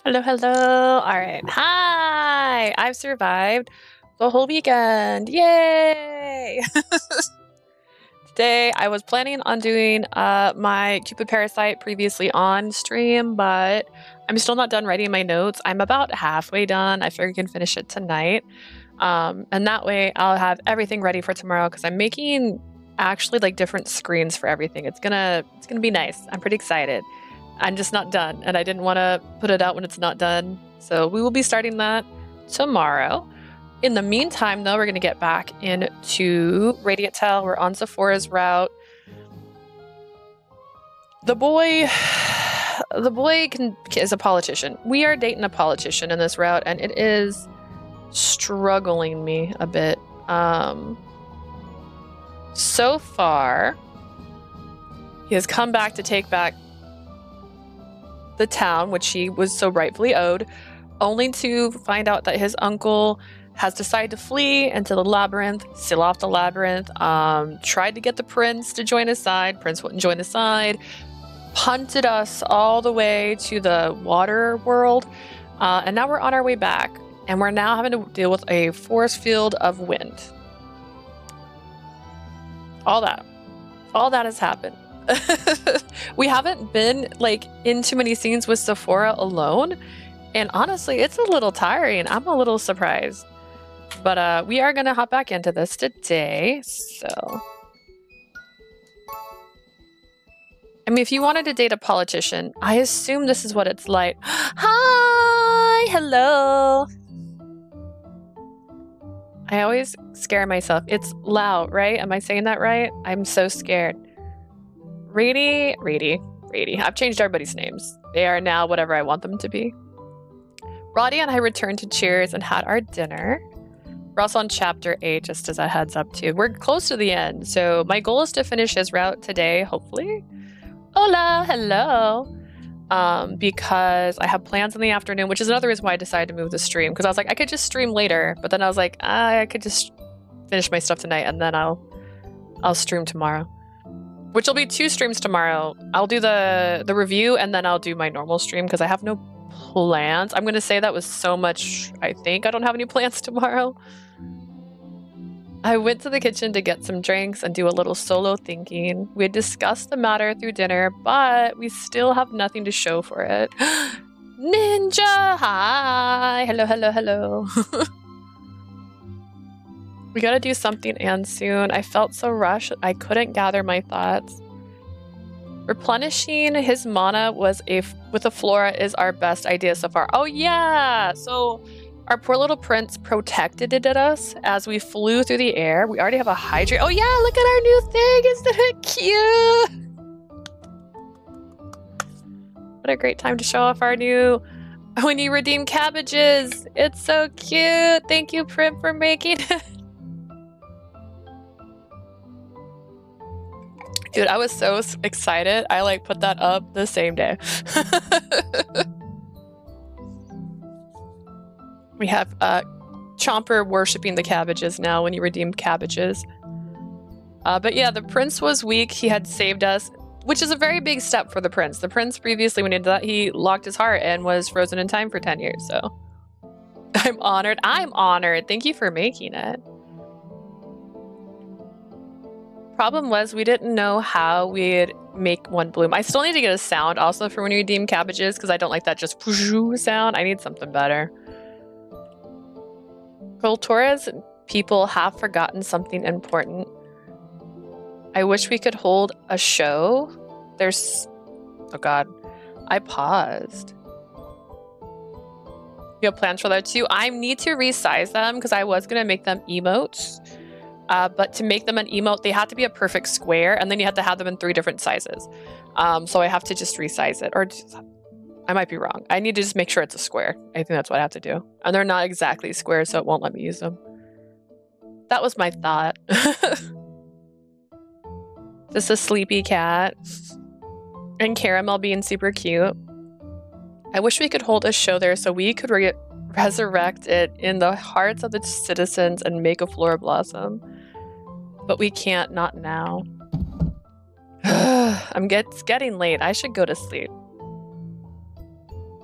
Hello, hello. All right. Hi. I've survived the whole weekend. Yay! Today, I was planning on doing my Cupid Parasite previously on stream, but I'm still not done writing my notes. I'm about halfway done. I figure I can finish it tonight. And that way, I'll have everything ready for tomorrow because I'm making actually like different screens for everything. It's gonna be nice. I'm pretty excited. I'm just not done, and I didn't want to put it out when it's not done. So we will be starting that tomorrow. In the meantime, though, we're going to get back into Radiant Tale. We're on Zafora's route. The boy is a politician. We are dating a politician in this route, and it is struggling me a bit. So far, he has come back to take back the town, which he was so rightfully owed, only to find out that his uncle has decided to flee into the labyrinth, seal off the labyrinth, tried to get the prince to join his side. Prince wouldn't join his side, punted us all the way to the water world, and now we're on our way back, and we're now having to deal with a force field of wind. All that has happened. We haven't been like in too many scenes with Zafora alone, and honestly it's a little tiring. I'm a little surprised, but we are gonna hop back into this today. So I mean, if you wanted to date a politician, I assume this is what it's like. Hi, hello. I always scare myself. It's loud, right? Am I saying that right? I'm so scared. Rady. I've changed everybody's names. They are now whatever I want them to be. Roddy and I returned to Cheers and had our dinner. We're also on chapter 8, just as a heads up too. We're close to the end, so my goal is to finish his route today, hopefully. Hola, hello. Because I have plans in the afternoon, which is another reason why I decided to move the stream. Because I was like, I could just stream later, but then I was like, I could just finish my stuff tonight and then I'll stream tomorrow. Which will be 2 streams tomorrow. I'll do the review and then I'll do my normal stream because I have no plans. I'm going to say that was so much. I think I don't have any plans tomorrow. I went to the kitchen to get some drinks and do a little solo thinking. We had discussed the matter through dinner, but we still have nothing to show for it. Ninja! Hi! Hello. We gotta do something and soon. I felt so rushed, I couldn't gather my thoughts. Replenishing his mana with a flora is our best idea so far. Oh yeah! So our poor little prince protected it at us as we flew through the air. We already have a hydrate. Oh yeah, look at our new thing! Isn't it cute? What a great time to show off our new... When you redeem cabbages! It's so cute! Thank you, Prim, for making it. Dude, I was so excited. I like put that up the same day. We have Chomper worshipping the cabbages now when you redeem cabbages. But yeah, the prince was weak. He had saved us, which is a very big step for the prince. The prince previously, when he did that, he locked his heart and was frozen in time for 10 years. So I'm honored. Thank you for making it. Problem was we didn't know how we'd make one bloom. I still need to get a sound also for when you redeem cabbages because I don't like that just sound. I need something better. Cultura's people have forgotten something important. I wish we could hold a show. Oh god. I paused. You have plans for that too? I need to resize them because I was going to make them emotes. But to make them an emote, they have to be a perfect square, and then you have to have them in 3 different sizes. So I have to just resize it. Or I might be wrong. I need to just make sure it's a square. I think that's what I have to do. And they're not exactly square, so it won't let me use them. That was my thought. Just a sleepy cat. And Caramel being super cute. I wish we could hold a show there so we could resurrect it in the hearts of the citizens and make a flora blossom. But we can't, not now. It's getting late. I should go to sleep.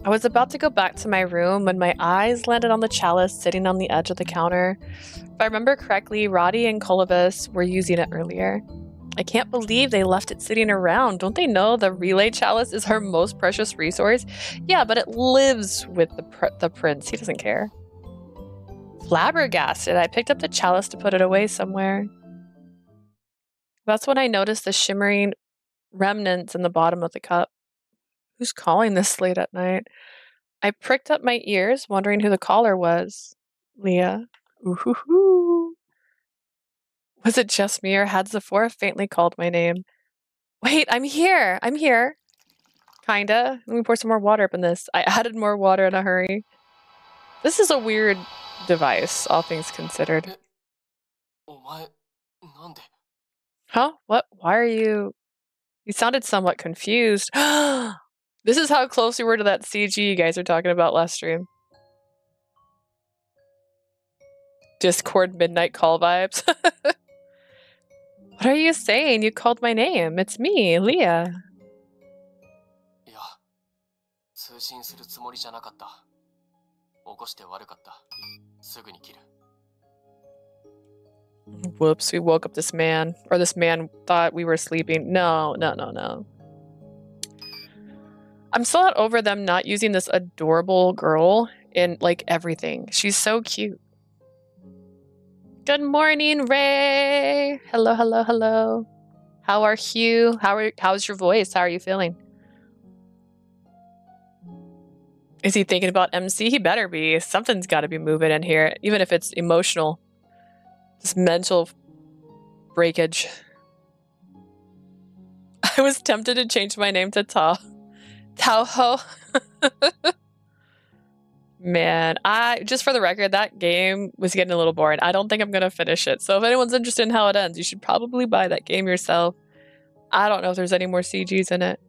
I was about to go back to my room when my eyes landed on the chalice sitting on the edge of the counter. If I remember correctly, Roddy and Coulda were using it earlier. I can't believe they left it sitting around. Don't they know the relay chalice is our most precious resource? Yeah, but it lives with the prince. He doesn't care. Flabbergasted, I picked up the chalice to put it away somewhere. That's when I noticed the shimmering remnants in the bottom of the cup. Who's calling this late at night? I pricked up my ears, wondering who the caller was. Leah. Ooh-hoo-hoo. Was it just me, or had Zafora faintly called my name? Wait, I'm here! I'm here! Kinda. Let me pour some more water up in this. I added more water in a hurry. This is a weird device, all things considered. Huh? What? Why are you... You sounded somewhat confused. This is how close we were to that CG you guys were talking about last stream. Discord midnight call vibes. What are you saying? You called my name. It's me, Leah. Whoops, we woke up this man. Or this man thought we were sleeping. No. I'm still not over them not using this adorable girl in, like, everything. She's so cute. Good morning, Ray! Hello. How are you? How's your voice? How are you feeling? Is he thinking about MC? He better be. Something's got to be moving in here, even if it's emotional. This mental breakage. I was tempted to change my name to Taoho. Man, just for the record, that game was getting a little boring. I don't think I'm gonna finish it. So if anyone's interested in how it ends, you should probably buy that game yourself. I don't know if there's any more CGs in it.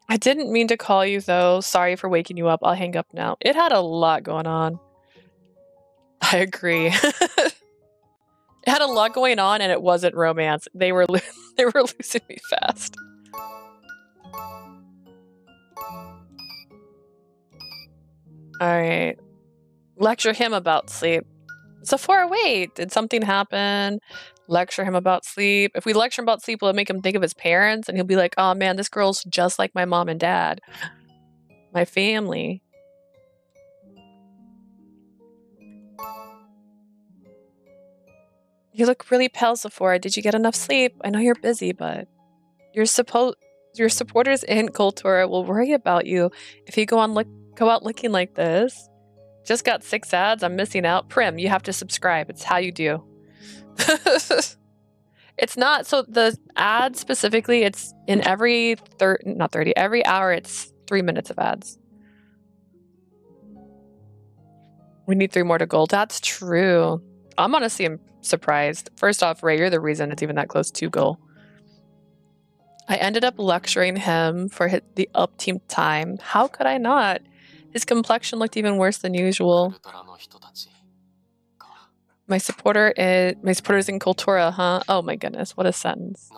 I didn't mean to call you though. Sorry for waking you up. I'll hang up now. It had a lot going on. I agree. It had a lot going on and it wasn't romance. They were losing me fast. Alright. Lecture him about sleep. Zafora, wait! Did something happen? Lecture him about sleep. If we lecture him about sleep, will it make him think of his parents? And he'll be like, oh man, this girl's just like my mom and dad. My family. You look really pale, Zafora. Did you get enough sleep? I know you're busy, but your supporters in Cultura will worry about you if you go out looking like this. Just got 6 ads. I'm missing out. Prim, you have to subscribe. It's how you do. It's not, so the ad specifically, it's in every every hour it's 3 minutes of ads. We need 3 more to gold. That's true. I'm honestly surprised. First off, Ray, you're the reason it's even that close to goal. I ended up lecturing him for the up-team time. How could I not? His complexion looked even worse than usual. My supporters in Cultura, huh? Oh my goodness, what a sentence.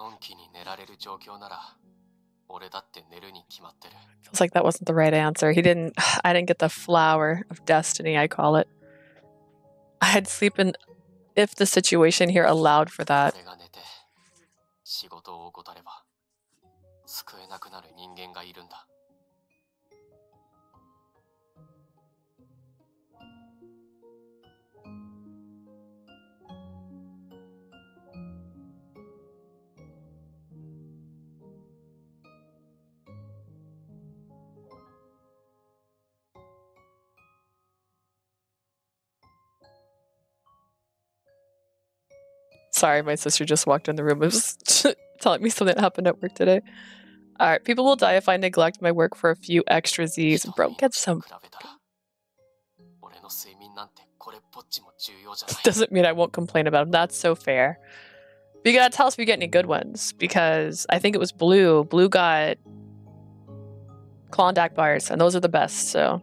Feels like that wasn't the right answer. I didn't get the flower of destiny, I call it. I'd sleep in if the situation here allowed for that. Sorry, my sister just walked in the room and was telling me something that happened at work today. Alright, people will die if I neglect my work for a few extra Z's. Bro, get some... Doesn't mean I won't complain about them. That's so fair. But you gotta tell us if you get any good ones. Because I think it was Blue. Blue got Klondike bars, and those are the best, so...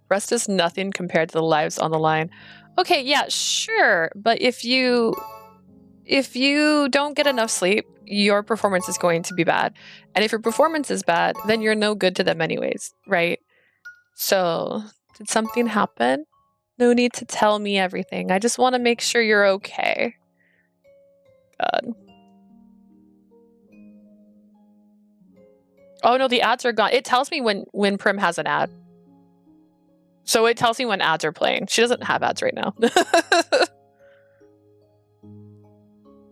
Rest is nothing compared to the lives on the line. Okay, yeah, sure. But if you if you don't get enough sleep, your performance is going to be bad. And if your performance is bad, then you're no good to them anyways, right? So, did something happen? No need to tell me everything. I just want to make sure you're okay. God. Oh no, the ads are gone. It tells me when Prim has an ad. So it tells me when ads are playing. She doesn't have ads right now.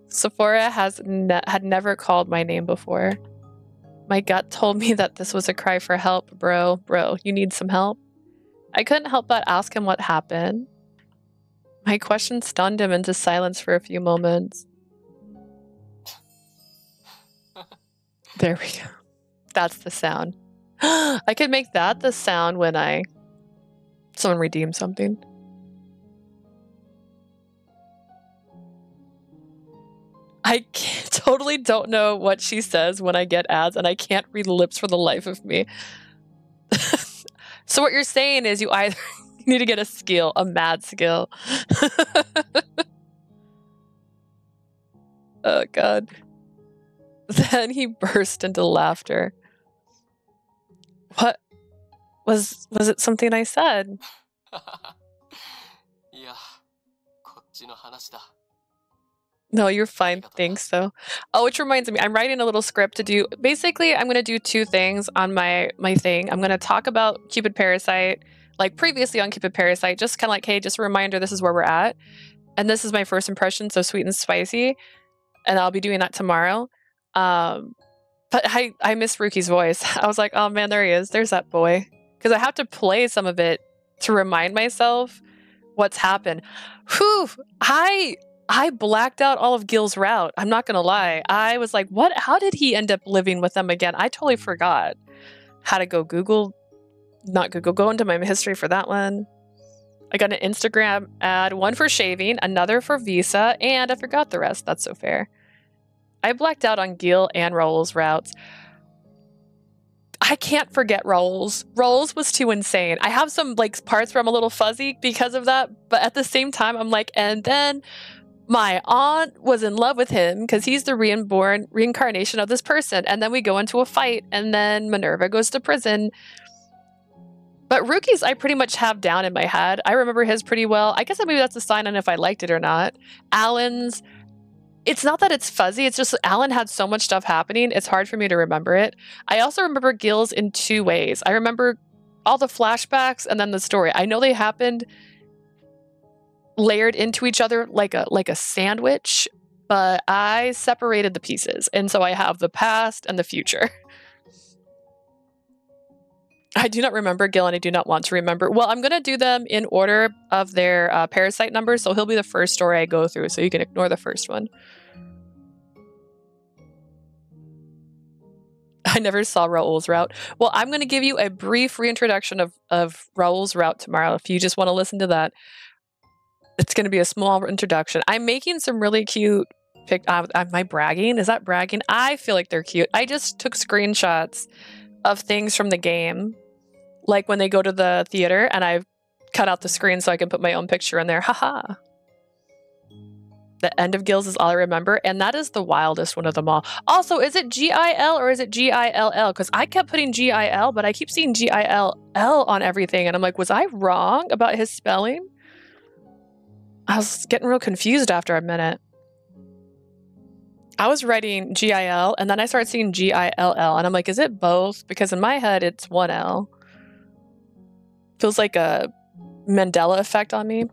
Zafora had never called my name before. My gut told me that this was a cry for help, bro. Bro, you need some help? I couldn't help but ask him what happened. My question stunned him into silence for a few moments. There we go. That's the sound. I could make that the sound when someone redeems something. I totally don't know what she says when I get ads, and I can't read lips for the life of me. So what you're saying is you either need to get a skill, a mad skill. Oh God. Then he burst into laughter. What? Was it something I said? No, you're fine. Thanks, though. Oh, which reminds me, I'm writing a little script to do. Basically, I'm going to do two things on my thing. I'm going to talk about Cupid Parasite, like previously on Cupid Parasite, just kind of like, hey, just a reminder, this is where we're at. And this is my first impression, so sweet and spicy. And I'll be doing that tomorrow. But I miss Ruki's voice. I was like, oh man, there he is. There's that boy. Because I have to play some of it to remind myself what's happened. Whew, I blacked out all of Gil's route. I'm not gonna lie. I was like, what? How did he end up living with them again? I totally forgot how to go go into my history for that one. I got an Instagram ad, one for shaving, another for Visa, and I forgot the rest. That's so fair. I blacked out on Gil and Raul's routes. I can't forget Raul's. Raul's was too insane. I have some like parts where I'm a little fuzzy because of that, but at the same time, I'm like, and then my aunt was in love with him because he's the reincarnation of this person. And then we go into a fight, and then Minerva goes to prison. But Ruki's, I pretty much have down in my head. I remember his pretty well. I guess maybe that's a sign on if I liked it or not. Alan's, it's not that it's fuzzy. It's just Alan had so much stuff happening. It's hard for me to remember it. I also remember Gil's in two ways. I remember all the flashbacks and then the story. I know they happened layered into each other like a sandwich, but I separated the pieces. And so I have the past and the future. I do not remember Gil, and I do not want to remember. Well, I'm going to do them in order of their parasite numbers, so he'll be the first story I go through, so you can ignore the first one. I never saw Raul's route. Well, I'm going to give you a brief reintroduction of Raul's route tomorrow, if you just want to listen to that. It's going to be a small introduction. I'm making some really cute am I bragging? Is that bragging? I feel like they're cute. I just took screenshots of things from the game, like when they go to the theater, and I've cut out the screen so I can put my own picture in there. Haha. The end of Gil's is all I remember, and that is the wildest one of them all. Also, is it G-I-L or is it G-I-L-L? Because I kept putting G-I-L, but I keep seeing G-I-L-L on everything, and I'm like, was I wrong about his spelling? I was getting real confused after a minute. I was writing G-I-L, and then I started seeing G-I-L-L, and I'm like, is it both? Because in my head, it's one L. Feels like a Mandela effect on me.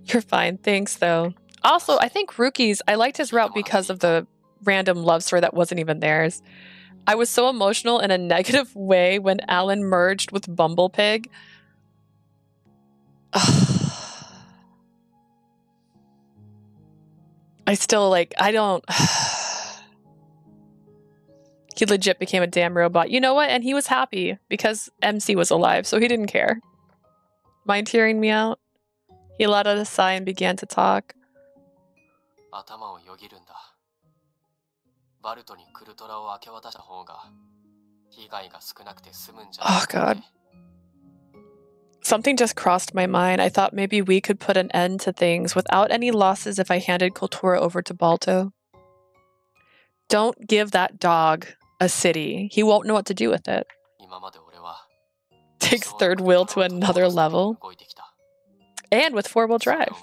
You're fine. Thanks, though. Also, I think Ruki's, I liked his route because of the random love story that wasn't even theirs. I was so emotional in a negative way when Alan merged with Bumblepig. I still, like, I don't... He legit became a damn robot. You know what? And he was happy because MC was alive, so he didn't care. Mind hearing me out? He let out a sigh and began to talk. Oh God. Something just crossed my mind. I thought maybe we could put an end to things without any losses if I handed Kultura over to Balto. Don't give that dog a city. He won't know what to do with it. Takes third wheel to another level. And with four-wheel drive.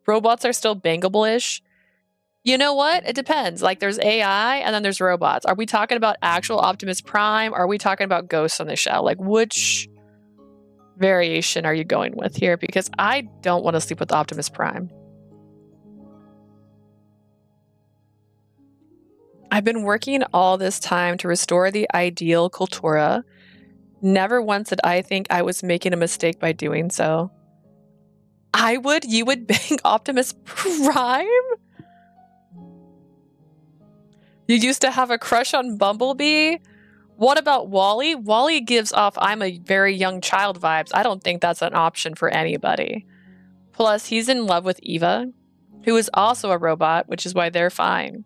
Robots are still bangable-ish. You know what? It depends. Like, there's AI and then there's robots. Are we talking about actual Optimus Prime? Or are we talking about Ghosts in the Shell? Like, which variation are you going with here? Because I don't want to sleep with Optimus Prime. I've been working all this time to restore the ideal Kultura. Never once did I think I was making a mistake by doing so. You would bang Optimus Prime? You used to have a crush on Bumblebee? What about Wally? Wally gives off I'm a very young child vibes. I don't think that's an option for anybody. Plus, he's in love with Eva, who is also a robot, which is why they're fine.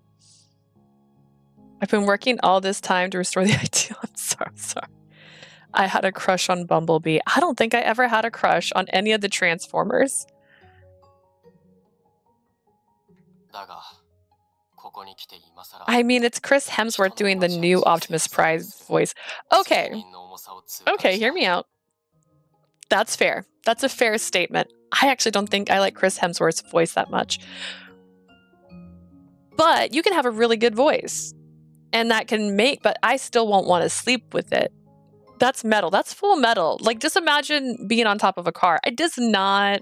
I've been working all this time to restore the ideal. I'm sorry. I had a crush on Bumblebee. I don't think I ever had a crush on any of the Transformers. I mean, it's Chris Hemsworth doing the new Optimus Prime voice. Okay, hear me out. That's fair. That's a fair statement. I actually don't think I like Chris Hemsworth's voice that much. But you can have a really good voice. And that can make, but I still won't want to sleep with it. That's metal. That's full metal. Like, just imagine being on top of a car. It does not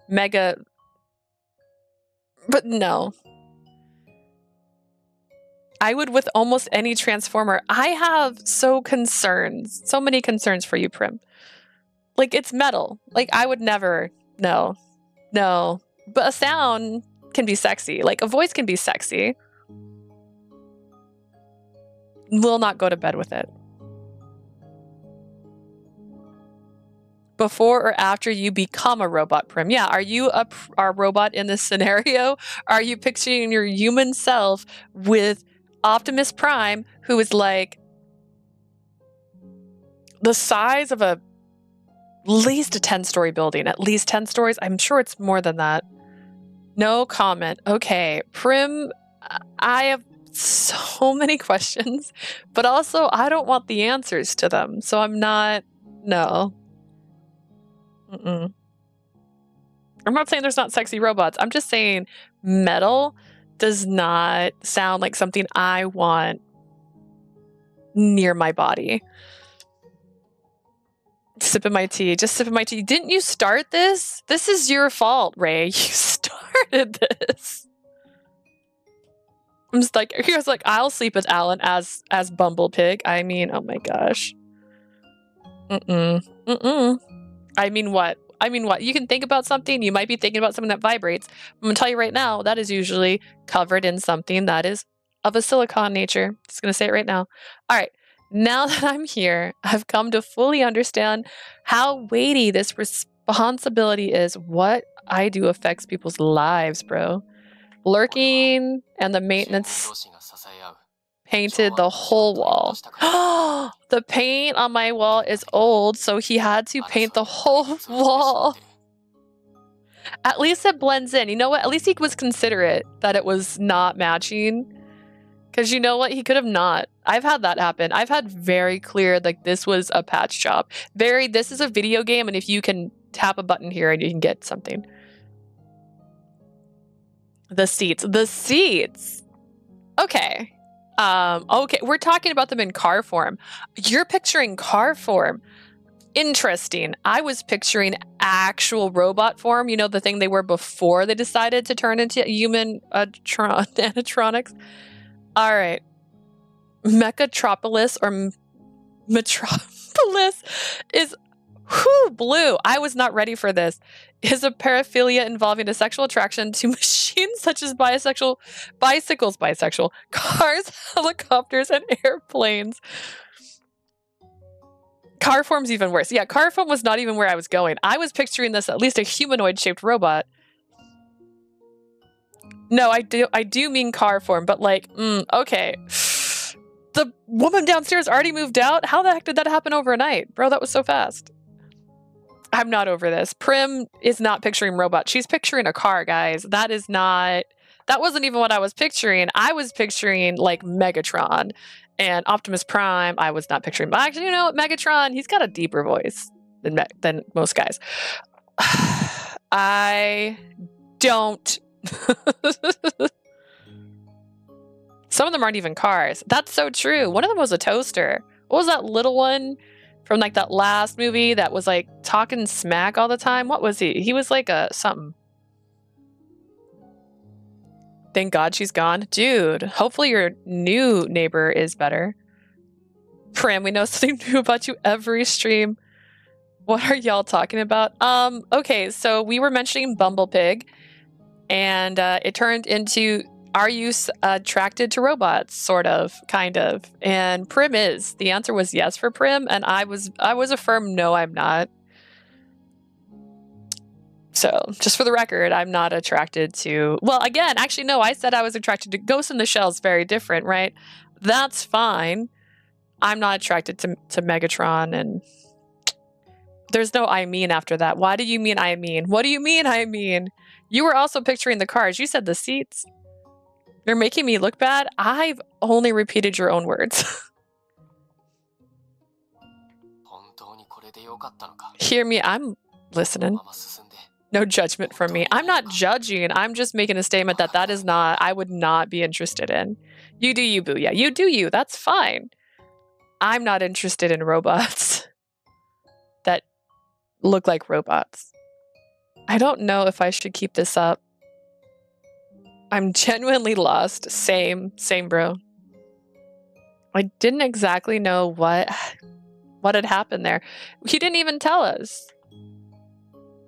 mega... But no. I would with almost any Transformer. I have so many concerns for you, Prim. Like, it's metal. Like, I would never... No. But a sound can be sexy. Like, a voice can be sexy. Will not go to bed with it. Before or after you become a robot, Prim? Yeah, are you a robot in this scenario? Are you picturing your human self with Optimus Prime, who is like the size of at least a 10-story building, at least 10 stories? I'm sure it's more than that. No comment. Okay, Prim, I have so many questions, but also I don't want the answers to them, so I'm not... No. I'm not saying there's not sexy robots. I'm just saying metal does not sound like something I want near my body. Sipping my tea. Just sipping my tea. Didn't you start this? This is your fault, Ray. You started this. I'm just like, he was like, I'll sleep with Alan as Bumblepig. I mean, oh my gosh. I mean what? You can think about something. You might be thinking about something that vibrates. I'm going to tell you right now, that is usually covered in something that is of a silicone nature. Just going to say it right now. All right. Now that I'm here, I've come to fully understand how weighty this responsibility is. What I do affects people's lives, bro. Lurking and the maintenance painted the whole wall. The paint on my wall is old, so he had to paint the whole wall. At least it blends in. You know what? At least he was considerate that it was not matching. Because you know what? He could have not. I've had that happen. I've had very clear, like, this was a patch job. This is a video game, and if you can tap a button here and you can get something. The seats. Okay. Okay, we're talking about them in car form. You're picturing car form. Interesting. I was picturing actual robot form. You know, the thing they were before they decided to turn into human animatronics. All right. Mechatropolis or Metropolis is blue. I was not ready for this. Is a paraphilia involving a sexual attraction to machines such as bicycles, cars, helicopters, and airplanes. Car form's even worse. Yeah, car form was not even where I was going. I was picturing this at least a humanoid-shaped robot. No, I do mean car form, but like, okay. The woman downstairs already moved out? How the heck did that happen overnight? Bro, that was so fast. I'm not over this. Prim is not picturing robots. She's picturing a car, guys. That is not... That wasn't even what I was picturing. I was picturing, like, Megatron and Optimus Prime. I was not picturing... But actually, you know what? Megatron, he's got a deeper voice than most guys. I don't... Some of them aren't even cars. That's so true. One of them was a toaster. What was that little one from like that last movie that was like talking smack all the time? What was he? He was like a something. Thank God she's gone. Dude, hopefully your new neighbor is better. Prim, we know something new about you every stream. What are y'all talking about? Okay, so we were mentioning Bumblepig, and it turned into... Are you attracted to robots? Sort of, kind of. And Prim is. The answer was yes for Prim, and I was a firm no, I'm not. So, just for the record, I'm not attracted to... Well, again, actually, no, I said I was attracted to Ghost in the Shell is very different, right? That's fine. I'm not attracted to Megatron, and... There's no I mean after that. Why do you mean I mean? What do you mean I mean? You were also picturing the cars. You said the seats. You're making me look bad? I've only repeated your own words. Hear me, I'm listening. No judgment from me. I'm not judging. I'm just making a statement that that is not, I would not be interested in. You do you, boo. Yeah, you do you. That's fine. I'm not interested in robots that look like robots. I don't know if I should keep this up. I'm genuinely lost. Same, bro. I didn't exactly know what had happened there. He didn't even tell us.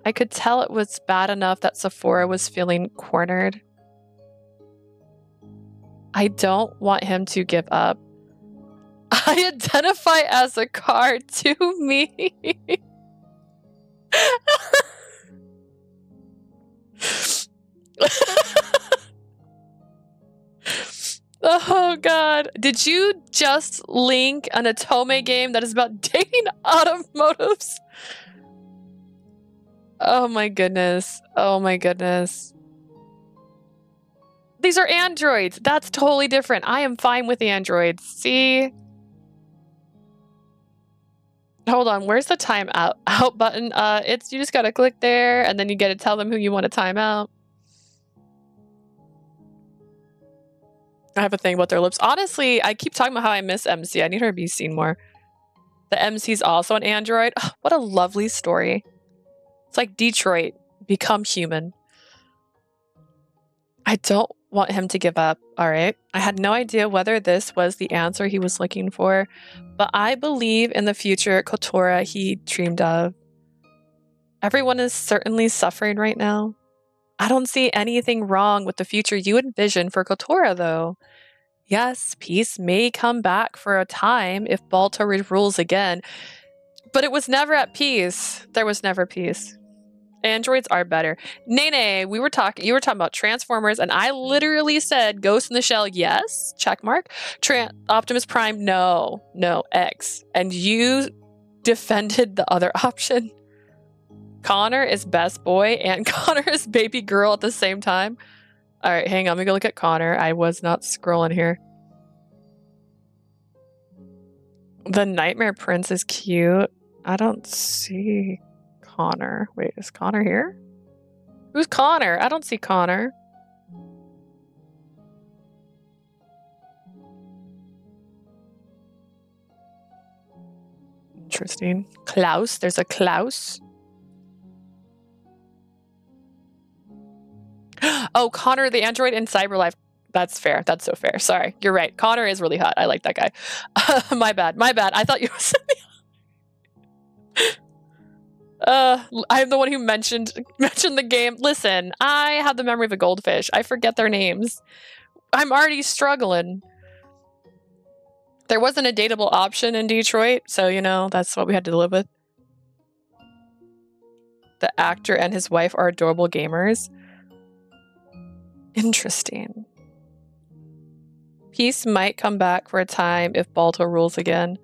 I could tell it was bad enough that Zafora was feeling cornered. I don't want him to give up. I identify as a car to me. Oh god. Did you just link an Otome game that is about dating automotives? Oh my goodness. Oh my goodness. These are androids. That's totally different. I am fine with androids. See? Hold on. Where's the time out button? It's you just gotta click there and then you get to tell them who you want to time out. I have a thing about their lips. Honestly, I keep talking about how I miss MC. I need her to be seen more. The MC's also an android. Oh, what a lovely story. It's like Detroit. Become human. I don't want him to give up. All right. I had no idea whether this was the answer he was looking for, but I believe in the future Kotora he dreamed of. Everyone is certainly suffering right now. I don't see anything wrong with the future you envision for Kotora, though. Yes, peace may come back for a time if Balto rules again, but it was never at peace. There was never peace. Androids are better. Nene, you were talking about Transformers, and I literally said Ghost in the Shell, yes, check mark. Optimus Prime, no, X. And you defended the other option. Connor is best boy and Connor is baby girl at the same time. All right, hang on. Let me go look at Connor. I was not scrolling here. The Nightmare Prince is cute. I don't see Connor. Wait, is Connor here? Who's Connor? I don't see Connor. Interesting. Klaus. There's a Klaus. Oh, Connor, the android in Cyberlife. That's fair. That's so fair. Sorry. You're right. Connor is really hot. I like that guy. My bad. I thought you were I'm the one who mentioned the game. Listen, I have the memory of a goldfish. I forget their names. I'm already struggling. There wasn't a dateable option in Detroit, so, you know, that's what we had to live with. The actor and his wife are adorable gamers. Interesting. Peace might come back for a time if Balto rules again.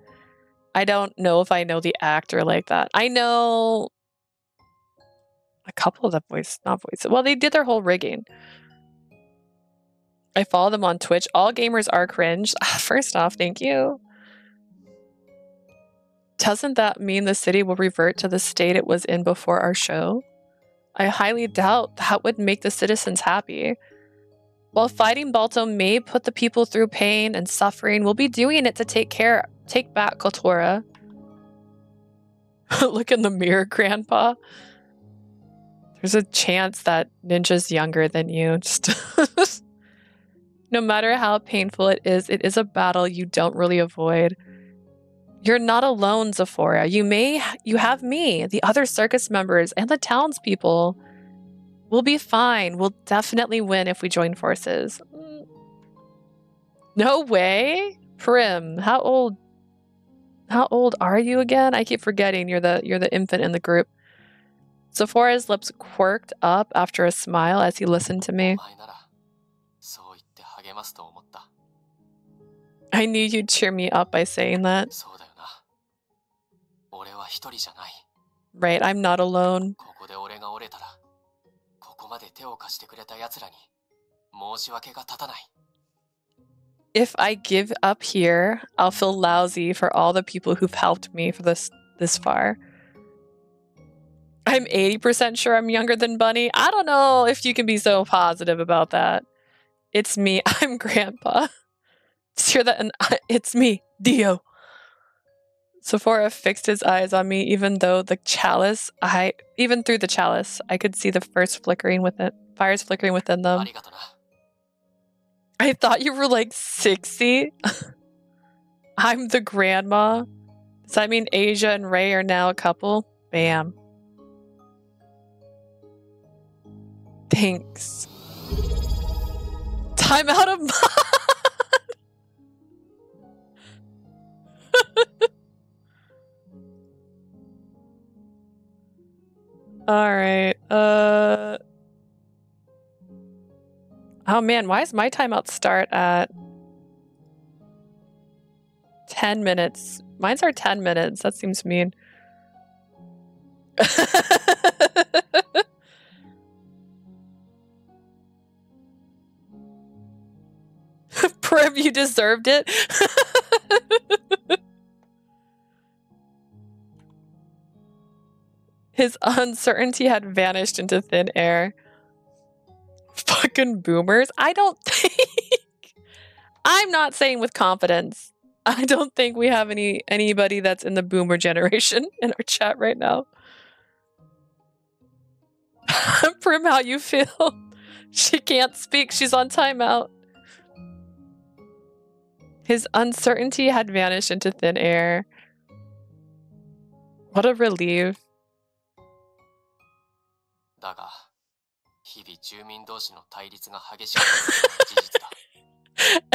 I don't know if I know the actor like that. I know a couple of the not voices. Well, they did their whole rigging. I follow them on Twitch. All gamers are cringe. First off, thank you. Doesn't that mean the city will revert to the state it was in before our show? I highly doubt that would make the citizens happy. While fighting Balto may put the people through pain and suffering, we'll be doing it to take back Kotora. Look in the mirror, Grandpa. There's a chance that Ninja's younger than you. Just no matter how painful it is a battle you don't really avoid. You're not alone, Zafora. You have me, the other circus members, and the townspeople. We'll be fine. We'll definitely win if we join forces. No way? Prim, how old are you again? I keep forgetting you're the infant in the group. Zafora's lips quirked up after a smile as he listened to me. I knew you'd cheer me up by saying that. Right, I'm not alone. If I give up here, I'll feel lousy for all the people who've helped me for this far. I'm 80% sure I'm younger than Bunny. I don't know if you can be so positive about that. It's me. I'm Grandpa. Just hear that? And it's me, Dio. Zafora fixed his eyes on me, even through the chalice, I could see the fires flickering within them. I thought you were like 60. I'm the grandma. Does that mean Asia and Ray are now a couple? Bam. Thanks. Time out of mod. Alright, oh man, why does my timeout start at 10 minutes? Mine's are 10 minutes, that seems mean. Prim, you deserved it. His uncertainty had vanished into thin air. Fucking boomers. I don't think... I'm not saying with confidence. I don't think we have anybody that's in the boomer generation in our chat right now. Prim, how you feel? She can't speak. She's on timeout. His uncertainty had vanished into thin air. What a relief.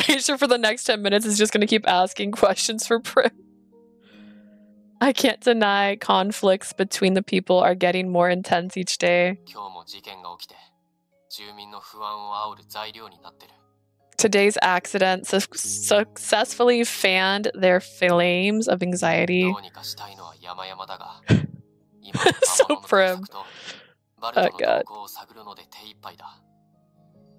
Asia for the next 10 minutes is just going to keep asking questions for Prim. I can't deny conflicts between the people are getting more intense each day. Today's accident successfully fanned their flames of anxiety. So Prim. Oh god.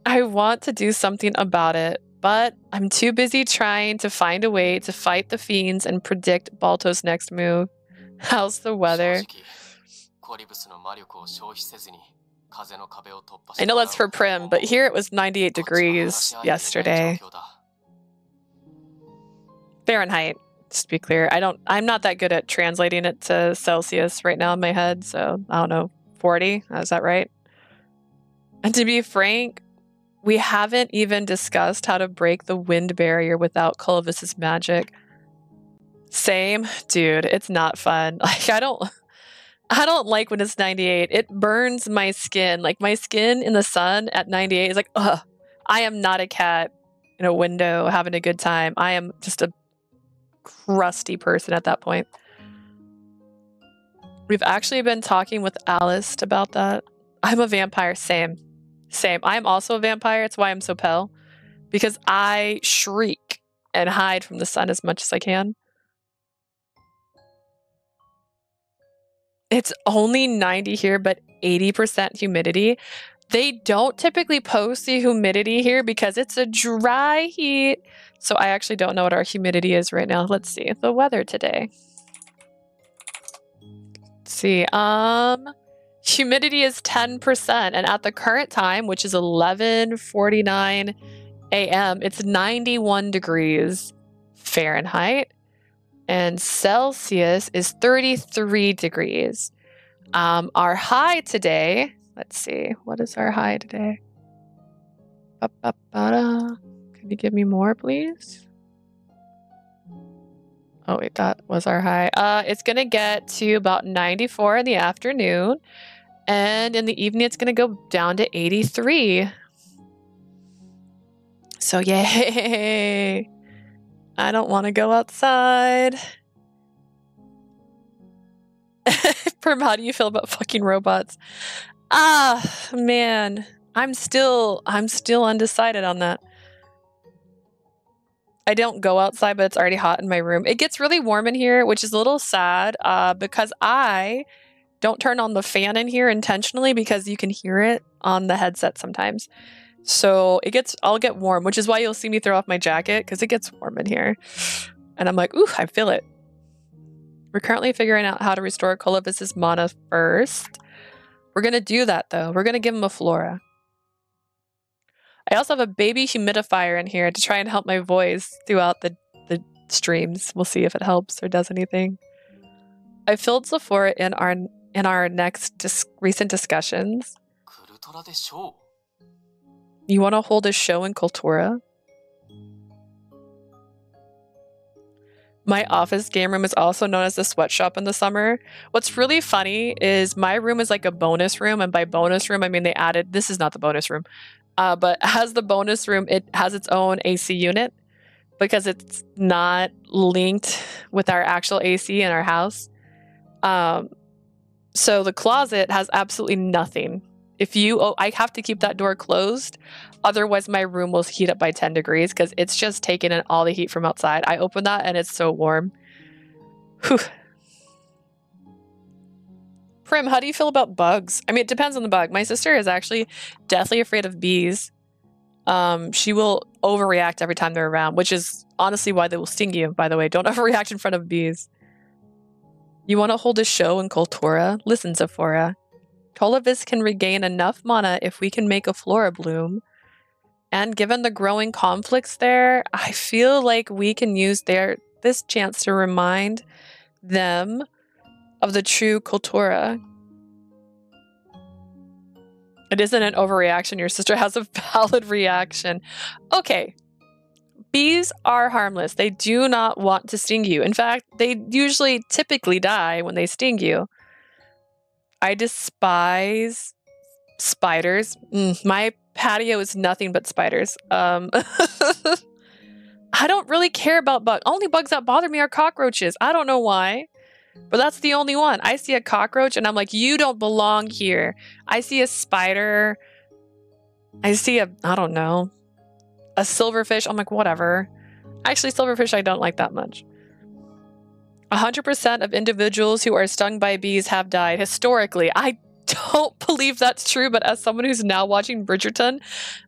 I want to do something about it, but I'm too busy trying to find a way to fight the fiends and predict Balto's next move. How's the weather? I know that's for Prim, but here it was 98 degrees yesterday. Fahrenheit, just to be clear. I'm not that good at translating it to Celsius right now in my head, so I don't know. 40? Is that right? And to be frank, we haven't even discussed how to break the wind barrier without Clovis's magic. Same, dude. It's not fun. Like I don't like when it's 98. It burns my skin. Like my skin in the sun at 98 is like, ugh. I am not a cat in a window having a good time. I am just a crusty person at that point. We've actually been talking with Alice about that. I'm a vampire. Same. I'm also a vampire. It's why I'm so pale. because I shriek and hide from the sun as much as I can. It's only 90 here, but 80% humidity. They don't typically post the humidity here because it's a dry heat. So I actually don't know what our humidity is right now. Let's see the weather today. Let's see. Humidity is 10%, and at the current time, which is 11:49 a.m., it's 91 degrees Fahrenheit, and Celsius is 33 degrees. Our high today, let's see, what is our high today? Can you give me more, please? Oh wait, that was our high. It's gonna get to about 94 in the afternoon, and in the evening it's gonna go down to 83. So yay! I don't want to go outside. Perm, how do you feel about fucking robots? Ah, man, I'm still undecided on that. I don't go outside, but it's already hot in my room. It gets really warm in here, which is a little sad because I don't turn on the fan in here intentionally because you can hear it on the headset sometimes. So I'll get warm, which is why you'll see me throw off my jacket because it gets warm in here. And I'm like, ooh, I feel it. We're currently figuring out how to restore Coulda's mana first. We're going to do that though. We're going to give him a flora. I also have a baby humidifier in here to try and help my voice throughout the streams. We'll see if it helps or does anything. I filled Zafora in our next recent discussions. You want to hold a show in Cultura? My office game room is also known as the sweatshop in the summer. What's really funny is my room is like a bonus room, and by bonus room I mean they added, this is not the bonus room, but as the bonus room, it has its own AC unit because it's not linked with our actual AC in our house. So the closet has absolutely nothing. I have to keep that door closed. Otherwise, my room will heat up by 10 degrees because it's just taking in all the heat from outside. I open that and it's so warm. Whew. Prim, how do you feel about bugs? I mean, it depends on the bug. My sister is actually deathly afraid of bees. She will overreact every time they're around, which is honestly why they will sting you, by the way. Don't overreact in front of bees. You want to hold a show in Cultura? Listen, Zafora. Coulda can regain enough mana if we can make a flora bloom. And given the growing conflicts there, I feel like we can use this chance to remind them of the true Cultura. It isn't an overreaction. Your sister has a valid reaction. Okay. Bees are harmless. They do not want to sting you. In fact, they typically die when they sting you. I despise spiders. My patio is nothing but spiders. I don't really care about bugs. Only bugs that bother me are cockroaches. I don't know why, but that's the only one. I see a cockroach and I'm like, you don't belong here. I see a spider. I see I don't know, a silverfish. I'm like, whatever. Actually, silverfish I don't like that much. 100% of individuals who are stung by bees have died. Historically, I don't believe that's true, but as someone who's now watching Bridgerton,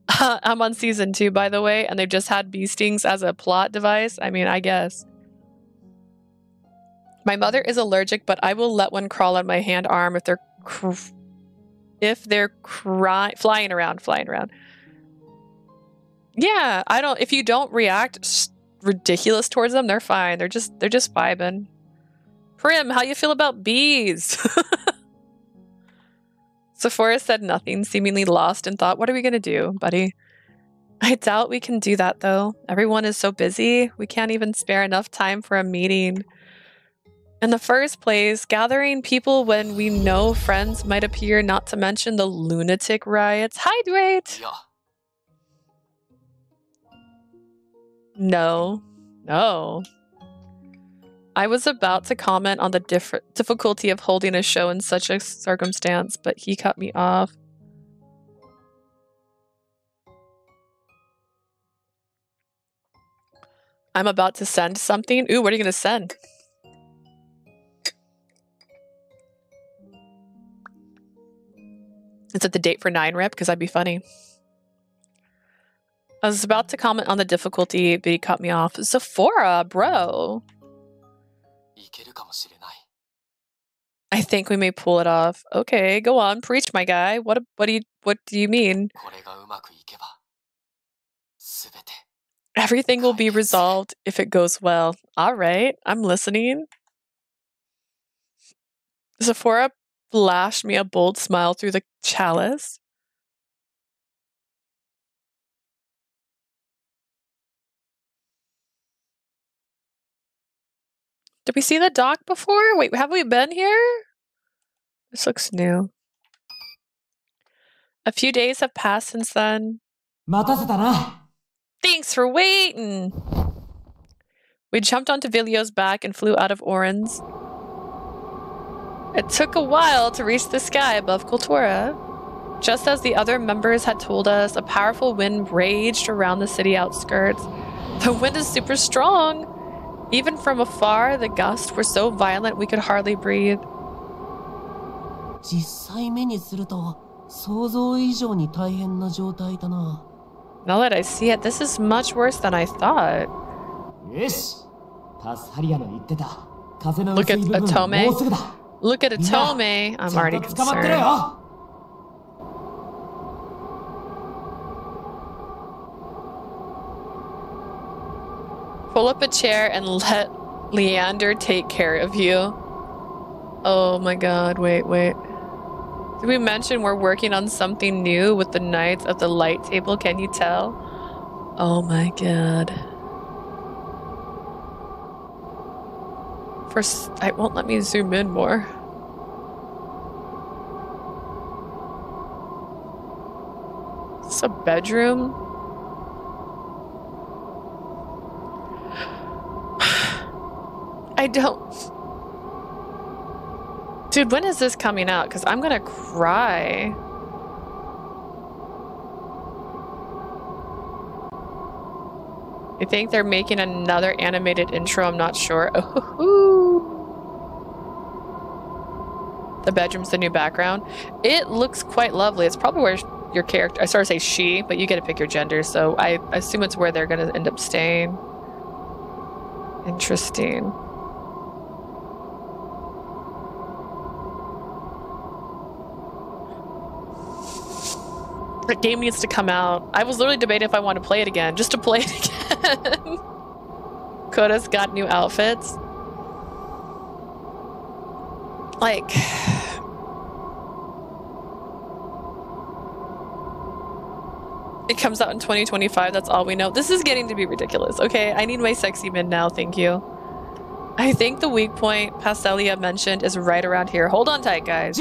I'm on season 2, by the way, and they've just had bee stings as a plot device. I mean, I guess. My mother is allergic, but I will let one crawl on my hand, arm if they're flying around. Yeah, if you don't react ridiculous towards them, they're fine. They're just vibing. Prim, how you feel about bees? Zafora said nothing, seemingly lost in thought. What are we gonna do, buddy? I doubt we can do that, though. Everyone is so busy. We can't even spare enough time for a meeting. In the first place, gathering people when we know friends might appear, not to mention the lunatic riots. Hydrate! Yeah. No. I was about to comment on the difficulty of holding a show in such a circumstance, but he cut me off. I'm about to send something. Ooh, what are you gonna send? Is it the date for 9 rip? Because that'd be funny. I was about to comment on the difficulty, but he cut me off. Zafora, bro. I think we may pull it off. Okay, go on, preach, my guy. What do you mean? Everything will be resolved if it goes well. All right, I'm listening. Zafora flashed me a bold smile through the chalice. Did we see the dock before? Wait, have we been here? This looks new. A few days have passed since then. Thanks for waiting! We jumped onto Vilio's back and flew out of Oren's. It took a while to reach the sky above Cultura. Just as the other members had told us, a powerful wind raged around the city outskirts. The wind is super strong! Even from afar, the gusts were so violent we could hardly breathe. Now that I see it, this is much worse than I thought. Look at Atome. Look at Atome. I'm already concerned. Pull up a chair and let Leander take care of you. Oh my god, wait. Did we mention we're working on something new with the Knights of the Light Table? Can you tell? Oh my god. First, it won't let me zoom in more. Is this a bedroom? I don't... Dude, when is this coming out? Because I'm gonna cry. I think they're making another animated intro. I'm not sure. Oh, the bedroom's the new background. It looks quite lovely. It's probably where your character... I sort of say she, but you get to pick your gender, so I assume it's where they're gonna end up staying. Interesting. The game needs to come out. I was literally debating if I want to play it again, just to play it again. Coulda's got new outfits. Like... It comes out in 2025, that's all we know. This is getting to be ridiculous. Okay, I need my sexy min now, thank you. I think the weak point Pastelia mentioned is right around here. Hold on tight, guys.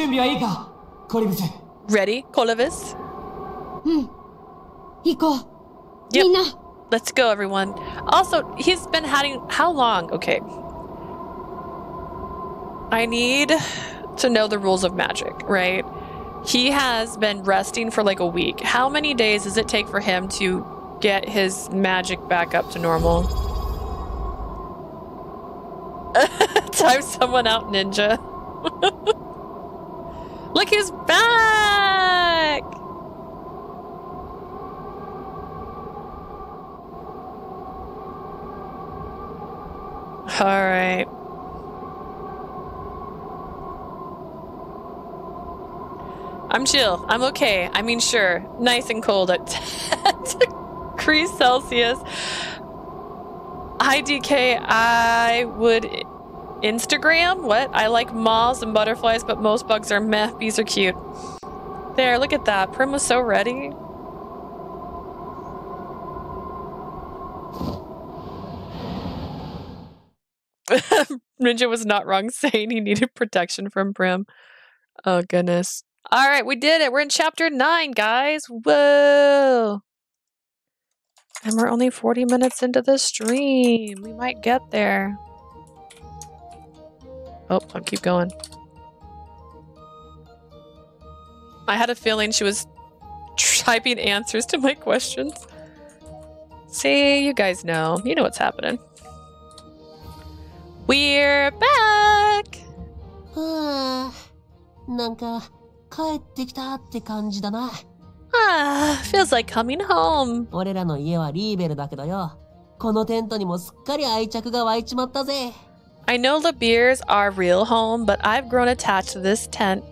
Ready, Colavis? Yep. Let's go, everyone. Also, he's been having... How long? Okay. I need to know the rules of magic, right? He has been resting for like a week. How many days does it take for him to get his magic back up to normal? Time someone out, ninja. Look who's back! Alright. I'm chill. I'm okay. I mean, sure. Nice and cold at 10 degrees Celsius. IDK, I would Instagram? What? I like moths and butterflies, but most bugs are meh. Bees are cute. There, look at that. Prim was so ready. Ninja was not wrong saying he needed protection from Prim. Oh, goodness. All right, we did it. We're in chapter 9, guys. Whoa. And we're only 40 minutes into the stream. We might get there. Oh, I'll keep going. I had a feeling she was typing answers to my questions. See, you guys know. You know what's happening. We're back! なんか帰ってきたって感じだな。Feels like coming home. 俺らの家はリーベルだけどよ。このテントにもすっかり愛着が湧いちまったぜ。I know the beers are real home, but I've grown attached to this tent.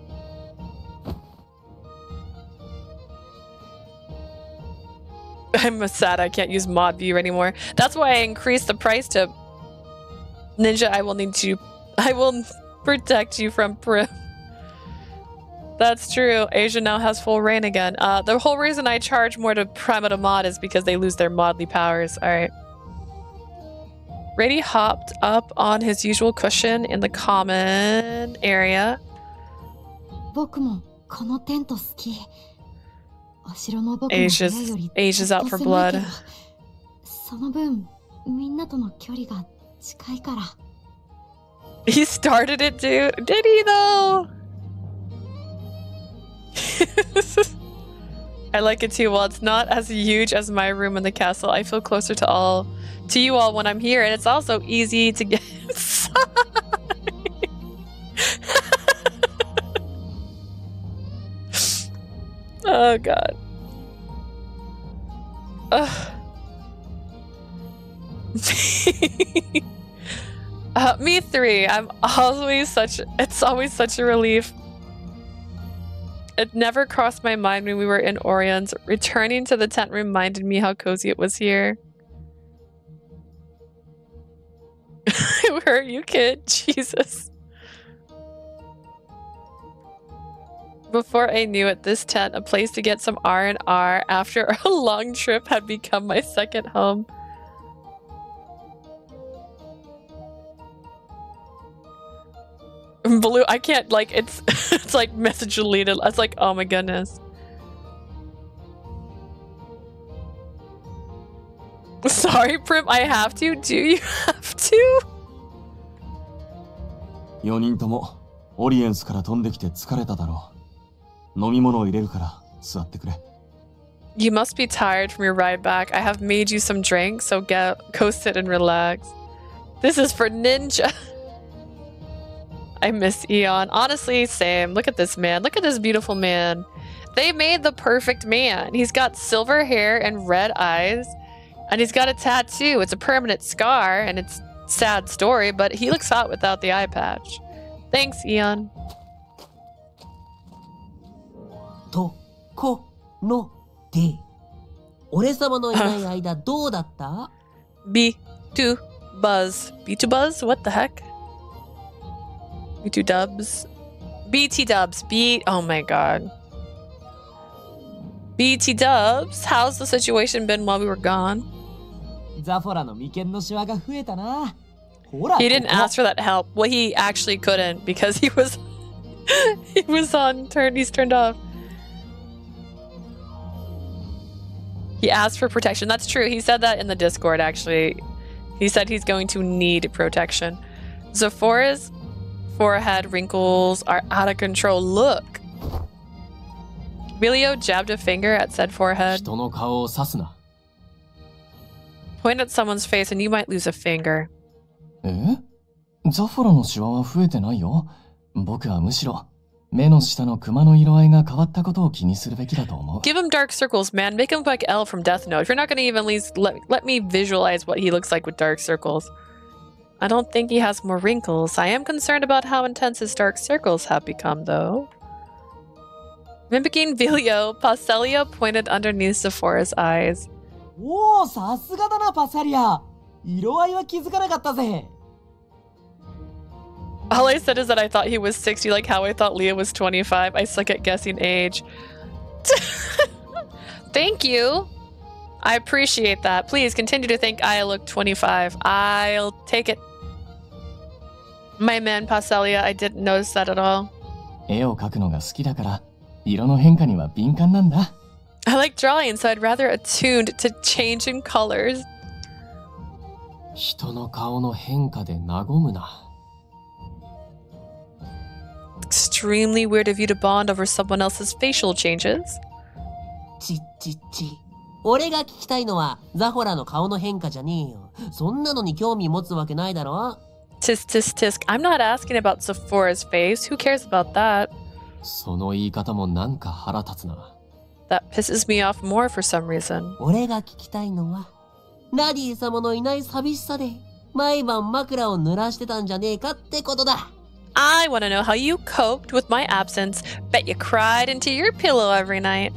I'm sad I can't use mod view anymore. That's why I increased the price to Ninja. I will protect you from Prim. That's true. Asia now has full reign again. The whole reason I charge more to Primata mod is because they lose their modly powers. Alright. Rady hopped up on his usual cushion in the common area. Asia's out for blood. He started it, dude. Did he though? I like it too. While it's not as huge as my room in the castle, I feel closer to you all when I'm here, and it's also easy to get inside. Oh god. Me three. It's always such a relief. It never crossed my mind when we were in Orion's. Returning to the tent reminded me how cozy it was here. Where are you, kid? Jesus. Before I knew it, this tent, a place to get some R&R after a long trip, had become my second home. Blue, I can't, like, it's like message deleted. It's like, oh my goodness. Sorry, Prim, I have to? Do you have to? 4人ともオリエンスから飛んできて疲れただろう。飲み物を入れるから座ってくれ。You must be tired from your ride back. I have made you some drinks, so go sit and relax. This is for Ninja. I miss Eon. Honestly, same. Look at this man. Look at this beautiful man. They made the perfect man. He's got silver hair and red eyes. And he's got a tattoo. It's a permanent scar, and it's a sad story, but he looks hot without the eye patch. Thanks, Eon. To, ko, no, de. 俺様のいない間どうだった? B2 Buzz. B2 Buzz? What the heck? B2 Dubs? BT Dubs. Oh my god. BT Dubs, how's the situation been while we were gone? Zafora no miken no shiwa ga fueta na. He didn't ask for that help. Well, he actually couldn't because he was he's turned off. He asked for protection. That's true. He said that in the Discord, actually. He said he's going to need protection. Zafora's forehead wrinkles are out of control. Look. Emilio jabbed a finger at said forehead. Point at someone's face and you might lose a finger. ザフォラのシワは増えてないよ。僕はむしろ目の下のクマの色合いが変わったことを気にするべきだと思う。Give him dark circles, man. Make him like L from Death Note. If you're not going to even at least let me visualize what he looks like with dark circles. I don't think he has more wrinkles. I am concerned about how intense his dark circles have become, though. Mimicking Vilio, Passelia pointed underneath Zaphora's eyes. おお、さすがだな、パサリア。色合いは気づかなかったぜ。All I said is that I thought he was 60, like how I thought Leah was 25. I suck at guessing age. Thank you. I appreciate that. Please continue to think I look 25. I'll take it. My man, Passelia, I didn't notice that at all. 絵を描くのが好きだから、色の変化には敏感なんだ。I like drawing, so I'd rather attuned to changing colors. 人の顔の変化で和むな。Extremely weird of you to bond over someone else's facial changes. ちっちっち。俺が聞きたいのはザフォラの顔の変化じゃねえよ。そんなのに興味持つわけないだろ。Tisk, tisk, tisk. I'm not asking about Zaphora's face. Who cares about that? その言い方もなんか腹立つな。That pisses me off more for some reason. 俺が聞きたいのは、ラディ様のいない寂しさで、毎晩枕を濡らしてたんじゃねえかってことだ。I want to know how you coped with my absence. Bet you cried into your pillow every night.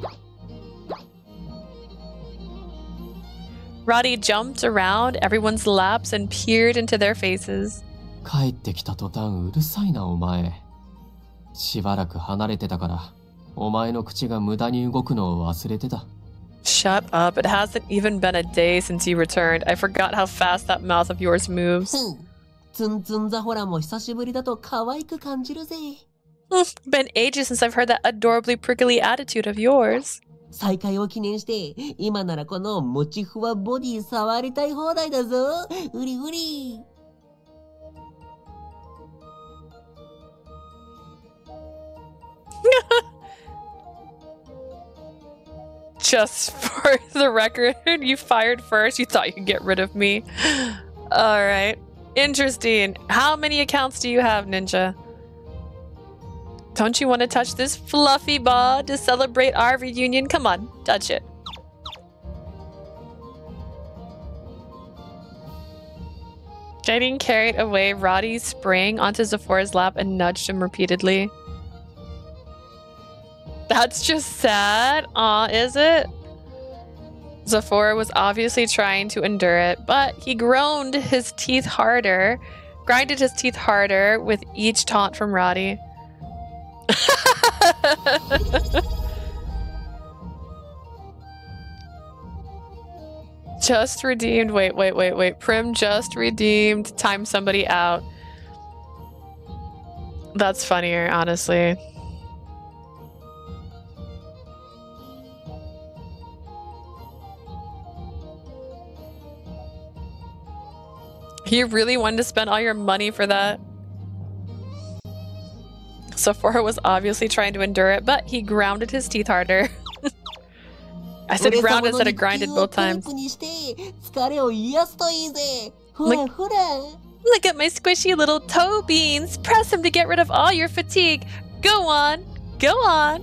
Roddy jumped around everyone's laps and peered into their faces. 帰ってきた途端うるさいなお前。しばらく離れてたから、お前の口が無駄に動くのを忘れてた。Shut up. It hasn't even been a day since you returned. I forgot how fast that mouth of yours moves. ツンツンザホラも久しぶりだと可愛く感じるぜ。Been ages since I've heard that adorably prickly attitude of yours. 再会を記念して、今ならこのモチフワボディ触りたい放題だぞ。うりうり。Just for the record, you fired first. You thought you could get rid of me. Alright. Interesting. How many accounts do you have, Ninja? Don't you want to touch this fluffy ball to celebrate our reunion? Come on, touch it. Getting carried away, Roddy sprang onto Zafora's lap and nudged him repeatedly. That's just sad. Aw, is it? Zafora was obviously trying to endure it, but he grinded his teeth harder with each taunt from Roddy. Just redeemed. Wait. Prim just redeemed. Time somebody out. That's funnier, honestly. You really wanted to spend all your money for that? Zafora was obviously trying to endure it, but he grounded his teeth harder. I said ground instead of grinded both times. Look at my squishy little toe beans. Press him to get rid of all your fatigue. Go on. Go on.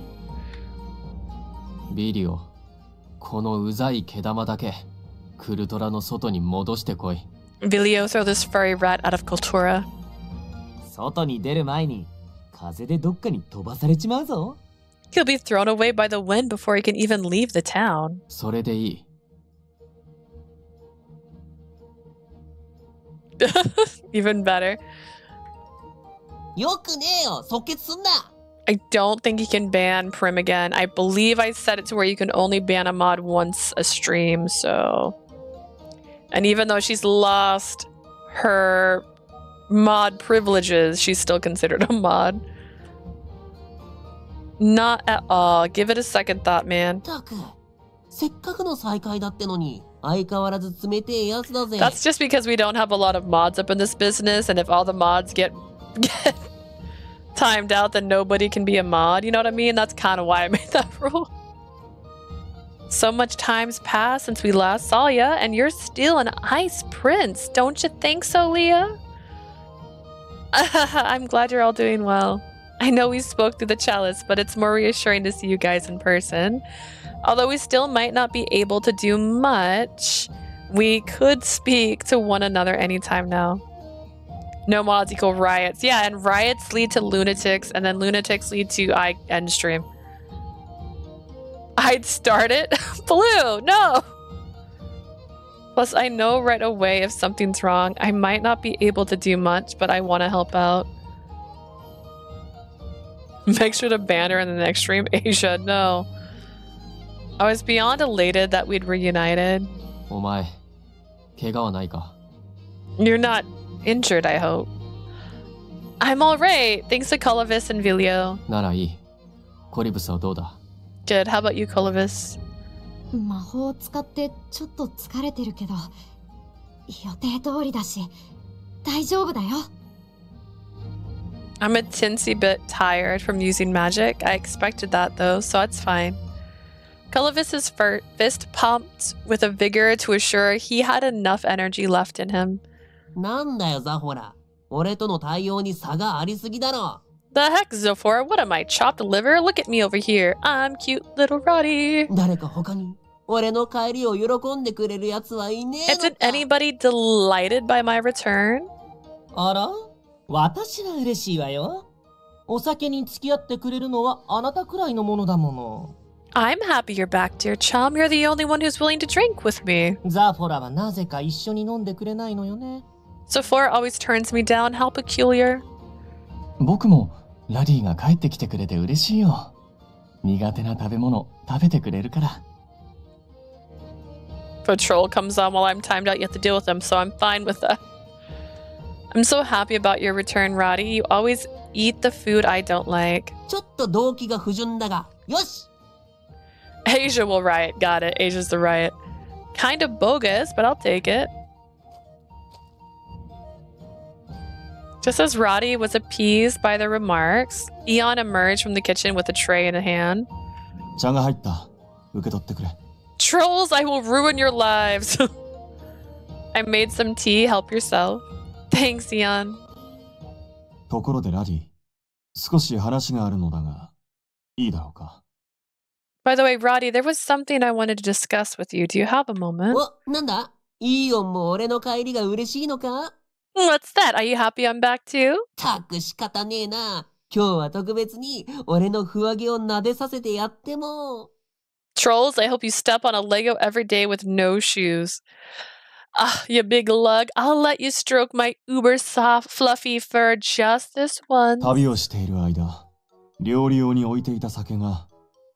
ビリオ、このうざい毛玉だけ、クルトラの外に戻してこい。Vilio, throw this furry rat out of Cultura. 外に出る前に風でどっかに飛ばされちまうぞ。He'll be thrown away by the wind before he can even leave the town. それでいい。Even better. よくねえよ、即決すんな。I don't think he can ban Prim again. I believe I set it to where you can only ban a mod once a stream, so... And even though she's lost her mod privileges, she's still considered a mod. Not at all. Give it a second thought, man. That's just because we don't have a lot of mods up in this business, and if all the mods get timed out, then nobody can be a mod. You know what I mean? That's kind of why I made that rule. So much time's passed since we last saw ya, and you're still an ice prince. Don't you think so, Leah? I'm glad you're all doing well. I know we spoke through the chalice, but it's more reassuring to see you guys in person. Although we still might not be able to do much, we could speak to one another anytime now. No mods equal riots. Yeah, and riots lead to lunatics, and then lunatics lead to I end stream. I'd start it? Blue, no! Plus, I know right away if something's wrong. I might not be able to do much, but I want to help out. Make sure to ban her in the next stream. Asia, no. I was beyond elated that we'd reunited. お前、怪我はないか? You're not injured, I hope. I'm alright, thanks to Colavis and Vilio. ならいい。コリブスはどうだ? Good, how about you, Colavis? 魔法を使ってちょっと疲れてるけど、予定通りだし、大丈夫だよ。I'm a teensy bit tired from using magic. I expected that though, so it's fine. Clovis's fist pumped with a vigor to assure he had enough energy left in him. なんだよザフォラ。俺との対応に差がありすぎだろ。The heck, Zafora? What am I, chopped liver? Look at me over here. I'm cute little Roddy. 誰か他に俺の帰りを喜んでくれるやつはいねえのか。 Isn't anybody delighted by my return? あら？私は嬉しいわよ。お酒に付き合ってくれるのはあなたくらいのものだもの。I'm happy you're back, dear chum. You're the only one who's willing to drink with me. ザフォラはなぜか一緒に飲んでくれないのよね。Zafora always turns me down. How peculiar. 僕もラディが帰ってきてくれて嬉しいよ。苦手な食べ物食べてくれるから。Patrol comes on while I'm timed out. You have to deal with them, so I'm fine with that. I'm so happy about your return, Roddy. You always eat the food I don't like. ちょっと動機が不純だが、よし。 Asia will riot. Got it. Asia's the riot. Kind of bogus, but I'll take it. Just as Roddy was appeased by the remarks, Eon emerged from the kitchen with a tray in a hand. 茶が入った。受け取ってくれ。Trolls, I will ruin your lives. I made some tea. Help yourself. Thanks, Eon. ところでラディ、少し話があるのだが、いいだろうか。By the way, Roddy, there was something I wanted to discuss with you. Do you have a moment? お、なんだイーオンも俺の帰りが嬉しいのか？ What's that? Are you happy I'm back too? たく仕方ねえな。今日は特別に俺の不上げを撫でさせてやっても。Trolls, I hope you step on a Lego every day with no shoes. Ah, you big lug. I'll let you stroke my uber soft, fluffy fur just this once. 旅をしている間、料理用に置いていた酒が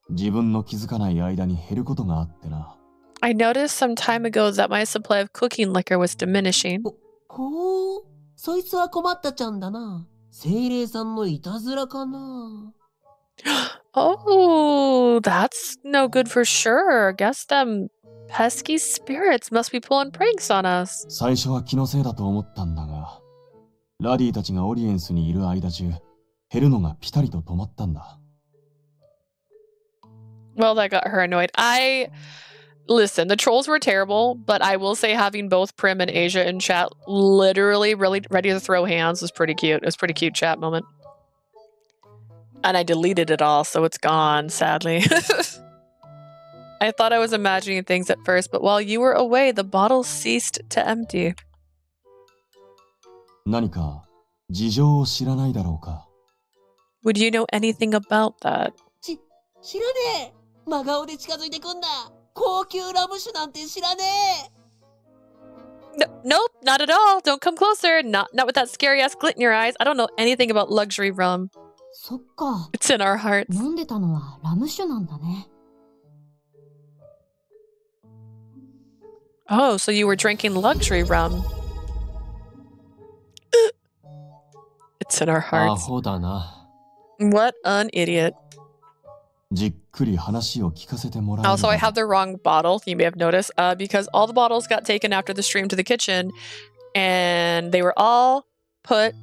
自分の気づかない間に減ることがあってな。I noticed some time ago that my supply of cooking liquor was diminishing. ほう、そいつは困ったちゃんだな。精霊さんのいたずらかな。Oh, that's no good for sure. Guess them pesky spirits must be pulling pranks on us. 最初は気のせいだと思ったんだが、ラディたちがオリエンスにいる間中、減るのがピタリと止まったんだ。Well, that got her annoyed. Listen, the trolls were terrible, but I will say having both Prim and Asia in chat literally really ready to throw hands was pretty cute. It was a pretty cute chat moment. And I deleted it all, so it's gone, sadly. I thought I was imagining things at first, but while you were away, the bottle ceased to empty. 何か事情を知らないだろうか。Would you know anything about that? 知らねえ。真顔で近づいてくんな。高級ラム酒なんて知らねえ。Nope, not at all. Don't come closer. Not with that scary ass glint in your eyes. I don't know anything about luxury rum. そっか。 It's in our hearts. 飲んでたのはラム酒なんだね。Oh, so you were drinking luxury rum. It's in our ア hearts. ホだな。 What an idiot. じっくり話を聞かせてもらえる Also, I have the wrong bottle. You may have noticed because all the bottles got taken after the stream to the kitchen and they were all put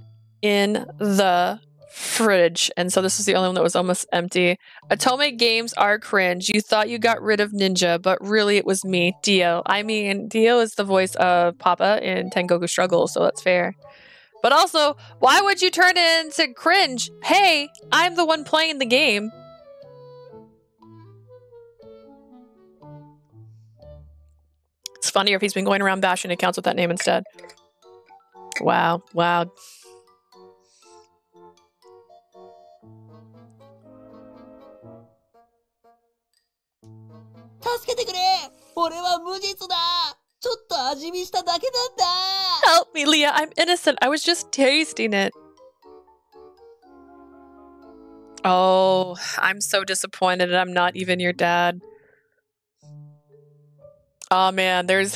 in the fridge. And so this is the only one that was almost empty. Atome games are cringe. You thought you got rid of Ninja, but really it was me, Dio. I mean, Dio is the voice of Papa in Tengoku Struggle, so that's fair. But also, why would you turn it into cringe? Hey, I'm the one playing the game. It's funnier if he's been going around bashing accounts with that name instead. Wow, wow. Help me, Leah. I'm innocent. I was just tasting it. Oh, I'm so disappointed and I'm not even your dad. Oh man, there's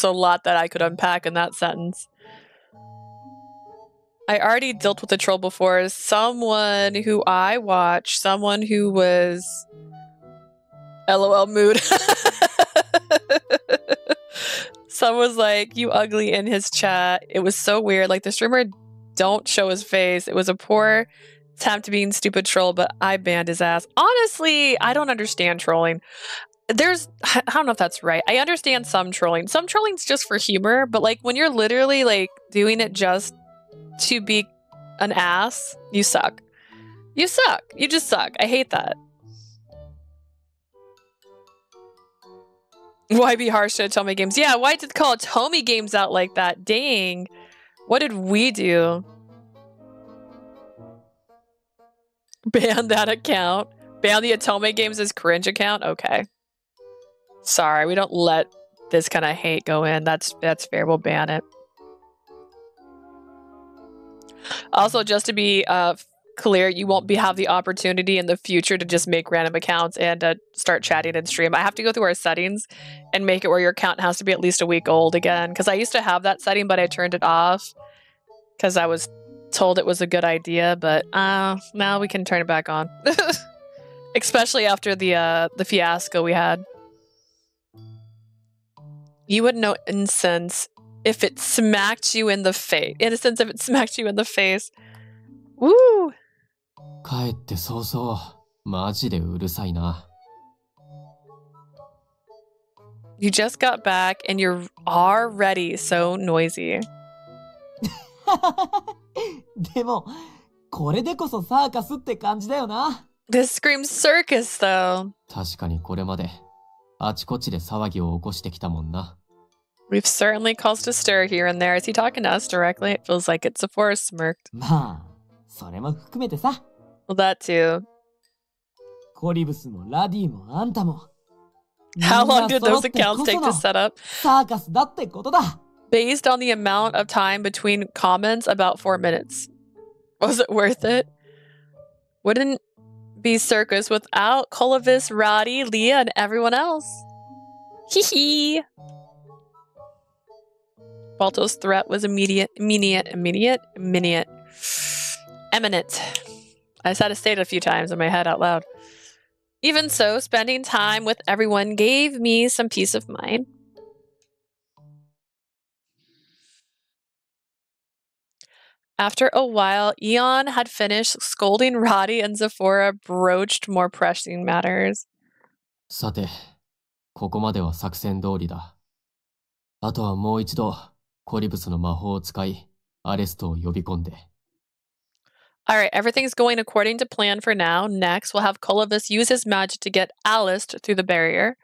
a lot that I could unpack in that sentence. I already dealt with the troll before. Someone who I watched, someone who was LOL mood. Someone was like, you ugly in his chat. It was so weird. Like the streamer don't show his face. It was a poor Attempt being stupid troll, but I banned his ass. Honestly, I don't understand trolling. I don't know if that's right. I understand some trolling. Some trolling's just for humor, but like when you're literally like doing it just to be an ass, you suck. You suck. You just suck. I hate that. Why be harsh to Atome Games? Yeah, why did call Atome Games out like that? Dang. What did we do? Ban that account. Ban the Atome Games as cringe account? Okay. Sorry, we don't let this kind of hate go in. That's fair. We'll ban it. Also, just to be clear, you won't have the opportunity in the future to just make random accounts and start chatting in stream. I have to go through our settings and make it where your account has to be at least a week old again. Because I used to have that setting, but I turned it off because I was told it was a good idea. But now we can turn it back on, especially after the fiasco we had. You would know innocence if it smacked you in the face. Innocence if it smacked you in the face. Woo! 帰って早々、マジでうるさいな。You just got back and you're already so noisy. でも、これでこそサーカスって感じだよな。This screams circus, though. 確かにこれまで、あちこちで騒ぎを起こしてきたもんな。We've certainly caused a stir here and there. Is he talking to us directly? It feels like it's Zafora smirked. まあ、それも含めてさ。Well, that too. コリブスもラディもあんたも。How long did those accounts take to set up? サーカスだってことだ。Based on the amount of time between comments, about 4 minutes. Was it worth it? Wouldn't be circus without Colavis, Roddy, Leah, and everyone else. Hee hee. Balto's threat was eminent. I just had to say it a few times in my head out loud. Even so, spending time with everyone gave me some peace of mind. After a while, Eon had finished scolding Roddy and Zafora broached more pressing matters. さて、ここまでは作戦通りだ。あとはもう一度、コリブスの魔法を使い、アレストを呼び込んで。Alright, everything's going according to plan for now. Next, we'll have Colavis use his magic to get Aliced through the barrier.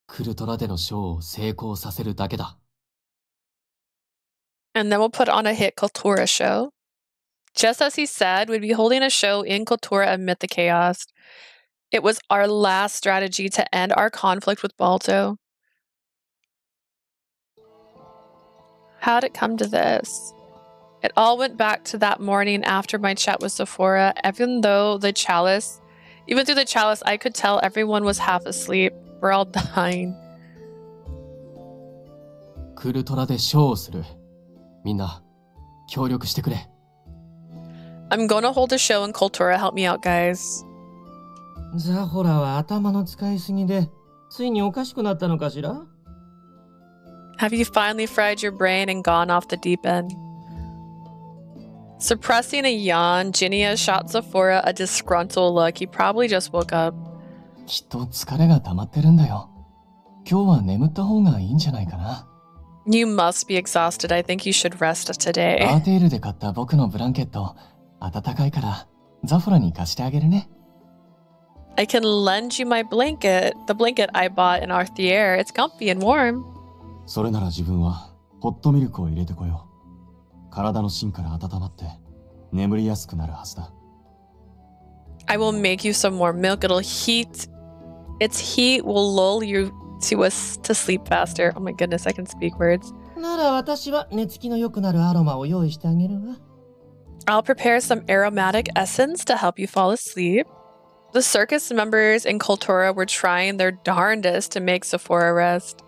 クルトラでのショーを成功させるだけだ。And then we'll put on a hit Cultura show. Just as he said, we'd be holding a show in Cultura amid the chaos. It was our last strategy to end our conflict with Balto. How'd it come to this? It all went back to that morning after my chat with Zafora. Even through the chalice, I could tell everyone was half asleep. We're all dying. クルトラでショーをする。みんな、協力してくれ。I'm gonna hold a show in Cultura. Help me out, guys. ザホラは頭の使いすぎで、ついにおかしくなったのかしら？ Have you finally fried your brain and gone off the deep end? Suppressing a yawn, Ginia shot Zafora a disgruntled look. He probably just woke up. きっと疲れが溜まってるんだよ。今日は眠った方がいいんじゃないかな。You must be exhausted. I think you should rest today. アーテールで買った僕のブランケット、暖かいからザフォラに貸してあげるね。I can lend you my blanket. The blanket I bought in Arthier. It's comfy and warm. それなら自分はホットミルクを入れてこよう。体の芯から温まって眠りやすくなるはずだ。I will make you some more milk. It'll heat. Its heat will lull you to sleep faster. Oh my goodness, I can speak words. なら私は寝つきの良くなるアロマを用意してあげるわ。I'll prepare some aromatic essence to help you fall asleep. The circus members in Cultura were trying their darndest to make Zafora rest.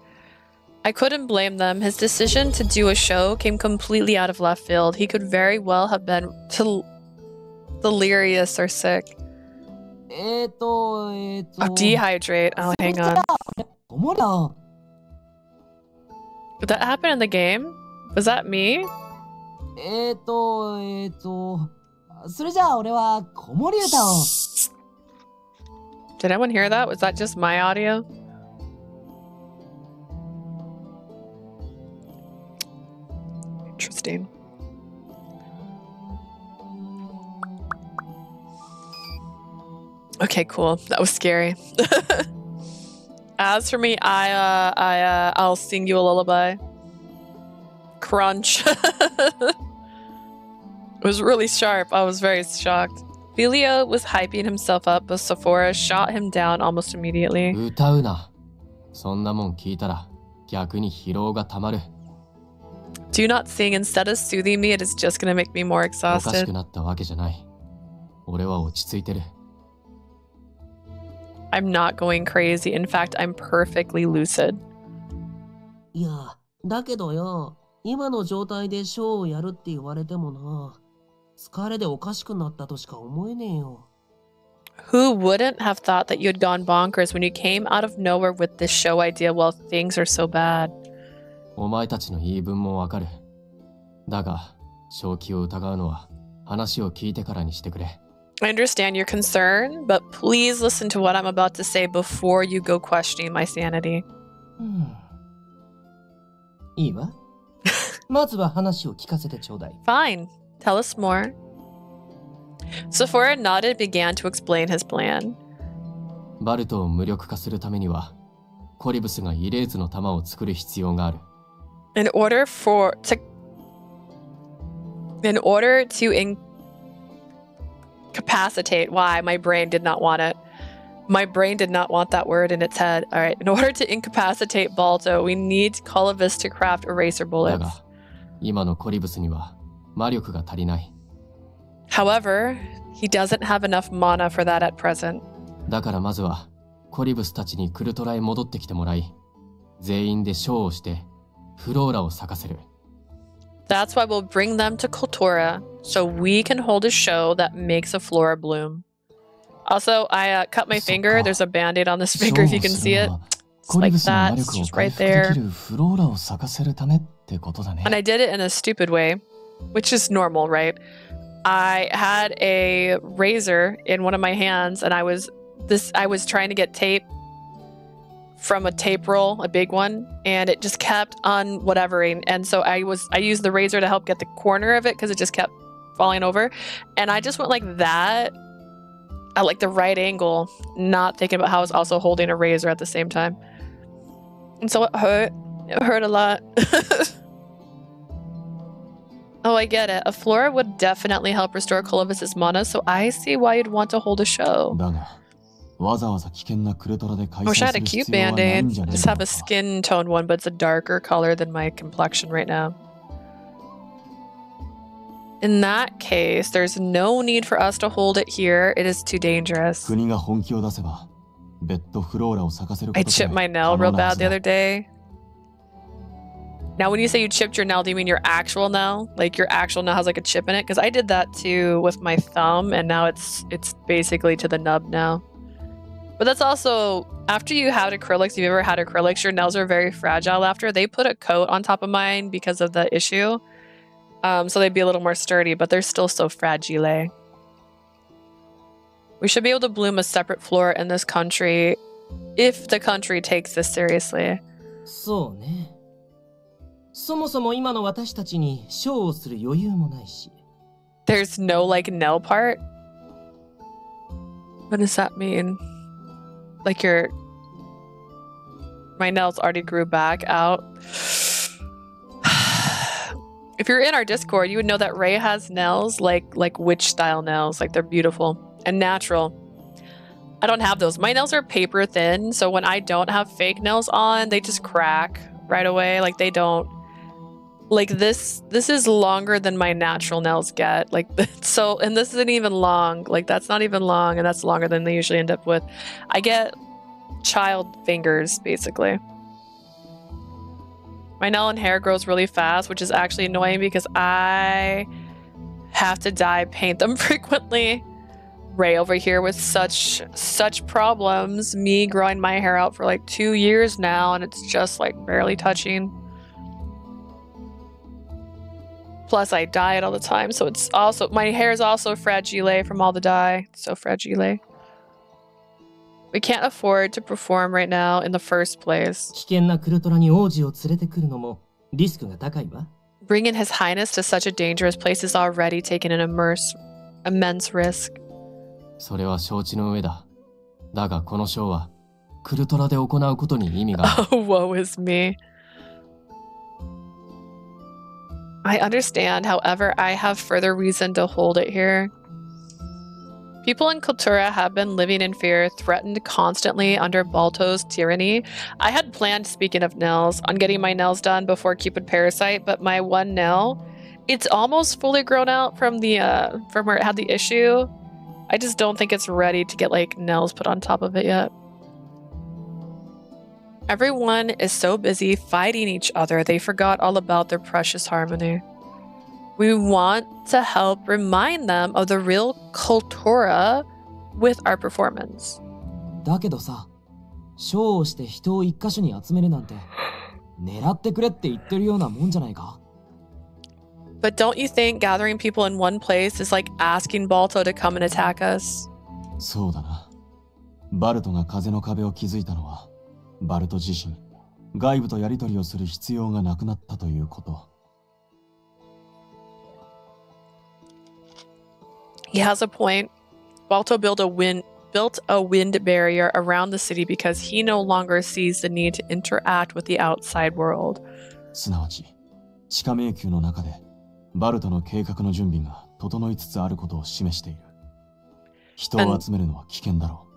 I couldn't blame them. His decision to do a show came completely out of left field. He could very well have been delirious or sick. Oh, dehydrate. Oh, hang on. Did that happen in the game? Was that me? それじゃあ俺は子守歌を。Did anyone hear that? Was that just my audio? Interesting. Okay, cool. That was scary. As for me, I'll sing you a lullaby. Crunch. It was really sharp. I was very shocked. Filio was hyping himself up, but Zafora shot him down almost immediately. 歌うな。そんなもん聞いたら逆に疲労がたまる。Do not sing. Instead of soothing me, it is just gonna make me more おかし exhausted. くなったわけじゃない。俺は落ち着いてる。I'm not going crazy. In fact, I'm perfectly lucid. いや、だけどよ、今の状態でショーをやるって言われてもな、疲れでおかしくなったとしか思えねえよ。Who wouldn't have thought that you had gone bonkers when you came out of nowhere with this show idea while things are so bad? お前たちの言い分もわかる。だが、正気を疑うのは話を聞いてからにしてくれ。I understand your concern, but please listen to what I'm about to say before you go questioning my sanity. いいわ。まずは話を聞かせてちょうだい。Fine. Tell us more. Zafora nodded and began to explain his plan. バルトを無力化するためには、コリブスがイレーズの弾を作る必要がある。In order to incapacitate, why? My brain did not want it. My brain did not want that word in its head. All right. In order to incapacitate Balto, we need Coulda's to craft eraser だ bullets. が、今のコリブスには魔力が足りない。However, he doesn't have enough mana for that at present. だからまずは、コリブスたちにクルトラへ戻ってきてもらい、全員でショーをして、フローラを咲かせる。That's why we'll bring them to Cultura, so we can hold a show that makes a flora bloom. Also, I cut my finger. There's a band-aid on this finger if you can see it. It's like that. It's just right there. And I did it in a stupid way, which is normal, right? I had a razor in one of my hands, and I was trying to get tape from a tape roll, a big one, and it just kept on whatevering. And so I used the razor to help get the corner of it because it just kept falling over. And I just went like that at like the right angle, not thinking about how I was also holding a razor at the same time. And so it hurt. It hurt a lot. Oh, I get it. A flora would definitely help restore Coulda's mana, so I see why you'd want to hold a show. I wish I had a cute band-aid. I just have a skin tone one, but it's a darker color than my complexion right now. In that case, there's no need for us to hold it here. It is too dangerous. I chipped my nail real bad the other day. Now, when you say you chipped your nail, do you mean your actual nail? Like your actual nail has like a chip in it? Because I did that too with my thumb, and now it's basically to the nub now. But that's also, after you have acrylics, if you've ever had acrylics, your nails are very fragile after. They put a coat on top of mine because of the issue. So they'd be a little more sturdy, but they're still so fragile. We should be able to bloom a separate flora in this country if the country takes this seriously. そうね。そもそも今の私たちにショーをする余裕もないし。There's no like nail part? What does that mean? Like my nails already grew back out. If you're in our Discord, you would know that Ray has nails like witch style nails. Like they're beautiful and natural. I don't have those. My nails are paper thin, so when I don't have fake nails on, they just crack right away. Like they don't. Like this is longer than my natural nails get. Like so, and this isn't even long. Like that's not even long, and that's longer than they usually end up with. I get child fingers basically. My nail and hair grows really fast, which is actually annoying because I have to dye paint them frequently. Ray over here with such problems. Me growing my hair out for like 2 years now, and it's just like barely touching. Plus, I dye it all the time, so it's also my hair is also fragile from all the dye. It's so fragile. We can't afford to perform right now in the first place. 危険なクルトラに王子を連れてくるのもリスクが高いわ。Bringing His Highness to such a dangerous place is already taking an immense risk. それは承知の上だ。だがこのショーはクルトラで行うことに意味がある。Oh, woe is me. I understand, however, I have further reason to hold it here. People in Cultura have been living in fear, threatened constantly under Balto's tyranny. I had planned, speaking of nails, on getting my nails done before Cupid Parasite, but my one nail, it's almost fully grown out from where it had the issue. I just don't think it's ready to get like nails put on top of it yet. Everyone is so busy fighting each other, they forgot all about their precious harmony. We want to help remind them of the real Cultura with our performance. だけどさ、ショーをして人を一箇所に集めるなんて、狙ってくれって言ってるようなもんじゃないか。But don't you think gathering people in one place is like asking Balto to come and attack us? そうだな。バルトが風の壁を築いたのは、バルト自身、外部とやり取りをする必要がなくなったということ。He has a point. Balto built a wind barrier around the city because he no longer sees the need to interact with the outside world. すなわち、地下迷宮の中で、バルトの計画の準備が整いつつあることを示している。人を集めるのは危険だろう。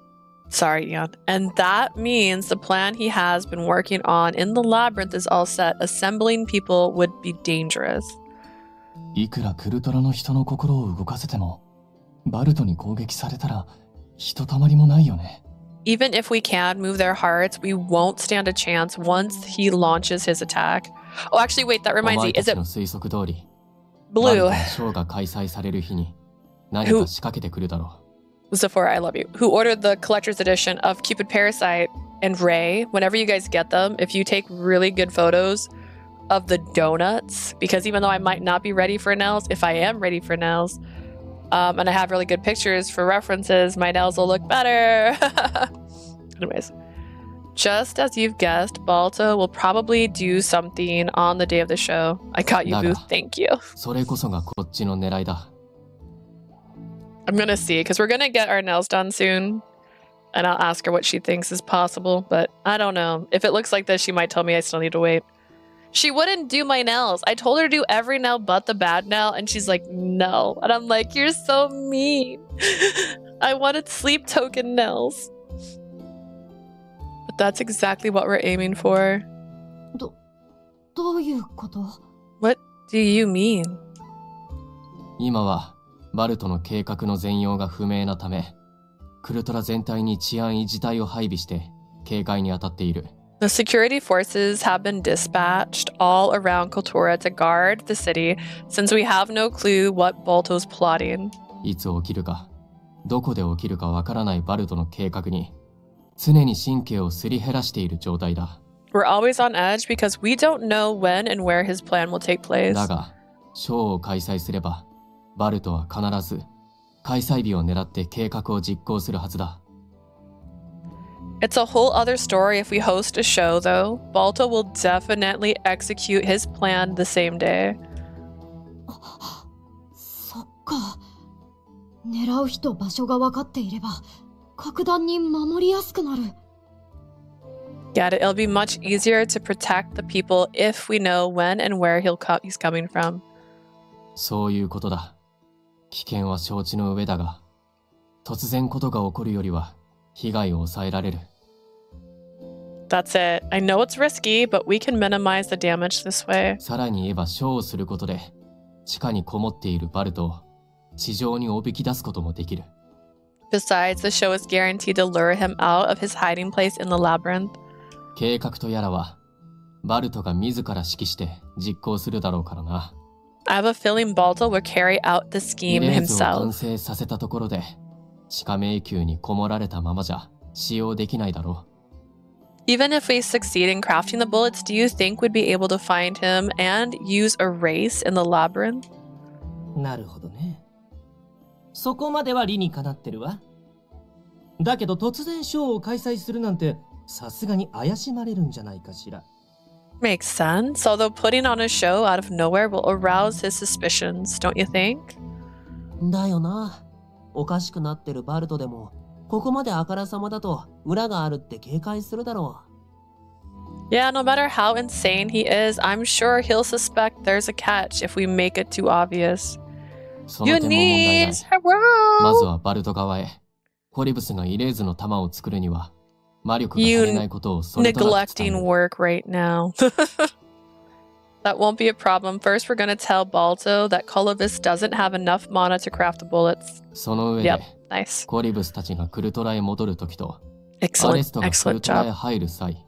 Sorry, Ian. And that means the plan he has been working on in the labyrinth is all set. Assembling people would be dangerous. いくらクルトラの人の心を動かせても、バルトに攻撃されたらひとたまりもないよね。Even if we can move their hearts, we won't stand a chance once he launches his attack. Oh, actually, wait, that reminds me. Is it お前たちの推測通り、 Blue? バルトのショーが開催される日に何か仕掛けてくるだろう。 Zafora, I love you. Who ordered the collector's edition of Cupid Parasite and Ray? Whenever you guys get them, if you take really good photos of the donuts, because even though I might not be ready for nails, if I am ready for nails, and I have really good pictures for references, my nails will look better. Anyways, just as you've guessed, Balto will probably do something on the day of the show. I got you, Booth. Thank you. それこそがこっちの狙いだ。I'm gonna see, because we're gonna get our nails done soon. And I'll ask her what she thinks is possible, but I don't know. If it looks like this, she might tell me I still need to wait. She wouldn't do my nails. I told her to do every nail but the bad nail, and she's like, no. And I'm like, you're so mean. I wanted sleep token nails. But that's exactly what we're aiming for. どういうこと？ What do you mean? 今はバルトの計画の全容が不明なため、クルトラ全体に治安維持隊を配備して警戒に当たっている。The security forces have been dispatched all around Cultura to guard the city, since we have no clue what Balto's plotting. いつ起きるか、どこで起きるかわからないバルトの計画に、常に神経をすり減らしている状態だ。We're always on edge because we don't know when and where his plan will take place. だが、ショーを開催すれば、バルトは必ず開催日を狙って計画を実行するはずだ。It's a whole other story if we host a show, though. Balto will definitely execute his plan the same day. そっか。狙う人場所が分かっていれば、格段に守りやすくなる。Get it? It'll be much easier to protect the people if we know when and where he's coming from. そういうことだ。危険は承知の上だが、突然ことが起こるよりは被害を抑えられる。That's it. I know it's risky, but we can minimize the damage this way. さらに言えばショーをすることで、地下にこもっているバルトを地上におびき出すこともできる。Besides, the show is guaranteed to lure him out of his hiding place in the labyrinth. 計画とやらは、バルトが自ら指揮して実行するだろうからな。I have a feeling Balto will carry out the scheme イメージを完 himself. 成させたところで、地下迷宮にこもられたままじゃ使用できないだろう。Even if we succeed in crafting the bullets, do you think we'd be able to find him and use a race in the labyrinth? なるほどね。そこまでは理にかなってるわ。だけど突然ショーを開催するなんてさすがに怪しまれるんじゃないかしら。Makes sense, although putting on a show out of nowhere will arouse his suspicions, don't you think? だよな。おかしくなってるバルトでも、ここまであからさまだと裏があるって警戒するだろう。Yeah, no matter how insane he is, I'm sure he'll suspect there's a catch if we make it too obvious. その点も問題ない。まずはバルト側へ。コリブスがイレーズの弾を作るには、魔力が足りないことをそれとなく伝える。Neglecting work right now. That won't be a problem. First, we're going to tell Balto that Colovis doesn't have enough mana to craft the bullets. その上で、Yep, nice. コリブスたちがクルトラへ戻るときと、アレ Excellent, ストがクル excellent トラへ job. 入る際、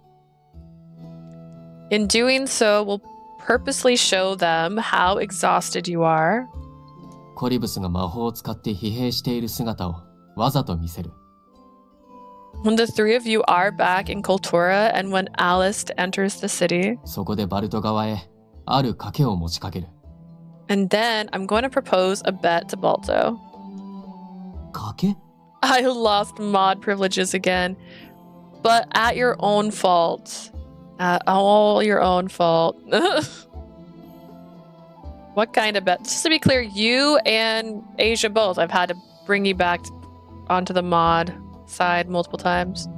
In doing so, we'll purposely show them how exhausted you are. コリブスが魔法を使って疲弊している姿をわざと見せる。When the three of you are back in Cultura and when Alice enters the city. そこでバルト側へある賭けを持ちかける。And then I'm going to propose a bet to Balto. 賭け? I lost mod privileges again, but at your own fault. At all your own fault. What kind of bet? Just to be clear, you and Asia both. I've had to bring you back onto the mod side multiple times.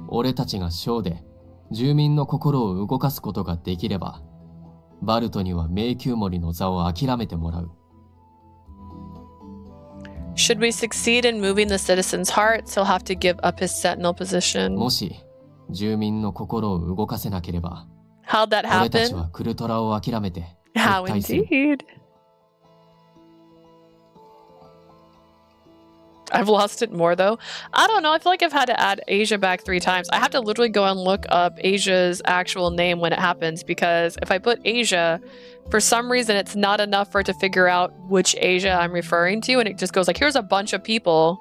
俺たちがショーで住民の心を動かすことができれば、バルトには迷宮森の座を諦めてもらう。Should we succeed in moving the citizens' hearts, he'll have to give up his sentinel position. もし住民の心を動かせなければ、 How'd that 俺たち happen? はクルトラを諦めて How 撤退する。 indeed. I've lost it more though. I don't know. I feel like I've had to add Asia back 3 times. I have to literally go and look up Asia's actual name when it happens, because if I put Asia, for some reason it's not enough for it to figure out which Asia I'm referring to, and it just goes like, here's a bunch of people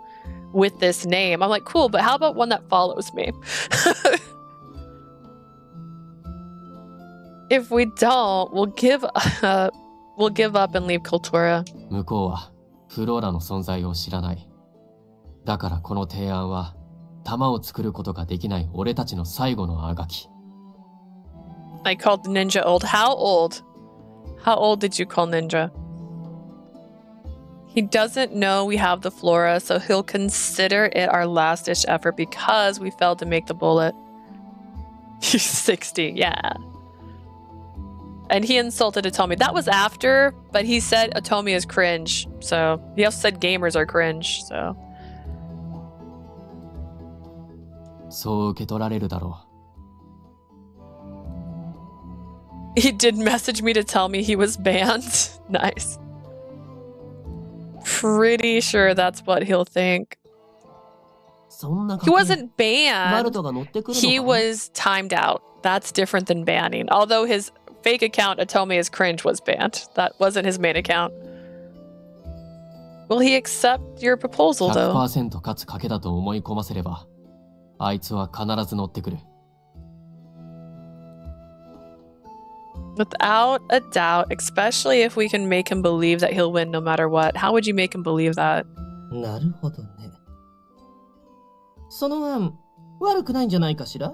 with this name. I'm like, cool, but how about one that follows me? If we don't, we'll give up and leave Cultura. 向こうはフローラの存在を知らない。だからこの提案は弾を作ることができない俺たちの最後のあがき。 I called the ninja old. How old? How old did you call ninja? He doesn't know we have the flora, so he'll consider it our last-ditch effort because we failed to make the bullet. He's 60, yeah. And he insulted Atomi. That was after, but he said Atomi is cringe. So he also said gamers are cringe, so. そう受け取られるだろ He did message me to tell me he was banned. Nice. Pretty sure that's what he'll think. そんな賭 He け wasn't バル banned. トが乗ってくるのか He was timed out. That's different than banning. Although his fake account, Atome is cringe, was banned. That wasn't his main account. Will he accept your う。proposal, though? 100% 勝つ賭けだと思い込ませれば、あいつは必ず乗ってくる。Without a doubt, especially if we can make him believe that he'll win no matter what. How would you make him believe that? なるほどね。その案、悪くないんじゃないかしら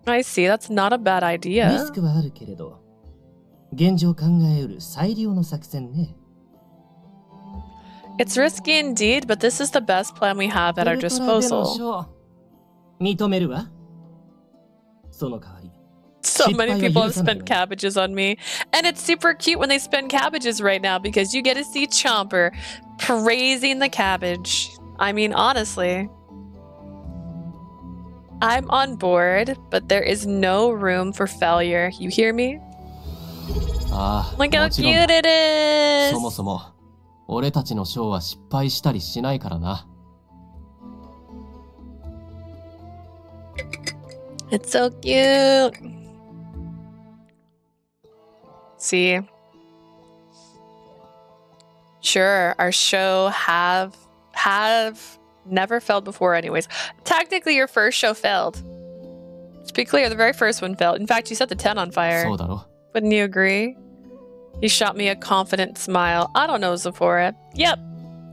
I see. That's not a bad リ idea. スクはあるけれど、現状考えうる最良の作戦ね。 It's risky indeed, but this is the best plan we have at our ウルトラでの disposal. ショー認めるわ。その代わり。 So many people have 失敗は許さない spent cabbages on me. And it's super cute when they spend cabbages right now because you get to see Chomper praising the cabbage. I mean, honestly. I'm on board, but there is no room for failure. You hear me? ああ、 Look how もちろん cute だ。 it is! そもそも、俺たちのショーは失敗したりしないからな。It's so cute. See? Sure, our show have never failed before anyways. Technically, your first show failed. To be clear, the very first one failed. In fact, you set the 10 on fire. そうだろ。 Wouldn't you agree? He shot me a confident smile. I don't know, Zafora. Yep.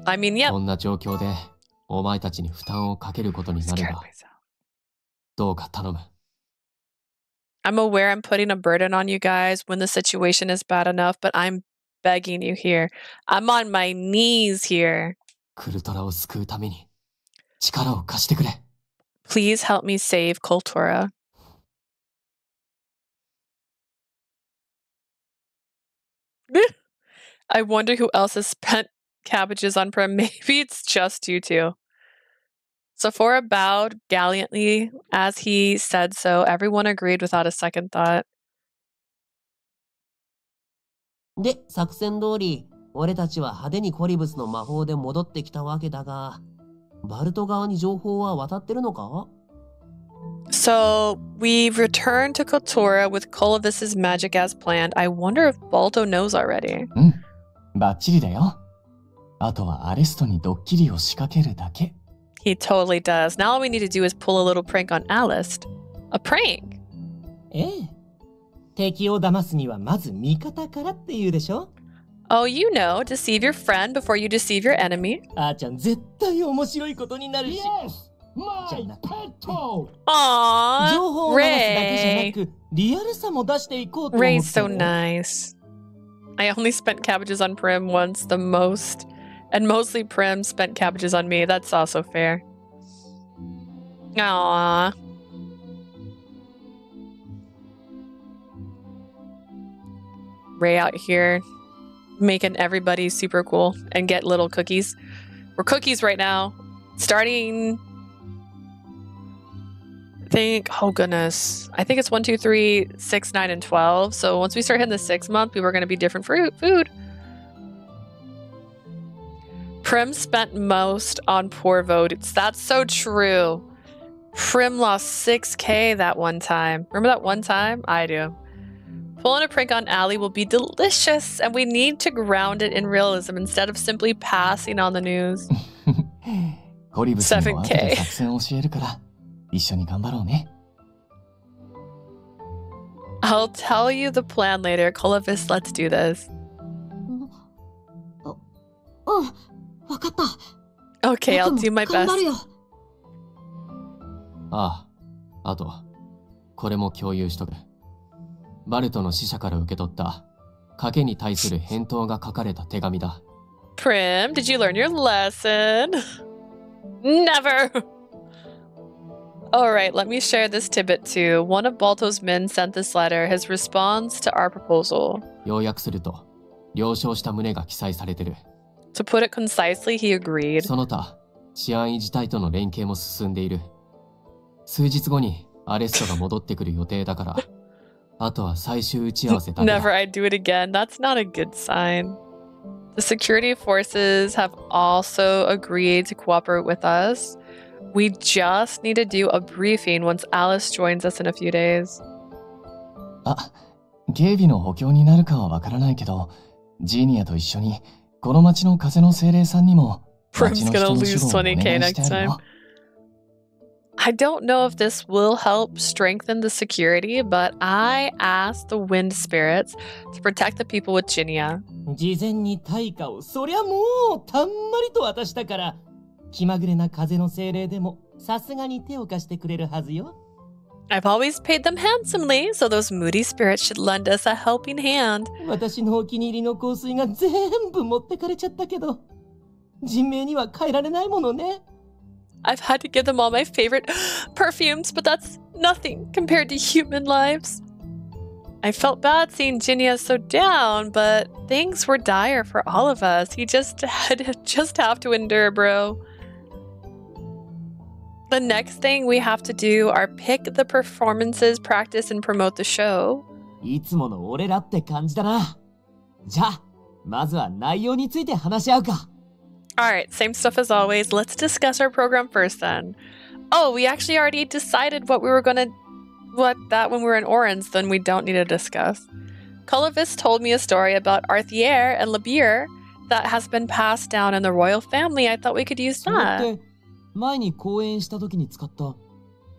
I mean, yep. こんな状況でお前たちに負担をかけることになれ Scared ば myself. どうか頼む。 I'm aware I'm putting a burden on you guys when the situation is bad enough, but I'm begging you here. I'm on my knees here. クルトラを救うために力を貸してくれ。 Please help me save Kultura. I wonder who else has spent cabbages on Prim. Maybe it's just you two. Zafora bowed gallantly as he said so. Everyone agreed without a second thought. で、作戦通り、俺たちは派手にコリブスの魔法で戻ってきたわけだが、バルト側に情報は渡ってるのか？ So we've returned to Kultura with Colavis's magic as planned. I wonder if Balto knows already. うん、バッチリだよ。あとはアレストにドッキリを仕掛けるだけ。He totally does. Now all we need to do is pull a little prank on Alice. A prank? ええ。敵を騙すにはまず味方からって言うでしょ？ Oh, you know, deceive your friend before you deceive your enemy. あーちゃん絶対面白いことになるし。Aww, 情報を流すだけじゃな Ray. く、リアルさも出していこうと思 Ray's って so ね。 nice. I only spent cabbages on Prim once, the most. And mostly Prim spent cabbages on me. That's also fair. Aww. Ray out here making everybody super cool and get little cookies. We're cookies right now. Starting, oh goodness. I think it's 1, 2, 3, 6, 9, and 12. So once we start hitting the 6th month, we were going to be different food. Prim spent most on poor votes. That's so true. Prim lost 6K that one time. Remember that one time? I do. Pulling a prank on Allie will be delicious, and we need to ground it in realism instead of simply passing on the news. コリブスにも後で作戦を教えるから一緒に頑張ろうね。I'll tell you the plan later. Colavis, let's do this. わかった。 Okay, I'll 僕も do my 頑 best. 張るよ。ああ、あと、これも共有しとく。バルトの使者から受け取った賭けに対する返答が書かれた手紙だ。Prim, did you learn your lesson? Never! Alright, let me share this tidbit too. One of Balto's men sent this letter, his response to our proposal. 要約すると、了承した旨が記載されてる。To put it concisely, he agreed. その他、治安維持隊との連携も進んでいる。数日後にアレストが戻ってくる予定だから、あとは最終打ち合わせだけだ。 Never I'd do it again. That's not a good sign. The security forces have also agreed to cooperate with us. We just need to do a briefing once Alice joins us in a few days. あ、警備の補強になるかはわからないけど、ジーニアと一緒にこの町の風の精霊さんにも Prim's 町の gonna 人の lose 守護をお 20k 願いして next ある time. よ。I don't know if this will help strengthen the security, but I asked the wind spirits to protect the people with Ginia. 事前に対価をそりゃもうたんまりと渡したから、気まぐれな風の精霊でもさすがに手を貸してくれるはずよ。I've always paid them handsomely, so those moody spirits should lend us a helping hand. 私のお気に入りの香水が全部持ってかれちゃったけど、人命には変えられないものね。I've had to give them all my favorite perfumes, but that's nothing compared to human lives. I felt bad seeing Ginia so down, but things were dire for all of us. You just have to endure, bro. The next thing we have to do are pick the performances, practice, and promote the show. いつもの俺らって感じだな。じゃあ、まずは内容について話し合うか。Alright, same stuff as always. Let's discuss our program first then. Oh, we actually already decided what when we were in Orange, then we don't need to discuss. Colavis told me a story about Arthier and Labir that has been passed down in the royal family. I thought we could use それっ that. て前に講演した時に使った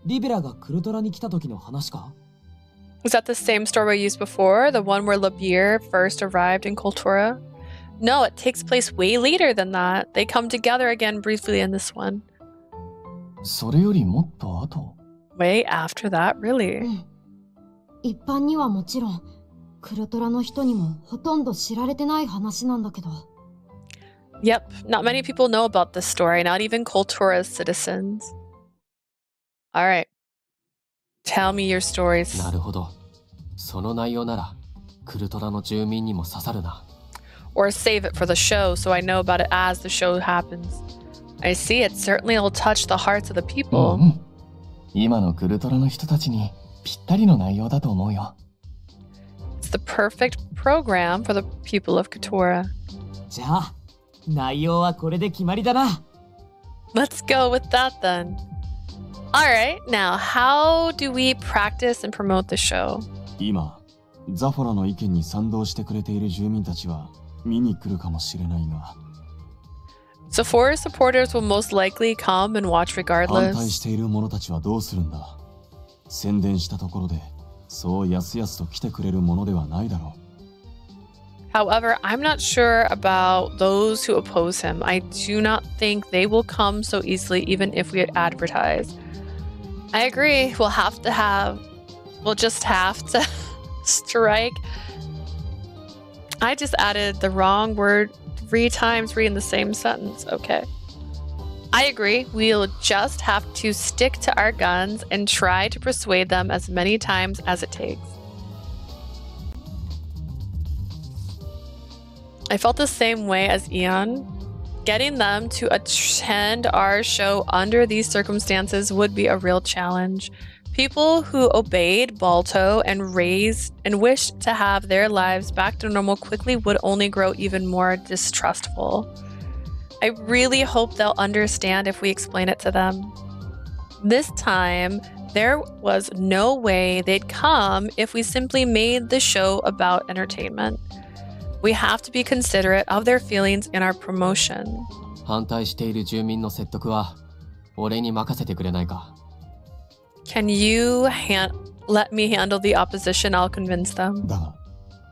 リベラがクルトラに来た時の話か？ Was that the same story we used before? The one where Labir first arrived in Cultura? No, it takes place way later than that. They come together again briefly in this one. それよりもっと後 Way after that, really? 一般にはもちろん、クルトラの人にもほとんど知られてない話なんだけど。Yep, not many people know about this story, not even Cultura's citizens. Alright. Tell me your stories. なるほど。その内容なら、クルトラの住民にも刺さるな。Or save it for the show so I know about it as the show happens. I see, it certainly will touch the hearts of the people. 今のクルトラの人たちにぴったりの内容だと思うよ。It's the perfect program for the people of Cultura. じゃあ、内容はこれで決まりだな。Let's go with that then. Alright, now how do we practice and promote the show? 今、ザフォラの意見に賛同してくれている住民たちは見に来るかもしれないが。Zafora supporters will most likely come and watch 反対 regardless. している者たちはどうするんだ。宣伝したところで、そうやすやすと来てくれるものではないだろう。However, I'm not sure about those who oppose him. I do not think they will come so easily even if we advertise. I agree. We'll just have to strike. I just added the wrong word 3 times in the same sentence. Okay. I agree. We'll just have to stick to our guns and try to persuade them as many times as it takes. I felt the same way as Eon. Getting them to attend our show under these circumstances would be a real challenge. People who obeyed Balto and wished to have their lives back to normal quickly would only grow even more distrustful. I really hope they'll understand if we explain it to them. This time, there was no way they'd come if we simply made the show about entertainment. We have to be considerate of their feelings in our promotion. 反対している住民の説得は、俺に任せてくれないか。Can you let me handle the opposition? I'll convince them. だが、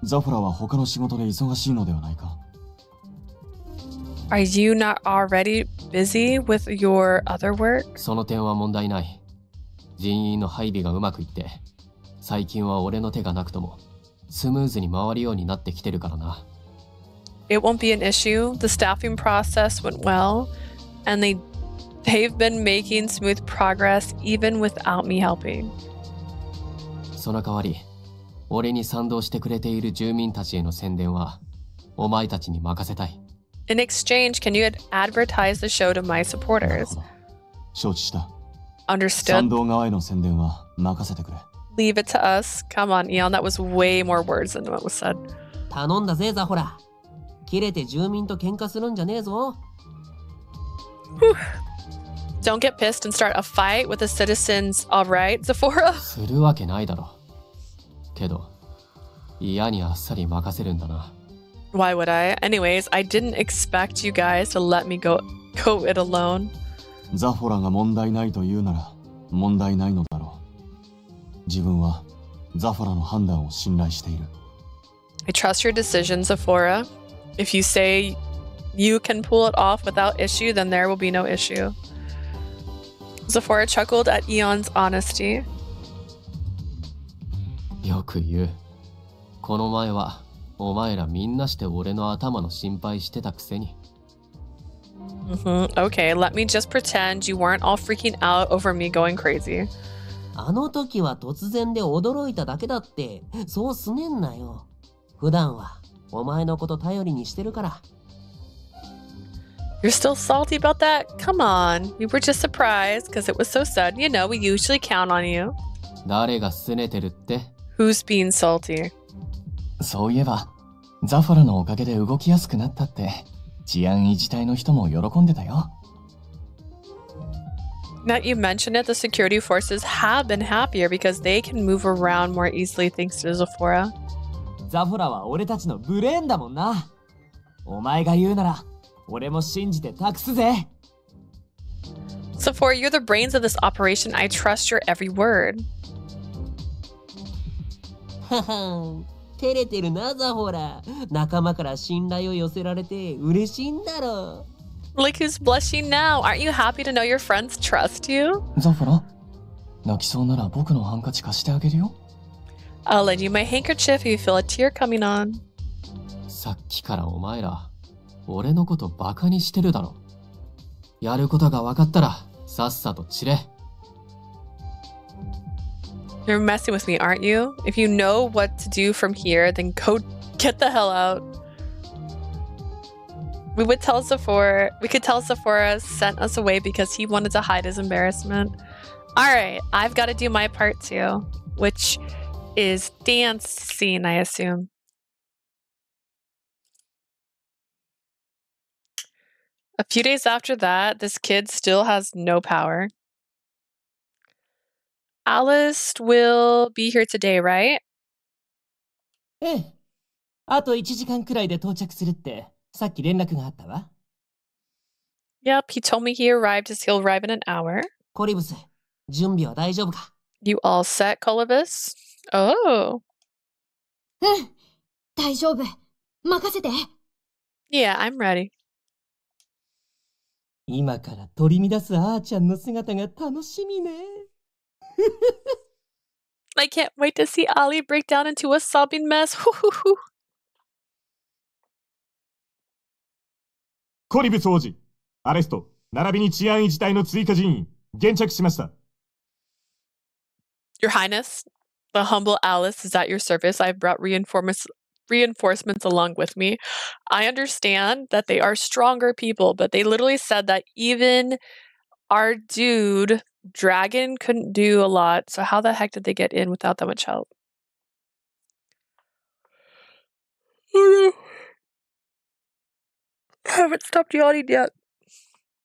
ザフォラは他の仕事で忙しいのではないか。Are you not already busy with your other work? その点は問題ない。人員の配備がうまくいって、最近は俺の手がなくとも、スムーズに回るようになってきてるからな。It won't be an issue. The staffing process went well, and they've been making smooth progress even without me helping. その代わり、俺に賛同してくれている住民たちへの宣伝は、お前たちに任せたい。In exchange, can you advertise the show to my supporters? 承知した。Understood. 賛同側への宣伝は任せてくれ。Leave it to us. Come on, Eon. That was way more words than what was said. 頼んだぜ、ザホラ。切れて住民と喧嘩するんじゃねえぞ。Don't get pissed and start a fight with the citizens, all right, Zafora? するわけないだろ。けど、嫌にあっさり任せるんだな。Why would I? Anyways, I didn't expect you guys to let me go it alone. ザフォラが問題ないと言うなら問題ないのだろう。自分はザフォラの判断を信頼している。I trust your decision, Zafora. If you say you can pull it off without issue, then there will be no issue. Zafora chuckled at Eon's honesty. よく言う。この前は、お前らみんなして俺の頭の心配してたくせに。Okay, let me just pretend you weren't all freaking out over me going crazy. あの時は突然で驚いただけだって、そうすねんなよ。普段はお前のこと頼りにしてるから。You're still salty about that? Come on. We were just surprised because it was so sudden. You know, we usually count on you. 誰が拗ねてるって？ Who's being salty? そういえば、ザフォラのおかげで動きやすくなったって、治安維持隊の人も喜んでたよ。Now that you mention it, the security forces have been happier because they can move around more easily thanks to Zafora. ザフォラは俺たちのブレーンだもんな。お前が言うなら、俺も信じて託すぜ。Zafora, you're the brains of this operation. I trust your every word. はは照れてるな、ザホラ。仲間から信頼を寄せられて嬉しいんだろ。Look who's blushing now. Aren't you happy to know your friends trust you? ザフォラ、泣きそうなら僕のハンカチ貸してあげるよ。I'll lend you my handkerchief if you feel a tear coming on. さっきからお前ら、俺のことバカにしてるだろ。やることが分かったら、さっさと散れ。You're messing with me, aren't you? If you know what to do from here, then go get the hell out. We could tell Zafora sent us away because he wanted to hide his embarrassment. Alright, I've got to do my part too, which is dance scene, I assume. A few days after that, this kid still has no power. Alice will be here today, right? ええ。あと1時間くらいで到着するって、さっき連絡があったわ。Yep, he told me he arrived as he'll arrive in an hour. コリブス、準備は大丈夫か？ You all set, Colibus? Oh. うん、大丈夫。任せて。Yeah, I'm ready. 今から取り乱すあーちゃんの姿が楽しみね。I can't wait to see Ali break down into a sobbing mess. コリブス王子、アレスト、並びに治安維持隊の追加人員、現着しました。Your Highness, the humble Alice is at your service. I've brought reinforcements along with me. I understand that they are stronger people, but they literally said that even our dude, Dragon, couldn't do a lot. So how the heck did they get in without that much help? Oh no. I haven't stopped yawning yet.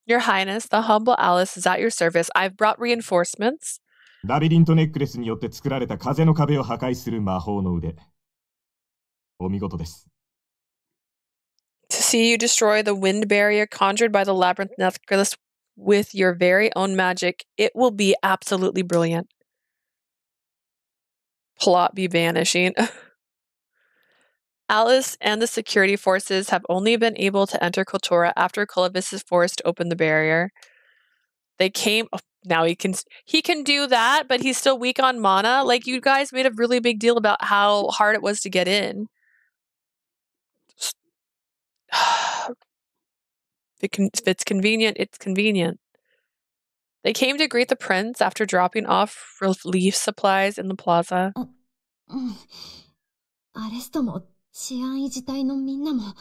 Your Highness, the humble Alice is at your service. I've brought reinforcements. ラビリントネックレスによって作られた風の壁を破壊する魔法の腕。お見事です。To see you destroy the wind barrier conjured by the labyrinth necklace with your very own magic, it will be absolutely brilliant. Plot be vanishing. Alice and the security forces have only been able to enter Cultura after Colibus is forced to open the barrier. They came... Oh, now he can do that, but he's still weak on mana. Like, you guys made a really big deal about how hard it was to get in. If it's convenient, it's convenient. They came to greet the prince after dropping off relief supplies in the plaza. アレストも治安維持隊のみんなも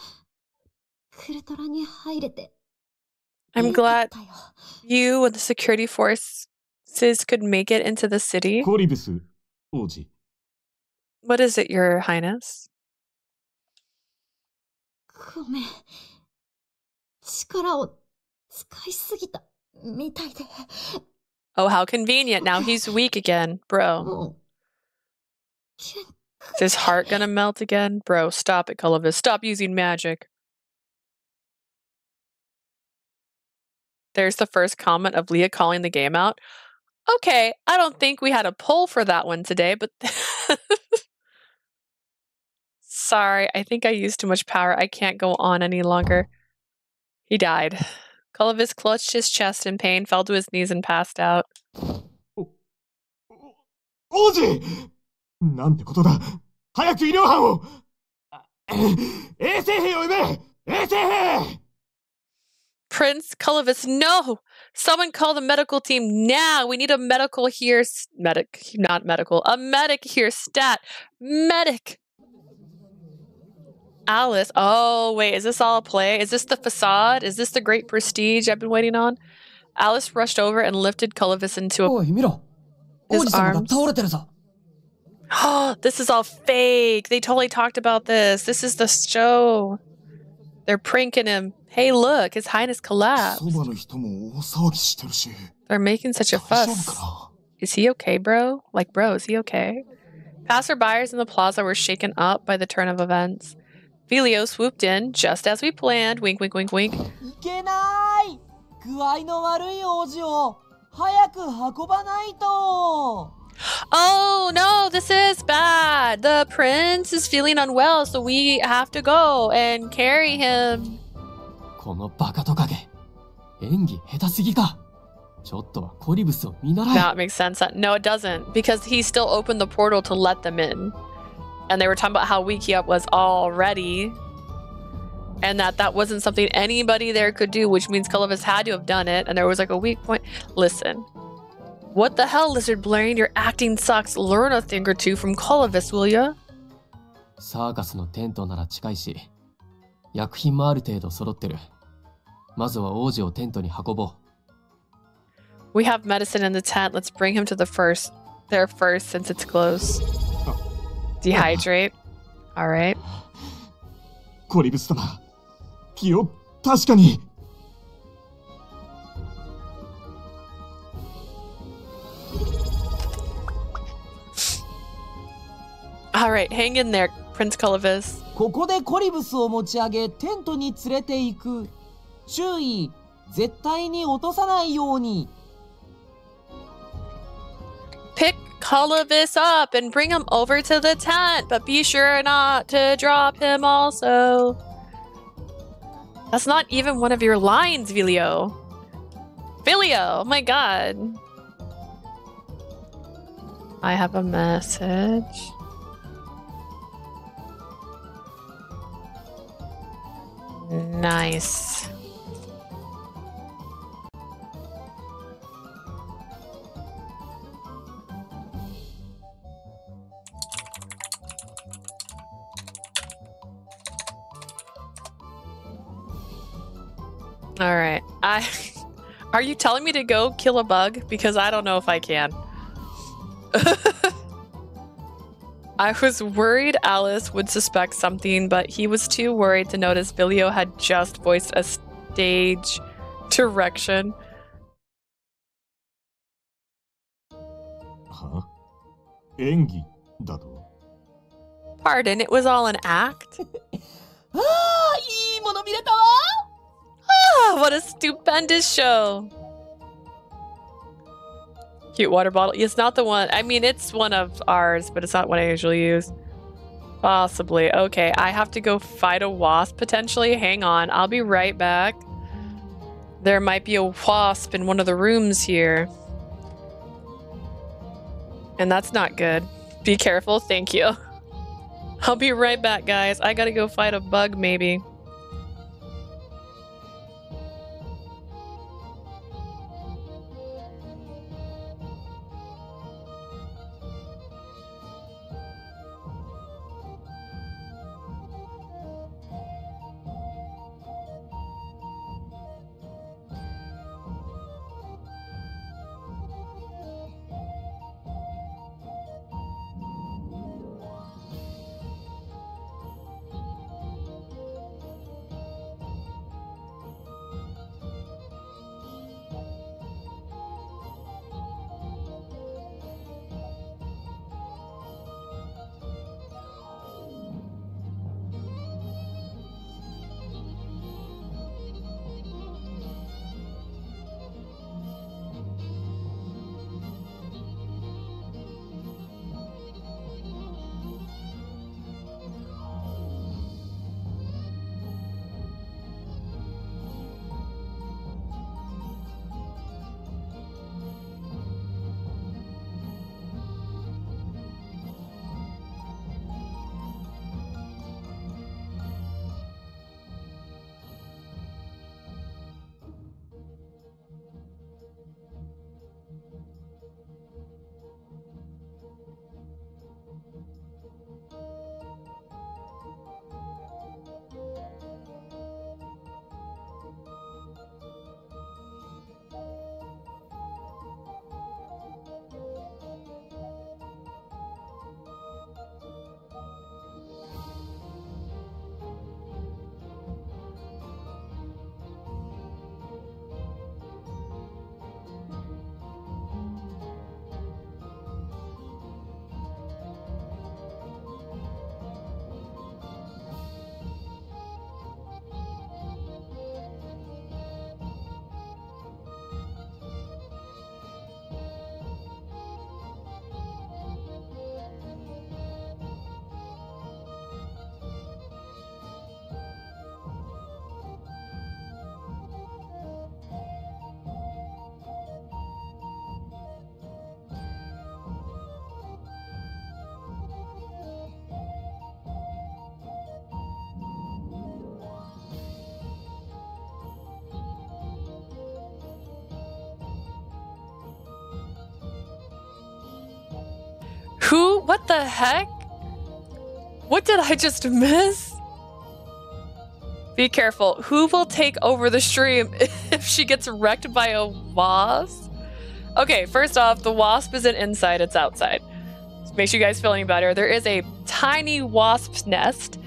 クルトラに入れて。I'm glad you and the security forces could make it into the city. コリブス王子。What is it, Your Highness? ごめん。力を使いすぎたみたいで。Oh, how convenient. Now he's weak again, bro. Is his heart gonna melt again? Bro, stop it, Colibus. Stop using magic. There's the first comment of Leah calling the game out. Okay, I don't think we had a poll for that one today, but... Sorry, I think I used too much power. I can't go on any longer. He died. Colibus clutched his chest in pain, fell to his knees, and passed out. 王子なんてことだ早く医療班を衛生兵を呼べ衛生兵 Prince Colibus, no! Someone call the medical team now! We need a medical here... not medical. A medic here, stat! Medic! Alice. Oh, wait, is this all a play? Is this the facade? Is this the great prestige I've been waiting on? Alice rushed over and lifted Colibus into his arms. Oh, this is all fake. They totally talked about this. This is the show. They're pranking him. Hey, look, His Highness collapsed. They're making such a fuss. Is he okay, bro? Like, bro, is he okay? Passerbyers in the plaza were shaken up by the turn of events. Filio swooped in, just as we planned. Wink, wink, wink, wink. いけない！具合の悪い王子を早く運ばないと。Oh no, this is bad. The prince is feeling unwell, so we have to go and carry him. このバカトカゲ。演技下手すぎか。ちょっとはコリブスを見習え。 Now it makes sense. No, it doesn't. Because he still opened the portal to let them in. And they were talking about how weak he was already. And that wasn't something anybody there could do, which means Cullivis had to have done it. And there was like a weak point. Listen. What the hell, Lizard Blaine? Your acting sucks. Learn a thing or two from Cullivis, will ya? サーカスのテントなら近いし、薬品もある程度揃ってる。まずは王子をテントに運ぼう。We have medicine in the tent. Let's bring him to there first since it's close. Dehydrate. Alright. コリブス様、気を確かに。Alright, hang in there, Prince Cullivis. ここでコリブスを持ち上げテントに連れて行く。注意、絶対に落とさないように。Pick Cullivis up and bring him over to the tent, but be sure not to drop him also. That's not even one of your lines, Vilio. Vilio, oh my god. I have a message. Nice. All right. Are you telling me to go kill a bug? Because I don't know if I can. I was worried Alice would suspect something, but he was too worried to notice Vilio had just voiced a stage direction. は？演技だと？ Pardon, it was all an act? ああ、いいもの見れたわ。 Ah, what a stupendous show. Cute water bottle. It's not the one. I mean, it's one of ours, but it's not one I usually use. Possibly. Okay, I have to go fight a wasp potentially. Hang on. I'll be right back. There might be a wasp in one of the rooms here. And that's not good. Be careful. Thank you. I'll be right back, guys. I gotta go fight a bug, maybe. What the heck? What did I just miss? Be careful. Who will take over the stream if she gets wrecked by a wasp? Okay, first off, the wasp isn't inside, it's outside. So make sure you guys feel any better. There is a tiny wasp's nest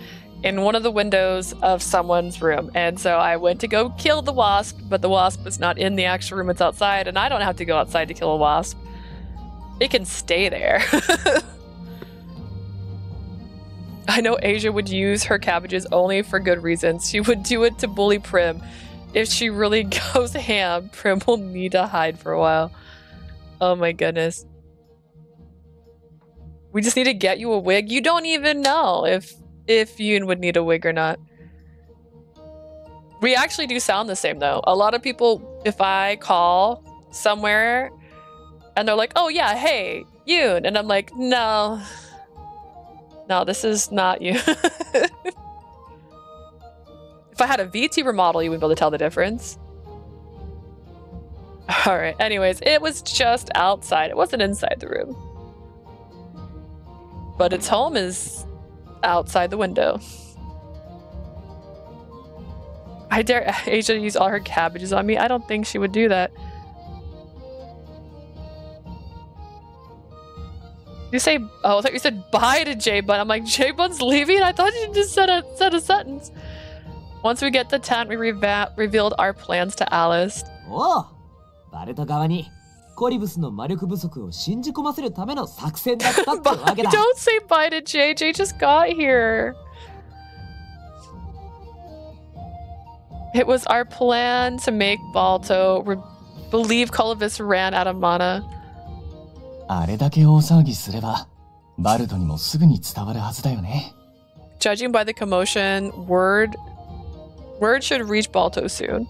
in one of the windows of someone's room. And so I went to go kill the wasp, but the wasp is not in the actual room, it's outside, and I don't have to go outside to kill a wasp. It can stay there. I know Asia would use her cabbages only for good reasons. She would do it to bully Prim. If she really goes ham, Prim will need to hide for a while. Oh my goodness. We just need to get you a wig. You don't even know if Yoon would need a wig or not. We actually do sound the same though. A lot of people, if I call somewhere and they're like, oh yeah, hey, Yoon. And I'm like, no, this is not you. If I had a VTuber model, you wouldn't be able to tell the difference. All right, anyways, it was just outside. It wasn't inside the room. But its home is outside the window. I dare Asia to use all her cabbages on me. I don't think she would do that. You say, oh, I thought you said bye to J-Bun. I'm like, J-Bun's leaving? I thought you just said a sentence. Once we get the tent, we revealed our plans to Alice. Oh, バレた側にコリブスの魔力不足を信じ込ませるための作戦だったってわけだ。Don't say bye to Jay. Jay just got here. It was our plan to make Balto believe Coulda ran out of mana. あれだけ大騒ぎすれば、バルトにもすぐに伝わるはずだよね。Judging by the commotion, word should reach Balto soon.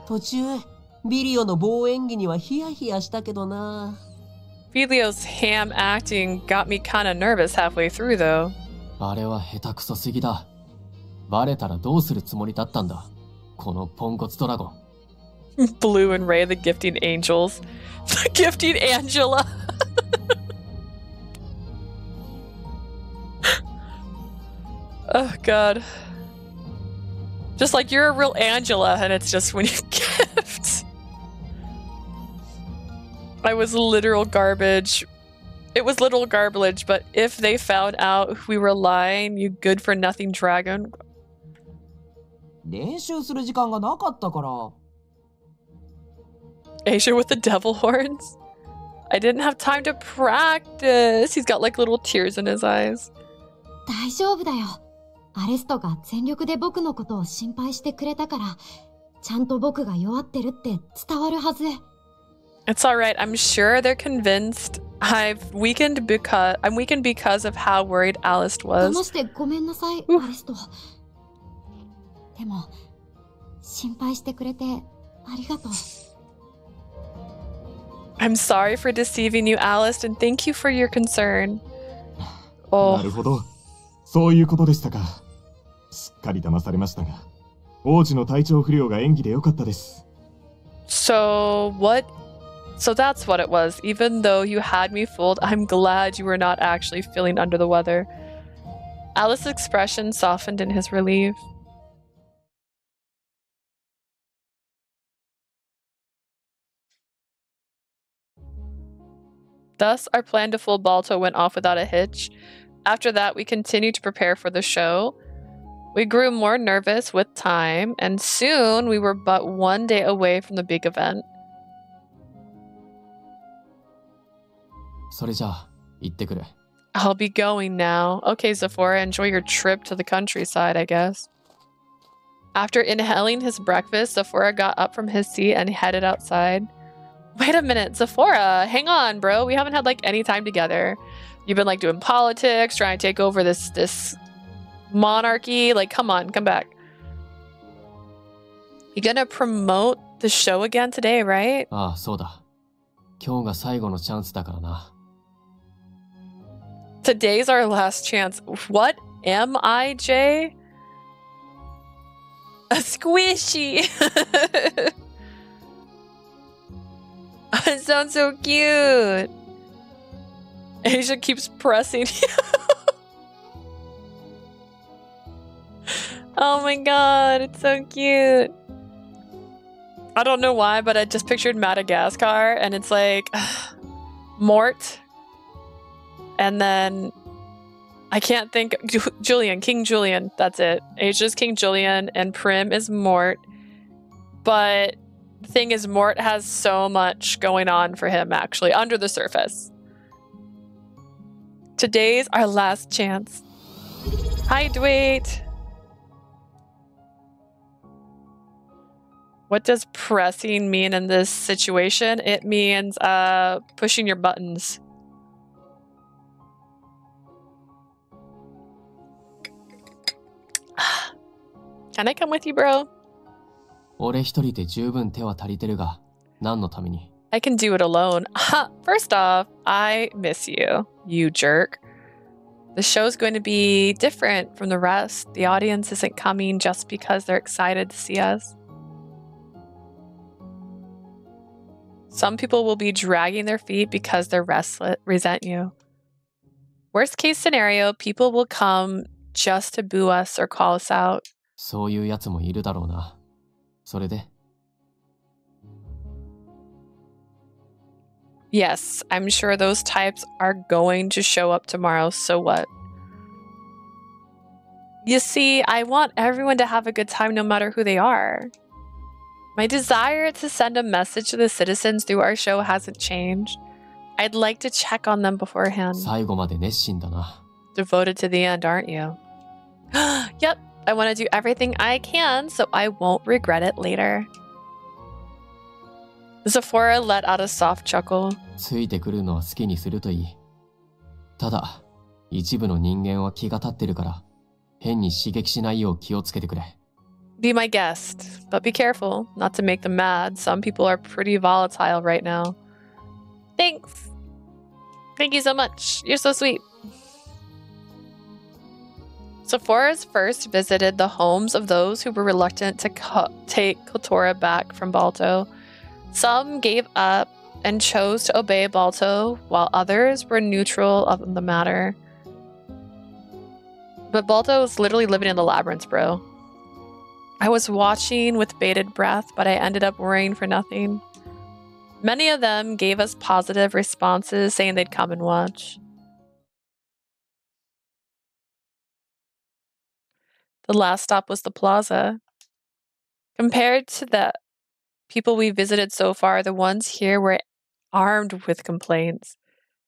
途中、ビリオの棒演技にはヒヤヒヤしたけどな。Filio's ham acting got me kinda nervous halfway through, though. あれは下手くそすぎだ。バレたらどうするつもりだったんだ。このポンコツドラゴン。Blue and Ray, the gifting angels. The gifting Angela. Oh god. Just like you're a real Angela and it's just when you gift. I was literal garbage. It was literal garbage, but if they found out we were lying, you good for nothing dragon. 練習する時間がなかったから。Asia with the devil horns? I didn't have time to practice. He's got like little tears in his eyes. 大丈夫だよ。アレストが全力で僕のことを心配してくれたから、ちゃんと僕が弱ってるって伝わるはず。It's alright. I'm sure they're convinced I'm weakened because of how worried Alice was. 騙してごめんなさい、アレスト。でも、心配してくれてありがとう。I'm sorry for deceiving you, Alice, and thank you for your concern. なるほど。そういうことでしたか。すっかり騙されましたが、王子の体調不良が演技で良かったです。So that's what it was. Even though you had me fooled, I'm glad you were not actually feeling under the weather. Alice's expression softened in his relief. Thus, our plan to fool Balto went off without a hitch. After that, we continued to prepare for the show. We grew more nervous with time, and soon we were but one day away from the big event. それじゃあ、行ってくる。I'll be going now. Okay, Zafora, enjoy your trip to the countryside, I guess. After inhaling his breakfast, Zafora got up from his seat and headed outside. Wait a minute, Zafora, hang on, bro. We haven't had like any time together. You've been like doing politics, trying to take over this monarchy. Like, come on, come back. You gonna promote the show again today, right? ああ、そうだ。今日が最後のチャンスだからな。Today's our last chance. What am I, Jay? A squishy. It sounds so cute. Asia keeps pressing you. Oh my god, it's so cute. I don't know why, but I just pictured Madagascar and it's like Mort. And then I can't think. Julian, King Julian. That's it. Asia's King Julian and Prim is Mort. But the thing is, Mort has so much going on for him actually under the surface. Today's our last chance. Hi, Dwayne. What does pressing mean in this situation? It means pushing your buttons. Can I come with you, bro? 俺一人で十分手は足りてるが、何のために? I can do it alone. First off, I miss you, you jerk. The show's going to be different from the rest. The audience isn't coming just because they're excited to see us. Some people will be dragging their feet because they're resent you. Worst case scenario, people will come just to boo us or call us out. そういうやつもいるだろうな。それで? Yes, I'm sure those types are going to show up tomorrow, so what? You see, I want everyone to have a good time no matter who they are. My desire to send a message to the citizens through our show hasn't changed. I'd like to check on them beforehand. 最後まで熱心だな。Devoted to the end, aren't you? Yep, I want to do everything I can so I won't regret it later. Zafora let out a soft chuckle. ついてくるのは好きにするといい。ただ、一部の人間は気が立ってるから、変に刺激しないよう気をつけてくれ。Be my guest, but be careful not to make them mad. Some people are pretty volatile right now. Thanks. Thank you so much. You're so sweet. Zafora first visited the homes of those who were reluctant to take Kotora back from Balto. Some gave up and chose to obey Balto, while others were neutral of the matter. But Balto was literally living in the labyrinths, bro. I was watching with bated breath, but I ended up worrying for nothing. Many of them gave us positive responses, saying they'd come and watch. The last stop was the plaza. Compared to the people we visited so far, the ones here were armed with complaints.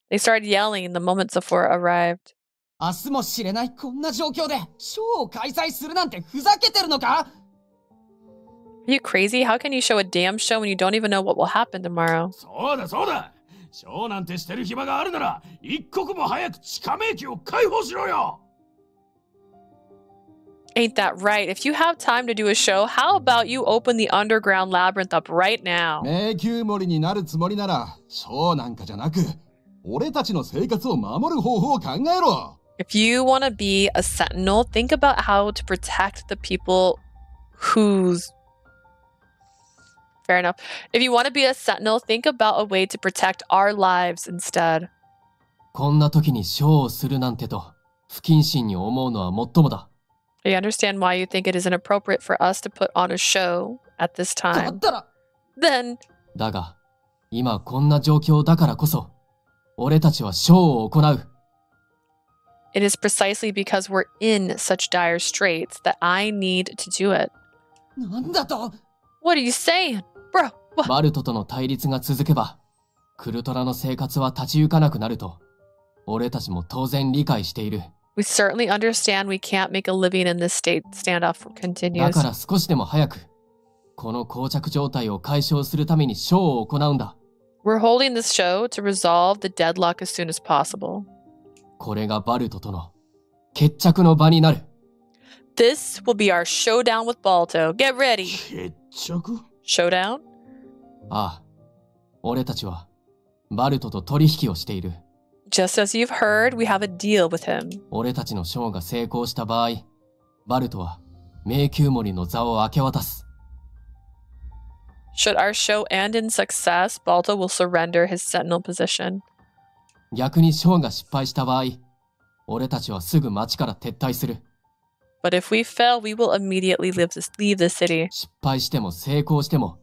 They started yelling the moment Zafora arrived. 明日も知れないこんな状況でショーを開催するなんてふざけてるのか? Are you crazy? How can you show a damn show when you don't even know what will happen tomorrow? そうだそうだ。ショーなんてしてる暇があるなら、一刻も早く地下迷宮を開放しろよ。Ain't that right? If you have time to do a show, how about you open the underground labyrinth up right now? 迷宮森になるつもりなら、ショーなんかじゃなく、俺たちの生活を守る方法を考えろ。If you want to be a sentinel, think about how to protect the people who's... Fair enough. If you want to be a sentinel, think about a way to protect our lives instead. こんな時にショーをするなんてと、不謹慎に思うのはもっともだ。I understand why you think it is inappropriate for us to put on a show at this time. Then... だが、今こんな状況だからこそ、俺たちはショーを行う。It is precisely because we're in such dire straits that I need to do it. なんだと? What are you saying? Bro, what? バルトとの対立が続けば、クルトラの生活は立ち行かなくなると、俺たちも当然理解している。We certainly understand we can't make a living in this state. Standoff continues. だから少しでも早く、この膠着状態を解消するためにショーを行うんだ。We're holding this show to resolve the deadlock as soon as possible. これがバルトとの決着の場になる。This will be our showdown with Balto. Get ready. 決着? Showdown? ああ、俺たちはバルトと取引をしている。Just as you've heard, we have a deal with him. 俺たちのショーが成功した場合、バルトは迷宮森の座を明け渡す。Should our show end in success, Balto will surrender his sentinel position. 逆にショーが失敗した場合、俺たちはすぐ町から撤退する。But if we fail, we will immediately leave the city. 失敗しても成功しても、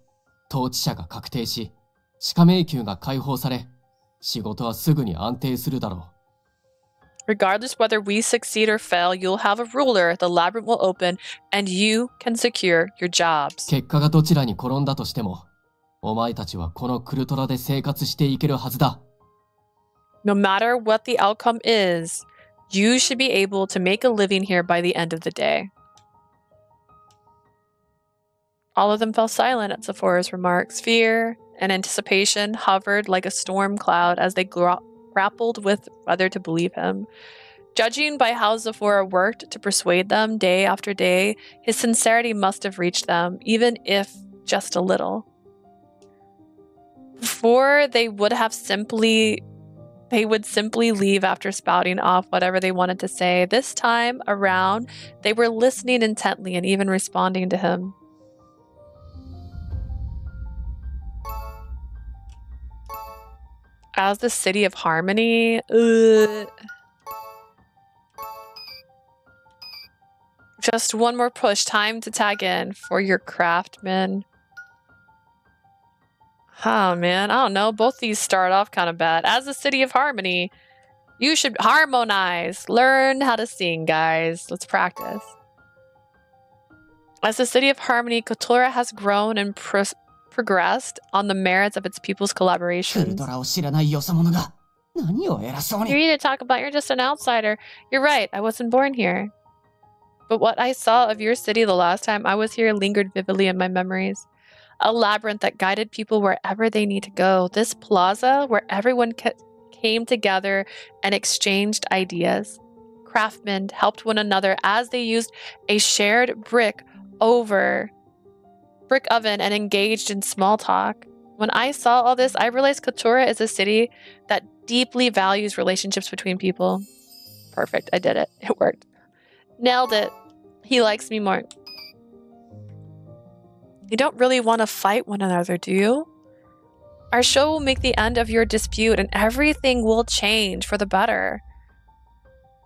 統治者が確定し、地下迷宮が解放され、仕事はすぐに安定するだろう。Regardless whether we succeed or fail, you'll have a ruler, the labyrinth will open, and you can secure your jobs. 結果がどちらに転んだとしても、お前たちはこのクルトラで生活していけるはずだ。No matter what the outcome is, you should be able to make a living here by the end of the day. All of them fell silent at Zafora's remarks. Fear and anticipation hovered like a storm cloud as they grappled with whether to believe him. Judging by how Zafora worked to persuade them day after day, his sincerity must have reached them, even if just a little. Before they would simply leave after spouting off whatever they wanted to say. This time around, they were listening intently and even responding to him. As the city of harmony, just one more push. Time to tag in for your craftsman. Oh man, I don't know. Both these start off kind of bad. As the city of harmony, you should harmonize. Learn how to sing, guys. Let's practice. As the city of harmony, Coulda has grown and progressed on the merits of its people's collaborations. You're here to talk about you're just an outsider. You're right, I wasn't born here. But what I saw of your city the last time I was here lingered vividly in my memories. A labyrinth that guided people wherever they need to go. This plaza where everyone came together and exchanged ideas. Craftsmen helped one another as they used a shared brick oven and engaged in small talk. When I saw all this, I realized Coulda is a city that deeply values relationships between people. Perfect, I did it. It worked. Nailed it. He likes me more. You don't really want to fight one another, do you? Our show will make the end of your dispute and everything will change for the better.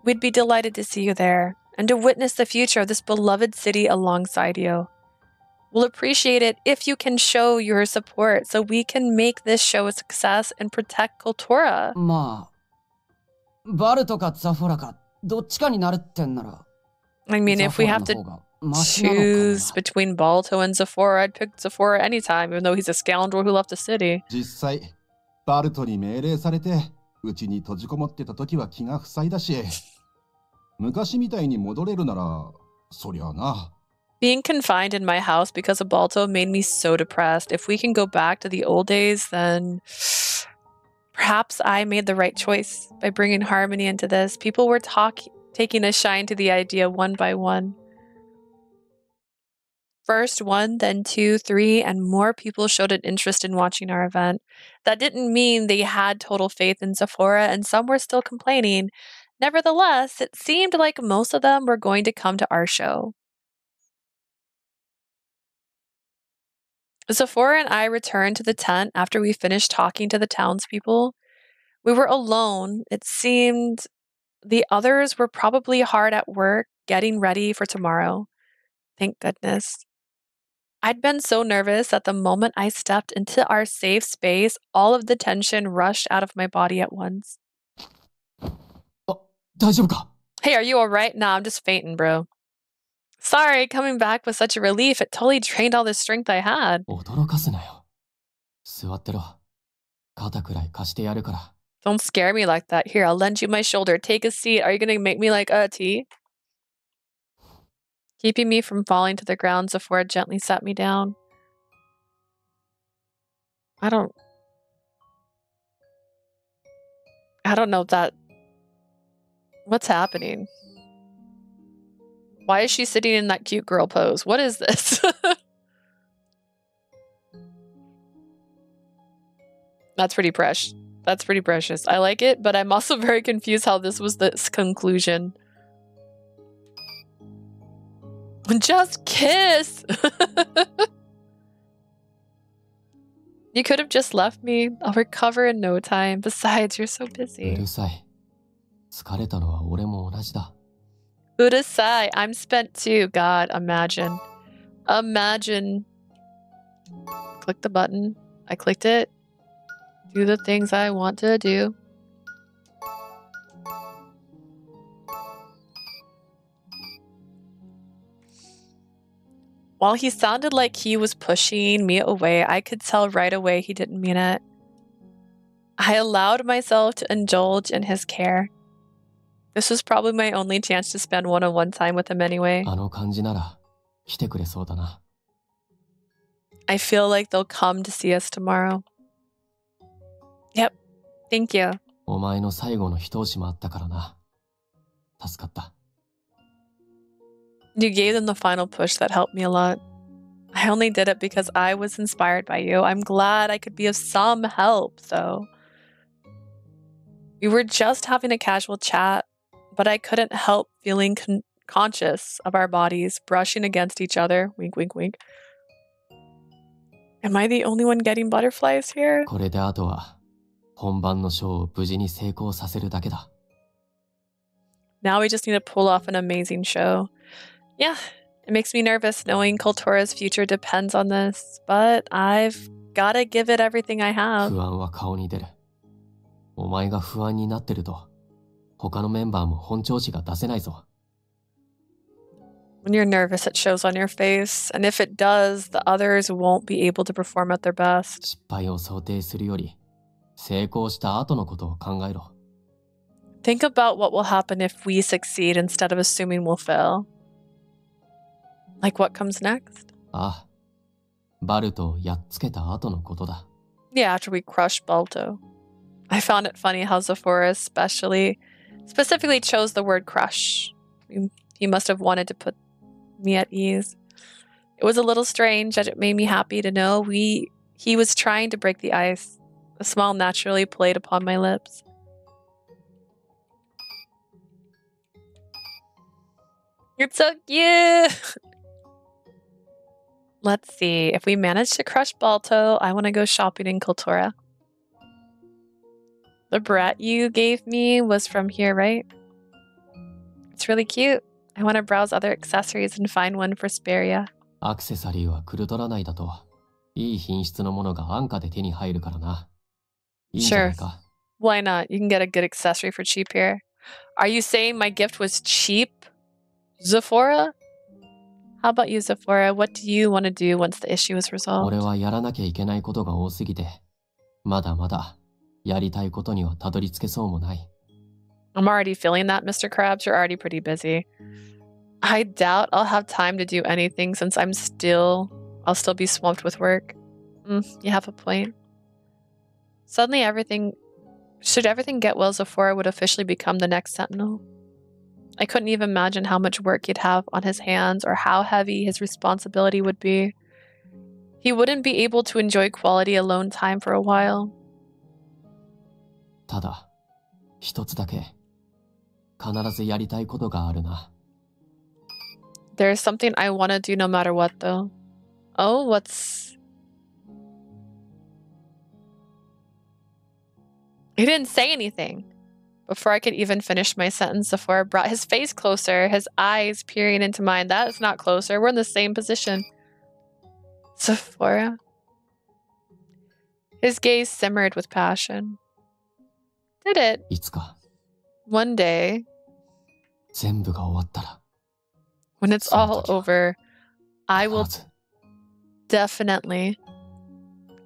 We'd be delighted to see you there and to witness the future of this beloved city alongside you. We'll appreciate it if you can show your support so we can make this show a success and protect Coulda. まあ、バルトかザフォラかどっちかになるってんなら。I mean, if we have to choose between Balto and Zafora, I'd pick Zafora anytime, even though he's a scoundrel who left the city. 実際、バルトに命令されて、うちに閉じこもってた時は気が塞いだし、昔みたいに戻れるなら、そりゃな。Being confined in my house because of Balto made me so depressed. If we can go back to the old days, then perhaps I made the right choice by bringing harmony into this. People were taking a shine to the idea one by one. First 1, then 2, 3, and more people showed an interest in watching our event. That didn't mean they had total faith in Zafora, and some were still complaining. Nevertheless, it seemed like most of them were going to come to our show. Zafora and I returned to the tent after we finished talking to the townspeople. We were alone. It seemed the others were probably hard at work getting ready for tomorrow. Thank goodness. I'd been so nervous that the moment I stepped into our safe space, all of the tension rushed out of my body at once. Hey, are you alright? Nah, I'm just fainting, bro. Sorry, coming back was such a relief. It totally drained all the strength I had. Don't scare me like that. Here, I'll lend you my shoulder. Take a seat. Are you gonna make me like a tea? Keeping me from falling to the ground, Zafora gently sat me down. I don't know that. What's happening? Why is she sitting in that cute girl pose? What is this? That's pretty precious. That's pretty precious. I like it, but I'm also very confused how this was the conclusion. Just kiss! You could have just left me. I'll recover in no time. Besides, you're so う busy. るさい。疲れたのは俺も同じだ。 Udasai, I'm spent too. God, imagine. Imagine. Click the button. I clicked it. Do the things I want to do. While he sounded like he was pushing me away, I could tell right away he didn't mean it. I allowed myself to indulge in his care. This was probably my only chance to spend one-on-one time with him anyway. あの感じなら来てくれそうだな。 I feel like they'll come to see us tomorrow. Yep. Thank you. お前の最後の一押しもあったからな。助かった。 You gave them the final push that helped me a lot. I only did it because I was inspired by you. I'm glad I could be of some help, though. We were just having a casual chat, but I couldn't help feeling conscious of our bodies brushing against each other. Wink, wink, wink. Am I the only one getting butterflies here? これであとは本番のショーを無事に成功させるだけだ。 Now we just need to pull off an amazing show. Yeah, it makes me nervous knowing Kultura's future depends on this, but I've gotta give it everything I have. 不安は顔に出る。お前が不安になってると他のメンバーも本調子が出せないぞ。 When you're nervous, it shows on your face, and if it does, the others won't be able to perform at their best. 失敗を想定するより成功した後のことを考えろ。 Think about what will happen if we succeed instead of assuming we'll fail. Like what comes next? ああ、バルトをやっつけた後のことだ。 Yeah, after we crush Balto. I found it funny how Zafora specifically chose the word crush. He must have wanted to put me at ease. It was a little strange, but it made me happy to know he was trying to break the ice. A smile naturally played upon my lips. You're so cute! Let's see. If we manage to crush Balto, I want to go shopping in Kultura. The brat you gave me was from here, right? It's really cute. I want to browse other accessories and find one for Speria. アクセサリーはクルトラ内だといい品質のものが安価で手に入るからな。いいんじゃないか。 Why not? You can get a good accessory for cheap here. Are you saying my gift was cheap, Zafora? How about you, Zafora? What do you want to do once the issue is resolved? 俺はやらなきゃいけないことが多すぎて、まだまだやりたいことにはたどり着けそうもない。 I'm already feeling that, Mr. Krabs. You're already pretty busy. I doubt I'll have time to do anything since I'll still be swamped with work. You have a point. Suddenly should everything get well, Zafora would officially become the next Sentinel. I couldn't even imagine how much work he'd have on his hands or how heavy his responsibility would be. He wouldn't be able to enjoy quality alone time for a while. ただ、一つだけ必ずやりたいことがあるな。 There's something I want to do no matter what, though. Oh, what's... He didn't say anything. Before I could even finish my sentence, Zafora brought his face closer, his eyes peering into mine. That is not closer. We're in the same position. Zafora. His gaze simmered with passion. Did it? いつか One day, 全部が終わったら when it's all over, I will 必ず definitely.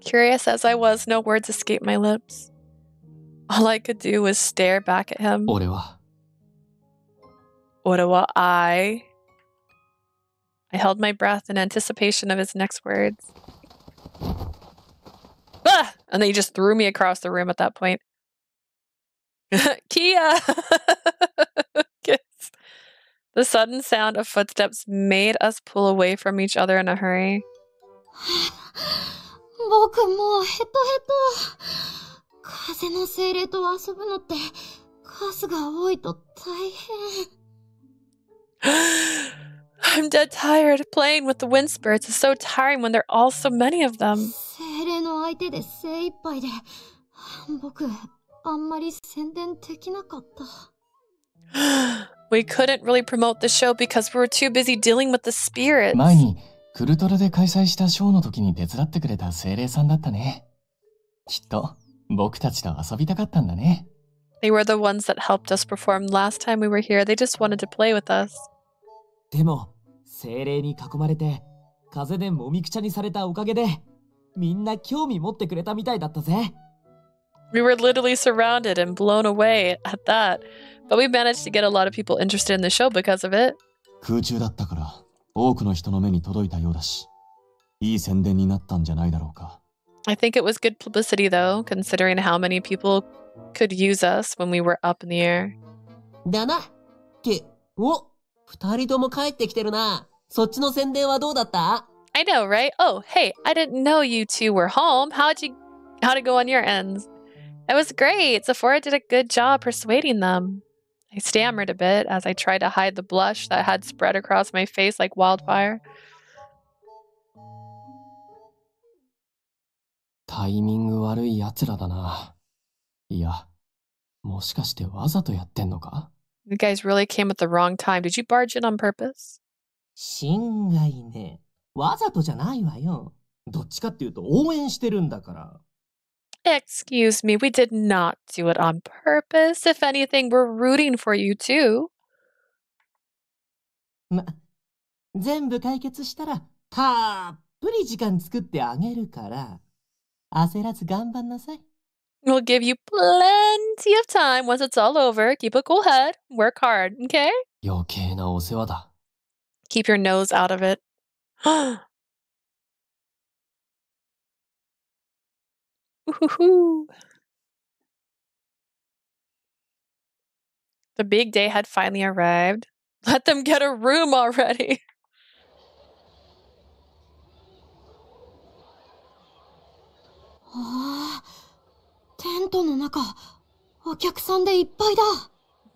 Curious as I was, no words escaped my lips. All I could do was stare back at him. 俺は I held my breath in anticipation of his next words. Ah! And then he just threw me across the room at that point. Kia! Kiss. The sudden sound of footsteps made us pull away from each other in a hurry. 僕もうヘトヘト。風の精霊と遊ぶのって数が多いと大変。I'm dead tired. Playing with the wind spirits is so tiring when there are all so many of them. 精霊の相相手で精一杯で、僕、あんまり宣伝できなかった。We couldn't really promote the show because we were too busy dealing with the spirits. 前にクルトラで開催したショーの時に手伝ってくれた精霊さんだったね。きっと僕たちと遊びたかったんだね。They were the ones that helped us perform last time we were here. They just wanted to play with us. でも、精霊に囲まれて、風でもみくちゃにされたおかげで、みんな興味持ってくれたみたいだったぜ。We were literally surrounded and blown away at that. But we managed to get a lot of people interested in the show because of it. 空中だったから多くの人の目に届いたようだし、いい宣伝になったんじゃないだろうか。I think it was good publicity though, considering how many people could use us when we were up in the air. だな。二人とも帰ってきてるな。そっちの宣伝はどうだった？ I know, right? Oh, hey, I didn't know you two were home. How'd it go on your ends? It was great. Zafora did a good job persuading them. I stammered a bit as I tried to hide the blush that had spread across my face like wildfire. タイミング悪い奴らだな。いや、もしかしてわざとやってんのか？ You guys really came at the wrong time. Did you barge in on purpose? 心外ね。わざとじゃないわよ。どっちかっていうと応援してるんだから。Excuse me, we did not do it on purpose. If anything, we're rooting for you too. 全部解決したらたっぷり時間作ってあげるから、焦らず頑張んなさい。We'll give you plenty of time once it's all over. Keep a cool head. Work hard, okay? 余計なお世話だ。Keep your nose out of it. Ooh. The big day had finally arrived. Let them get a room already.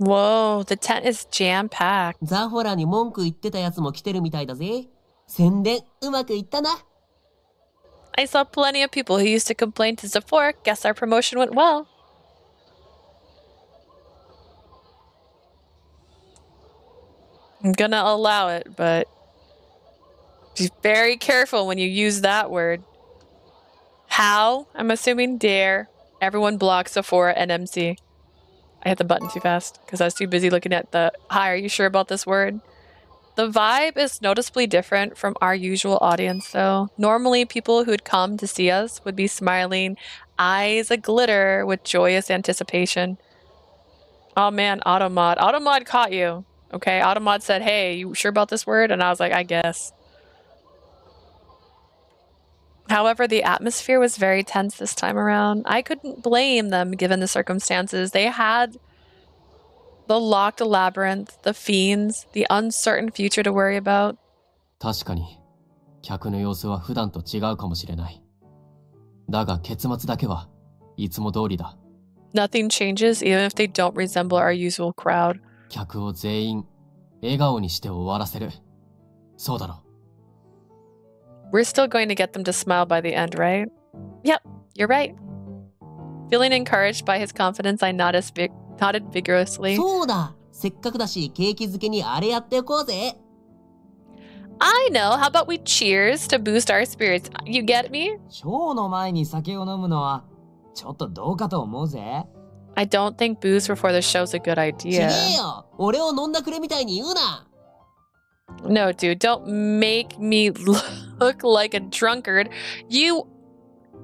Whoa, the tent is jam-packed. ザフォラに文句言ってたやつも来てるみたいだぜ。宣伝うまくいったな。I saw plenty of people who used to complain to Zafora. Guess our promotion went well. I'm gonna allow it, but be very careful when you use that word. How? I'm assuming dare. Everyone blocks Zafora and MC. I hit the button too fast because I was too busy looking at the hi, are you sure about this word? The vibe is noticeably different from our usual audience, though. Normally, people who'd come to see us would be smiling, eyes aglitter with joyous anticipation. Oh man, Automod. Automod caught you. Okay, Automod said, hey, you sure about this word? And I was like, I guess. However, the atmosphere was very tense this time around. I couldn't blame them given the circumstances. They had the locked labyrinth, the fiends, the uncertain future to worry about. 確かに、客の様子は普段と違うかもしれない。だが結末だけはいつも通りだ。Nothing changes even if they don't resemble our usual crowd. 客を全員笑顔にして終わらせる。そうだろ。We're still going to get them to smile by the end, right? Yep, you're right. Feeling encouraged by his confidence, I nodded vigorously. そうだ。せっかくだし、景気づけにあれやっておこうぜ。I know. How about we cheers to boost our spirits? You get me? ショーの前に酒を飲むのはちょっとどうかと思うぜ。I don't think booze before the show's a good ちげ idea. えよ。俺を飲んだくれみたいに言うな。No, dude, don't make me look like a drunkard. You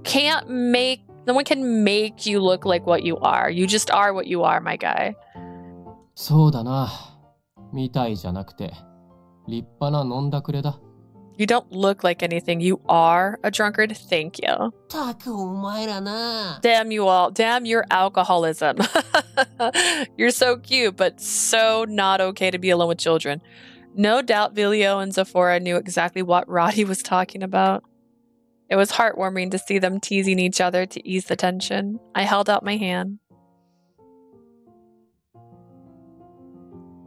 can't make... No one can make you look like what you are. You just are what you are, my guy. そうだな。みたいじゃなくて、立派な飲んだくれだ。You don't look like anything. You are a drunkard. Thank you. たくお前らな。 Damn you all. Damn your alcoholism. You're so cute, but so not okay to be alone with children. No doubt Vilio and Zafora knew exactly what Roddy was talking about. It was heartwarming to see them teasing each other to ease the tension. I held out my hand.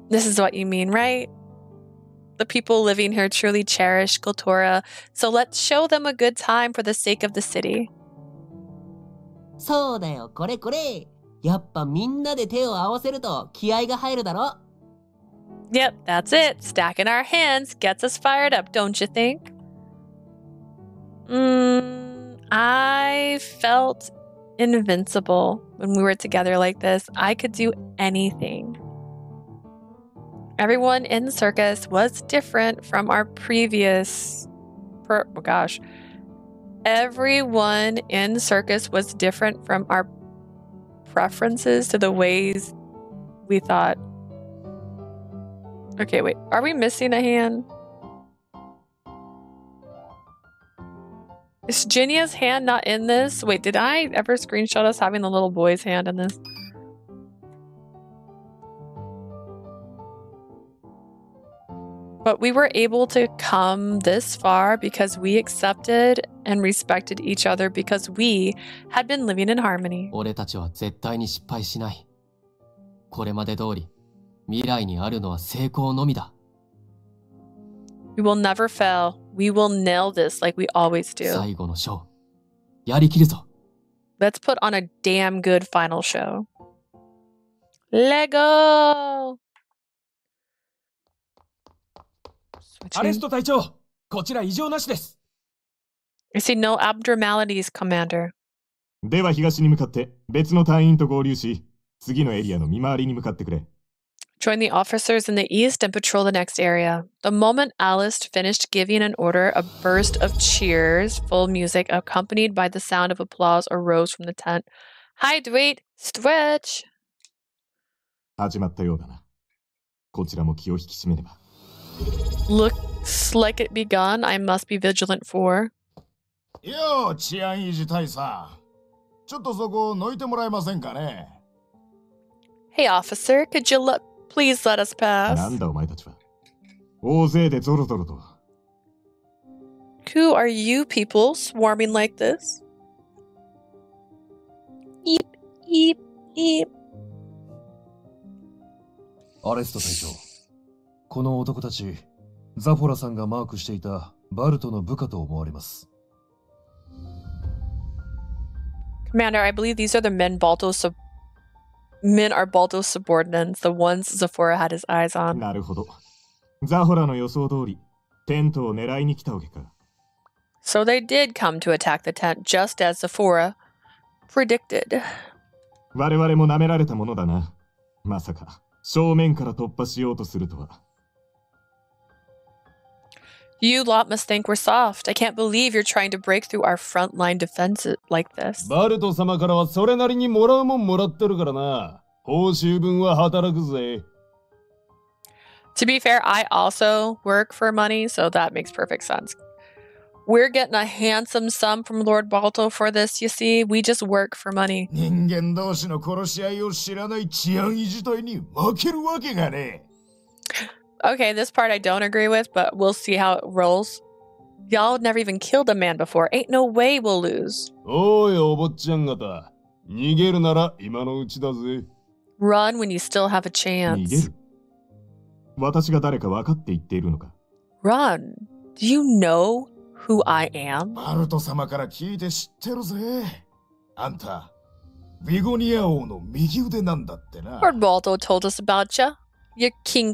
This is what you mean, right? The people living here truly cherish Kultura, so let's show them a good time for the sake of the city. そうだよ、これこれ。やっぱみんなで手を合わせると気合が入るだろ。Yep, that's it. Stacking our hands gets us fired up, don't you think? I felt invincible when we were together like this. I could do anything. Everyone in the circus was different from our previous... Everyone in the circus was different from our preferences to the ways we thought. Okay, wait. Are we missing a hand? Is Jinia's hand not in this? Wait, did I ever screenshot us having the little boy's hand in this? But we were able to come this far because we accepted and respected each other because we had been living in harmony. 俺たちは絶対に失敗しない。これまで通り、未来にあるのは成功のみだ。We will never fail. We will nail this like we always do. 最後のショー、やりきるぞ。Let's put on a damn good final show. Lego! アレスト隊長、こちら異常なしです。I see no abnormalities, Commander. では東に向かって別の隊員と合流し、次のエリアの見回りに向かってくれ。Join the officers in the east and patrol the next area. The moment Alice finished giving an order, a burst of cheers, full music, accompanied by the sound of applause, arose from the tent. Hydrate, stretch! 始まったようだな。こちらも気を引き締めねば。Looks like it begun. I must be vigilant for. よう、治安維持大佐。ちょっとそこ抜いてもらえませんかね。Hey, officer, could you please let us pass? なんだお前たちは。大勢でゾロゾロと。Who are you people swarming like this? Eep, eep, eep. アレスト隊長。この男たち、ザフォラさんがマークしていたバルトの部下と思われます。Commander, I believe these are the men are Balto's subordinates, the ones Zafora had his eyes on. なるほど。ザフォラの予想通り、テントを狙いに来たわけか。So they did come to attack the tent, just as Zafora predicted. 我々も舐められたものだな。まさか、正面から突破しようとするとは。You lot must think we're soft. I can't believe you're trying to break through our frontline defenses like this. バルト様からはそれなりにもらうもんもらってるからな。報酬分は働くぜ。To be fair, I also work for money, so that makes perfect sense. We're getting a handsome sum from Lord Balto for this, you see. We just work for money. 人間同士の殺し合いを知らない治安維持隊に負けるわけがね。Okay, this part I don't agree with, but we'll see how it rolls. Y'all never even killed a man before. Ain't no way we'll lose. おい、お坊ちゃん方。逃げるなら今のうちだぜ。Run when you still have a chance. 逃げる？私が誰か分かって言っているのか？ Run. Do you know who I am? バルト様から聞いて知ってるぜ。あんた、ビゴニア王の右腕なんだってな。Lord Balto told us about ya. You're King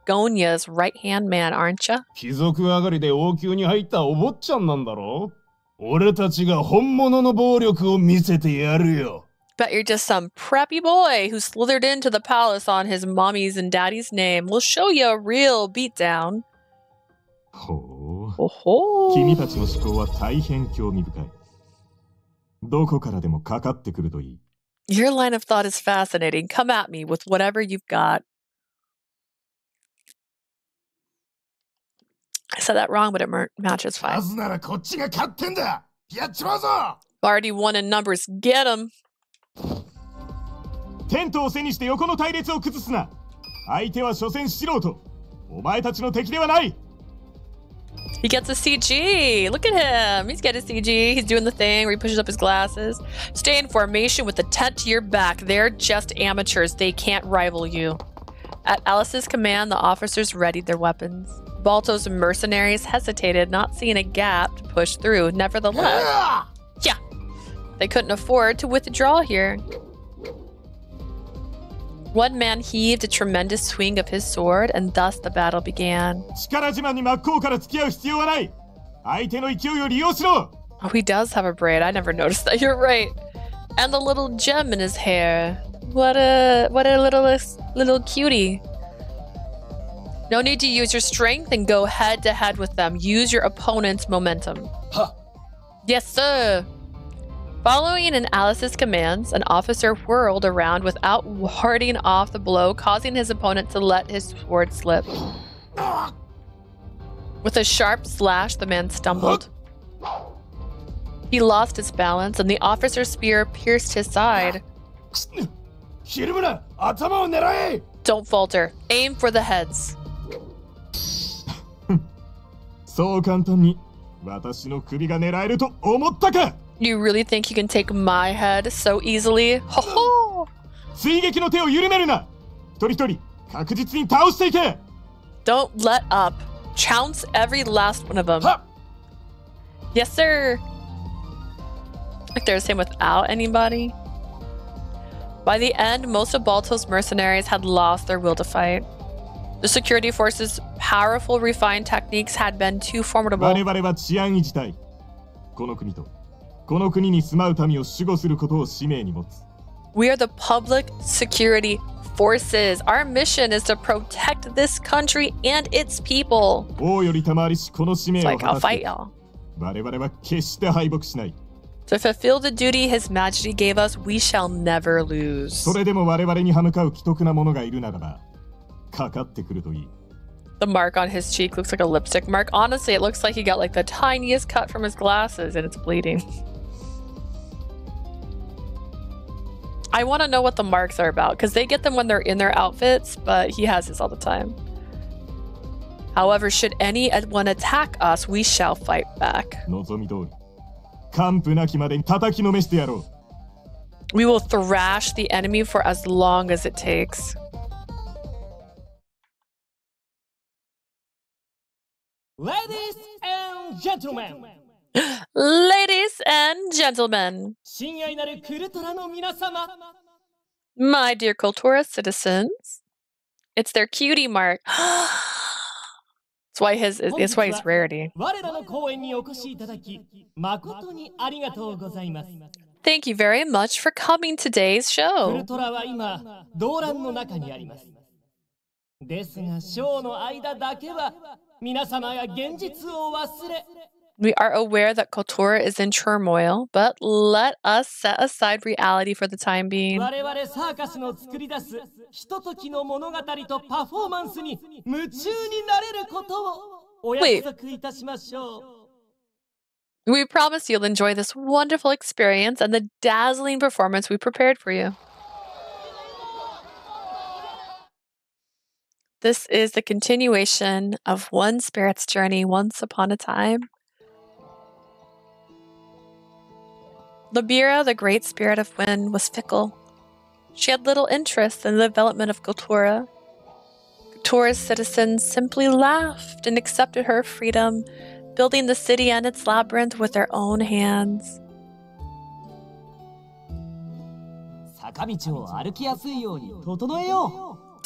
Vigonia's right-hand man, aren't ya? 貴族上がりで王宮に入ったお坊ちゃんなんだろ？俺たちが本物の暴力を見せてやるよ。Bet you're just some preppy boy who slithered into the palace on his mommy's and daddy's name. We'll show you a real beatdown. ほう。ほほー。君たちの思考は大変興味深い。どこからでもかかってくるといい。Your line of thought is fascinating. Come at me with whatever you've got. I said that wrong, but it matches fine. なぜならこっちが勝ってんだ。やっちまうぞ。Already won in numbers. Get him. テントを背にして横の隊列を崩すな。相手は所詮素人。お前たちの敵ではない。He gets a CG. Look at him. He's getting a CG. He's doing the thing where he pushes up his glasses. Stay in formation with the tent to your back. They're just amateurs. They can't rival you. At Alice's command, the officers readied their weapons. Balto's mercenaries hesitated, not seeing a gap to push through. Nevertheless, yeah. They couldn't afford to withdraw here. One man heaved a tremendous swing of his sword, and thus the battle began. Oh, he does have a braid. I never noticed that. You're right. And the little gem in his hair. What a little cutie. No need to use your strength and go head to head with them. Use your opponent's momentum. Huh. Yes, sir. Following in Alice's commands, an officer whirled around without warding off the blow, causing his opponent to let his sword slip. With a sharp slash, the man stumbled. He lost his balance, and the officer's spear pierced his side. Don't falter. Aim for the heads. You really think you can take my head so easily? Ho ho! Don't let up. Chounce every last one of them. Yes, sir. Like they're the same without anybody. By the end, most of Balto's mercenaries had lost their will to fight. The security forces' powerful, refined techniques had been too formidable. We are the public security forces. Our mission is to protect this country and its people. It's like, I'll fight y'all. To fulfill the duty His Majesty gave us, we shall never lose. The mark on his cheek looks like a lipstick mark. Honestly, it looks like he got like the tiniest cut from his glasses and it's bleeding. I want to know what the marks are about, because they get them when they're in their outfits, but he has his all the time. However, should anyone attack us, we shall fight back. We will thrash the enemy for as long as it takes. Ladies and gentlemen! Ladies and gentlemen! My dear Coulda citizens, it's their cutie mark. That's why he's rarity. Thank you very much for coming to today's show. We are aware that Coulda is in turmoil, but let us set aside reality for the time being. Wait. We promise you'll enjoy this wonderful experience and the dazzling performance we prepared for you. This is the continuation of one spirit's journey once upon a time. Labira, the great spirit of wind, was fickle. She had little interest in the development of Coulda. Coulda's citizens simply laughed and accepted her freedom, building the city and its labyrinth with their own hands.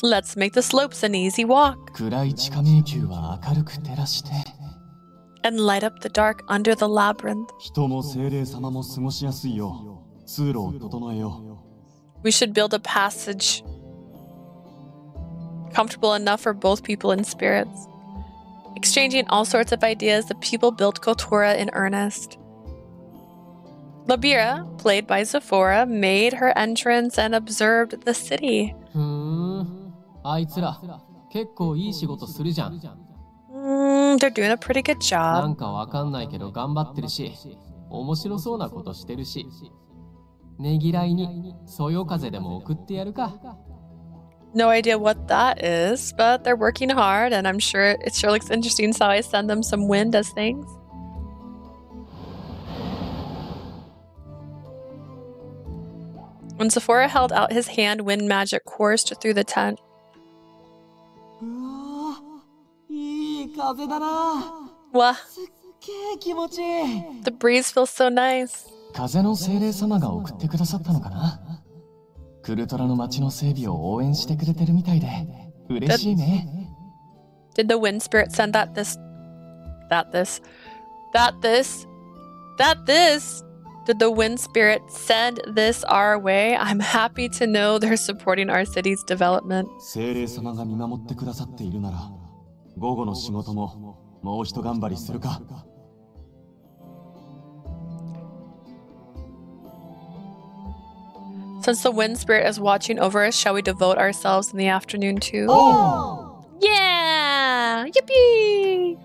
Let's make the slopes an easy walk. And light up the dark under the labyrinth. We should build a passage comfortable enough for both people and spirits. Exchanging all sorts of ideas, the people built Coulda in earnest. Labira, played by Zafora, made her entrance and observed the city. They're doing a pretty good job. No idea what that is, but they're working hard, and I'm sure it sure looks interesting, so I send them some wind as things. When Zafora held out his hand, wind magic coursed through the tent. Wow. The breeze feels so nice. 風の精霊様が送ってくださったのかな。クルトラの町の整備を応援してくれてるみたいで嬉しいね。Did the wind spirit send that this? Did the wind spirit send this our way? I'm happy to know they're supporting our city's development. 精霊様が見守ってくださっているなら、午後の仕事ももう一頑張りするか。Since the wind spirit is watching over us, shall we devote ourselves in the afternoon too? Oh! Yeah! Yippee!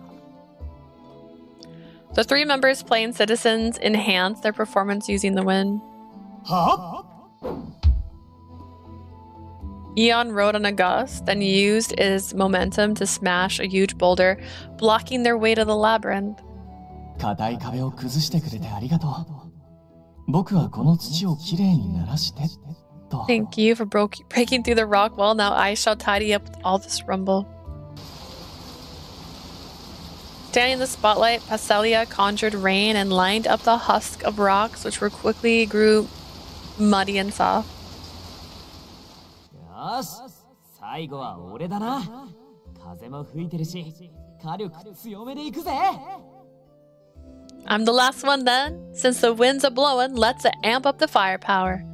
The 3 members playing citizens enhance their performance using the wind. Huh? Eon rode on a gust, then used his momentum to smash a huge boulder, blocking their way to the labyrinth. 硬い壁を崩してくれてありがとう。僕はこの土をきれいにならしてと。Thank you for breaking through the rock wall. Now I shall tidy up all this rumble. Standing in the spotlight, Passelia conjured rain and lined up the husk of rocks, which were quickly grew muddy and soft. よし、最後は俺だな。風も吹いてるし、火力強めでいくぜ。I'm the last one then. Since the winds are blowing, let's amp up the firepower.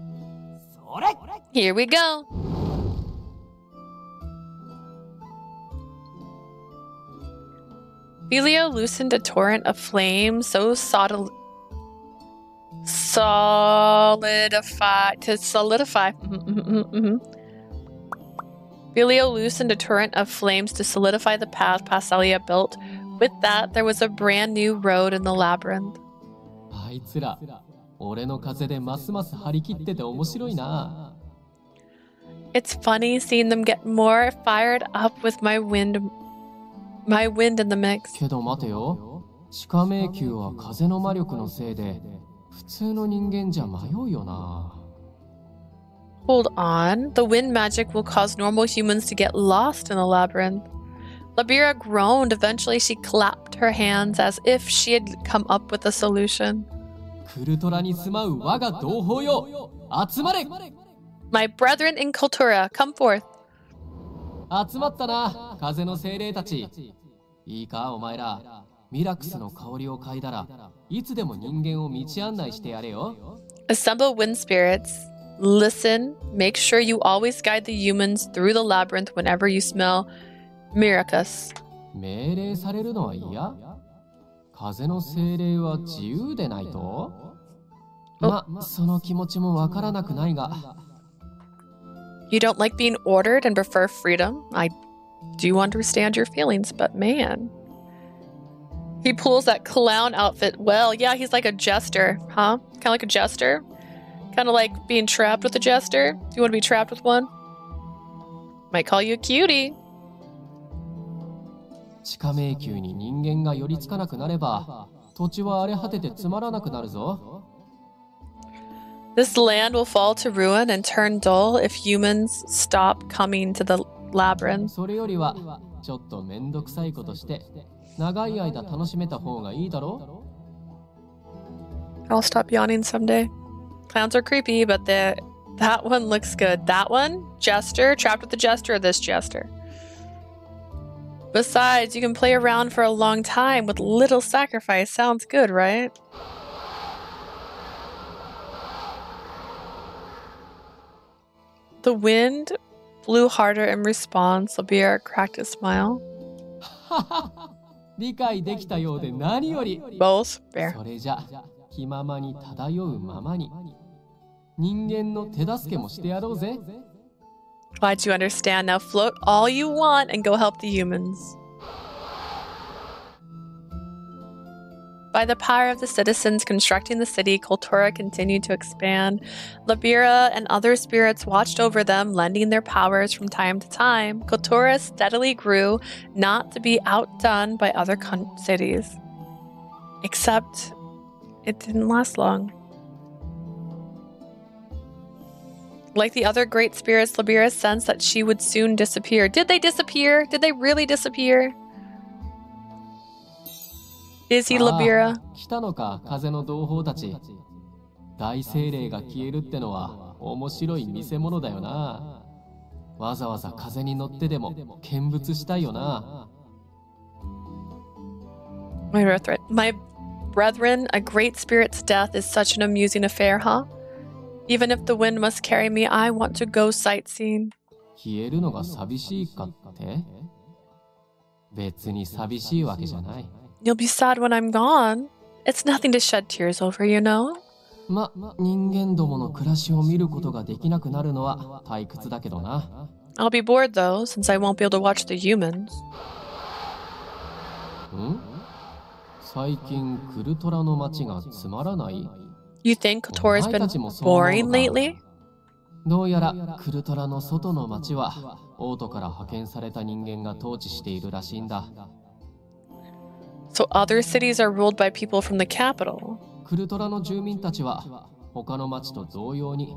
Here we go. Velio loosened a torrent of flame so solidify. Velio loosened a torrent of flames to solidify the path Passelia built. With that, there was a brand new road in the labyrinth. あいつら、俺の風でますます張り切ってて面白いな。It's funny seeing them get more fired up with my wind in the mix. けど待てよ。地下迷宮は風の魔力のせいで、普通の人間じゃ迷うよな。Hold on. The wind magic will cause normal humans to get lost in the labyrinth. Labira groaned. Eventually, she clapped her hands as if she had come up with a solution. クルトラに住まう我が同胞よ、集まれ! My brethren in Cultura, come forth. 集まったな、風の精霊たち。いいか、お前ら。ミラクスの香りを嗅いだらいつでも人間を道案内してやれよ。Assemble wind spirits. Listen. Make sure you always guide the humans through the labyrinth whenever you smell Miracus. 命令されるのは嫌？風の精霊は自由でないと？ま、その気持ちもわからなくないが。You don't like being ordered and prefer freedom? I do understand your feelings, but man. He pulls that clown outfit. Well, yeah, he's like a jester, huh? Kind of like a jester? Kind of like being trapped with a jester? Do you want to be trapped with one? Might call you a cutie. 地下迷宮に人間が寄りつかなくなれば、土地は荒れ果ててつまらなくなるぞ。This land will fall to ruin and turn dull if humans stop coming to the labyrinth. それよりは、ちょっとめんどくさいことして、長い間楽しめた方がいいだろ? I'll stop yawning someday. Clowns are creepy, but that one looks good. That one? Jester? Trapped with the jester or this jester? Besides, you can play around for a long time with little sacrifice. Sounds good, right? The wind blew harder in response. Labir cracked a smile. 理解できたようで何より。Both fair. それじゃ、気ままに漂うままに。人間の手助けもしてやろうぜ。Glad you understand. Now float all you want and go help the humans. By the power of the citizens constructing the city, Cultura continued to expand. Labira and other spirits watched over them, lending their powers from time to time. Cultura steadily grew, not to be outdone by other cities. Except, it didn't last long. Like the other great spirits, Labira sensed that she would soon disappear. Did they disappear? Did they really disappear? Is he Labira? 来たのか、風の同胞たち。大精霊が消えるってのは面白い見せ物だよな。わざわざ風に乗ってでも見物したいよな。My brethren, a great spirit's death is such an amusing affair, huh? Even if the wind must carry me, I want to go sightseeing. 消えるのが寂しいかって？別に寂しいわけじゃない。You'll be sad when I'm gone. It's nothing to shed tears over, you know? 人間どもの暮らしを見ることができなくなるのは退屈だけどな。I'll be bored though, since I won't be able to watch the humans. 最近クルトラの街がつまらない？ You think Kotora's been boring lately? どうやらクルトラの外の街は王都から派遣された人間が統治しているらしいんだ。So other cities are ruled by people from the capital. クルトラの住民たちは他の町と同様に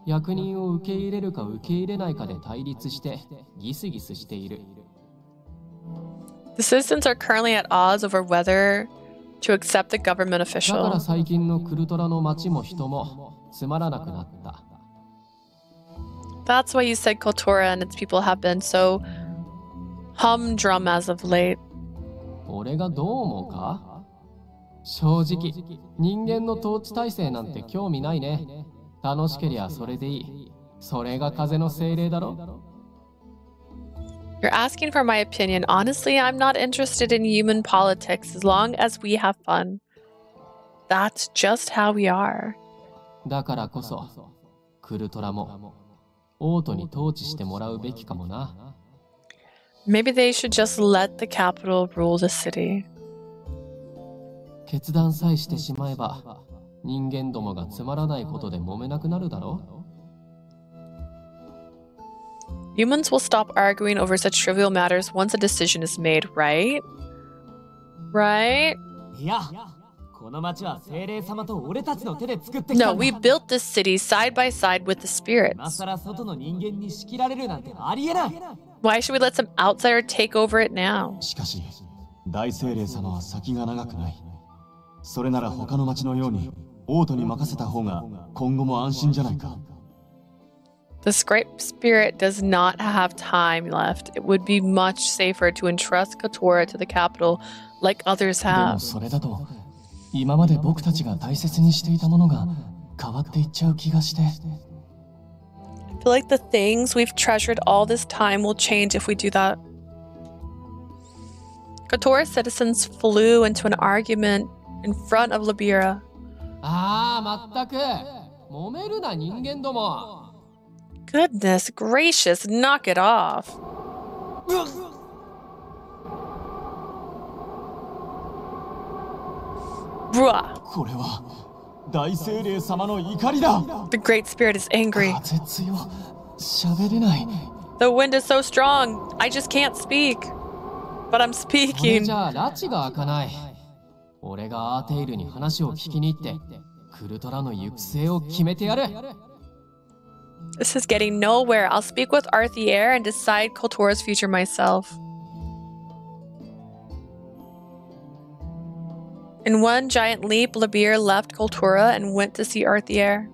役人を受け入れるか受け入れないかで対立してギスギスしている。The citizens are currently at odds over whether to accept the government だから official. 最近のクルトラの町も人もつまらなくなった。That's why you said Kotora and its people have been so humdrum as of late. 俺がどう思うか？正直、人間の統治体制なんて興味ないね。楽しけりゃそれでいい。それが風の精霊だろ。You're asking for my opinion. Honestly, I'm not interested in human politics as long as we have fun. That's just how we are. だからこそ、クルトラも王都に統治してもらうべきかもな。Maybe they should just let the capital rule the city. 決断さえしてしまえば、人間どもがつまらないことで揉めなくなるだろう。Humans will stop arguing over such trivial matters once a decision is made, right? Right? いや、この町は精霊様と俺たちの手で作ってきた No, んだ。 we built this city side by side with the 今 spirits. さら外の人間に仕切られるなんてありえない。 Why should we let some outsider take over it now? しかし、大精霊様は先が長くない。それなら他の町のように王都に任せた方が今後も安心じゃないか。This great spirit does not have time left. It would be much safer to entrust Kotora to the capital like others でも have. それだと、今まで僕たちが大切にしていたものが変わっていっちゃう気がして。I feel like the things we've treasured all this time will change if we do that. Kotora's citizens flew into an argument in front of Libera. まったく揉めるな人間ども。 Goodness gracious, knock it off. これは大精霊様の怒りだ。 The great spirit is angry. 風強、喋れない。 The wind is so strong. I just can't speak. But I'm それ speaking. じゃあ拉致が開かない。俺がアーテイルに話を聞きに行ってクルトラの行く末を決めてやる。 This is getting nowhere. I'll speak with Arthier and decide Kotora's future myself. In one giant leap, Labir left Kotora and went to see Arthier.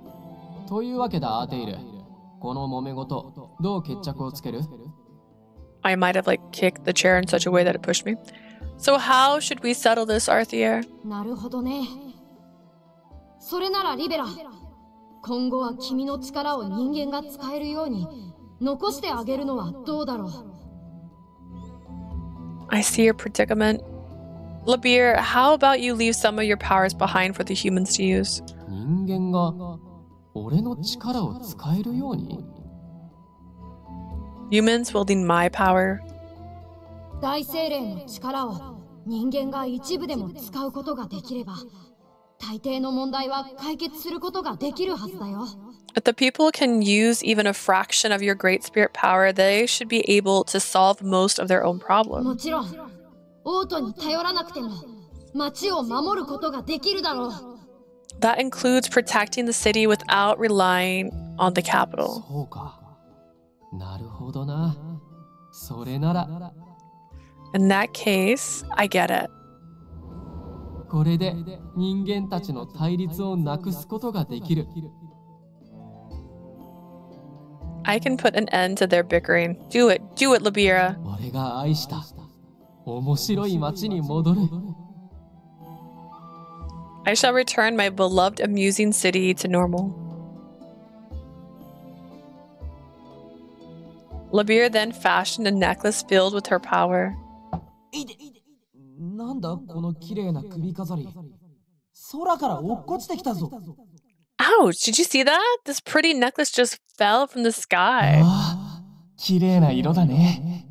というわけだアーテイル。この揉め事どう決着をつける？ I might have kicked the chair in such a way that it pushed me. So how should we settle this, Arthier? なるほどね。それならリベラ、今後は君の力を人間が使えるように残してあげるのはどうだろう。 I see your predicament. Labir, how about you leave some of your powers behind for the humans to use? 人間が俺の力を使えるように？ Humans wielding my power. 大精霊の力を人間が一部でも使うことができれば、大抵の問題は解決することができるはずだよ。 If the people can use even a fraction of your great spirit power, they should be able to solve most of their own も problems. ちろん、王都に頼らなくても町を守ることができるだろう。 That includes protecting the city without relying on the capital. そうか。なるほどな。それなら。 In that case, I get it. これで人間たちの対立をなくすことができる。I can put an end to their bickering. Do it, Libera. 俺が愛した面白い街に戻る。I shall return my beloved amusing city to normal. Libera then fashioned a necklace filled with her power. なんだこの綺麗な首飾り。空から落っこちてきたぞ。Ouch! Did you see that? This pretty necklace just fell from the sky. 綺麗な色だね。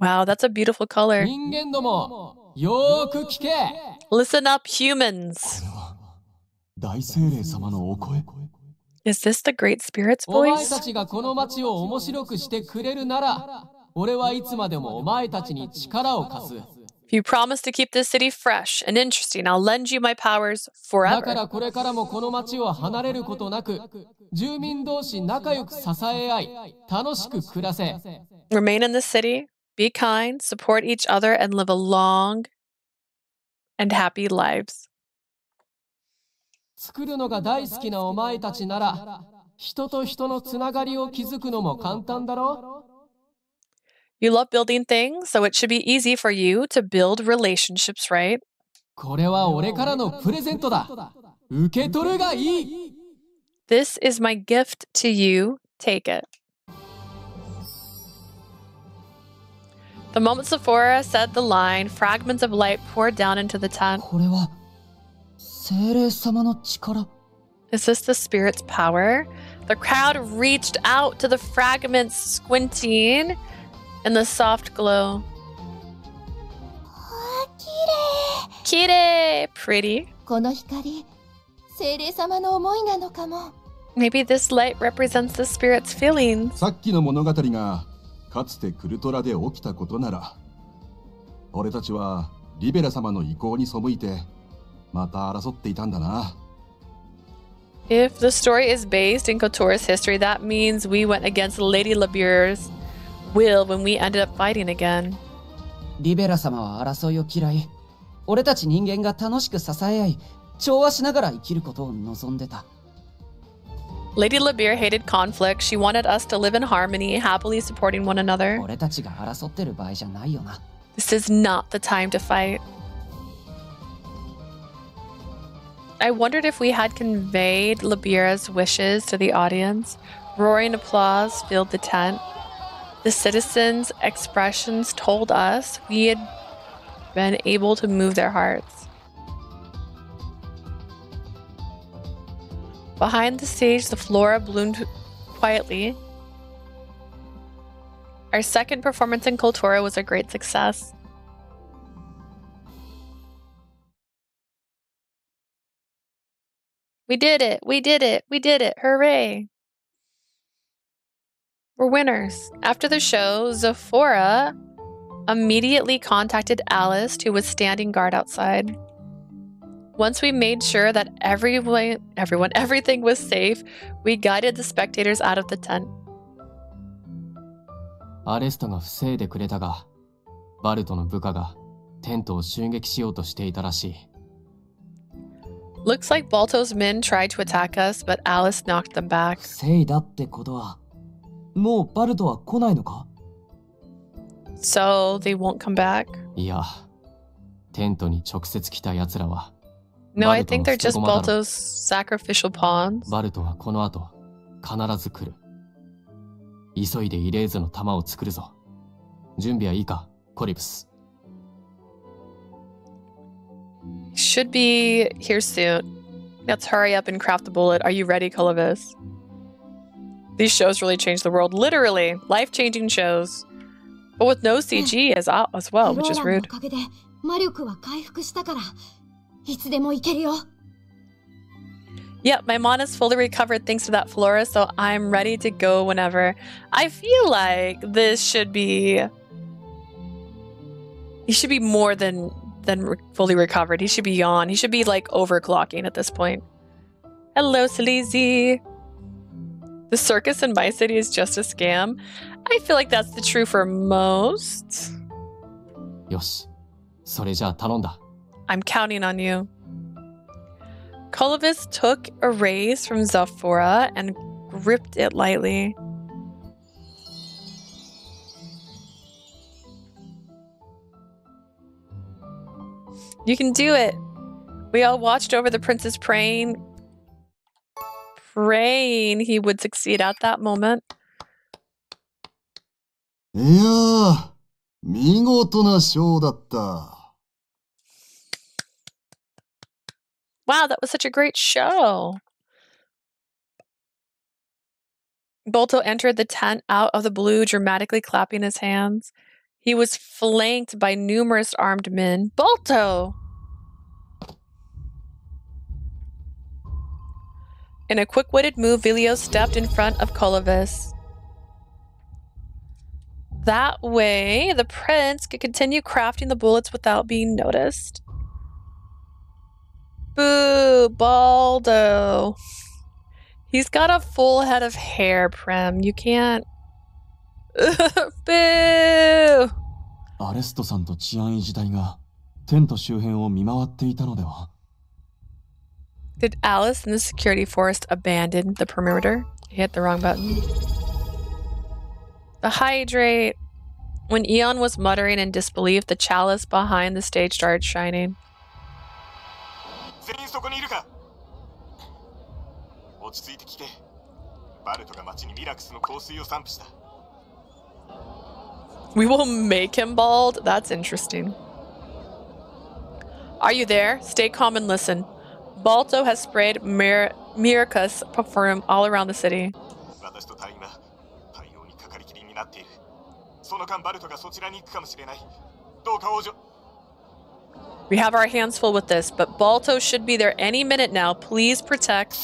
Wow, that's a beautiful color. 人間ども、よーく聞け。Listen up, humans. 大精霊様のお声。Is this the Great Spirit's お前 voice? たちがこの街を面白くしてくれるなら、俺はいつまでもお前たちに力を貸す。If you promise to keep this city fresh and interesting, I'll lend you my powers だから forever. これからもこの街を離れることなく、住民同士仲良く支え合い、楽しく暮らせ。Remain in the city, be kind, support each other, and live a long and happy lives. 作るのが大好きなお前たちなら、人と人のつながりを築くのも簡単だろ。You love building things, so it should be easy for you to build relationships, right? これは俺からのプレゼントだ。受け取るがいい。This is my gift to you. Take it. The moment Zafora said the line, fragments of light poured down into the tent. これは精霊様の力。Is this the spirit's power? The crowd reached out to the fragments, squinting in the soft glow. Kirei! Pretty. この光、精霊様の思いなのかも。Maybe this light represents the spirit's feelings. さっきの物語がかつてクルトラで起きたことなら、俺たちはリベラ様の意向に背いてまた争っていたんだな。If the story is based in Kotora's history, that means we went against Lady Libera's will when we ended up fighting again. リベラ様は争いを嫌い、俺たち人間が楽しく支え合い、調和しながら生きることを望んでた。Lady Libera hated conflict. She wanted us to live in harmony, happily supporting one another. 俺たちが争ってる場合じゃないよな。This is not the time to fight. I wondered if we had conveyed Libera's wishes to the audience. Roaring applause filled the tent. The citizens' expressions told us we had been able to move their hearts. Behind the stage, the flora bloomed quietly. Our second performance in Kultura was a great success. We did it! We did it! We did it! Hooray! We're winners. After the show, Zafora immediately contacted Alice, who was standing guard outside. Once we made sure that everything was safe, we guided the spectators out of the tent. アレストが防いでくれたが、バルトの部下がテントを襲撃しようとしていたらしい。Looks like Balto's men tried to attack us, but Alice knocked them back. 防いだってことは、もうバルトは来ないのか？ So they won't come back? いや、テントに直接来た奴らは。No, I think they're just Balto's sacrificial pawns. バルトはこの後、必ず来る。急いでイレーズの弾を作るぞ。準備はいいか、コリブス。Should be here soon. Let's hurry up and craft the bullet. Are you ready, Colovis? These shows really changed the world. Literally, life-changing shows. But with no CG as well, which is rude. Yep, my mana's fully recovered thanks to that flora, so I'm ready to go whenever. I feel like this should be... He should be more than fully recovered. He should be on. He should be like overclocking at this point. Hello, Sleazy. The circus in my city is just a scam. I feel like that's the truth for most. よし、それじゃあ頼んだ。I'm counting on you. Coulda took a raise from Zafora and gripped it lightly. You can do it. We all watched over the prince's praying he would succeed at that moment. いやー、見事なショーだった。 Wow, that was such a great show. Bolto entered the tent out of the blue, dramatically clapping his hands. He was flanked by numerous armed men. Bolto! In a quick-witted move, Vilio stepped in front of Colavis. That way, the prince could continue crafting the bullets without being noticed. Boo, Baldo. He's got a full head of hair, Prem. You can't... Boo! アレストさんと治安維持隊がテント周辺を見回っていたのでは? Did Alice and the security force abandon the perimeter? He hit the wrong button. The hydrate. When Eon was muttering in disbelief, the chalice behind the stage started shining. We will make him bald? That's interesting. Are you there? Stay calm and listen. Balto has sprayed Miracus perfume all around the city. We have our hands full with this, but Balto should be there any minute now. Please protect.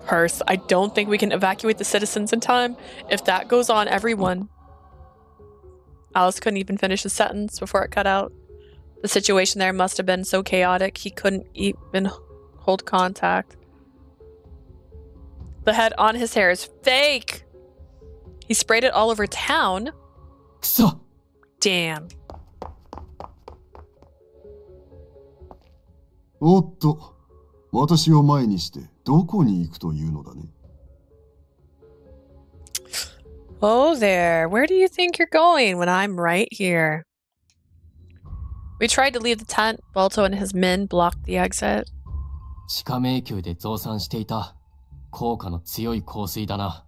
Hearse, I don't think we can evacuate the citizens in time. If that goes on, everyone. Alice couldn't even finish his sentence before it cut out. The situation there must have been so chaotic he couldn't even hold contact. The head on his hair is fake! He sprayed it all over town? Damn. おっと、私を前にしてどこに行くというのだね。 Oh there, where do you think you're going when I'm right here? We tried to leave the tent. Balto and his men blocked the exit. 地下迷宮で増産していた効果の強い香水だな。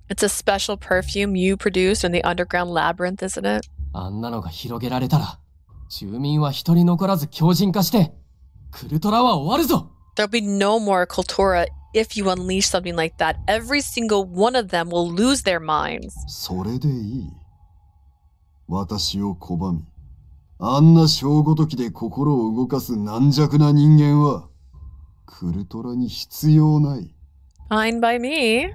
It's a special perfume you produced in the underground labyrinth, isn't it? あんなのが広げられたら、住民は一人残らず強靭化して、クルトラは終わるぞ! There'll be no more Cultura if you unleash something like that. Every single one of them will lose their minds. それでいい。私を拒み、あんな小ごときで心を動かす軟弱な人間は、クルトラに必要ない。Fine by me.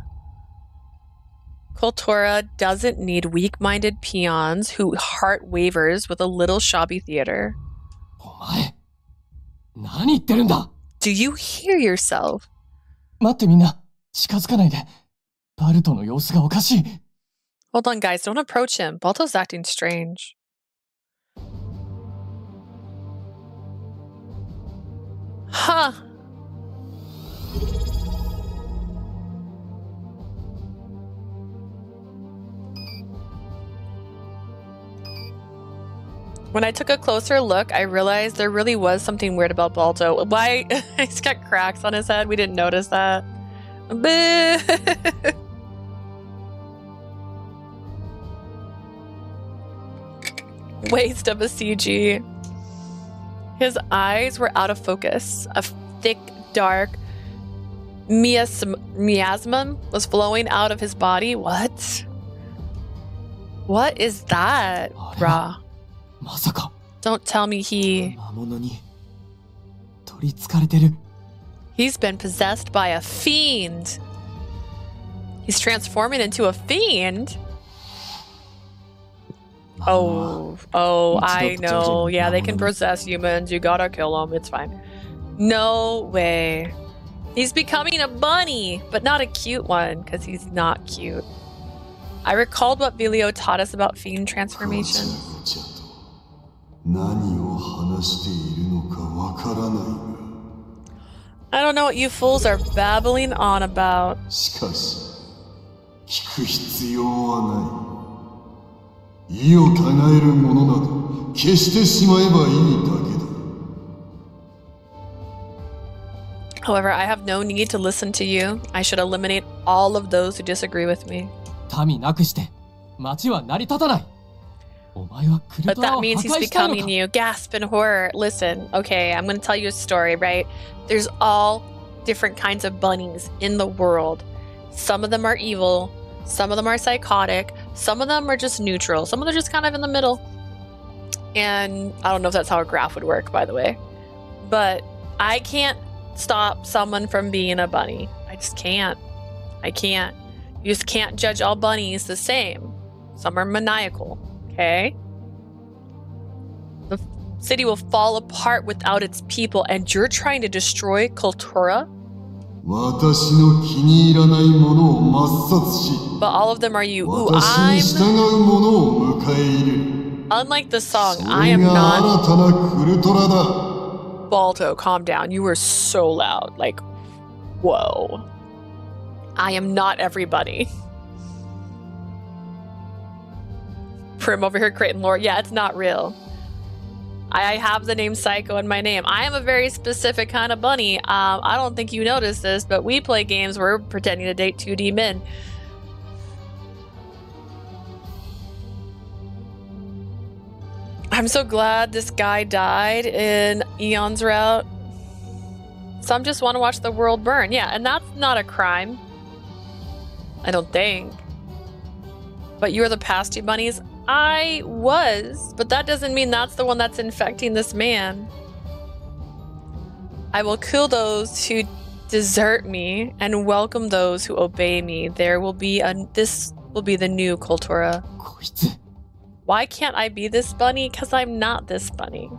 Cultura doesn't need weak-minded peons whose heart wavers with a little shabby theater. お前、何言ってるんだ? Do you hear yourself? 待ってみんな、近づかないで。バルトの様子がおかしい。Hold on, guys. Don't approach him. Balto's acting strange. Huh. When I took a closer look, I realized there really was something weird about Balto. Why? He's got cracks on his head. We didn't notice that. Waste of a CG. His eyes were out of focus. A thick, dark miasma was flowing out of his body. What? What is that, brah? まさか Don't tell me he... 魔物に取り憑かれてる。 He's been possessed by a fiend. He's transforming into a fiend? Oh, I know. Yeah, they can possess humans. You gotta kill them. It's fine. No way. He's becoming a bunny, but not a cute one, because he's not cute. I recalled what Vilio taught us about fiend transformation. I don't know what you fools are babbling on about. However, I have no need to listen to you. I should eliminate all of those who disagree with me. But that means he's becoming you. Gasp in horror. Listen, okay, I'm going to tell you a story, right? There's all different kinds of bunnies in the world. Some of them are evil. Some of them are psychotic. Some of them are just neutral. Some of them are just kind of in the middle. And I don't know if that's how a graph would work, by the way. But I can't stop someone from being a bunny. I just can't. I can't. You just can't judge all bunnies the same. Some are maniacal. Okay. The city will fall apart without its people, and you're trying to destroy Coulda? But all of them are you. Ooh, unlike the song, I am not. Balto, calm down. You were so loud. Like, whoa. I am not everybody. Prim over here creating lore. Yeah, it's not real. I have the name Psycho in my name. I am a very specific kind of bunny. I don't think you noticed this, but we play games where we're pretending to date 2D men. I'm so glad this guy died in Eon's route. Some just want to watch the world burn. Yeah, and that's not a crime. I don't think. But you are the past two bunnies? I was, but that doesn't mean that's the one that's infecting this man. I will kill those who desert me and welcome those who obey me. There will be this will be the new Coulda. Why can't I be this bunny? Because I'm not this bunny.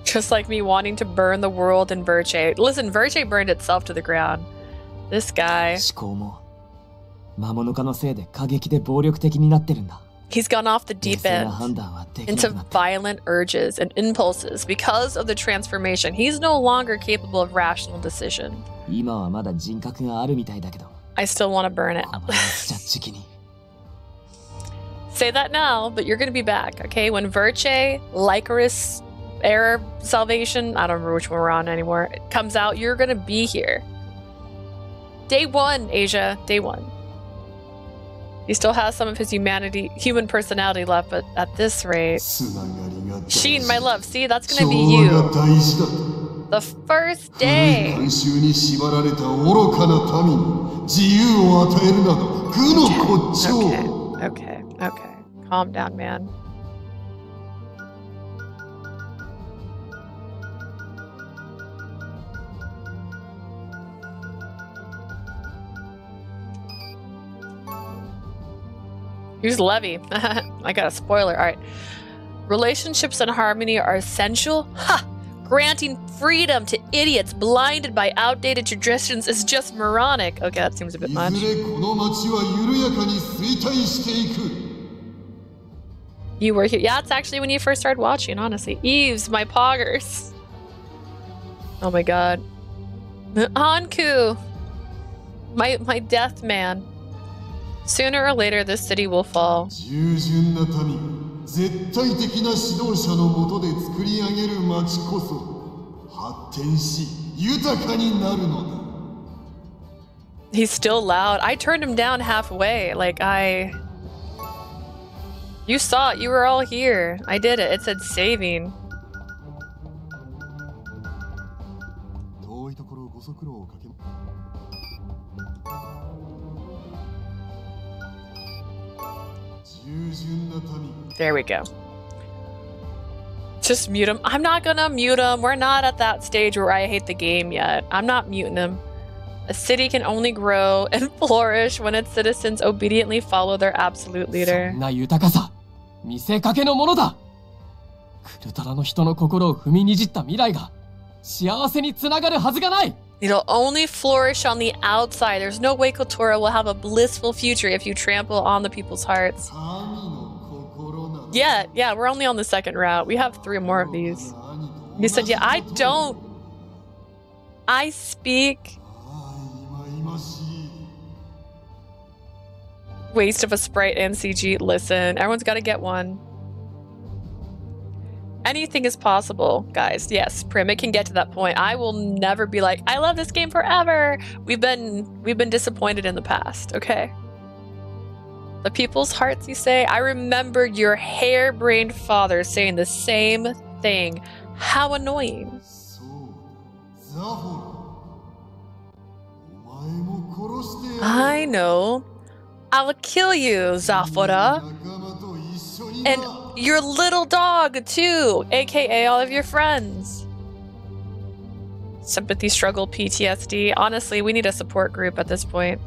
Just like me wanting to burn the world in Virtue. Listen, Virtue burned itself to the ground. This guy. He's gone off the deep end into violent urges and impulses because of the transformation. He's no longer capable of rational decision. I still want to burn it. Say that now, but you're going to be back, okay? When Virtue, Lycoris, Error, Salvation, I don't remember which one we're on anymore, it comes out, you're going to be here. Day one, Asia. Day one. He still has some of his human personality left, but at this rate... Sheen, my love, see, that's gonna be you. The first day. Okay. Calm down, man. Here's Levy. I got a spoiler. All right. Relationships and harmony are essential? Ha! Granting freedom to idiots blinded by outdated traditions is just moronic. Okay, that seems a bit much. You were here. Yeah, it's actually when you first started watching, honestly. Eves, my poggers. Oh my god. Anku. My death man. Sooner or later, this city will fall. He's still loud. I turned him down halfway. Like, You saw it. You were all here. I did it. It said saving. There we go. Just mute him. I'm not gonna mute him. We're not at that stage where I hate the game yet. I'm not muting him. A city can only grow and flourish when its citizens obediently follow their absolute leader. It'll only flourish on the outside. There's no way Kotora will have a blissful future if you trample on the people's hearts. Yeah, we're only on the second route. We have 3 more of these. You said, yeah, I don't. I speak. Waste of a sprite and CG. Listen, everyone's got to get one. Anything is possible, guys. Yes, Prim, it can get to that point. I will never be like, I love this game forever. We've been disappointed in the past, okay? The people's hearts, you say? I remember your harebrained father saying the same thing. How annoying. I know. I'll kill you, Zafora. And your little dog, too, aka all of your friends. Sympathy struggle, PTSD. Honestly, we need a support group at this point.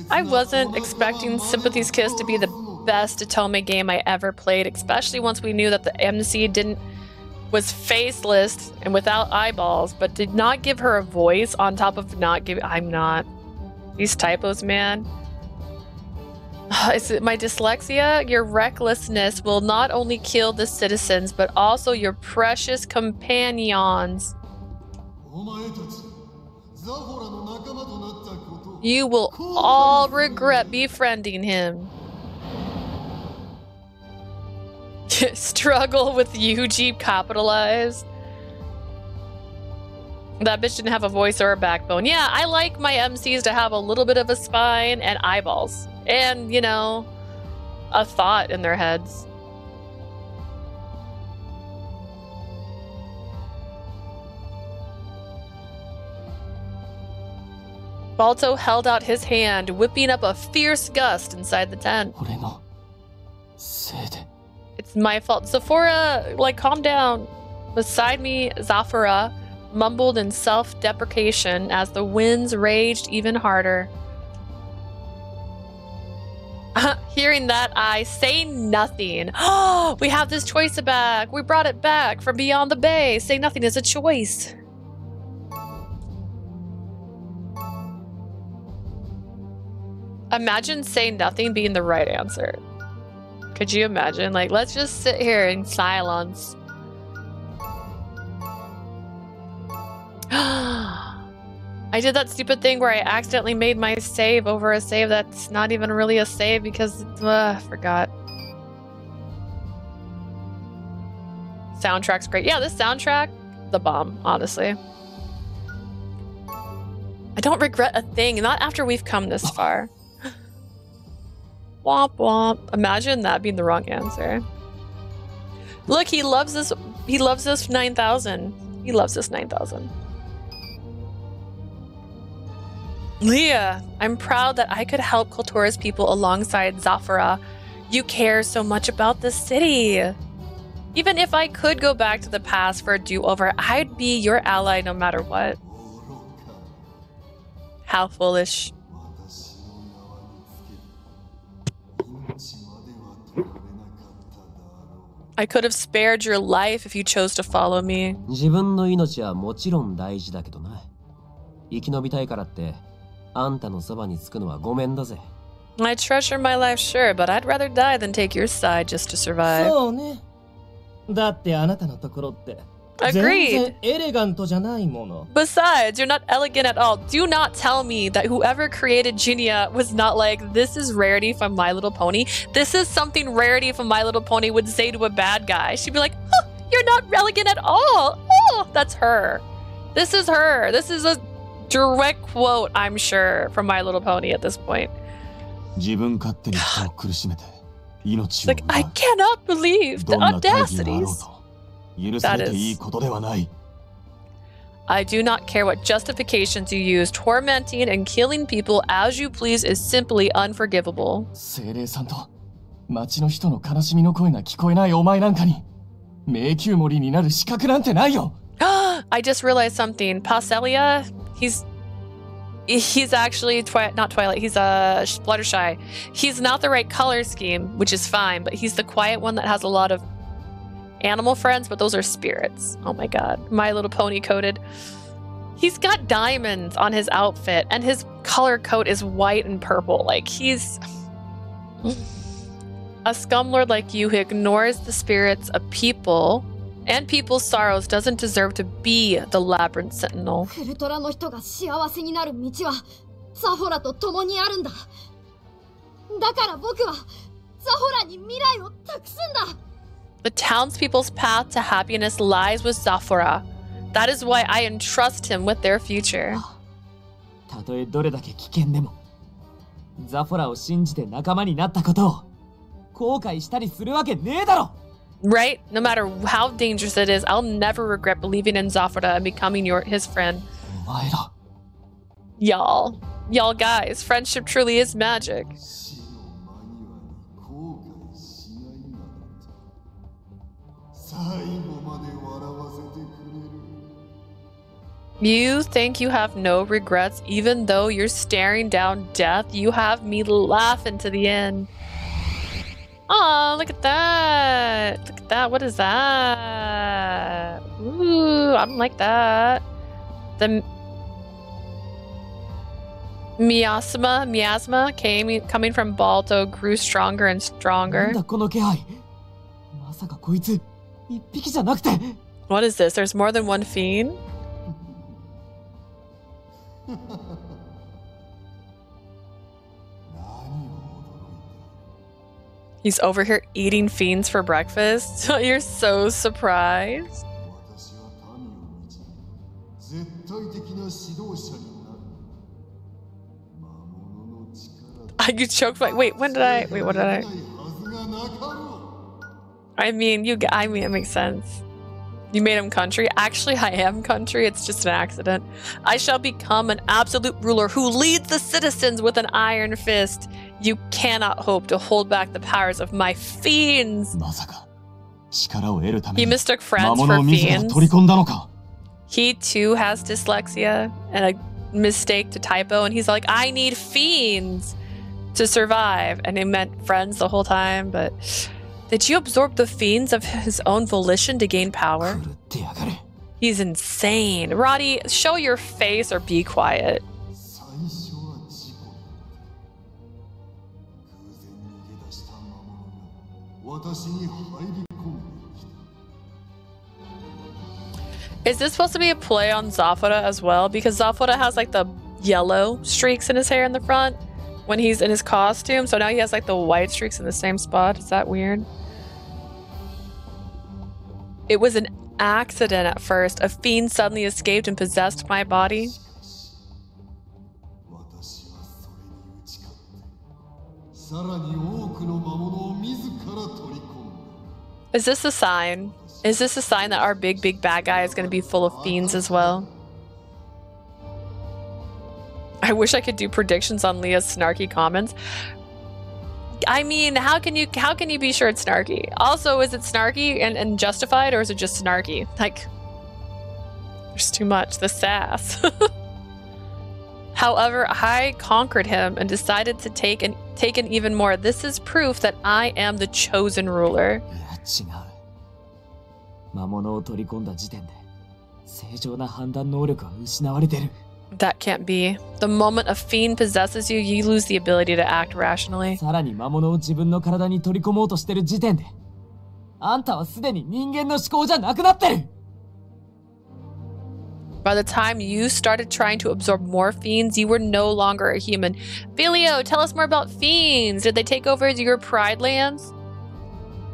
I wasn't expecting Sympathy's Kiss to be the best Otome game I ever played, especially once we knew that the MC was faceless and without eyeballs, but did not give her a voice on top of not giving. I'm not. These typos, man. Is it my dyslexia? Your recklessness will not only kill the citizens, but also your precious companions. You will all regret befriending him. Struggle with UG capitalized. That bitch didn't have a voice or a backbone. Yeah, I like my MCs to have a little bit of a spine and eyeballs. And, you know, a thought in their heads. Balto held out his hand, whipping up a fierce gust inside the tent. It's my fault. Zafora, like, calm down. Beside me, Zafora mumbled in self-deprecation as the winds raged even harder. Hearing that, I say nothing. Oh, we have this choice back. We brought it back from beyond the bay. Say nothing is a choice. Imagine say nothing being the right answer. Could you imagine? Like, let's just sit here in silence. I did that stupid thing where I accidentally made my save over a save that's not even really a save because I forgot. Soundtrack's great. Yeah, this soundtrack, the bomb, honestly. I don't regret a thing, not after we've come this far. Womp womp. Imagine that being the wrong answer. Look, he loves this. He loves this 9,000. He loves this 9,000. Leah, I'm proud that I could help Kultura's people alongside Zafora. You care so much about the city. Even if I could go back to the past for a do-over, I'd be your ally no matter what. How foolish. I could have spared your life if you chose to follow me. 自分の命はもちろん大事だけどな。生き延びたいからって、あんたのそばにつくのはごめんだぜ。I treasure my life, sure, but I'd rather die than take your side just to survive. そうね。だってあなたのところって。Agreed. Besides, you're not elegant at all. Do not tell me that whoever created Genia was not like, this is Rarity from My Little Pony. This is something Rarity from My Little Pony would say to a bad guy. She'd be like, oh, you're not elegant at all. Oh, that's her. This is her. This is a direct quote, I'm sure, from My Little Pony at this point. It's like, I cannot believe the audacities. That is. I do not care what justifications you use. Tormenting and killing people as you please is simply unforgivable. I just realized something. Passelia, he's actually not Twilight. He's a Fluttershy. He's not the right color scheme, which is fine, but he's the quiet one that has a lot of animal friends, but those are spirits. Oh my god. My Little Pony coded. He's got diamonds on his outfit, and his color coat is white and purple. Like, he's a scumlord like you who ignores the spirits of people and people's sorrows doesn't deserve to be the Labyrinth Sentinel. ウルトラの人が幸せになる道はザフォラと共にあるんだ。だから僕はザフォラに未来を託すんだ。The townspeople's path to happiness lies with Zafora. That is why I entrust him with their future. たとえどれだけ危険でも、ザフォラを信じて仲間になったことを後悔したりするわけねえだろ。Right? No matter how dangerous it is, I'll never regret believing in Zafora and becoming his friend. Y'all guys, friendship truly is magic. You think you have no regrets even though you're staring down death? You have me laughing to the end. Oh, look at that. Look at that. What is that? Ooh, I don't like that. The miasma coming from Balto grew stronger and stronger. What is this? There's more than one fiend? He's over here eating fiends for breakfast. You're so surprised. I get choked by. Wait, what did I? I mean, it makes sense. You made him country. Actually, I am country. It's just an accident. I shall become an absolute ruler who leads the citizens with an iron fist. You cannot hope to hold back the powers of my fiends. He mistook friends for fiends. He too has dyslexia and a mistake to typo, and he's like, I need fiends to survive. And he meant friends the whole time, but... Did you absorb the fiends of his own volition to gain power? He's insane. Roddy, show your face or be quiet. Is this supposed to be a play on Zafora as well? Because Zafora has like the yellow streaks in his hair in the front when he's in his costume. So now he has like the white streaks in the same spot. Is that weird? It was an accident at first. A fiend suddenly escaped and possessed my body. Is this a sign? Is this a sign that our big bad guy is going to be full of fiends as well? I wish I could do predictions on Leah's snarky comments. I mean, how can you be sure it's snarky? Also, is it snarky and justified, or is it just snarky? Like, there's too much, the sass. However, I conquered him and decided to take an even more. This is proof that I am the chosen ruler. That can't be. The moment a fiend possesses you, you lose the ability to act rationally. By the time you started trying to absorb more fiends, you were no longer a human. Filio, tell us more about fiends. Did they take over your Pride lands?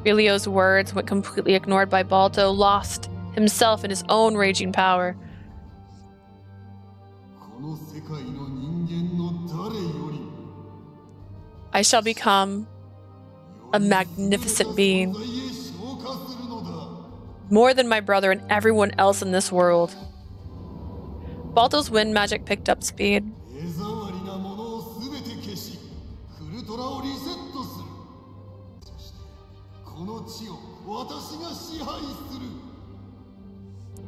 Filio's words went completely ignored by Balto, lost himself in his own raging power. I shall become a magnificent being, more than my brother and everyone else in this world. Balto's wind magic picked up speed.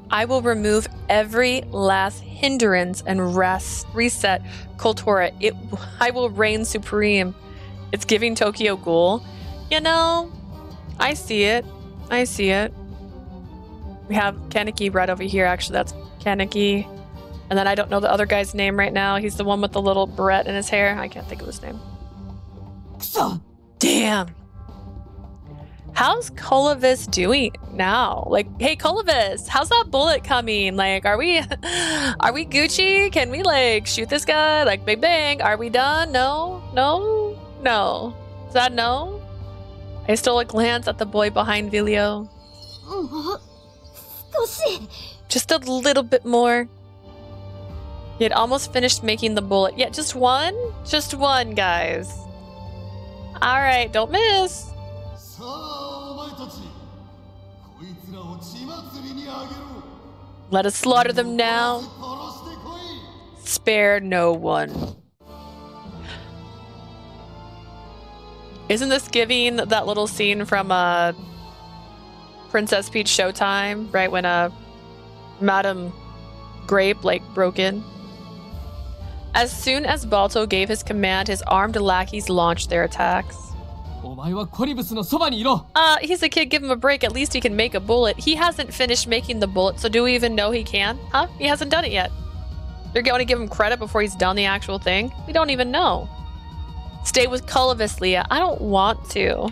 I will remove every last hindrance and reset Kultura. I will reign supreme. It's giving Tokyo Ghoul. You know, I see it. I see it. We have Kaneki right over here. Actually, that's Kaneki. And then I don't know the other guy's name right now. He's the one with the little barrette in his hair. I can't think of his name. Damn. How's Colavis doing now? Like, hey, Colavis, how's that bullet coming? Like, are we Gucci? Can we, like, shoot this guy? Like, big bang. Are we done? No? No? No. Is that no? I stole a glance at the boy behind Vilio. Just a little bit more. He had almost finished making the bullet. Yeah, just one? Just one, guys. Alright, don't miss. Let us slaughter them now. Spare no one. Isn't this giving that little scene from Princess Peach Showtime, right when Madame Grape like broke in? As soon as Balto gave his command, his armed lackeys launched their attacks. He's a kid, give him a break. At least he can make a bullet. He hasn't finished making the bullet, so do we even know he can? Huh? He hasn't done it yet. They're going to give him credit before he's done the actual thing? We don't even know. Stay with Colavis, Leah. I don't want to.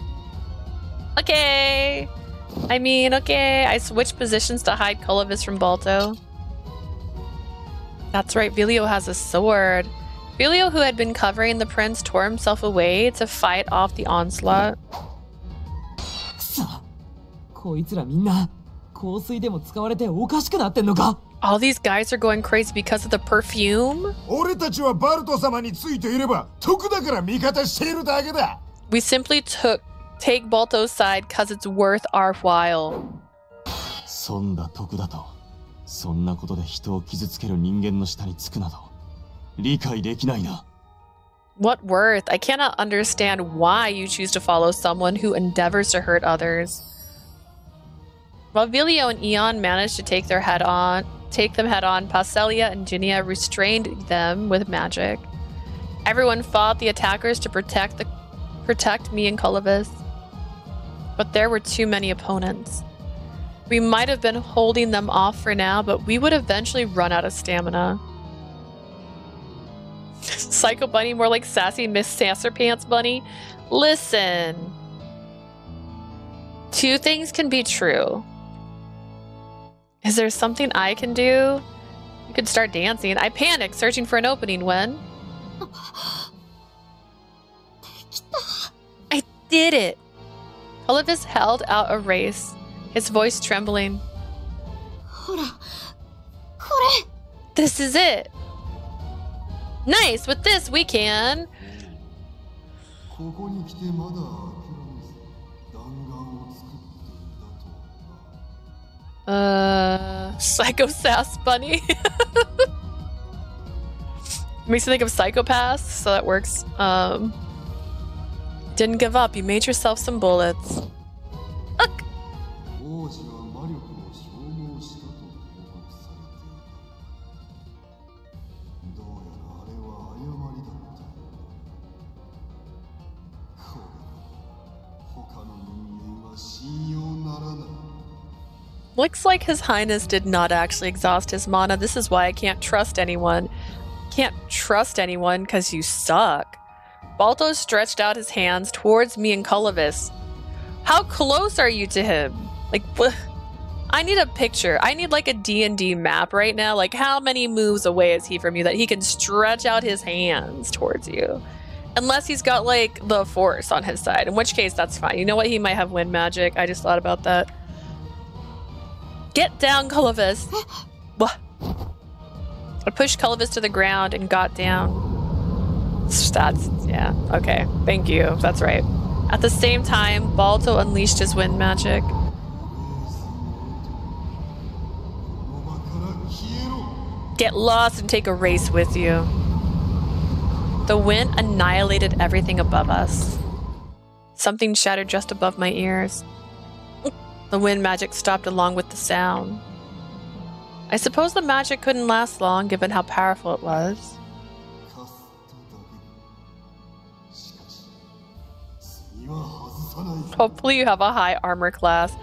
Okay. I mean, okay. I switched positions to hide Colavis from Balto. That's right, Vilio has a sword. Vilio, who had been covering the prince, tore himself away to fight off the onslaught. All these guys are going crazy because of the perfume? We simply take Balto's side because it's worth our while. そんなことで人を傷つける人間の下につくなど理解できないな。What worth? I cannot understand why you choose to follow someone who endeavors to hurt others. While Vilio and Eon managed to take them head on, Passelia and Ginia restrained them with magic. Everyone fought the attackers to protect me and Colavis. But there were too many opponents. We might have been holding them off for now, but we would eventually run out of stamina. Psycho Bunny, more like sassy Miss Sasserpants Bunny. Listen. Two things can be true. Is there something I can do? You could start dancing. I panicked, searching for an opening when... I did it! Colavis held out a race, his voice trembling. This is it! Nice! With this, we can... Psycho Sass Bunny. Makes me think of Psychopaths, so that works. Didn't give up. You made yourself some bullets. Look! Looks like His Highness did not actually exhaust his mana. This is why I can't trust anyone. Can't trust anyone because you suck. Balto stretched out his hands towards me and Colavis. How close are you to him? Like, I need a picture. I need like a D&D map right now. Like, how many moves away is he from you that he can stretch out his hands towards you? Unless he's got like the force on his side, in which case that's fine. You know what? He might have wind magic. I just thought about that. Get down, Colavis. I pushed Colavis to the ground and got down. That's, yeah, okay. Thank you. That's right. At the same time, Balto unleashed his wind magic. Get lost and take a race with you. The wind annihilated everything above us. Something shattered just above my ears. The wind magic stopped along with the sound. I suppose the magic couldn't last long given how powerful it was. Hopefully you have a high armor class.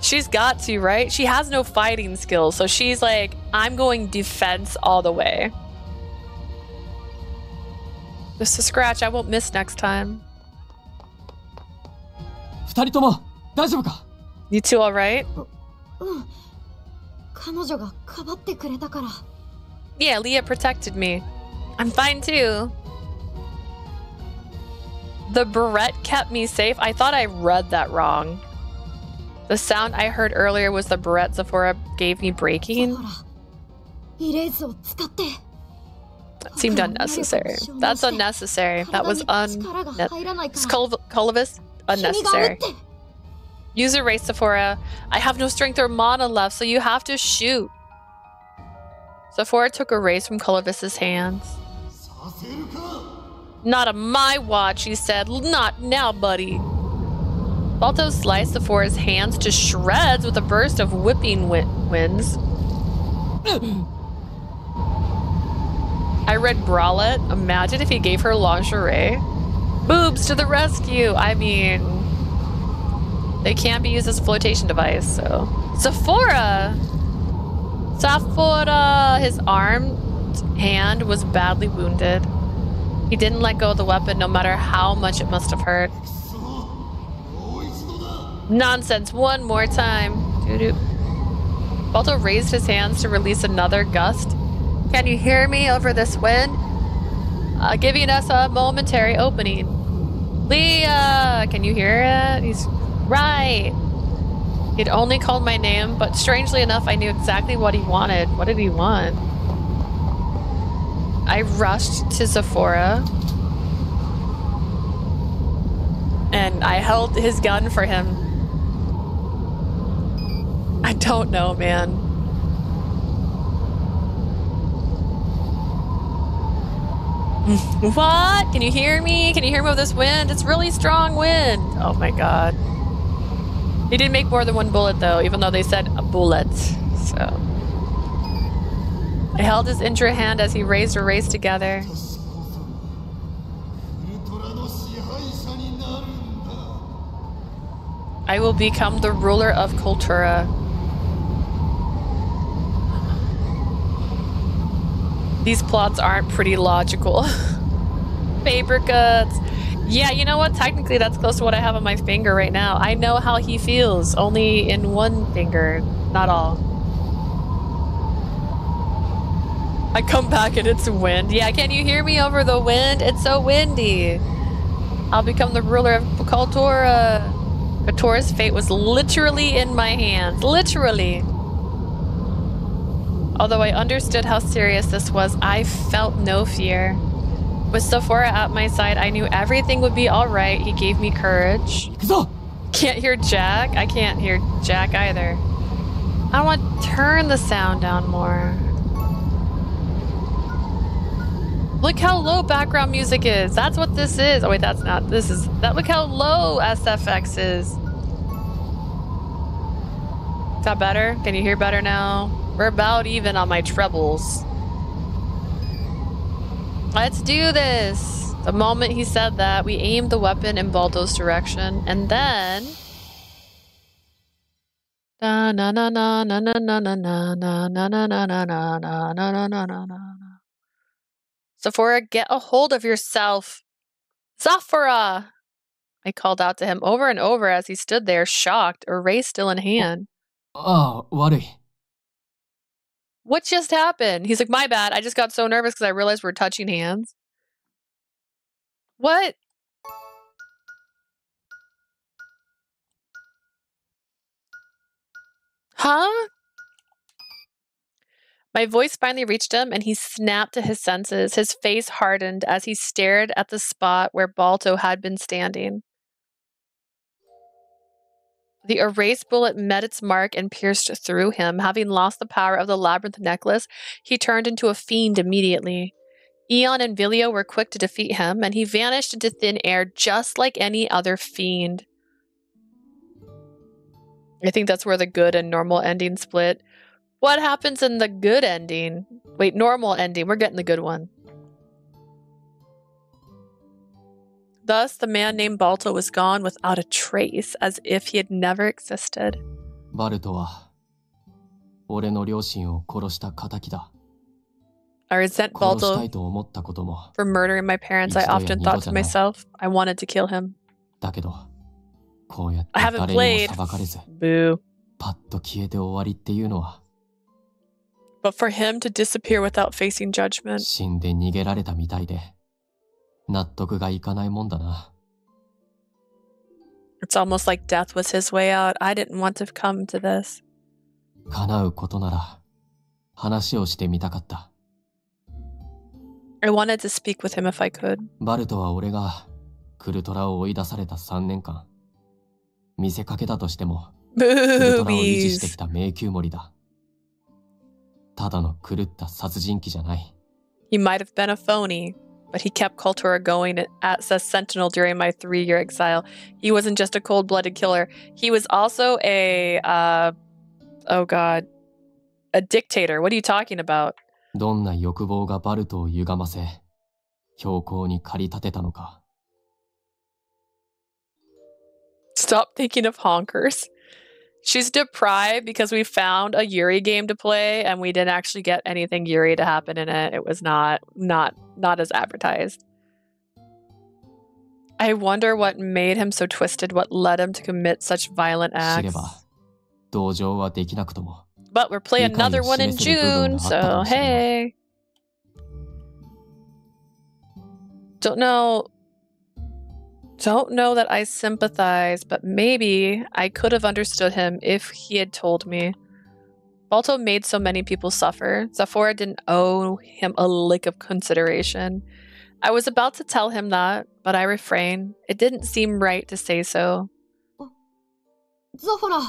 She's got to, right? She has no fighting skills, so she's like, I'm going defense all the way. Just a scratch, I won't miss next time. 二人とも大丈夫か? You two alright? 彼女がかばってくれたから。Yeah, Leah protected me. I'm fine too. The barrette kept me safe. I thought I read that wrong. The sound I heard earlier was the barrette Zafora gave me breaking. That seemed unnecessary. That's unnecessary. That was unnecessary. Use erase, Zafora. I have no strength or mana left, so you have to shoot. Zafora took erase from Colovis's hands. Not on my watch, he said. Not now, buddy. Balto sliced Zafora's hands to shreds with a burst of whipping winds. I read bralette. Imagine if he gave her lingerie. Boobs to the rescue. I mean, they can't be used as a flotation device, so. Zafora! Zafora! His hand was badly wounded. He didn't let go of the weapon no matter how much it must have hurt. Nonsense, one more time. Doo-doo. Balto raised his hands to release another gust. Can you hear me over this wind? Giving us a momentary opening. Leah, can you hear it? He's right. He'd only called my name, but strangely enough, I knew exactly what he wanted. What did he want? I rushed to Zafora. And I held his gun for him. I don't know, man. What? Can you hear me? Can you hear me with this wind? It's really strong wind. Oh my god. He did make more than one bullet though, even though they said a bullet. So I held his injured hand as he raised a race together. I will become the ruler of Cultura. These plots aren't pretty logical. Paper cuts. Yeah, you know what? Technically, that's close to what I have on my finger right now. I know how he feels, only in one finger, not all. I come back and it's wind. Yeah, can you hear me over the wind? It's so windy. I'll become the ruler of Cultura. Cultura's fate was literally in my hands. Literally. Although I understood how serious this was, I felt no fear. With Zafora at my side, I knew everything would be alright. He gave me courage. Can't hear Jack? I can't hear Jack either. I want to turn the sound down more. Look how low background music is. That's what this is. Oh wait, that's not. This is that. Look how low SFX is. Is that better? Can you hear better now? We're about even on my trebles. Let's do this. The moment he said that, we aimed the weapon in Balto's direction, and then na na na na na na na na na na na na na na na na na na. Zafora, get a hold of yourself. Zafora! I called out to him over and over as he stood there, shocked, a race still in hand. Oh, worry. What just happened? He's like, my bad. I just got so nervous because I realized we're touching hands. What? Huh? My voice finally reached him and he snapped to his senses. His face hardened as he stared at the spot where Balto had been standing. The erased bullet met its mark and pierced through him. Having lost the power of the labyrinth necklace, he turned into a fiend immediately. Eon and Vilio were quick to defeat him, and he vanished into thin air just like any other fiend. I think that's where the good and normal ending split. What happens in the good ending? Wait, normal ending. We're getting the good one. Thus, the man named Balto was gone without a trace, as if he had never existed. バルトは俺の両親を殺した仇だ。 I resent 殺した Balto いと思ったことも for murdering my parents. I often thought to myself, I wanted to kill him. だけど、こうやって I haven't 誰にも played. 裁かれず、 Boo. パッと消えて終わりっていうのは、 But for him to disappear without facing judgment. 死んで逃げられたみたいで、納得がいかないもんだな。 It's almost like death was his way out. I didn't want to come to this. 叶うことなら、話をしてみたかった。 I wanted to speak with him if I could. バルトは俺がクルトラを追い出された3年間、見せかけだとしても、クルトラを維持してきた迷宮森だ。ただの狂った殺人鬼じゃない。 He might have been a phony, but he kept Kultura going as a sentinel during my 3-year exile. He wasn't just a cold-blooded killer. He was also a, oh god, a dictator. What are you talking about? どんな欲望がバルトを歪ませ、強行に駆り立てたのか。 Stop thinking of honkers. She's deprived because we found a Yuri game to play and we didn't actually get anything Yuri to happen in it. It was not as advertised. I wonder what made him so twisted, what led him to commit such violent 知れ acts. ば、同情はできなくとも。 But we're playing another one in June, so hey. Don't know that I sympathize, but maybe I could have understood him if he had told me. Balto made so many people suffer. Zafora didn't owe him a lick of consideration. I was about to tell him that, but I refrained. It didn't seem right to say so. Zafora,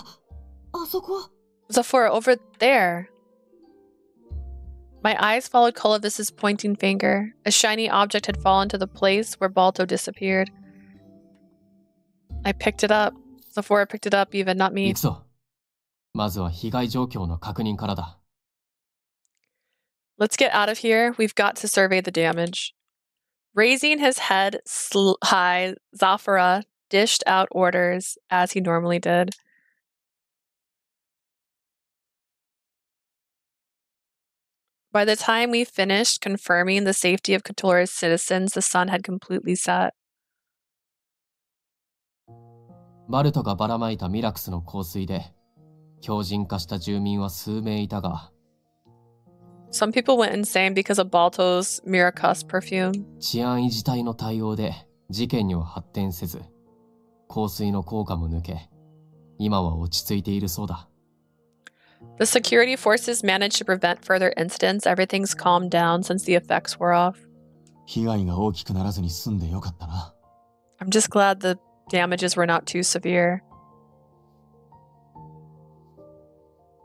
あそこ。 Zafora, over there. My eyes followed Kolovis's pointing finger. A shiny object had fallen to the place where Balto disappeared. I picked it up. Zafora picked it up, even, not me. 行くぞ。まずは被害状況の確認からだ。 Let's get out of here. We've got to survey the damage. Raising his head high, Zafora dished out orders as he normally did. By the time we finished confirming the safety of Kotora's citizens, the sun had completely set. バルトがばらまいたミラクスの香水で、強靭化した住民は数名いたが、 Some people went insane because of Balto's Miracus perfume. 治安維持隊の対応で事件には発展せず、香水の効果も抜け、今は落ち着いているそうだ。 The security forces managed to prevent further incidents. Everything's calmed down since the effects wore off. 被害が大きくならずに済んでよかったな。 I'm just glad the damages were not too severe.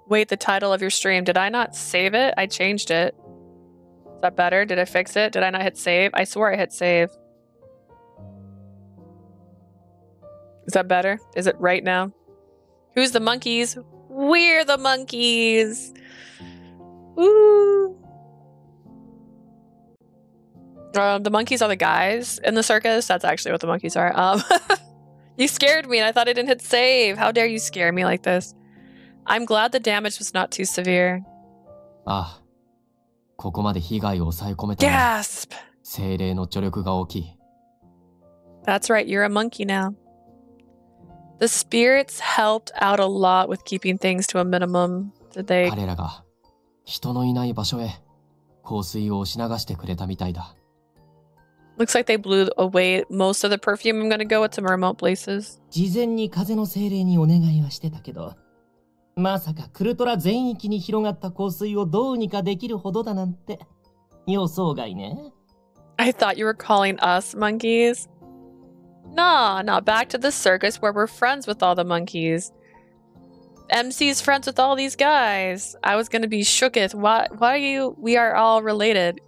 Wait, the title of your stream. Did I not save it? I changed it. Is that better? Did I fix it? Did I not hit save? I swore I hit save. Is that better? Is it right now? Who's the monkeys? We're the monkeys! Woo! The monkeys are the guys in the circus. That's actually what the monkeys are. You scared me and I thought I didn't hit save. How dare you scare me like this? I'm glad the damage was not too severe. ああ、ここまで被害を抑え込めたのは Gasp! 精霊の助力が大きい。 That's right, you're a monkey now. The spirits helped out a lot with keeping things to a minimum. Did they? 彼らが人のいない場所へ香水を押し流してくれたみたいだ。 Looks like they blew away most of the perfume. I'm gonna go with some remote places. 事前に風の精霊にお願いはしてたけど、まさかクルトラ全域に広がった香水をどうにかできるほどだなんて予想外ね。I thought you were calling us monkeys. Nah, back to the circus where we're friends with all the monkeys. MC's friends with all these guys. I was gonna be shooketh. Why are you? We are all related.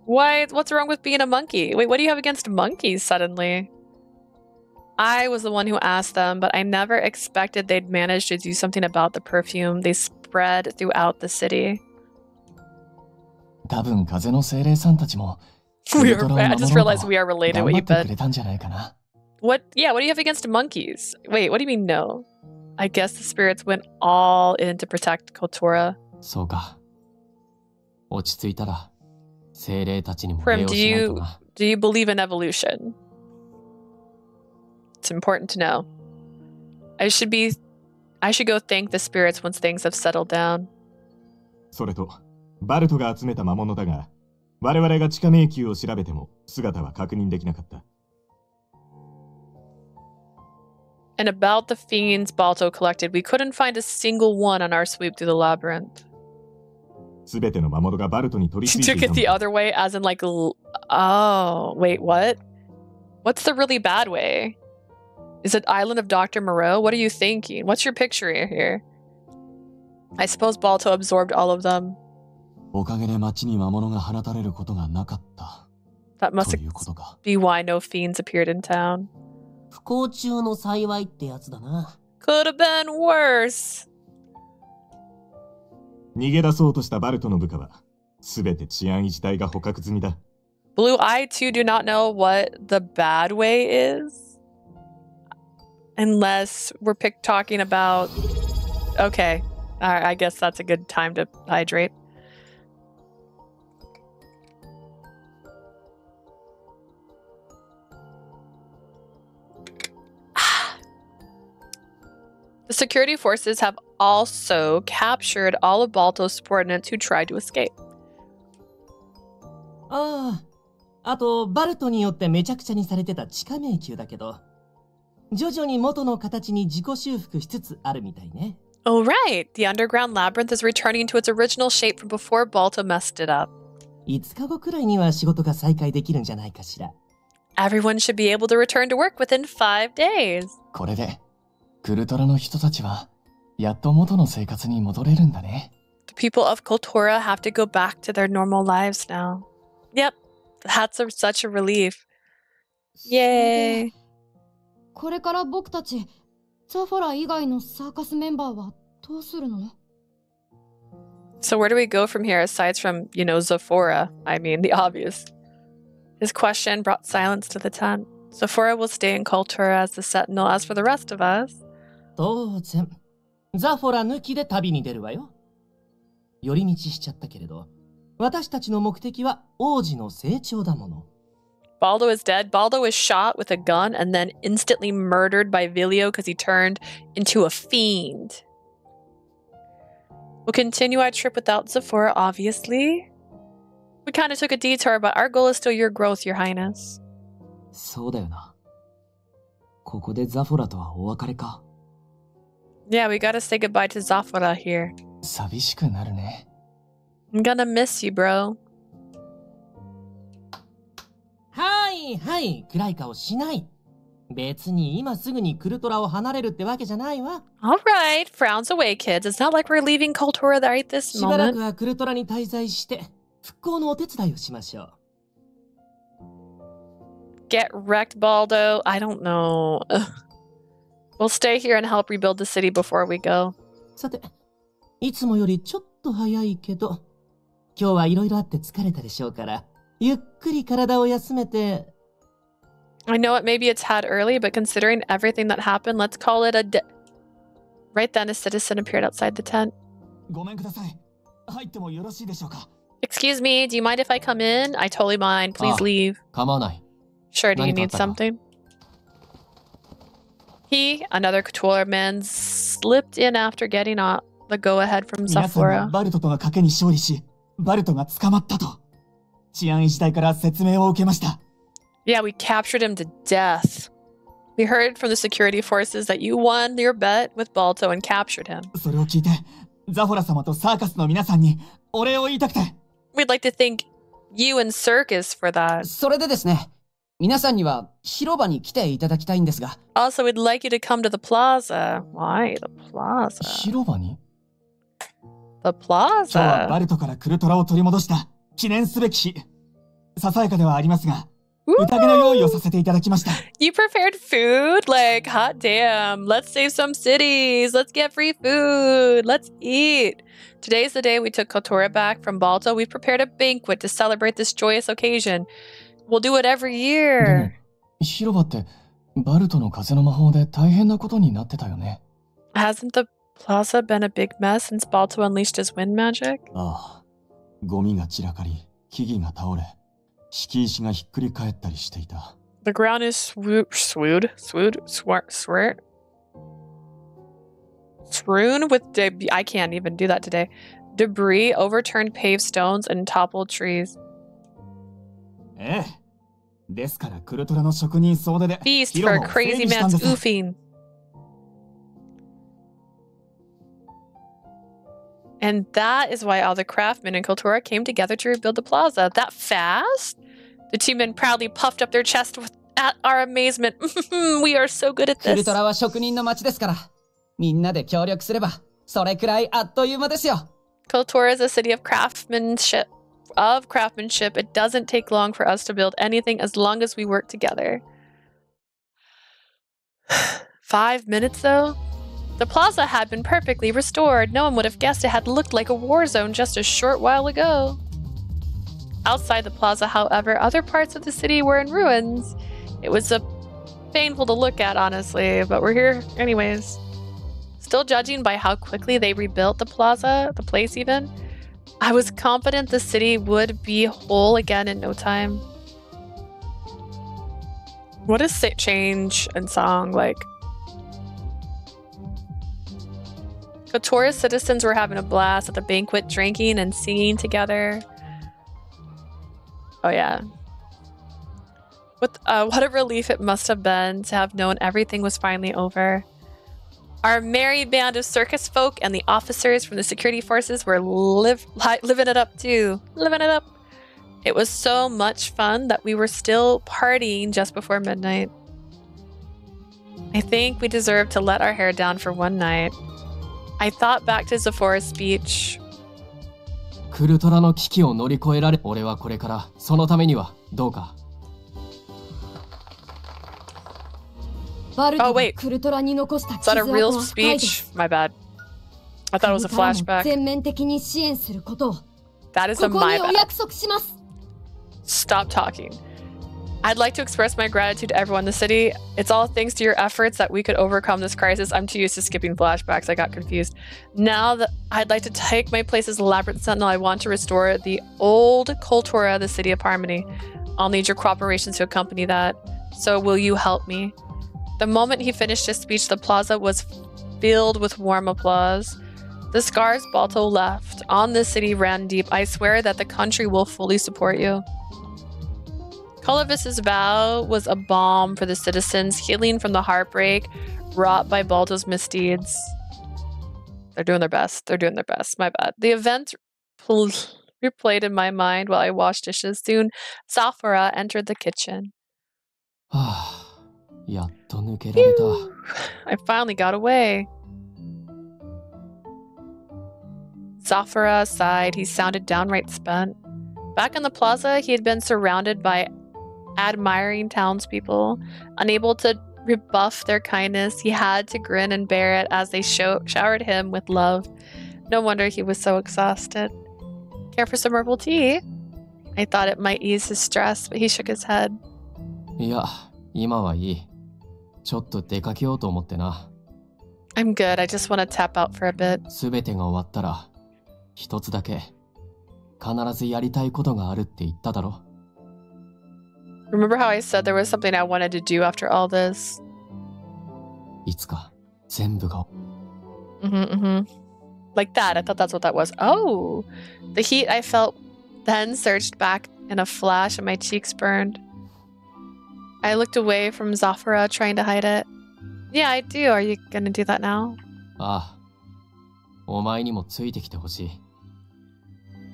Why? What's wrong with being a monkey? Wait, what do you have against monkeys suddenly? I was the one who asked them, but I never expected they'd manage to do something about the perfume they spread throughout the city. 多分風の精霊さんたちも I just realized we are related. What you bet? What? Yeah. What do you have against monkeys? Wait. What do you mean no? I guess the spirits went all in to protect Kotora. そうか。落ち着いたら精霊たちにも礼 Prim, をしないとな。do you believe in evolution? It's important to know. I should go thank the spirits once things have settled down. それとバルトが集めた魔物だが、我々が地下迷宮を調べても姿は確認できなかった。And about the fiends Balto collected, we couldn't find a single one on our sweep through the labyrinth. すべての魔物がバルトに取り付い Took てい it た the other way, as in like, oh, wait, what? What's the really bad way? Is it Island of Dr. Moreau? What are you thinking? What's your picture here? I suppose Balto absorbed all of them. おかげで町に魔物が放たれることがなかった。 That must be why no fiends appeared in town. 不幸中の幸いってやつだな。Could have been worse. 逃げ出そうとしたバルトの部下は、すべて治安維持隊が捕獲済みだ。Blue, I too do not know what the bad way is. Unless we're talking about... Okay. Alright, I guess that's a good time to hydrate. The security forces have also captured all of Balto's subordinates who tried to escape. あと、バルトによってめちゃくちゃにされてた地下迷宮だけど、徐々に元の形に自己修復しつつあるみたいね。Oh, right. The underground labyrinth is returning to its original shape from before Balto messed it up. 5日後くらいには仕事が再開できるんじゃないかしら。Everyone should be able to return to work within 5 days. これで、クルトラの人たちは、やっと元の生活に戻れるんだね。The people of Kotora have to go back to their normal lives now. Yep, that's such a relief. Yay! これから僕たち、ザフォラ以外のサーカスメンバーはどうするの? So where do we go from here aside from, you know, Zafora? I mean, the obvious. His question brought silence to the tent. Zafora will stay in Kotora as the sentinel. As for the rest of us... 当然、ザフォラ抜きで旅に出るわよ。寄り道しちゃったけれど、私たちの目的は王子の成長だもの。Baldo is dead. Baldo was shot with a gun and then instantly murdered by Vilio because he turned into a fiend. We'll continue our trip without Zafora, obviously. We kind of took a detour, but our goal is still your growth, Your Highness. そうだよな。ここでザフォラとはお別れか。Yeah, we gotta say goodbye to Zafora here. 寂しくなるね。I'm gonna miss you, bro. はいはい、暗い顔しない。別に今すぐにクルトラを離れるってわけじゃないわ。Alright, frowns away, kids. It's not like we're leaving Kotora right this moment. しばらくはクルトラに滞在して、復興のお手伝いをしましょう。Get wrecked, Baldo. I don't know. We'll stay here and help rebuild the city before we go. さて、いつもよりちょっと早いけど、今日はいろいろあって疲れたでしょうから、ゆっくり体を休めて。I know it maybe it's had early, but considering everything that happened, let's call it a day. Right then, a citizen appeared outside the tent. ごめんください。入ってもよろしいでしょうか? Excuse me, do you mind if I come in? I totally mind. Please leave. 構わない。 Sure, do you need something? He, another Kotora man, slipped in after getting the go-ahead from Zafora. バルトとの賭けに勝利し、バルトが捕まったと。治安維持隊から説明を受けました。Yeah, we captured him to death. We heard from the security forces that you won your bet with Balto and captured him. それを聞いて、ザフォラ様とサーカスの皆さんにお礼を言いたくて。We'd like to thank you and Circus for that. それでですね、皆さんには広場に来ていただきたいんですが。Also, we'd like you to come to the plaza. Why the plaza? 広場に? The plaza. 今日はバルトからクルトラを取り戻した記念すべき日。ささやかではありますが、宴の用意をさせていただきました。You prepared food? Like, hot damn. Let's save some cities. Let's get free food. Let's eat. Today's the day we took Kotora back from Balto. We've prepared a banquet to celebrate this joyous occasion. We'll do it every year. 広場ってバルトの風の魔法で大変なことになってたよね。Hasn't the plaza been a big mess since Balto unleashed his wind magic? ああ、ゴミが散らかり、木々が倒れ、敷石がひっくり返ったりしていた。The ground is strewn with I can't even do that today. Debris, overturned paved stones, and toppled trees. ええ。ですからクルトラの職人総出で Feast for crazy man's oofing. And that is why all the craftsmen in Kultura came together to rebuild the plaza. That fast? The two men proudly puffed up their chest at our amazement. We are so good at this. クルトラは職人の町ですから、みんなで協力すれば、それくらいあっという間ですよ。Kultura is a city of craftsmanship. It doesn't take long for us to build anything as long as we work together. 5 minutes though? The plaza had been perfectly restored. No one would have guessed it had looked like a war zone just a short while ago. Outside the plaza, however, other parts of the city were in ruins. It was painful to look at, honestly, but we're here anyways. Still judging by how quickly they rebuilt the plaza, the place even, I was confident the city would be whole again in no time. What is change in song like? Kotora's citizens were having a blast at the banquet, drinking and singing together. Oh yeah. What a relief it must have been to have known everything was finally over. Our merry band of circus folk and the officers from the security forces were living it up too. Living it up. It was so much fun that we were still partying just before midnight. I think we deserve to let our hair down for one night. I thought back to Zafora's speech. クルトラの危機を乗り越えられ、俺はこれからそのためにはどうか。Oh wait, is that a real speech? My bad. I thought it was a flashback. That is a my bad. Stop talking. I'd like to express my gratitude to everyone in the city. It's all thanks to your efforts that we could overcome this crisis. I'm too used to skipping flashbacks. I got confused. Now that I'd like to take my place as Labyrinth Sentinel, I want to restore the old Kultura, the city of harmony. I'll need your cooperation to accompany that. So will you help me? The moment he finished his speech, the plaza was filled with warm applause. The scars Balto left on the city ran deep. I swear that the country will fully support you. Colavis's vow was a balm for the citizens, healing from the heartbreak wrought by Balto's misdeeds. They're doing their best. They're doing their best. My bad. The event replayed in my mind while I washed dishes. Soon, Zafora entered the kitchen. I finally got away. Zafora sighed. He sounded downright spent. Back in the plaza, he had been surrounded by admiring townspeople. Unable to rebuff their kindness, he had to grin and bear it as they showered him with love. No wonder he was so exhausted. Care for some herbal tea? I thought it might ease his stress, but he shook his head. いや、今はいい。ちょっと出かけようと思ってな。I'm good. I just want to tap out for a bit. すべてが終わったら、一つだけ必ずやりたいことがあるって言っただろ。Remember how I said there was something I wanted to do after all this? いつか全部が。Like that. I thought that's what that was. Oh! The heat I felt then surged back in a flash and my cheeks burned. I looked away from Zafora, trying to hide it. Yeah, I do. Are you gonna do that now? ああ。お前にもついてきてほしい。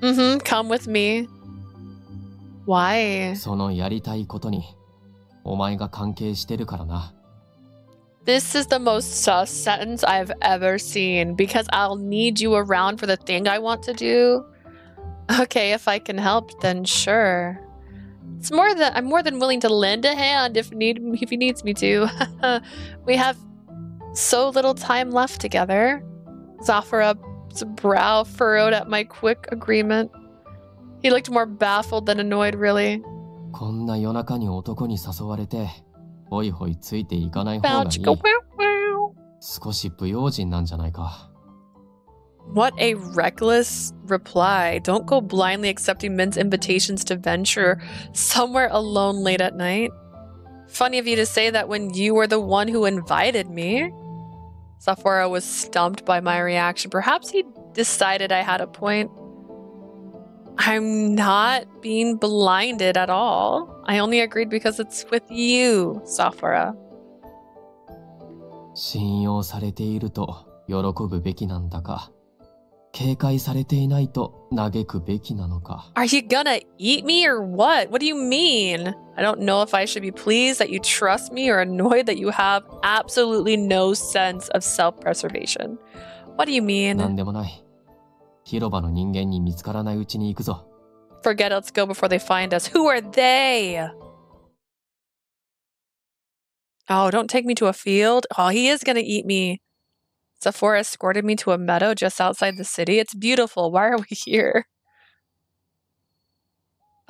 Come with me. Why? そのやりたいことに、お前が関係してるからな。This is the most sus sentence I've ever seen, because I'll need you around for the thing I want to do. Okay, if I can help, then sure. It's more than I'm more than willing to lend a hand if he needs me to. We have so little time left together. Zafora's brow furrowed at my quick agreement. He looked more baffled than annoyed, really. こんな夜中に男に誘われて、ホイホイついていかない方がいい。少し不用心なんじゃないか。What a reckless reply. Don't go blindly accepting men's invitations to venture somewhere alone late at night. Funny of you to say that when you were the one who invited me. Zafora was stumped by my reaction. Perhaps he decided I had a point. I'm not being blinded at all. I only agreed because it's with you, Zafora. 信用されていると喜ぶべきなんだか、警戒されていないと嘆くべきなのか。Are you gonna eat me or what? What do you mean? I don't know if I should be pleased that you trust me or annoyed that you have absolutely no sense of self-preservation. What do you mean? なんでもない。広場の人間に見つからないうちに行くぞ。Forget it, let's go before they find us. Who are they? Oh, don't take me to a field. Oh, he is gonna eat me. Zafora escorted me to a meadow just outside the city. It's beautiful. Why are we here?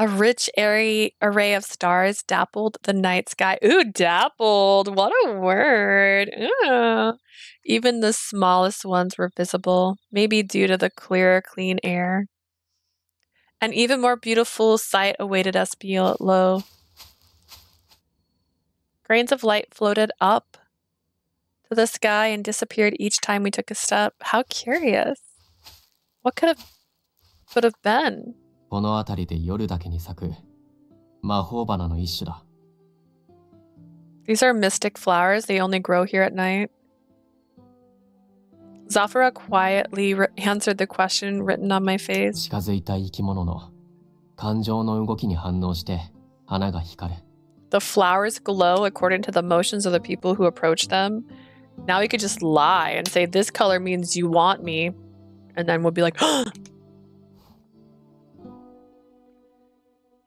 A rich, airy array of stars dappled the night sky. Ooh, dappled. What a word. Ooh. Even the smallest ones were visible, maybe due to the clear, clean air. An even more beautiful sight awaited us below. Grains of light floated up to the sky and disappeared each time we took a step. How curious. What could have been? この辺りで夜だけに咲く魔法花の一種だ。These are mystic flowers. They only grow here at night. Zafora quietly answered the question written on my face. 近づいた生き物の感情の動きに反応して花が光る。The flowers glow according to the motions of the people who approach them. Now we could just lie and say this color means you want me. And then we'll be like,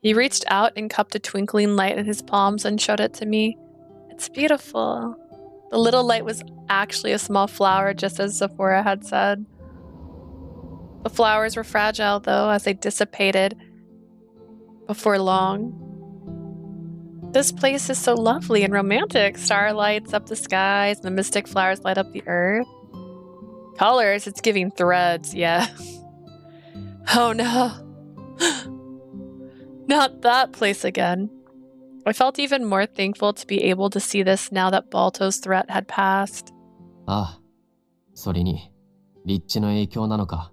He reached out and cupped a twinkling light in his palms and showed it to me. It's beautiful. The little light was actually a small flower, just as Zafora had said. The flowers were fragile, though, as they dissipated before long. This place is so lovely and romantic. Star lights up the skies, and the mystic flowers light up the earth. Colors, it's giving threads, yeah. Oh no. Not that place again. I felt even more thankful to be able to see this now that Balto's threat had passed. ああ、それに、立地の影響なのか、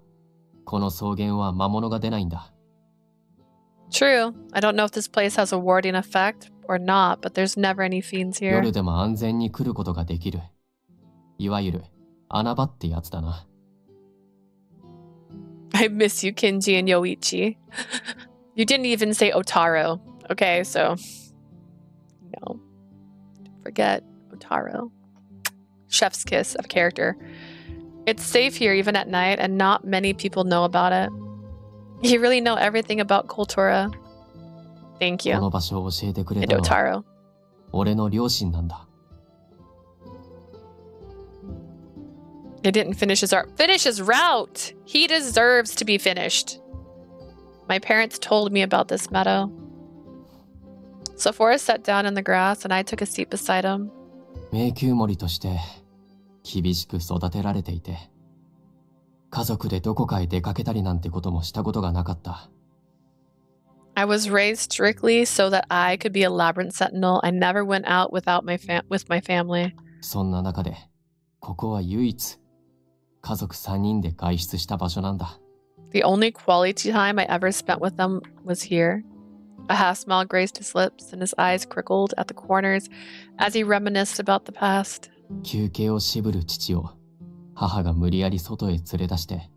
この草原は魔物が出ないんだ。True. I don't know if this place has a warding effect or not, but there's never any fiends here. 夜でも安全に来ることができる。いわゆる穴場ってやつだな。I miss you, Kinji and Yoichi. You didn't even say Otaro. Okay, so no. Forget Otaro. Chef's kiss of character. It's safe here even at night, and not many people know about it. You really know everything about Kultura. Thank you. この場所を教えてくれ And たのは Otaro. 俺の両親なんだ。He didn't finish his art. Finish his route! He deserves to be finished. My parents told me about this meadow. Zafora sat down in the grass and I took a seat beside him. 迷宮森として厳しく育てられていて、家族でどこかへ出かけたりなんてこともしたことがなかった。I was raised strictly so that I could be a labyrinth sentinel. I never went out without with my family. そんな中で、ここは唯一家族3人で外出した場所なんだ。The only quality time I ever spent with them was here. A half smile graced his lips and his eyes crickled at the corners as he reminisced about the past. 休憩を渋る父を母が無理やり外へ連れ出して、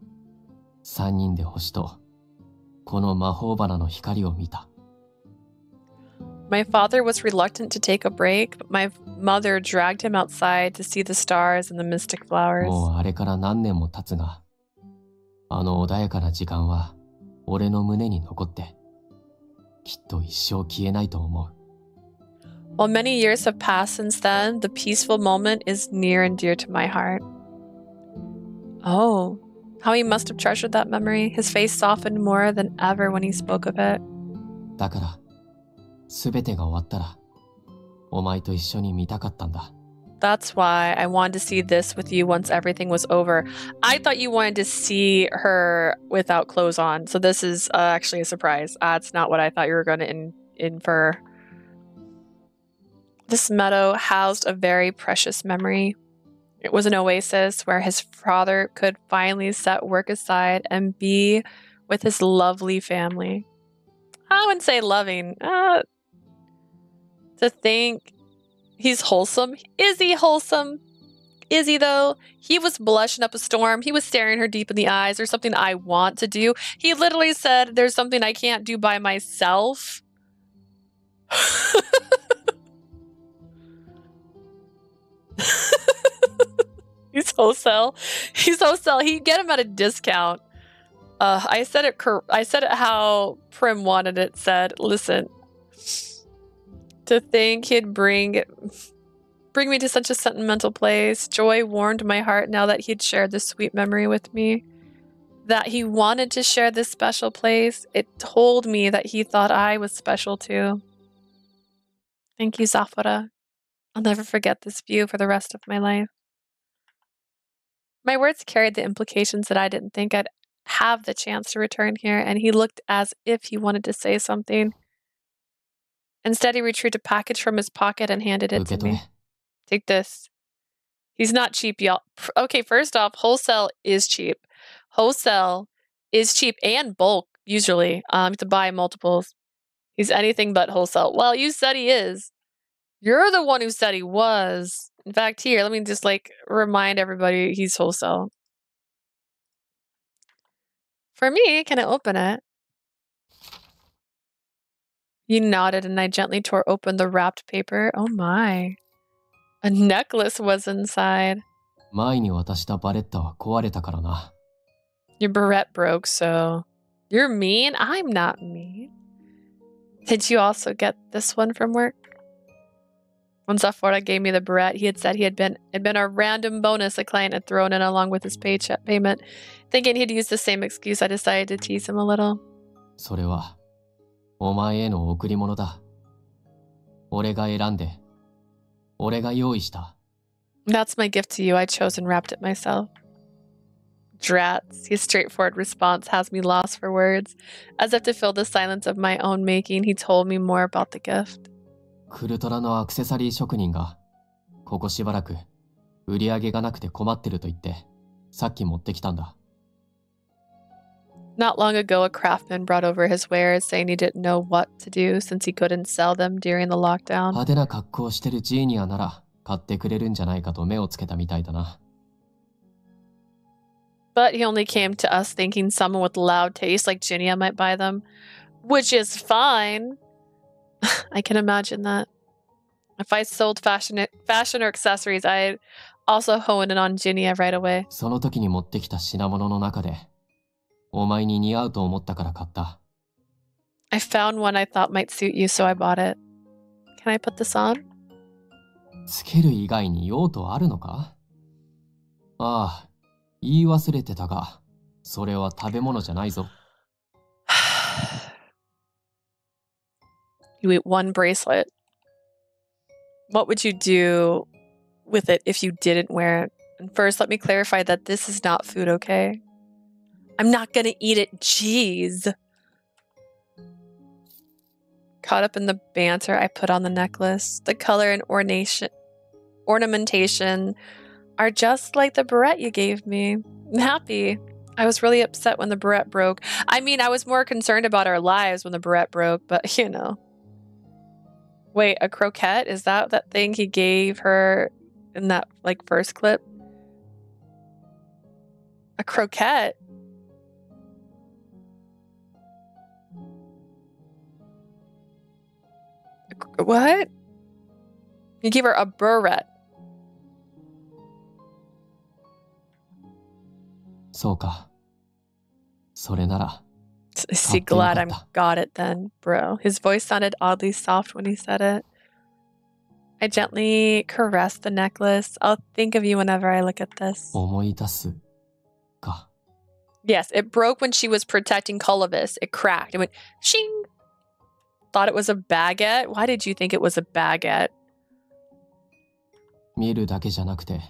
3人で星とこの魔法花の光を見た。My father was reluctant to take a break, but my mother dragged him outside to see the stars and the mystic flowers. もうあれから何年も経つが、あの穏やかな時間は俺の胸に残って。きっと一生消えないと思う。 While many years have passed since then, the peaceful moment is near and dear to my heart. Oh, how he must have treasured that memory. His face softened more than ever when he spoke of it. だから、すべてが終わったら、お前と一緒に見たかったんだ。 That's why I wanted to see this with you once everything was over. I thought you wanted to see her without clothes on, so this is actually a surprise. That's not what I thought you were going to infer. This meadow housed a very precious memory. It was an oasis where his father could finally set work aside and be with his lovely family. I wouldn't say loving. To think he's wholesome. Is he wholesome? Is he though? He was blushing up a storm. He was staring her deep in the eyes. There's something I want to do. He literally said there's something I can't do by myself. He's wholesale. He's wholesale. He'd get him at a discount. I said it how Prim wanted it said. Listen. To think he'd bring me to such a sentimental place. Joy warmed my heart now that he'd shared this sweet memory with me. That he wanted to share this special place. It told me that he thought I was special too. Thank you, Zafora. I'll never forget this view for the rest of my life. My words carried the implications that I didn't think I'd have the chance to return here, and he looked as if he wanted to say something. Instead, he retrieved a package from his pocket and handed it to me. Take this. He's not cheap, y'all. Okay, first off, wholesale is cheap. Wholesale is cheap and bulk, usually, to buy multiples. He's anything but wholesale. Well, you said he is. You're the one who said he was. In fact, here, let me just, remind everybody he's wholesale. For me, can I open it? You nodded and I gently tore open the wrapped paper. Oh my. A necklace was inside. 前に渡したバレッタは壊れたからな。 Your barrette broke, so... You're mean? I'm not mean. Did you also get this one from work? When Zafora gave me the barrette, he had said it'd been a random bonus a client had thrown in along with his payment. Thinking he'd use the same excuse, I decided to tease him a little. それは、お前への贈り物だ。俺が選んで、俺が用意した。 That's my gift to you. I chose and wrapped it myself. Drats. His straightforward response has me lost for words. As if to fill the silence of my own making, he told me more about the gift. クルトラのアクセサリー職人が、ここしばらく、売り上げがなくて困ってると言って、さっき持ってきたんだ。 Not long ago, a craftsman brought over his wares, saying he didn't know what to do since he couldn't sell them during the lockdown. 派手な格好をしてるジーニアなら、買ってくれるんじゃないかと目をつけたみたいだな。 But he only came to us thinking someone with loud taste like Ginia might buy them. Which is fine. I can imagine that. If I sold fashion or accessories, I'd also hone in on Ginia right away. その時に持ってきた品物の中で、お前に似合うと思ったから買った。 I found one I thought might suit you, so I bought it. Can I put this on? つける以外に用途あるのか？ああ、言い忘れてたが、それは食べ物じゃないぞ。You eat one bracelet. What would you do with it if you didn't wear it? And first, let me clarify that this is not food, okay? I'm not gonna eat it. Jeez. Caught up in the banter, I put on the necklace. The color and ornamentation are just like the barrette you gave me. I'm happy. I was really upset when the barrette broke. I mean, I was more concerned about our lives when the barrette broke, but you know. Wait, a croquette? Is that thing he gave her in that, first clip? A croquette? What? You gave her a barrette. そうか。それなら、See, glad I'm got it then, bro. His voice sounded oddly soft when he said it. I gently caressed the necklace. I'll think of you whenever I look at this. 思い出すか。 Yes, it broke when she was protecting Colavis. It cracked. It went shing. Thought it was a baguette? Why did you think it was a baguette? 見るだけじゃなくて、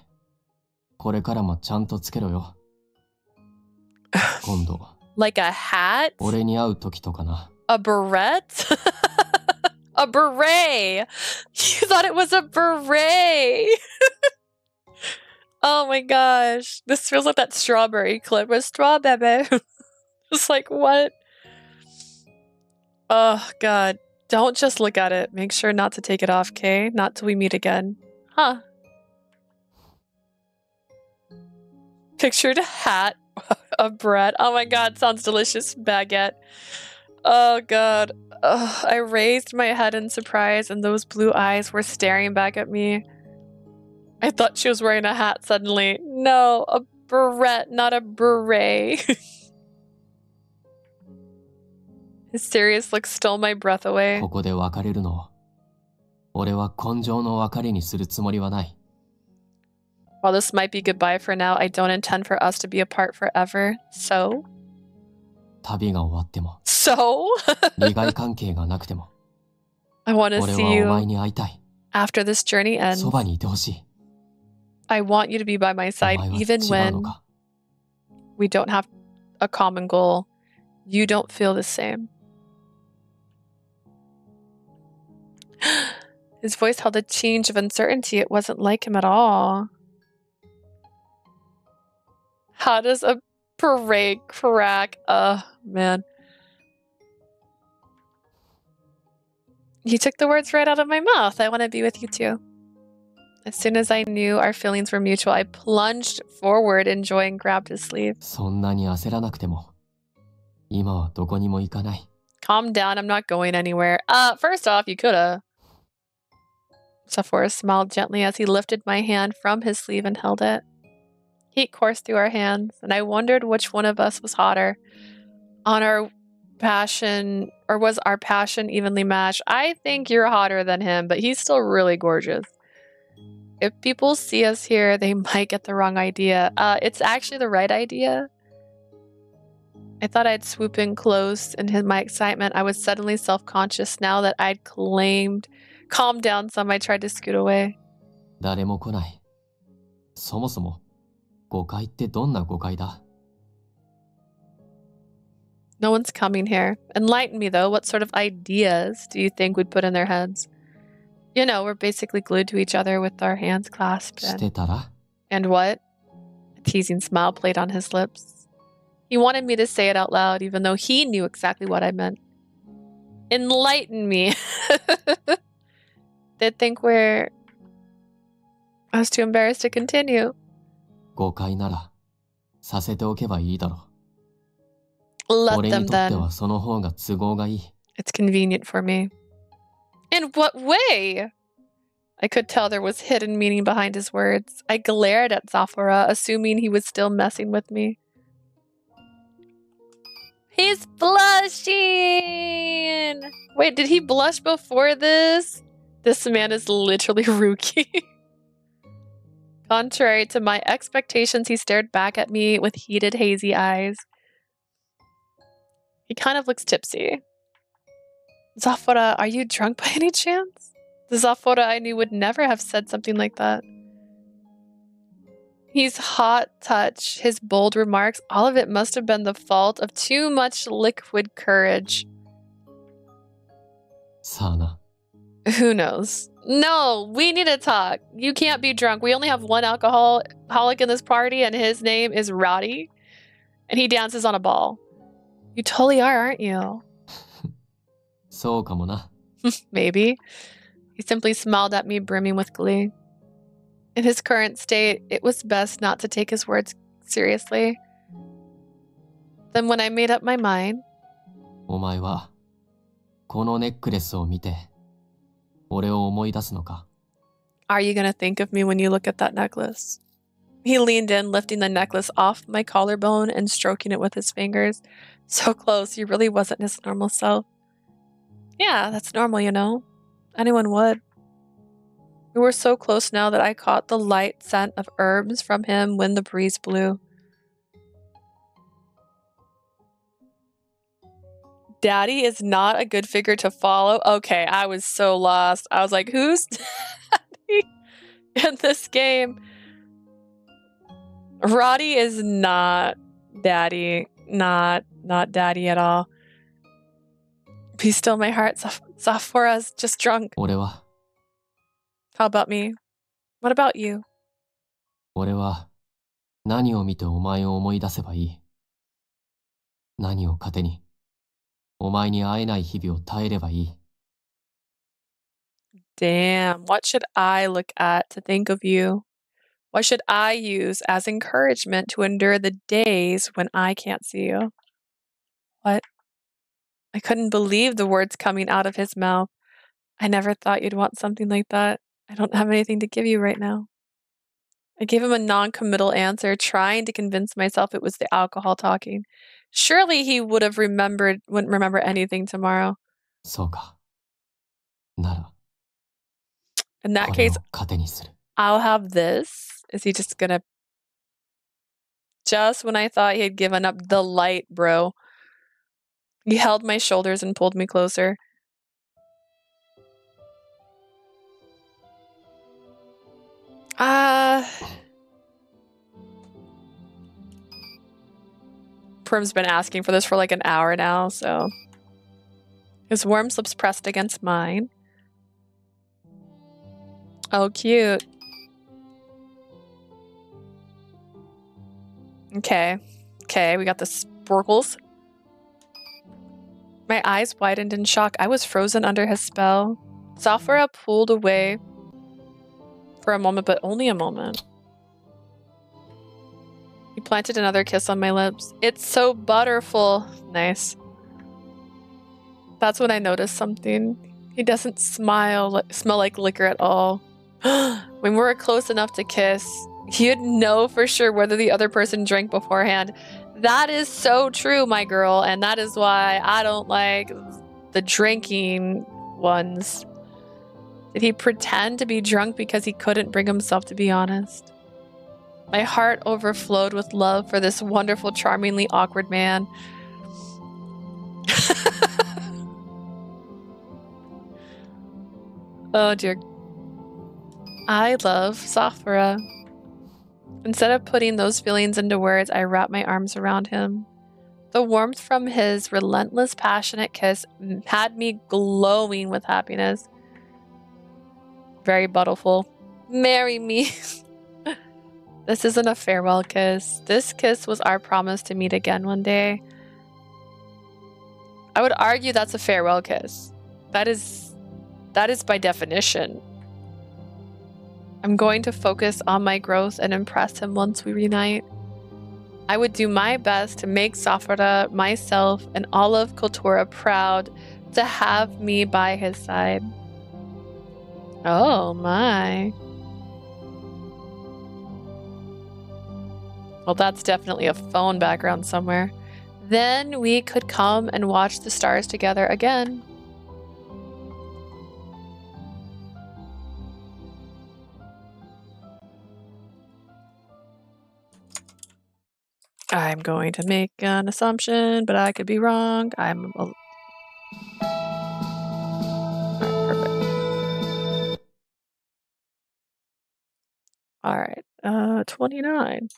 これからもちゃんとつけろよ。今度。Like a hat? 俺に会う時とかな。A beret? A beret! You thought it was a beret! Oh my gosh. This feels like that strawberry clip with straw baby. Just like, what? Oh god. Don't just look at it. Make sure not to take it off, okay? Not till we meet again. Huh. Pictured hat of bread. Oh my god, sounds delicious. Baguette. Oh god. Ugh, I raised my head in surprise and those blue eyes were staring back at me. I thought she was wearing a hat suddenly. No, a beret, not a beret. His serious look stole my breath away. ここで別れるのを、俺は根性の別れにするつもりはない。While this might be goodbye for now, I don't intend for us to be apart forever. So? 旅が終わっても。So? 利害関係がなくても。I want to 俺 see は you お前に会いたい。 after this journey ends. そばにいてほしい。I want you to be by my side お前は even 違うの when か。 we don't have a common goal. You don't feel the same. His voice held a tinge of uncertainty. It wasn't like him at all. How does a parade crack? Man. You took the words right out of my mouth. I want to be with you too. As soon as I knew our feelings were mutual, I plunged forward in joy and grabbed his sleeve. そんなに焦らなくても、今はどこにも行かない。Calm down, I'm not going anywhere. First off, you coulda. Zafora smiled gently as he lifted my hand from his sleeve and held it. Heat coursed through our hands, and I wondered which one of us was hotter. On our passion, or was our passion evenly matched? I think you're hotter than him, but he's still really gorgeous. If people see us here, they might get the wrong idea. It's actually the right idea. I thought I'd swoop in close, and in my excitement, I was suddenly self-conscious now that I'd calmed down some. I tried to scoot away. 誰も来ない。そもそも、誤解ってどんな誤解だ? No one's coming here. Enlighten me, though. What sort of ideas do you think we'd put in their heads? You know, we're basically glued to each other with our hands clasped. してたら? And what? A teasing smile played on his lips. He wanted me to say it out loud, even though he knew exactly what I meant. Enlighten me. They'd think I was too embarrassed to continue. 誤解なら、させておけばいいだろう。 Let 俺 them にとっては then. その方が都合がいい。 It's convenient for me. In what way? I could tell there was hidden meaning behind his words. I glared at Zafora, assuming he was still messing with me. He's blushing! Wait, did he blush before this? This man is literally Ruki. Contrary to my expectations, he stared back at me with heated, hazy eyes. He kind of looks tipsy. Zafora, are you drunk by any chance? The Zafora I knew would never have said something like that. His hot touch, his bold remarks, all of it must have been the fault of too much liquid courage. Sana. Who knows? No, we need to talk. You can't be drunk. We only have one alcoholic in this party, and his name is Roddy. And he dances on a ball. You totally are, aren't you? そうかもな。 Maybe. He simply smiled at me, brimming with glee. In his current state, it was best not to take his words seriously. Then when I made up my mind... お前は、このネックレスを見て、俺を思い出すのか? Are you gonna think of me when you look at that necklace? He leaned in, lifting the necklace off my collarbone and stroking it with his fingers. So close, he really wasn't his normal self. Yeah, that's normal, you know. Anyone would. We were so close now that I caught the light scent of herbs from him when the breeze blew. Daddy is not a good figure to follow. Okay, I was so lost. I was like, who's Daddy in this game? Roddy is not Daddy. Not Daddy at all. Be still my heart. Zafora's just drunk. 俺は How about me? What about you? 俺は何を見てお前を思い出せばいい。何を糧にお前に会えない日々を耐えればいい。Damn, what should I look at to think of you? What should I use as encouragement to endure the days when I can't see you? What? I couldn't believe the words coming out of his mouth. I never thought you'd want something like that. I don't have anything to give you right now. I gave him a non-committal answer, trying to convince myself it was the alcohol talking. Surely he wouldn't remember anything tomorrow. そうか。なら、 In that これを case, 糧にする。 I'll have this. Is he just gonna... Just when I thought he had given up the light, bro. He held my shoulders and pulled me closer. Prim's been asking for this for like an hour now, so... His warm lips pressed against mine. Oh, cute. Okay. Okay, we got the sparkles. My eyes widened in shock. I was frozen under his spell. Zafora pulled away for a moment, but only a moment. He planted another kiss on my lips. It's so butterful. Nice. That's when I noticed something. He doesn't smell like liquor at all. When we were close enough to kiss, you'd know for sure whether the other person drank beforehand. That is so true, my girl, and that is why I don't like the drinking ones. Did he pretend to be drunk because he couldn't bring himself to be honest? My heart overflowed with love for this wonderful, charmingly awkward man. Oh dear. I love Zafora. Instead of putting those feelings into words, I wrapped my arms around him. The warmth from his relentless, passionate kiss had me glowing with happiness. Very butterful. Marry me. This isn't a farewell kiss. This kiss was our promise to meet again one day. I would argue that's a farewell kiss. That is by definition. I'm going to focus on my growth and impress him once we reunite. I would do my best to make Zafora, myself, and all of Cultura proud to have me by his side. Oh my. Well, that's definitely a phone background somewhere. Then we could come and watch the stars together again. I'm going to make an assumption, but I could be wrong. I'm a... Perfect. All right, 29.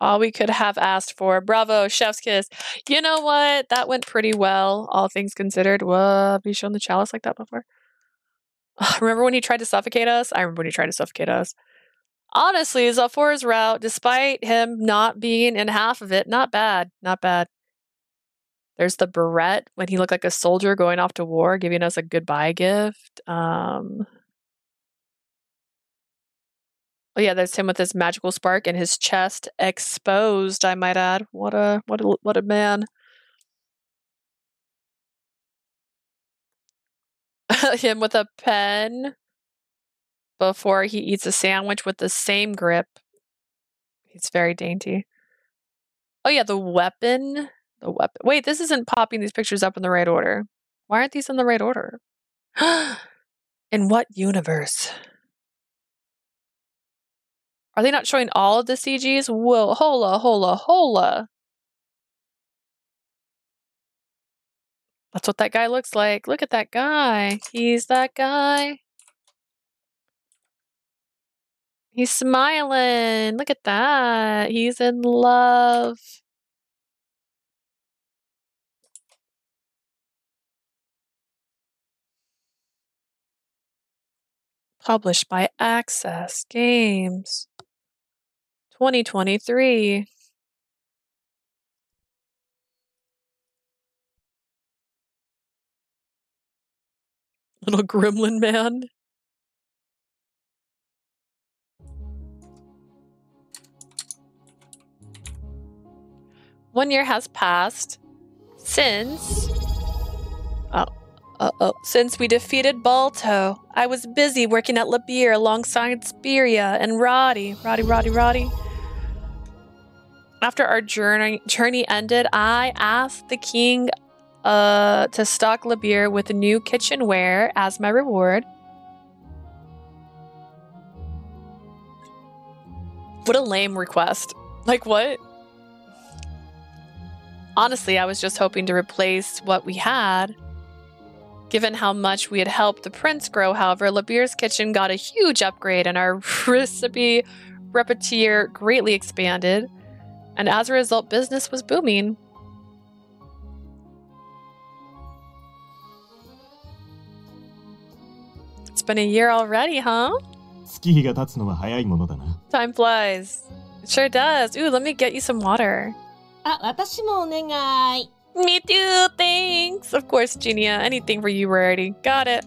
All we could have asked for. Bravo, chef's kiss. You know what? That went pretty well, all things considered. What? Have you shown the chalice like that before? Remember when he tried to suffocate us? I remember when he tried to suffocate us. Honestly, Zafora's route, despite him not being in half of it, not bad. Not bad. There's the beret when he looked like a soldier going off to war, giving us a goodbye gift. Oh yeah, there's him with his magical spark and his chest exposed, I might add. What a man. Him with a pen. before he eats a sandwich with the same grip. He's very dainty. Oh yeah, the weapon. The weapon. Wait, this isn't popping these pictures up in the right order. Why aren't these in the right order? In what universe? Are they not showing all of the CGs? Whoa, hola. That's what that guy looks like. Look at that guy. He's that guy. He's smiling. Look at that. He's in love. Published by Access Games. 2023. Little gremlin man. One year has passed since... Since we defeated Balto. I was busy working at Labir alongside Spiria and Roddy. After our journey ended, I asked the king to stock Labir with new kitchenware as my reward. What a lame request. Like, what? Honestly, I was just hoping to replace what we had. Given how much we had helped the prince grow, however, Labir's kitchen got a huge upgrade and our recipe repertoire greatly expanded. And as a result, business was booming. It's been a year already, huh? Time flies. It sure does. Ooh, let me get you some water. Me too, thanks. Of course, Genia. Anything for you, Rarity. Got it.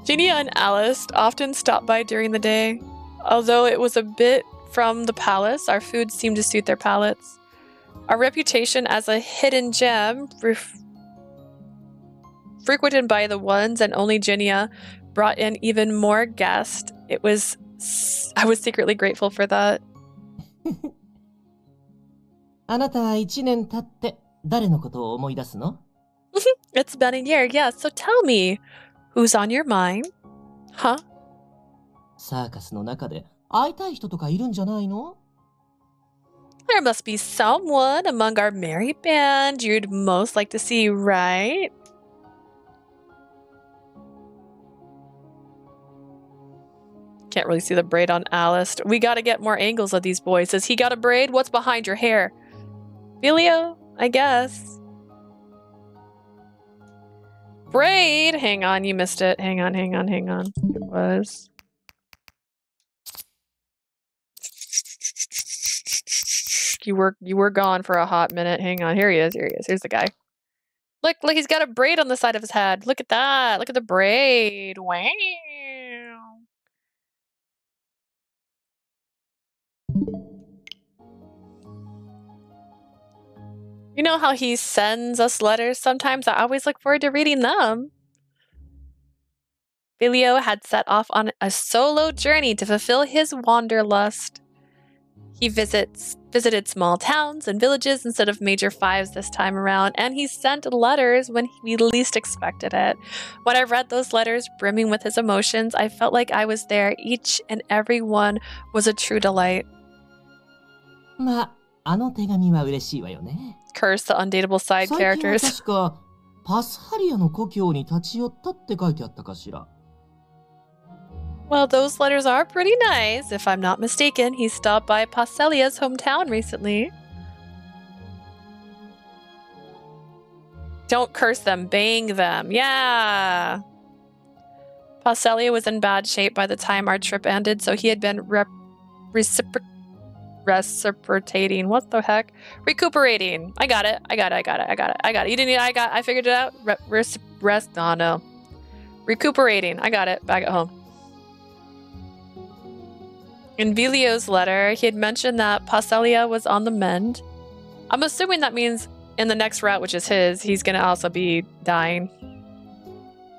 Genia and Alice often stopped by during the day. Although it was a bit from the palace, our food seemed to suit their palates. Our reputation as a hidden gem, frequented by the ones and only Genia, brought in even more guests. I was secretly grateful for that. あなた1年経って誰のことを思い出すの? It's been a year, yeah, so tell me, who's on your mind? Huh? サーカスの中で会いたい人とかいるんじゃないの? There must be someone among our merry band you'd most like to see, right? Can't really see the braid on Alice. We gotta get more angles of these boys. Has he got a braid? What's behind your hair? Filio, I guess. Braid! Hang on, you missed it. Hang on. It was... You were gone for a hot minute. Hang on. Here he is. Here's the guy. Look, he's got a braid on the side of his head. Look at that. Look at the braid. Wow. You know how he sends us letters sometimes? I always look forward to reading them. Filio had set off on a solo journey to fulfill his wanderlust. He visited small towns and villages instead of major fives this time around, and he sent letters when we least expected it. When I read those letters brimming with his emotions, I felt like I was there. Each and every one was a true delight. まあ、あの手紙は嬉しいわよね。Curse the undateable side characters. 最近は確かパスハリアの故郷に立ち寄ったって書いてあったかしら。Well, those letters are pretty nice. If I'm not mistaken, he stopped by Passelia's hometown recently. Don't curse them, bang them. Yeah. Passelia was in bad shape by the time our trip ended, so he had been reciprocating. What the heck? Recuperating. I got it. You didn't need I figured it out. No. Recuperating. I got it. Back at home. In Vilio's letter, he had mentioned that Passelia was on the mend. I'm assuming that means in the next route, which is his, he's going to also be dying.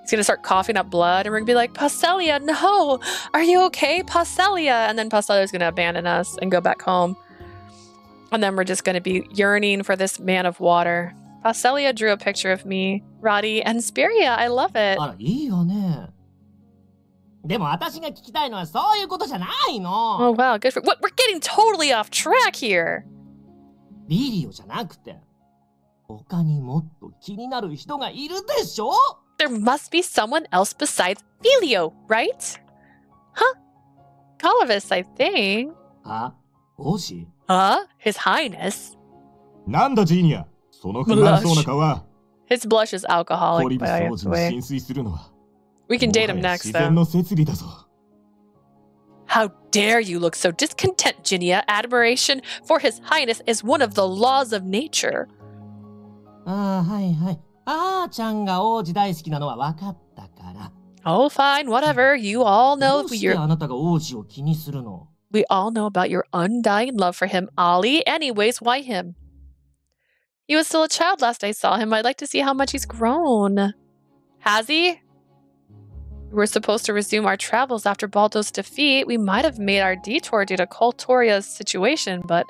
He's gonna start coughing up blood, and we're gonna be like, Pastelia, no! Are you okay, Pastelia? And then Pastelia's gonna abandon us and go back home. And then we're just gonna be yearning for this man of water. Pastelia drew a picture of me, Roddy, and Spiria. I love it. あら、いいよね。でも私が聞きたいのはそういうことじゃないの。 Oh wow, good for what? We're getting totally off track here. ビリオじゃなくて、他にもっと気になる人がいるでしょ? There must be someone else besides Filio, right? Huh? Calavis, I think. あ、王子? His Highness. なんだジーニア、その不満そうな顔は。 His blush is alcoholic, コリブ by ス王子 the に way. 浸水するのは We can date him next, 自然 though. の摂理だぞ。 How dare you look so discontent, Ginia? Admiration for His Highness is one of the laws of nature. ああ、はいはい。あーちゃんが王子大好きなのは分かったから。 Oh, fine, whatever. You all know どうしてあなたが王子を気にするの? We all know about your undying love for him, Ollie. Anyways, why him? He was still a child last I saw him. I'd like to see how much he's grown. Has he? We were supposed to resume our travels after Baldo's defeat. We might have made our detour due to Coltoria's situation, but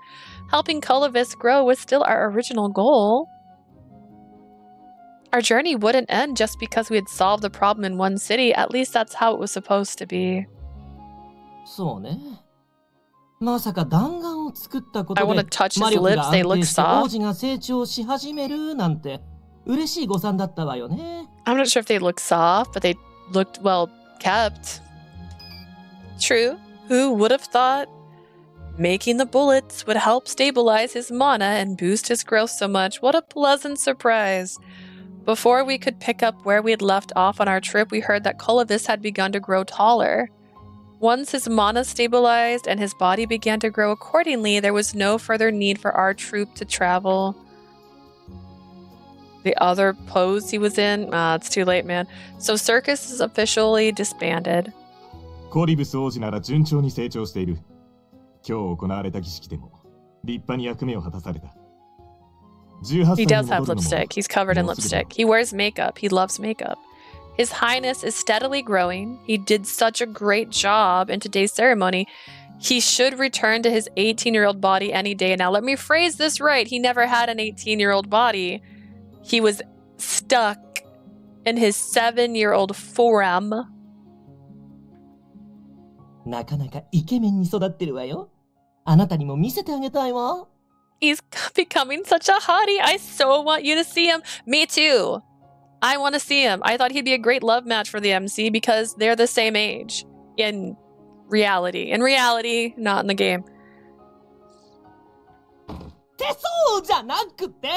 helping Colavis grow was still our original goal. Our journey wouldn't end just because we had solved the problem in one city. At least that's how it was supposed to be. そうね。まさか弾丸を作ったこと I want で to touch 魔 his 力 lips. が They 安 look 定して soft. 王子が成長し始めるなんて嬉しい誤算だったわよね。 I'm not sure if they look soft, but they looked well kept. True. Who would have thought making the bullets would help stabilize his mana and boost his growth so much? What a pleasant surprise. Before we could pick up where we had left off on our trip, we heard that Colavis had begun to grow taller. Once his mana stabilized and his body began to grow accordingly, there was no further need for our troop to travel. The other pose he was in? It's too late, man. So circus is officially disbanded. コリブス王子なら順調に成長している。今日行われた儀式でも立派に役目を果たされた。 He does have lipstick. He's covered in lipstick. He wears makeup. He loves makeup. His Highness is steadily growing. He did such a great job in today's ceremony. He should return to his 18-year-old body any day. Now, let me phrase this right. He never had an 18-year-old body. He was stuck in his 7-year-old form. なかなかイケメンに育ってるわよ。あなたにも見せてあげたいわ。 He's becoming such a hottie. I so want you to see him. Me too. I want to see him. I thought he'd be a great love match for the MC because they're the same age in reality. In reality, not in the game. ってそうじゃなくて、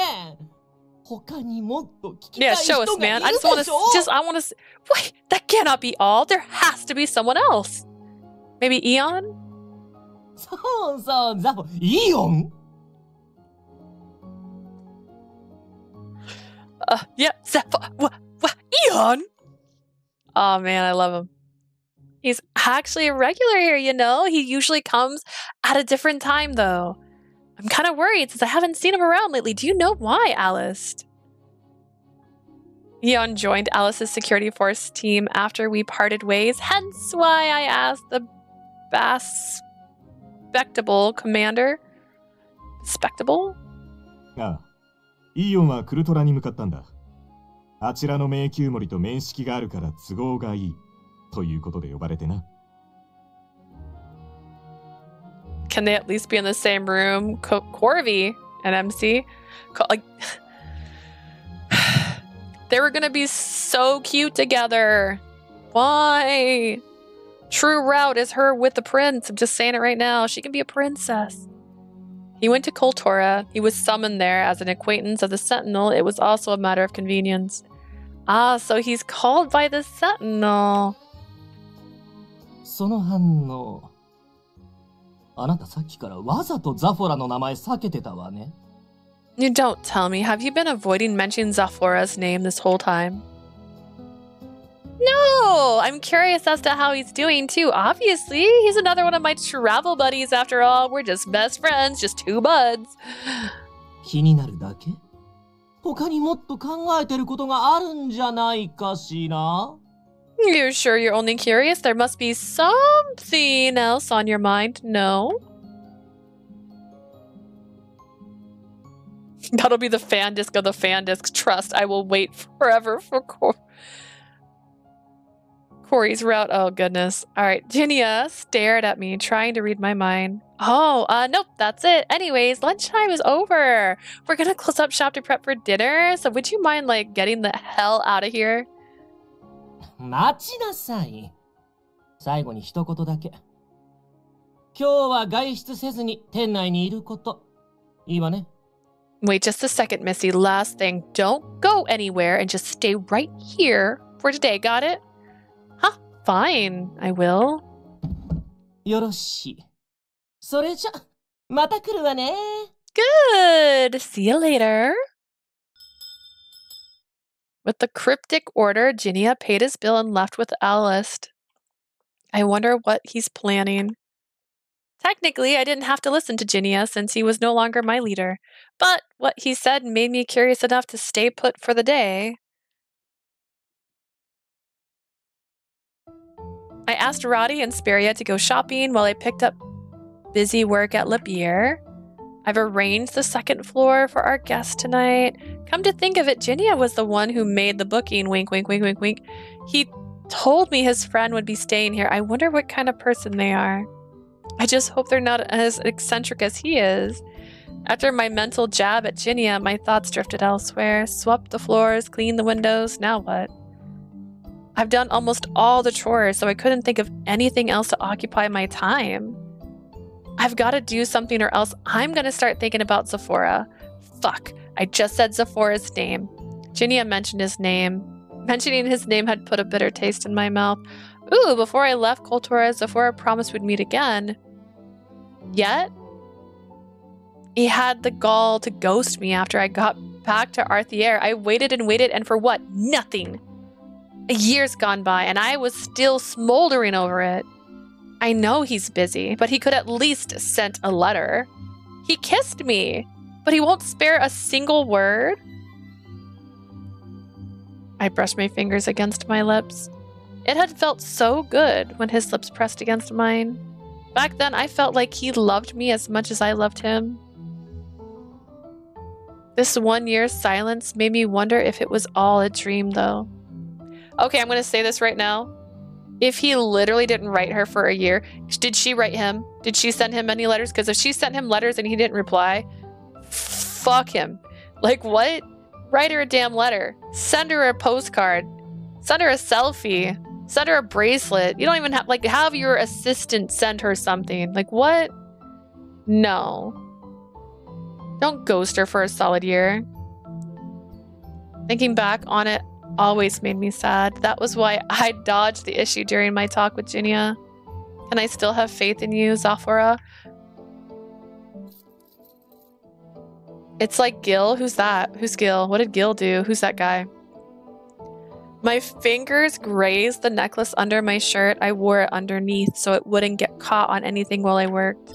他にもっと聞きたい Yeah, 人 show が us, いるで man. I just want し to ょ? I want to. Wait, that cannot be all. There has to be someone else. Maybe Eon? そうそう、ザボ、イオン? Yeah, Zafora. What? Eon? Oh man, I love him. He's actually a regular here, you know? He usually comes at a different time, though. I'm kind of worried since I haven't seen him around lately. Do you know why, Alice? Eon joined Alice's security force team after we parted ways, hence why I asked the Spectable commander. Spectable? ああ、イオンはクルトラに向かったんだ。あちらの迷宮森と面識があるから都合がいいということで呼ばれてな。Can they at least be in the same room? Corvi and MC? Like, they were gonna be so cute together. Why? True route is her with the prince. I'm just saying it right now. She can be a princess. He went to Coltora. He was summoned there as an acquaintance of the Sentinel. It was also a matter of convenience. Ah, so he's called by the Sentinel. その反応。あなたさっきからわざとザフォラの名前避けてたわね。You don't tell me. Have you been avoiding mentioning Zafora's name this whole time? No! I'm curious as to how he's doing too. Obviously, he's another one of my travel buddies after all. We're just best friends, just two buds. 気になるだけ？他にもっと考えてることがあるんじゃないかしら? You're sure you're only curious? There must be something else on your mind, no? That'll be the fan disc of the fan disc. Trust, I will wait forever for Corey's route. Oh, goodness. All right. Jinya stared at me, trying to read my mind. Oh, nope, that's it. Anyways, lunchtime is over. We're gonna close up shop to prep for dinner. So would you mind, like, getting the hell out of here? 待ちなさい。最後に一言だけ。今日は外出せずに店内にいること。いいわね。Wait just a second, Missy. Last thing, don't go anywhere and just stay right here for today. Got it? Huh, fine. I will. よろしい。それじゃ、また来るわね。Good. See you later. With the cryptic order, Jinya paid his bill and left with Alice. I wonder what he's planning. Technically, I didn't have to listen to Jinya since he was no longer my leader, but what he said made me curious enough to stay put for the day. I asked Roddy and Speria to go shopping while I picked up busy work at Lipier. I've arranged the second floor for our guests tonight. Come to think of it, Jinya was the one who made the booking. Wink, wink, wink, wink, wink. He told me his friend would be staying here. I wonder what kind of person they are. I just hope they're not as eccentric as he is. After my mental jab at Jinya, my thoughts drifted elsewhere. Swept the floors, cleaned the windows. Now what? I've done almost all the chores, so I couldn't think of anything else to occupy my time. I've got to do something or else I'm going to start thinking about Zafora. Fuck, I just said Zafora's name. Jinya mentioned his name. Mentioning his name had put a bitter taste in my mouth. Ooh, before I left Koltora, Zafora promised we'd meet again. Yet, he had the gall to ghost me after I got back to Arthier. I waited and waited, and for what? Nothing. A year's gone by, and I was still smoldering over it. I know he's busy, but he could at least send a letter. He kissed me, but he won't spare a single word. I brushed my fingers against my lips. It had felt so good when his lips pressed against mine. Back then, I felt like he loved me as much as I loved him. This 1 year's silence made me wonder if it was all a dream, though. Okay, I'm going to say this right now. If he literally didn't write her for a year, did she write him? Did she send him any letters? Because if she sent him letters and he didn't reply, fuck him. Like, what? Write her a damn letter. Send her a postcard. Send her a selfie. Send her a bracelet. You don't even have, like, have your assistant send her something. Like, what? No. Don't ghost her for a solid year. Thinking back on it always made me sad. That was why I dodged the issue during my talk with Jinya. Can I still have faith in you, Zafora? It's like Gil. Who's that? Who's Gil? What did Gil do? Who's that guy? My fingers grazed the necklace under my shirt. I wore it underneath so it wouldn't get caught on anything while I worked.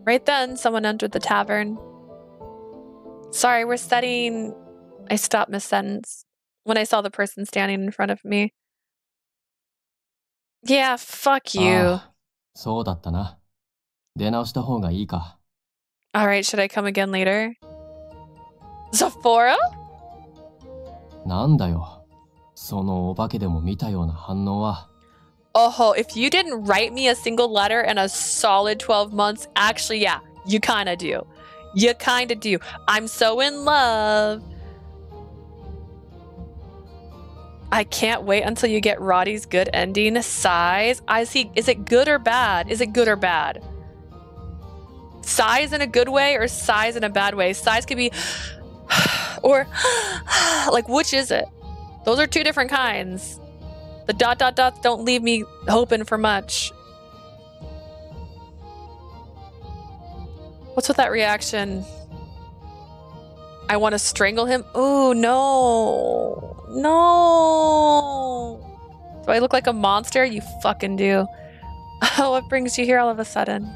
Right then, someone entered the tavern. Sorry, we're studying... I stopped mid-sentence when I saw the person standing in front of me. Yeah, fuck you. そうだったな。出直した方がいいか。Alright, should I come again later? Zafora? なんだよ。そのお化けでも見たような反応は。Oh, if you didn't write me a single letter in a solid 12 months, actually, yeah, you kinda do. You kinda do. I'm so in love. I can't wait until you get Roddy's good ending. Sighs. Is it good or bad? Is it good or bad? Sighs in a good way or sighs in a bad way? Sighs could be or like, which is it? Those are two different kinds. The ... dots don't leave me hoping for much. What's with that reaction? I want to strangle him? Oh, no. No. Do I look like a monster? You fucking do. Oh, what brings you here all of a sudden?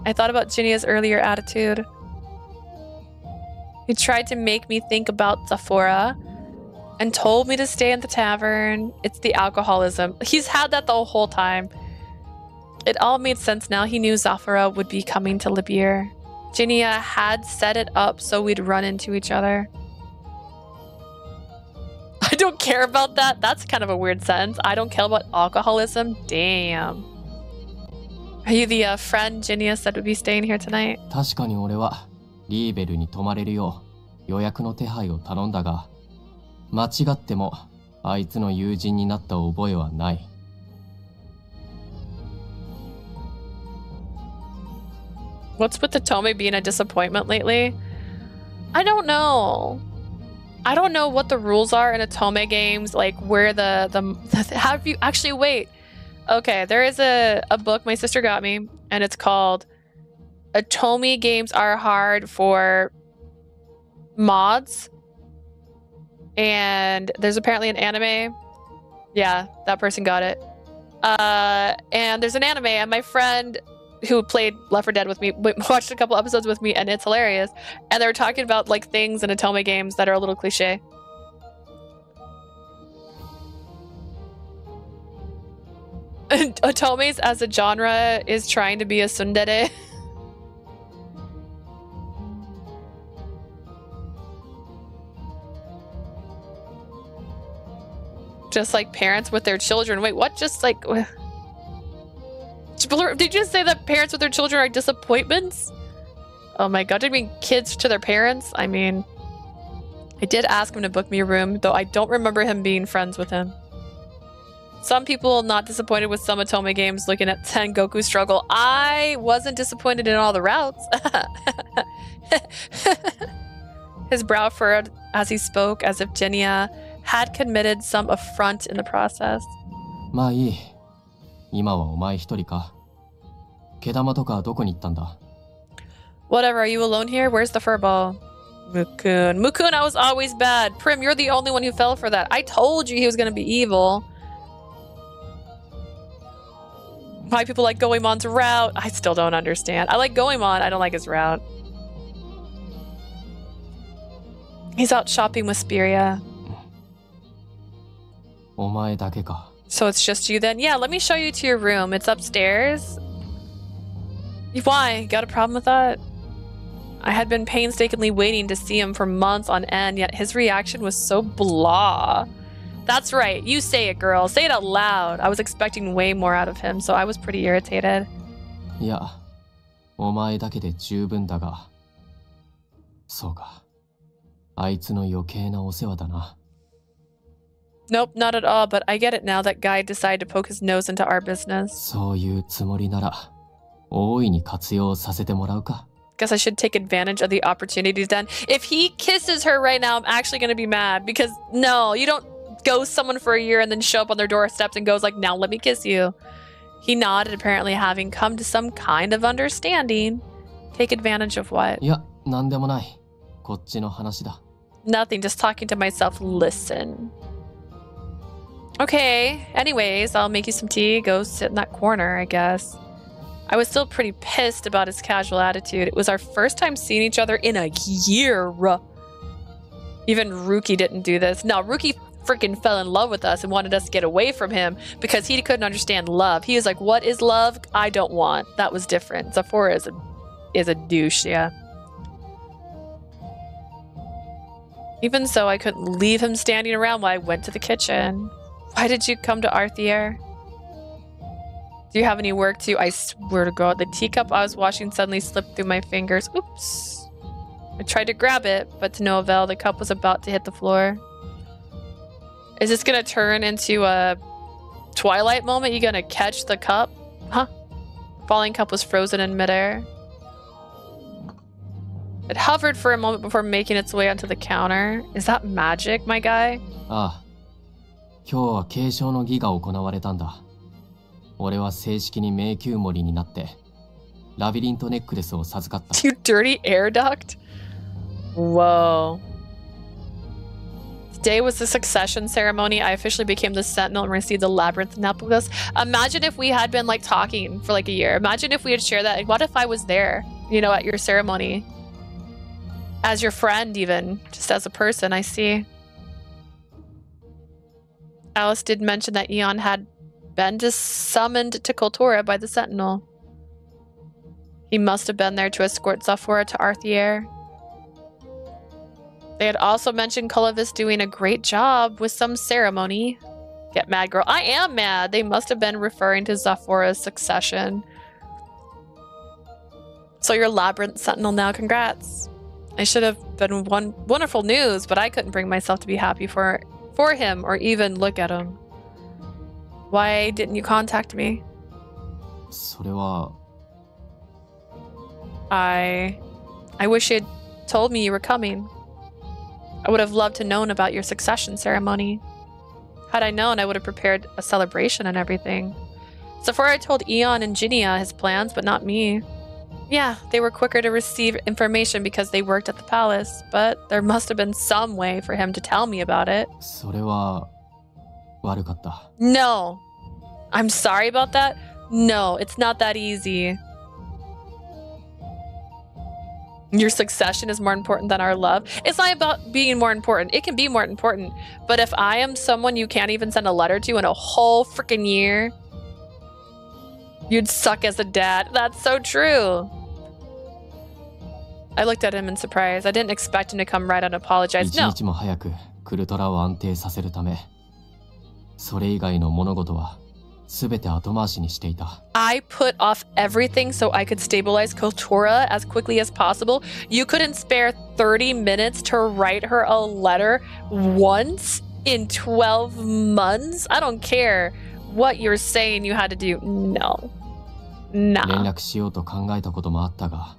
I thought about Jinya's earlier attitude. He tried to make me think about Zafora and told me to stay in the tavern. It's the alcoholism. He's had that the whole time. It all made sense now. He knew Zafora would be coming to Libir. Jinia had set it up so we'd run into each other. I don't care about that. That's kind of a weird sentence. I don't care about alcoholism. Damn. Are you the friend Jinia said would be staying here tonight? 確かに俺はリーベルに泊まれるよう予約の手配を頼んだが、間違ってもあいつの友人になった覚えはない。What's with the Tome being a disappointment lately? I don't know. I don't know what the rules are in Atome games, like where have you actually wait. Okay, there is a book my sister got me, and it's called Atome Games Are Hard for Mods. And there's apparently an anime. Yeah, that person got it. And there's an anime, and my friend who played Left 4 Dead with me watched a couple episodes with me, and it's hilarious. And they were talking about like things in Atome games that are a little cliche. Atomes as a genre is trying to be a tsundere. Just like parents with their children. Wait, what? Just like... Did you just say that parents with their children are disappointments? Oh my god, did you mean kids to their parents? I mean, I did ask him to book me a room, though I don't remember him being friends with him. Some people not disappointed with some Atome games looking at Sengoku struggle. I wasn't disappointed in all the routes. His brow furrowed as he spoke, as if Jinia had committed some affront in the process. まあいい。今はお前一人か。毛玉とかどこに行ったんだ? Whatever, are you alone here? Where's the furball? Mukun. Mukun, I was always bad. Prim, you're the only one who fell for that. I told you he was gonna be evil. Why people like Goemon's route? I still don't understand. I like Goemon, I don't like his route. He's out shopping with Spiria. お前だけか。 So it's just you then? Yeah, let me show you to your room. It's upstairs. Why? Got a problem with that? I had been painstakingly waiting to see him for months on end, yet his reaction was so blah. That's right. You say it, girl. Say it out loud. I was expecting way more out of him, so I was pretty irritated. いや、お前だけで十分だが。そうか。あいつの余計なお世話だな。 Nope, not at all, but I get it now that guy decided to poke his nose into our business. そういうつもりなら、大いに活用させてもらうか。 Guess I should take advantage of the opportunities then. If he kisses her right now, I'm actually gonna be mad because no, you don't ghost someone for a year and then show up on their doorsteps and goes like, now let me kiss you. He nodded, apparently having come to some kind of understanding. Take advantage of what? いや、なんでもない。こっちの話だ。 Nothing, just talking to myself. Listen. Okay, anyways, I'll make you some tea. Go sit in that corner, I guess. I was still pretty pissed about his casual attitude. It was our first time seeing each other in a year. Even Ruki didn't do this. No, Ruki freaking fell in love with us and wanted us to get away from him because he couldn't understand love. He was like, what is love? I don't want. That was different. Zafora is a douche, yeah. Even so, I couldn't leave him standing around while I went to the kitchen. Why did you come to Arthier? Do you have any work too? I swear to God, the teacup I was washing suddenly slipped through my fingers. Oops. I tried to grab it, but to no avail. The cup was about to hit the floor. Is this gonna turn into a Twilight moment? You gonna catch the cup? Huh? Falling cup was frozen in midair. It hovered for a moment before making its way onto the counter. Is that magic, my guy? ああ。今日は継承の儀が行われたんだ。俺は正式に迷宮森になって、ラビリントネックレスを授かった。You dirty air duct? Whoa. Today was the succession ceremony. I officially became the sentinel and received the labyrinth necklace. Imagine if we had been like talking for like a year. Imagine if we had shared that. Like, what if I was there, you know, at your ceremony? As your friend, even. Just as a person, I see. Alice did mention that Eon had been summoned to Cultura by the Sentinel. He must have been there to escort Zafora to Arthier. They had also mentioned Culda's doing a great job with some ceremony. Get mad, girl. I am mad. They must have been referring to Zafora's succession. So you're Labyrinth Sentinel now. Congrats. I should have been wonderful news, but I couldn't bring myself to be happy for him or even look at him. Why didn't you contact me? それは I wish you'd told me you were coming. I would have loved to known about your succession ceremony. Had I known, I would have prepared a celebration and everything. Zafora told Eon and Ginia his plans, but not me. Yeah, they were quicker to receive information because they worked at the palace, but there must have been some way for him to tell me about it. それは悪かった。 No. I'm sorry about that? No, it's not that easy. Your succession is more important than our love. It's not about being more important. It can be more important. But if I am someone you can't even send a letter to in a whole freaking year, you'd suck as a dad. That's so true. I looked at him in surprise. I didn't expect him to come right out and apologize. No. 一日も早くクルトラを安定させるため、それ以外の物事は全て後回しにしていた。 I put off everything so I could stabilize Cultura as quickly as possible. You couldn't spare 30 minutes to write her a letter once in 12 months? I don't care what you're saying you had to do. No. Nah. 連絡しようと考えたこともあったが、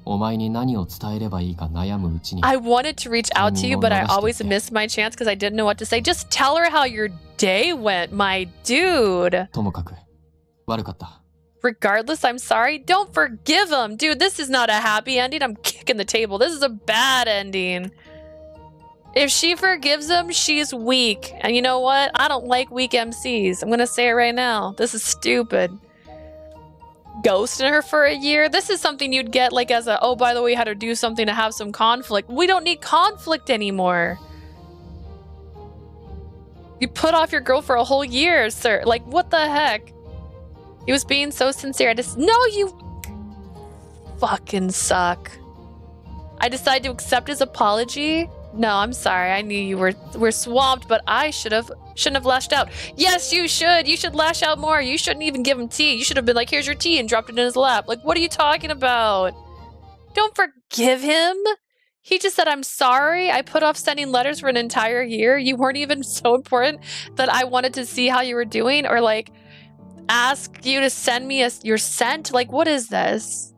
お前に何を伝えればいいか悩むうちに。 I wanted to reach out to you, but I always missed my chance because I didn't know what to say. Just tell her how your day went, my dude. ともかく悪かった。 Regardless, I'm sorry. Don't forgive him. Dude, this is not a happy ending. I'm kicking the table. This is a bad ending. If she forgives him, she's weak. And you know what? I don't like weak MCs. I'm going to say it right now. This is stupid. Ghosting her for a year? This is something you'd get like as a, oh, by the way, you had to do something to have some conflict. We don't need conflict anymore. You put off your girl for a whole year, sir. Like, what the heck? He was being so sincere. I just, no, you fucking suck. I decided to accept his apology. No, I'm sorry. I knew you were swamped, but I shouldn't have lashed out. Yes, you should. You should lash out more. You shouldn't even give him tea. You should have been like, here's your tea, and dropped it in his lap. Like, what are you talking about? Don't forgive him. He just said, I'm sorry. I put off sending letters for an entire year. You weren't even so important that I wanted to see how you were doing or like ask you to send me your scent. Like, what is this?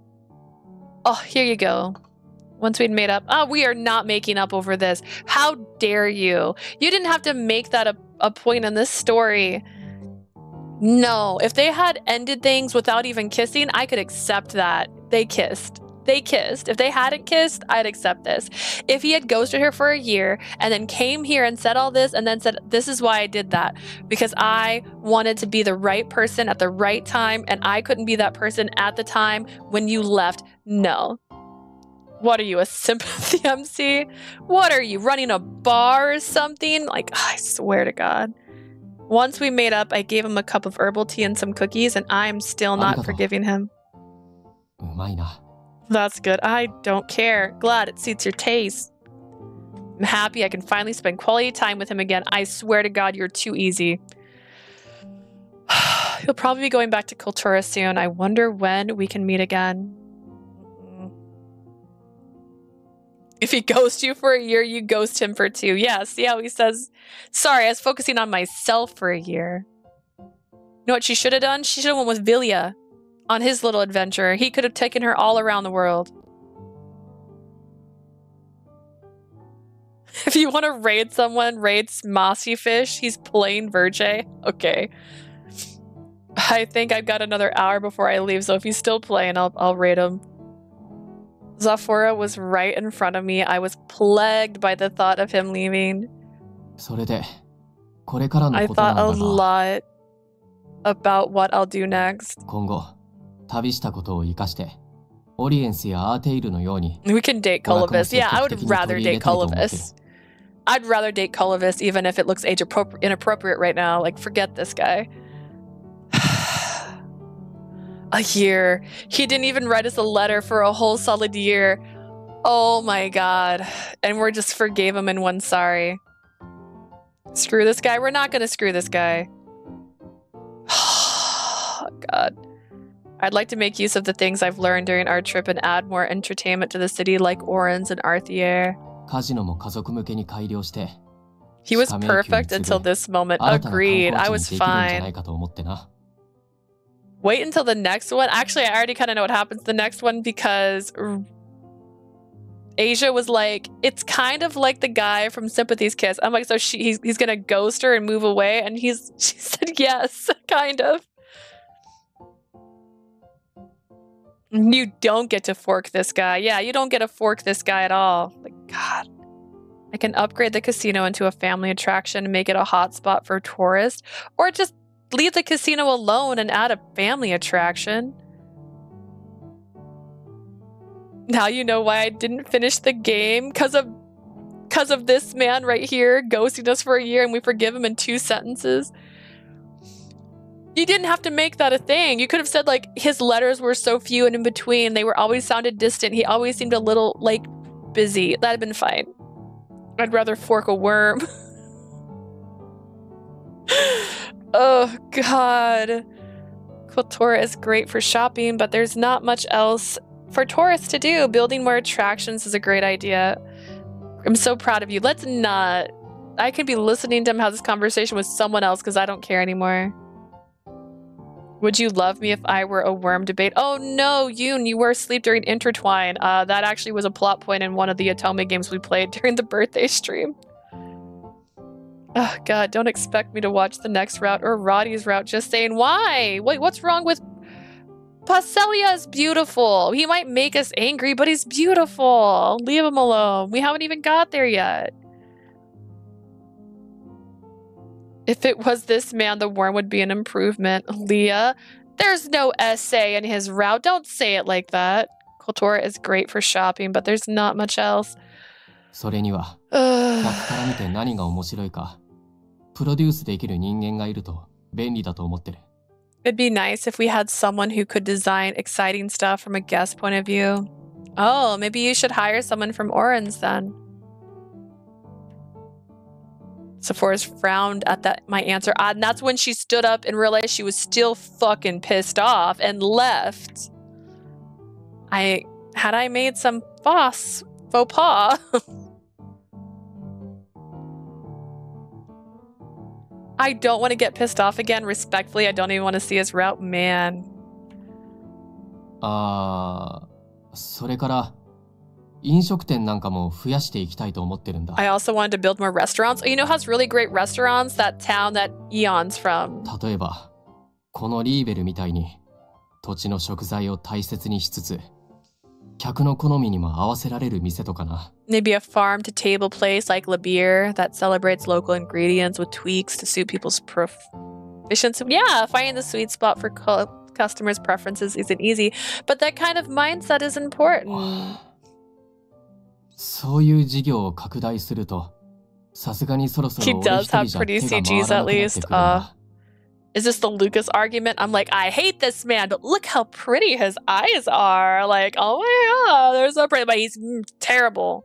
Oh, here you go. Once we'd made up. Oh, we are not making up over this. How dare you? You didn't have to make that a point in this story. No, if they had ended things without even kissing, I could accept that. They kissed. They kissed. If they hadn't kissed, I'd accept this. If he had ghosted her for a year and then came here and said all this and then said, this is why I did that. Because I wanted to be the right person at the right time and I couldn't be that person at the time when you left. No. What are you, a sympathy MC? What are you, running a bar or something? Like, I swear to God. Once we made up, I gave him a cup of herbal tea and some cookies, and I'm still not forgiving him. That's good. I don't care. Glad it suits your taste. I'm happy I can finally spend quality time with him again. I swear to God, you're too easy. He'll probably be going back to Cultura soon. I wonder when we can meet again. If he ghosts you for a year, you ghost him for 2. Yeah, see how he says, sorry, I was focusing on myself for a year. You know what she should have done? She should have went with Vilya on his little adventure. He could have taken her all around the world. If you want to raid someone, raid Mossy Fish. He's playing Verge. Okay. I think I've got another hour before I leave, so if he's still playing, I'll raid him. Zafora was right in front of me. I was plagued by the thought of him leaving. I thought a lot about what I'll do next. オリエンスやアーテイルのように。 We can date Colavis. Yeah, I would rather date Colavis. I'd rather date Colavis even if it looks inappropriate right now. Like, forget this guy. A year. He didn't even write us a letter for a whole solid year. Oh my god. And we're just forgave him in one sorry. Screw this guy. We're not gonna screw this guy. God. I'd like to make use of the things I've learned during our trip and add more entertainment to the city like Orange and Arthier. He was perfect until this moment. Agreed. I was fine. Wait until the next one. Actually, I already kind of know what happens the next one because Asia was like, it's kind of like the guy from Sympathy's Kiss. I'm like, so he's gonna ghost her and move away, and she said yes, kind of. You don't get to fork this guy. Yeah, you don't get to fork this guy at all. Like, God. I can upgrade the casino into a family attraction and make it a hotspot for tourists, or just leave the casino alone and add a family attraction. Now you know why I didn't finish the game, because of this man right here ghosting us for a year and we forgive him in 2 sentences. You didn't have to make that a thing. You could have said, like, his letters were so few and in between. They were always sounded distant. He always seemed a little, like, busy. That'd been fine. I'd rather fork a worm. Oh, God. Cultura is great for shopping, but there's not much else for tourists to do. Building more attractions is a great idea. I'm so proud of you. Let's not. I could be listening to him have this conversation with someone else because I don't care anymore. Would you love me if I were a worm debate? Oh no, Yoon, you were asleep during Intertwine. That actually was a plot point in one of the Atome games we played during the birthday stream. Oh god, don't expect me to watch the next route or Roddy's route. Just saying, why? Wait, what's wrong with... Passelia is beautiful. He might make us angry, but he's beautiful. Leave him alone. We haven't even got there yet. If it was this man, the worm would be an improvement. Leah, there's no essay in his route. Don't say it like that. Cultura is great for shopping, but there's not much else. It'd be nice if we had someone who could design exciting stuff from a guest point of view. Oh, maybe you should hire someone from Orange then. Sephora's frowned at my answer. And that's when she stood up and realized she was still fucking pissed off and left. Had I made some faux pas. I don't want to get pissed off again. Respectfully, I don't even want to see his route. Man. I also wanted to build more restaurants. You know how it's really great restaurants? That town that Eon's from. Maybe a farm-to-table place like La Beer that celebrates local ingredients with tweaks to suit people's proficiency. Yeah, finding the sweet spot for customers' preferences isn't easy, but that kind of mindset is important. He does have pretty CGs at least. Is this the Lucas argument? I'm like, I hate this man, but look how pretty his eyes are. Like, oh my god, they're so pretty, but he's terrible.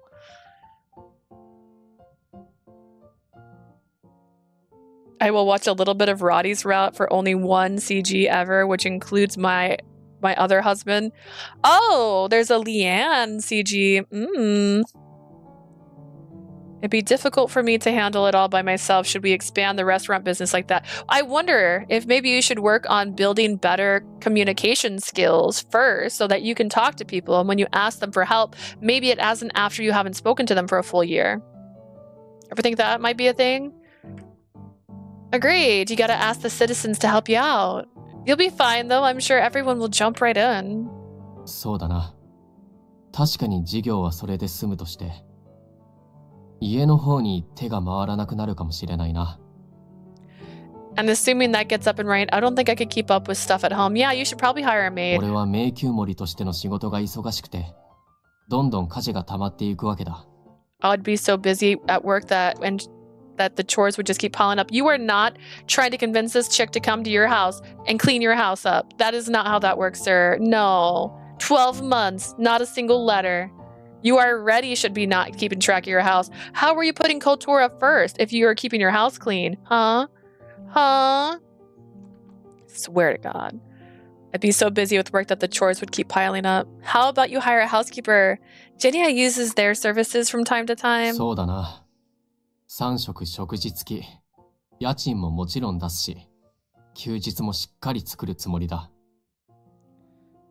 I will watch a little bit of Roddy's route for only 1 CG ever, which includes my other husband. Oh, there's a Leanne CG. It'd be difficult for me to handle it all by myself. Should we expand the restaurant business like that? I wonder if maybe you should work on building better communication skills first so that you can talk to people. And when you ask them for help, maybe it isn't after you haven't spoken to them for a full year. Ever think that might be a thing? Agreed. You gotta ask the citizens to help you out. You'll be fine though. I'm sure everyone will jump right in. And assuming that gets up and running, I don't think I could keep up with stuff at home. Yeah, you should probably hire a maid. 俺は迷宮森としての仕事が忙しくて、どんどん家事が溜まっていくわけだ。I'd be so busy at work that the chores would just keep piling up. You are not trying to convince this chick to come to your house and clean your house up. That is not how that works, sir. No. 12 months, not a single letter. You already should be not keeping track of your house. How were you putting Kotora first if you were keeping your house clean? Huh? Swear to God. I'd be so busy with work that the chores would keep piling up. How about you hire a housekeeper? Genya uses their services from time to time. そうだな。3食食事付き。家賃ももちろん出すし、休日もしっかり作るつもりだ。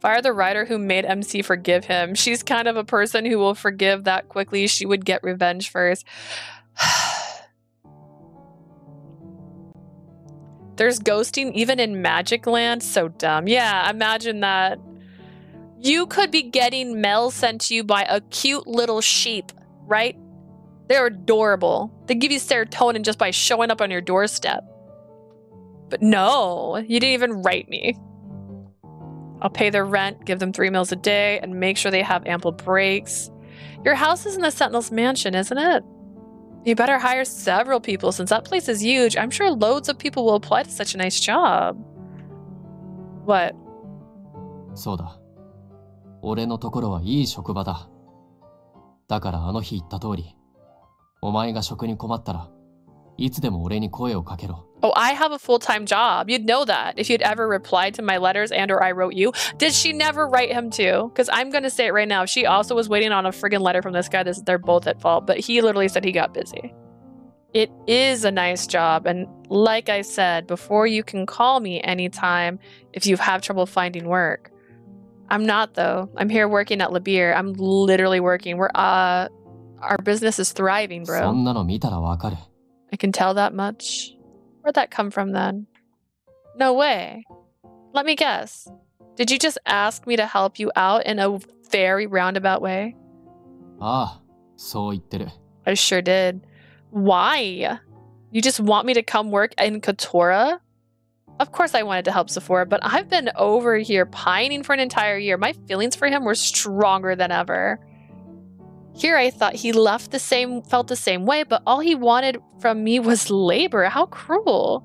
Fire the writer who made MC forgive him. She's kind of a person who will forgive that quickly. She would get revenge first. There's ghosting even in Magic Land. So dumb. Yeah, imagine that. You could be getting mail sent to you by a cute little sheep, right? They're adorable. They give you serotonin just by showing up on your doorstep. But no, you didn't even write me. I'll pay their rent, give them 3 meals a day, and make sure they have ample breaks. Your house is in the Sentinel's mansion, isn't it? You better hire several people since that place is huge. I'm sure loads of people will apply to such a nice job. What? そうだ。俺のところはいい職場だ。だからあの日言った通り、お前が職に困ったらいつでも俺に声をかけろ。Oh, I have a full-time job. You'd know that if you'd ever replied to my letters and or I wrote you. Did she never write him too? Because I'm going to say it right now. If she also was waiting on a friggin' letter from this guy, they're both at fault. But he literally said he got busy. It is a nice job. And like I said, before you can call me anytime if you have trouble finding work. I'm not, though. I'm here working at Labir. I'm literally working. Our business is thriving, bro. そんなの見たらわかる。I can tell that much. Where'd that come from then? No way. Let me guess. Did you just ask me to help you out in a very roundabout way? ああ、そう言ってる。I sure did. Why? You just want me to come work in Kotora? Of course I wanted to help Zafora, but I've been over here pining for an entire year. My feelings for him were stronger than ever. Here I thought he felt the same way, but all he wanted from me was labor. How cruel.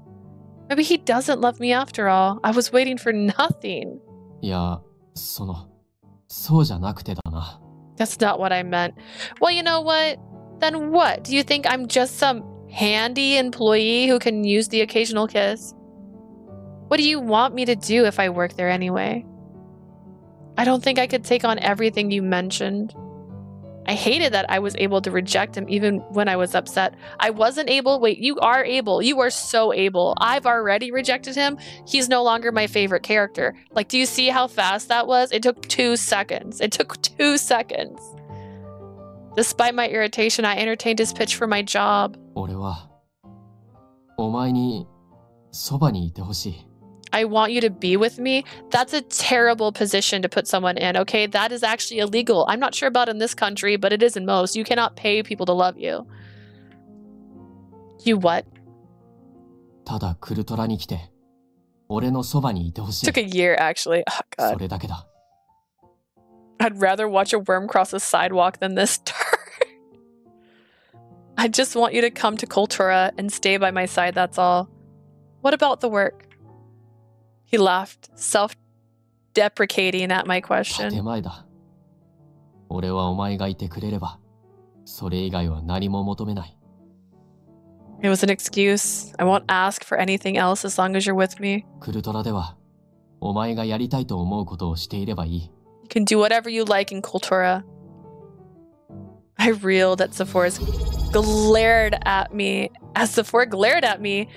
Maybe he doesn't love me after all. I was waiting for nothing. いや、そうじゃなくてだな。That's not what I meant. Well, you know what? Then what? Do you think I'm just some handy employee who can use the occasional kiss? What do you want me to do if I work there anyway? I don't think I could take on everything you mentioned. I hated that I was able to reject him even when I was upset. I wasn't able. Wait, you are able. You are so able. I've already rejected him. He's no longer my favorite character. Like, do you see how fast that was? It took 2 seconds. It took 2 seconds. Despite my irritation, I entertained his pitch for my job. 俺は、お前にそばにいてほしい。I want you to be with me? That's a terrible position to put someone in, okay? That is actually illegal. I'm not sure about in this country, but it is in most. You cannot pay people to love you. You what? ただクルトラに来て、俺のそばにいてほしい。Took a year, actually. Oh, God. それだけだ。I'd rather watch a worm cross a sidewalk than this turn. I just want you to come to Kultura and stay by my side, that's all. What about the work? He laughed, self-deprecating at my question. 手前だ。俺はお前がいてくれれば、それ以外は何も求めない。It was an excuse. I won't ask for anything else as long as you're with me. クルトラでは、お前がやりたいと思うことをしていればいい。You can do whatever you like in Kultura. I reeled at Zafora's glared at me. As Zafora glared at me?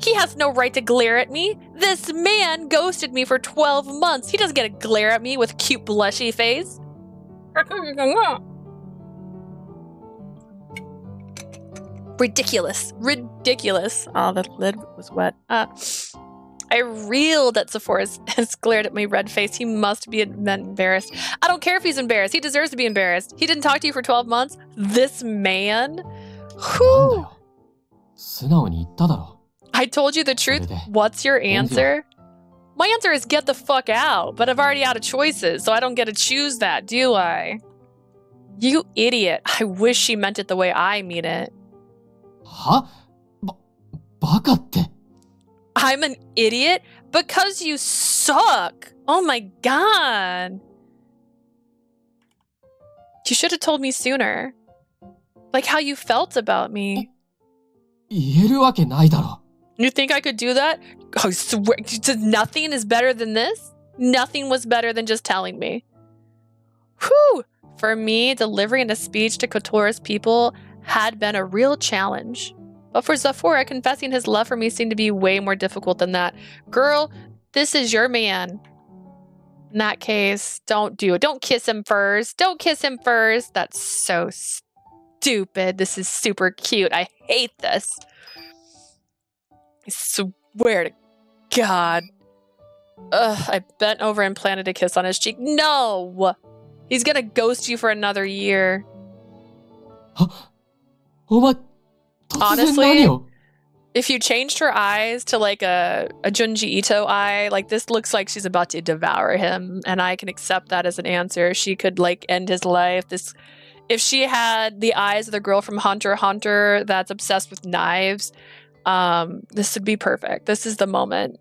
He has no right to glare at me. This man ghosted me for 12 months. He doesn't get to glare at me with cute blushy face. Ridiculous. Oh, the lid was wet. I reeled at Zafora's glared at my red face. He must be embarrassed. I don't care if he's embarrassed. He deserves to be embarrassed. He didn't talk to you for 12 months. This man? Whew. 素直に言っただろ。I told you the truth. What's your answer? My answer is get the fuck out, but I've already out of choices, so I don't get to choose that, do I? You idiot. I wish she meant it the way I mean it. Huh? Bakaって. I'm an idiot? Because you suck. Oh my god. You should have told me sooner. Like how you felt about me. 言えるわけないだろ. You think I could do that? I swear, nothing is better than this? Nothing was better than just telling me. Whew! For me, delivering a speech to Kotora's people had been a real challenge. But for Zafora, confessing his love for me seemed to be way more difficult than that. Girl, this is your man. In that case, don't do it. Don't kiss him first. Don't kiss him first. That's so stupid. This is super cute. I hate this. I swear to God. Ugh, I bent over and planted a kiss on his cheek. No! He's gonna ghost you for another year. Honestly, if you changed her eyes to like a Junji Ito eye, like this looks like she's about to devour him, and I can accept that as an answer. She could like end his life. If she had the eyes of the girl from Hunter x Hunter that's obsessed with knives, this would be perfect. This is the moment.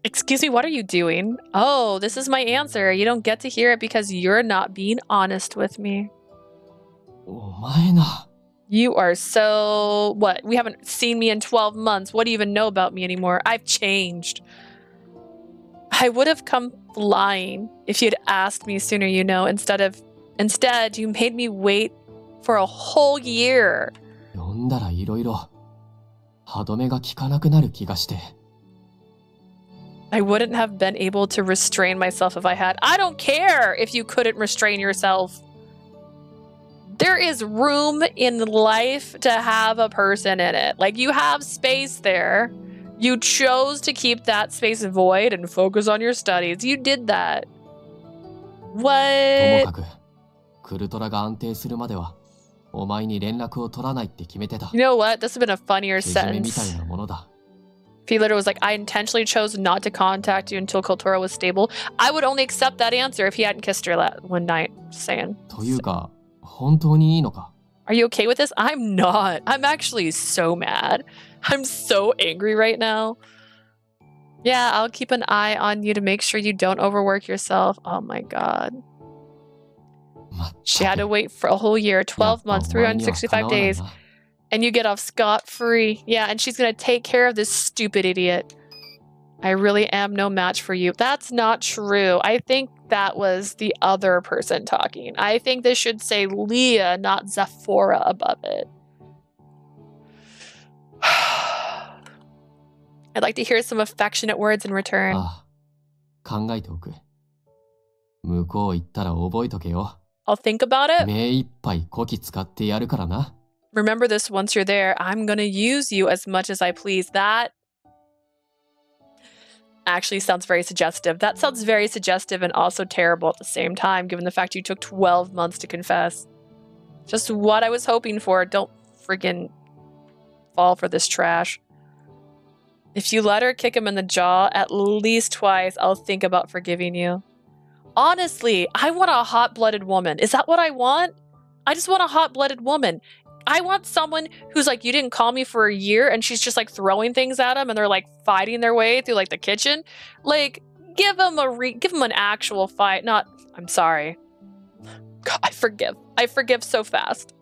Excuse me, what are you doing? Oh, this is my answer. You don't get to hear it because you're not being honest with me. You are so... What? We haven't seen me in 12 months. What do you even know about me anymore? I've changed. I would have come flying if you'd asked me sooner, you know. Instead, you made me wait for a whole year. 読んだらいろいろ歯止めが効かなくなる気がして。I wouldn't have been able to restrain myself if I had. I don't care if you couldn't restrain yourself. There is room in life to have a person in it. Like, you have space there. You chose to keep that space void and focus on your studies. You did that. What? ともかく、クルトラが安定するまでは、お前に連絡を取らないって決めてた。You know what? This has been a funnier けじめみ sentence. たいなものだ。If he literally was like, I intentionally chose not to contact you until Kotora was stable, I would only accept that answer if he hadn't kissed her one night. Just saying. というか、本当にいいのか? Are you okay with this? I'm not. I'm actually so mad. I'm so angry right now. Yeah, I'll keep an eye on you to make sure you don't overwork yourself. Oh my god. She had to wait for a whole year, 12 months, 365 days. And you get off scot-free. Yeah, and she's gonna take care of this stupid idiot. I really am no match for you. That's not true. I think that was the other person talking. I think this should say Leah, not Zafora above it. I'd like to hear some affectionate words in return. ああ、考えておく。向こう行ったら覚えとけよ。I'll think about it. 目いっぱいこき使ってやるからな。Remember this once you're there. I'm gonna use you as much as I please. That actually sounds very suggestive. That sounds very suggestive and also terrible at the same time, given the fact you took 12 months to confess. Just what I was hoping for. Don't friggin' fall for this trash. If you let her kick him in the jaw at least twice, I'll think about forgiving you. Honestly, I want a hot-blooded woman. Is that what I want? I just want a hot-blooded woman. I want someone who's like, you didn't call me for a year, and she's just like throwing things at him, and they're like fighting their way through like the kitchen. Like, give him an actual fight. Not, I'm sorry. God, I forgive so fast.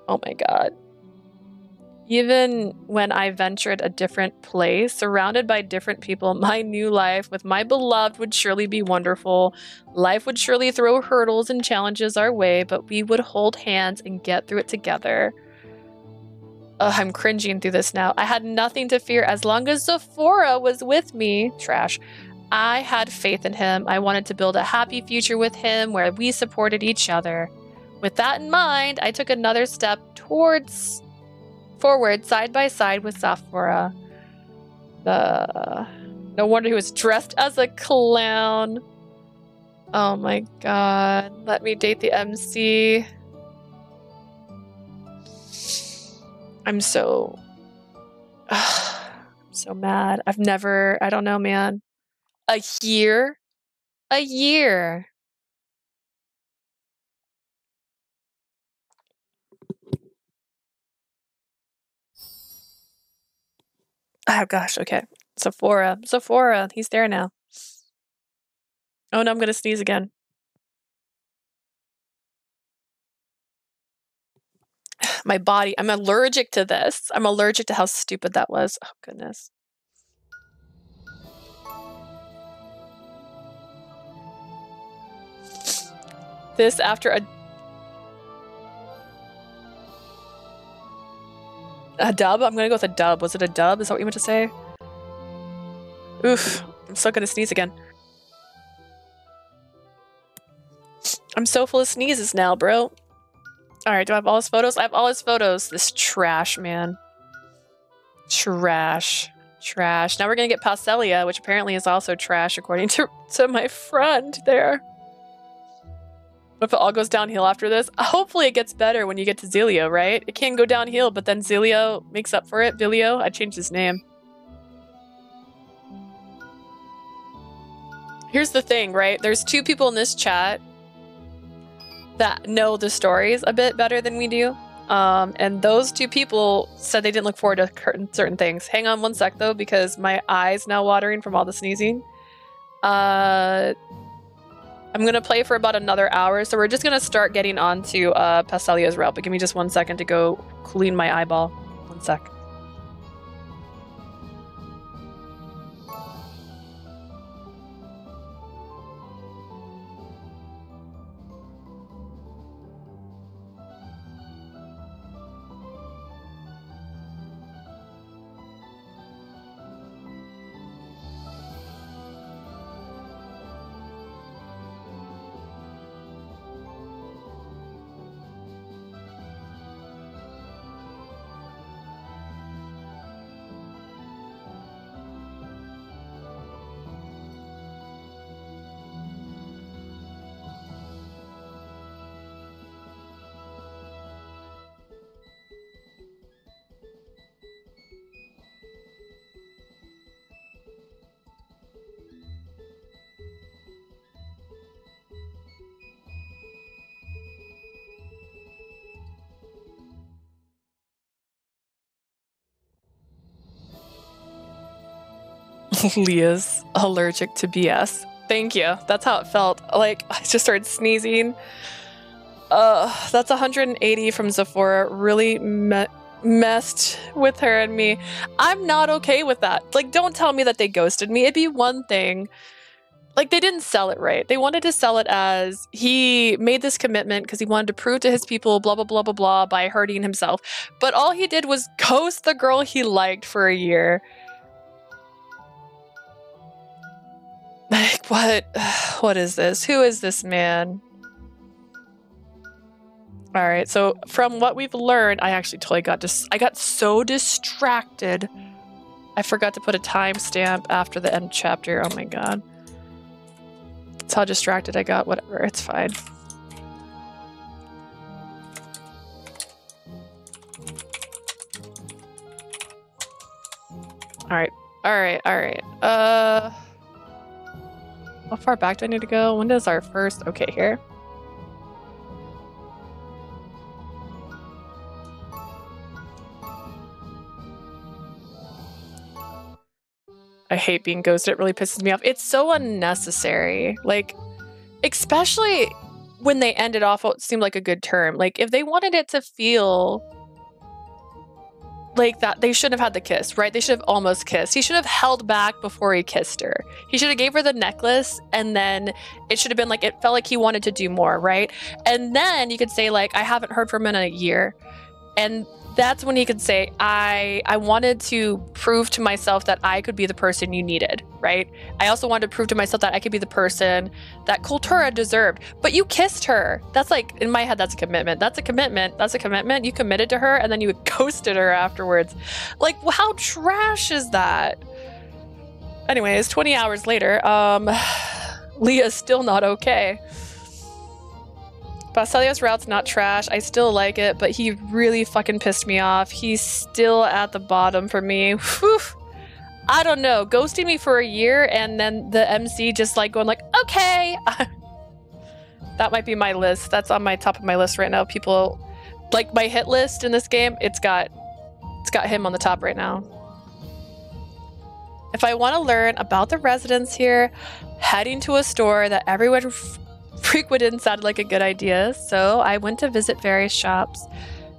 Oh my god. Even when I ventured a different place, surrounded by different people, my new life with my beloved would surely be wonderful. Life would surely throw hurdles and challenges our way, but we would hold hands and get through it together. Ugh, I'm cringing through this now. I had nothing to fear as long as Zafora was with me. Trash. I had faith in him. I wanted to build a happy future with him where we supported each other. With that in mind, I took another step forward side by side with Zafora. No wonder he was dressed as a clown. Oh my god. Let me date the MC. I'm so so mad. I don't know, man. A year? A year. Oh gosh, okay. Zafora, he's there now. Oh no, I'm gonna sneeze again. My body, I'm allergic to this. I'm allergic to how stupid that was. Oh goodness. This after a dub? I'm gonna go with a dub. Was it a dub? Is that what you meant to say? Oof. I'm still gonna sneeze again. I'm so full of sneezes now, bro. Alright, do I have all his photos? I have all his photos. This trash, man. Trash. Trash. Now we're gonna get Pauselia, which apparently is also trash according to my friend there. If it all goes downhill after this, hopefully it gets better when you get to Zilio, right? It can go downhill, but then Zilio makes up for it. Vilio, I changed his name. Here's the thing, right? There's two people in this chat that know the stories a bit better than we do. And those two people said they didn't look forward to certain things. Hang on one sec, though, because my eye's now watering from all the sneezing. I'm going to play for about another hour, so we're just going to start getting on to Pauselia's route, but give me just 1 second to go clean my eyeball. 1 sec. Leah's allergic to BS. Thank you. That's how it felt. Like, I just started sneezing. That's 180 from Zafora. Really messed with her and me. I'm not okay with that. Like, don't tell me that they ghosted me. It'd be one thing. Like, they didn't sell it right. They wanted to sell it as he made this commitment because he wanted to prove to his people blah, blah, blah, blah, blah by hurting himself. But all he did was ghost the girl he liked for a year. Like, what is this? Who is this man? All right, so from what we've learned, I actually totally I got so distracted. I forgot to put a timestamp after the end chapter. Oh my god. That's how distracted I got. Whatever, it's fine. All right. How far back do I need to go? When does our first... Okay, here. I hate being ghosted. It really pisses me off. It's so unnecessary. Like, especially when they ended off what seemed like a good term. Like, if they wanted it to feel like that, they shouldn't have had the kiss, right? They should have almost kissed. He should have held back before he kissed her. He should have gave her the necklace, and then it should have been like, it felt like he wanted to do more, right? And then you could say, like, I haven't heard from him in a year. And that's when he could say, I wanted to prove to myself that I could be the person you needed, right? I also wanted to prove to myself that I could be the person that Coulda deserved. But you kissed her. That's like, in my head, that's a commitment. That's a commitment. That's a commitment. You committed to her, and then you ghosted her afterwards. Like, how trash is that? Anyways, 20 hours later, Leah's still not okay. Baselia's route's not trash. I still like it, but he really fucking pissed me off. He's still at the bottom for me. Whew. I don't know. Ghosting me for a year and then the MC just like going like, okay. That might be my list. That's on my top of my list right now. People like my hit list in this game. It's got him on the top right now. If I want to learn about the residents here, heading to a store that everyone frequented sounded like a good idea, so I went to visit various shops.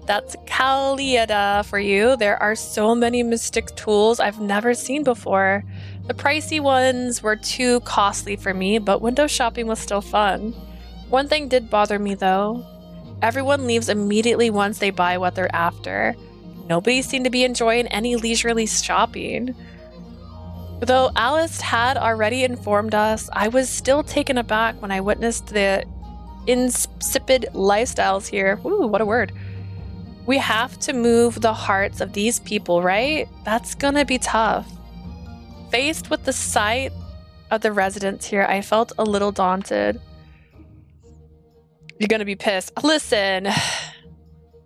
That's Coulda for you. There are so many mystic tools I've never seen before. The pricey ones were too costly for me, but window shopping was still fun. One thing did bother me though. Everyone leaves immediately once they buy what they're after. Nobody seemed to be enjoying any leisurely shopping. Though Alice had already informed us, I was still taken aback when I witnessed the insipid lifestyles here. Ooh, what a word. We have to move the hearts of these people, right? That's gonna be tough. Faced with the sight of the residents here, I felt a little daunted. You're gonna be pissed. Listen,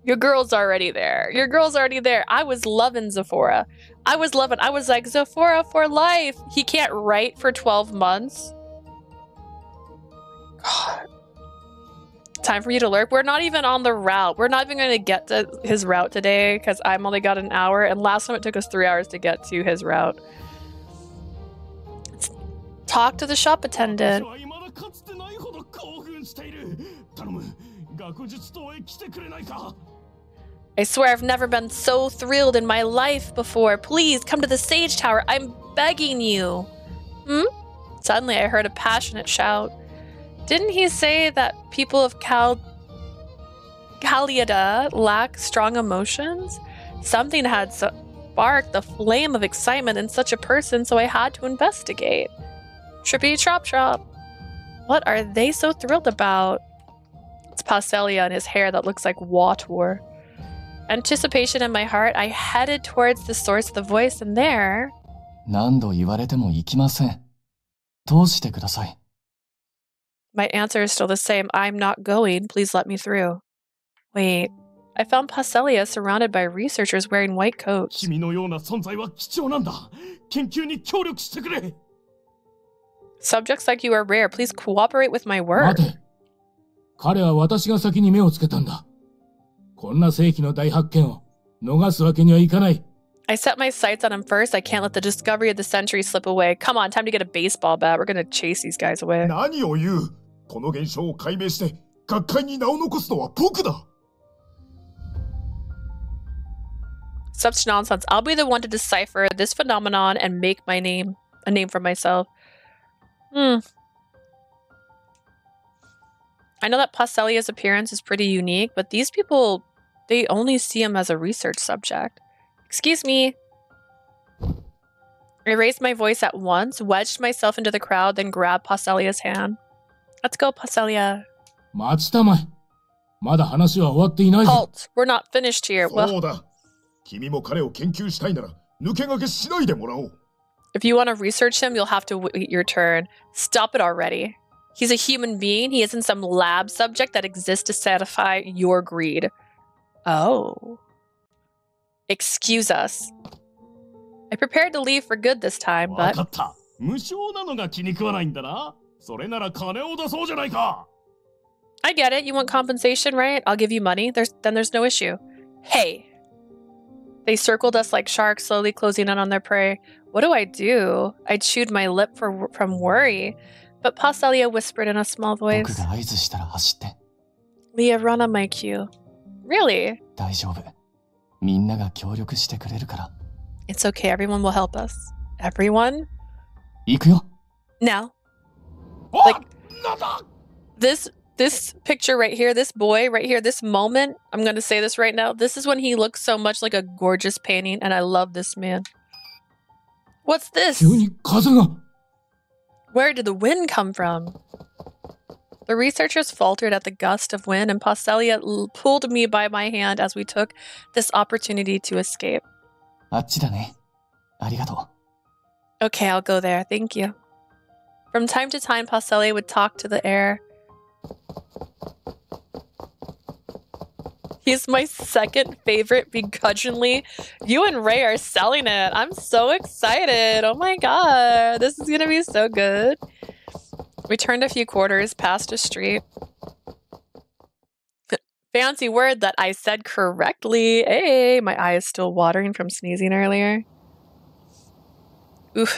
your girl's already there. Your girl's already there. I was loving Zafora. I was like, Zafora for life. He can't write for 12 months. God. Time for you to lurk. We're not even on the route. We're not even going to get to his route today because I'm only got an hour. And last time it took us 3 hours to get to his route. Let's talk to the shop attendant. I swear I've never been so thrilled in my life before. Please come to the Sage Tower. I'm begging you. Suddenly I heard a passionate shout. Didn't he say that people of Coulda lack strong emotions? Something had sparked the flame of excitement in such a person, so I had to investigate. Trippy Trop Trop. What are they so thrilled about? It's Pastelia and his hair that looks like Waterboy. Anticipation in my heart, I headed towards the source of the voice, and there... 何度言われても行きません。通してください。 My answer is still the same. I'm not going. Please let me through. Wait. I found Pastelia surrounded by researchers wearing white coats. Subjects like you are rare. Please cooperate with my work. 待て。彼は私が先に目をつけたんだ。こんな世紀の大発見を逃すわけにはいかない。 I set my sights on him first. I can't let the discovery of the century slip away. Come on, time to get a baseball bat. We're gonna chase these guys away. 何を言う？この現象を解明して学会に名を残すのは僕だ。 Such nonsense. I'll be the one to decipher this phenomenon and make a name for myself. I know that Pastelia's appearance is pretty unique, but these people, they only see him as a research subject. Excuse me. I raised my voice at once, wedged myself into the crowd, then grabbed Pastelia's hand. Let's go, Pastelia. 待ちたまえ。まだ話は終わっていないぞ。 Halt! We're not finished here. そうだ。君も彼を研究したいなら抜け駆けしないでもらおう。 If you want to research him, you'll have to wait your turn. Stop it already. He's a human being. He isn't some lab subject that exists to satisfy your greed. Oh. Excuse us. I prepared to leave for good this time, but... 分かった。無償なのが気に食わないんだな。それなら金を出そうじゃないか。 I get it. You want compensation, right? I'll give you money. Then there's no issue. Hey. They circled us like sharks, slowly closing in on their prey. What do? I chewed my lip from worry. But Pastelia whispered in a small voice. Leah, run on my cue. Really? 大丈夫。みんなが協力してくれるから。 It's okay. Everyone will help us. Everyone? 行くよ。 Now. Like, this picture right here, this boy right here, this moment, I'm going to say this right now. This is when he looks so much like a gorgeous painting, and I love this man. What's this? Where did the wind come from? The researchers faltered at the gust of wind, and Pastelia pulled me by my hand as we took this opportunity to escape. あっちだね。ありがとう。 Okay, I'll go there. Thank you. From time to time, Pastelia would talk to the air. He's my second favorite begrudgingly. You and Ray are selling it. I'm so excited. Oh my god. This is gonna be so good. We turned a few quarters past a street. Fancy word that I said correctly. Hey, my eye is still watering from sneezing earlier. Oof.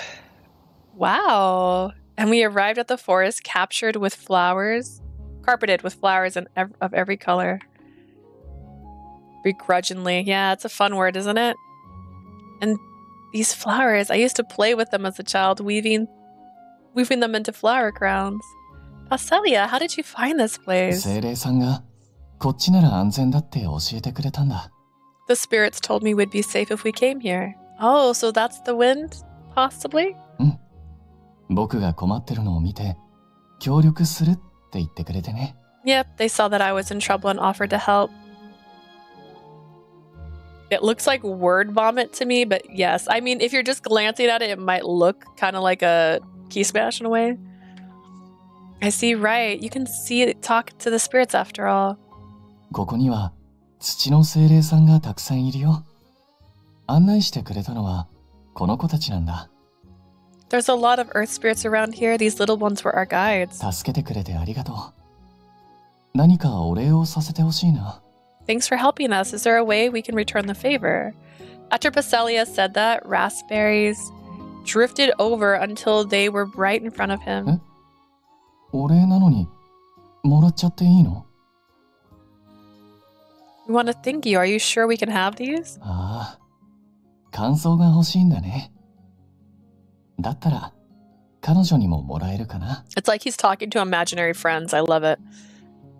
Wow. And we arrived at the forest carpeted with flowers of every color. Begrudgingly. Yeah, it's a fun word, isn't it? And these flowers, I used to play with them as a child, weaving them into flower crowns. Pastelia, how did you find this place? The spirits told me we'd be safe if we came here. Oh, so that's the wind, possibly? Yep, they saw that I was in trouble and offered to help. It looks like word vomit to me, but yes. I mean, if you're just glancing at it, it might look kind of like a key smash in a way. I see, right. You can see it, talk to the spirits after all. There's a lot of earth spirits around here. These little ones were our guides. Thanks for helping us. Is there a way we can return the favor? After Pastelia said that, raspberries drifted over until they were right in front of him. We want to thank you. Are you sure we can have these? It's like he's talking to imaginary friends. I love it.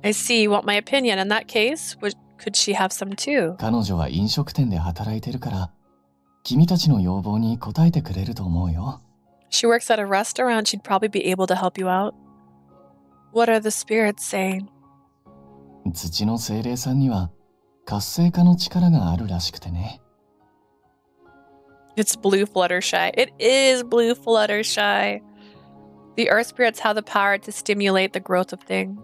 I see. You want my opinion. In that case, could she have some too? She works at a restaurant. She'd probably be able to help you out. What are the spirits saying? It's blue Fluttershy. It is blue Fluttershy. The earth spirits have the power to stimulate the growth of things.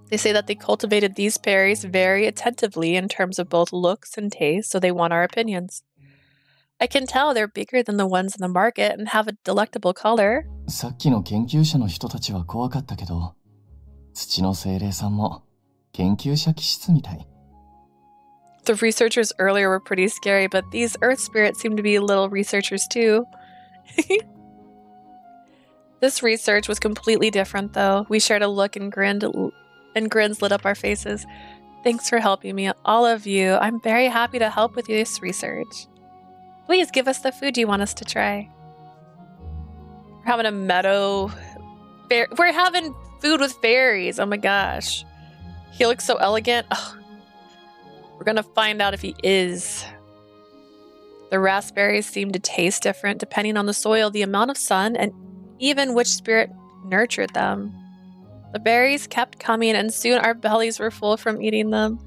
They say that they cultivated these berries very attentively in terms of both looks and taste, so they want our opinions. I can tell they're bigger than the ones in the market and have a delectable color. The researchers earlier were pretty scary, but these earth spirits seem to be little researchers too. This research was completely different though. We shared a look and grins lit up our faces. Thanks for helping me, all of you. I'm very happy to help with this research. Please give us the food you want us to try. We're having a meadow. We're having food with fairies. Oh my gosh. He looks so elegant. Oh. We're gonna find out if he is. The raspberries seem to taste different depending on the soil, the amount of sun, and even which spirit nurtured them. The berries kept coming, and soon our bellies were full from eating them.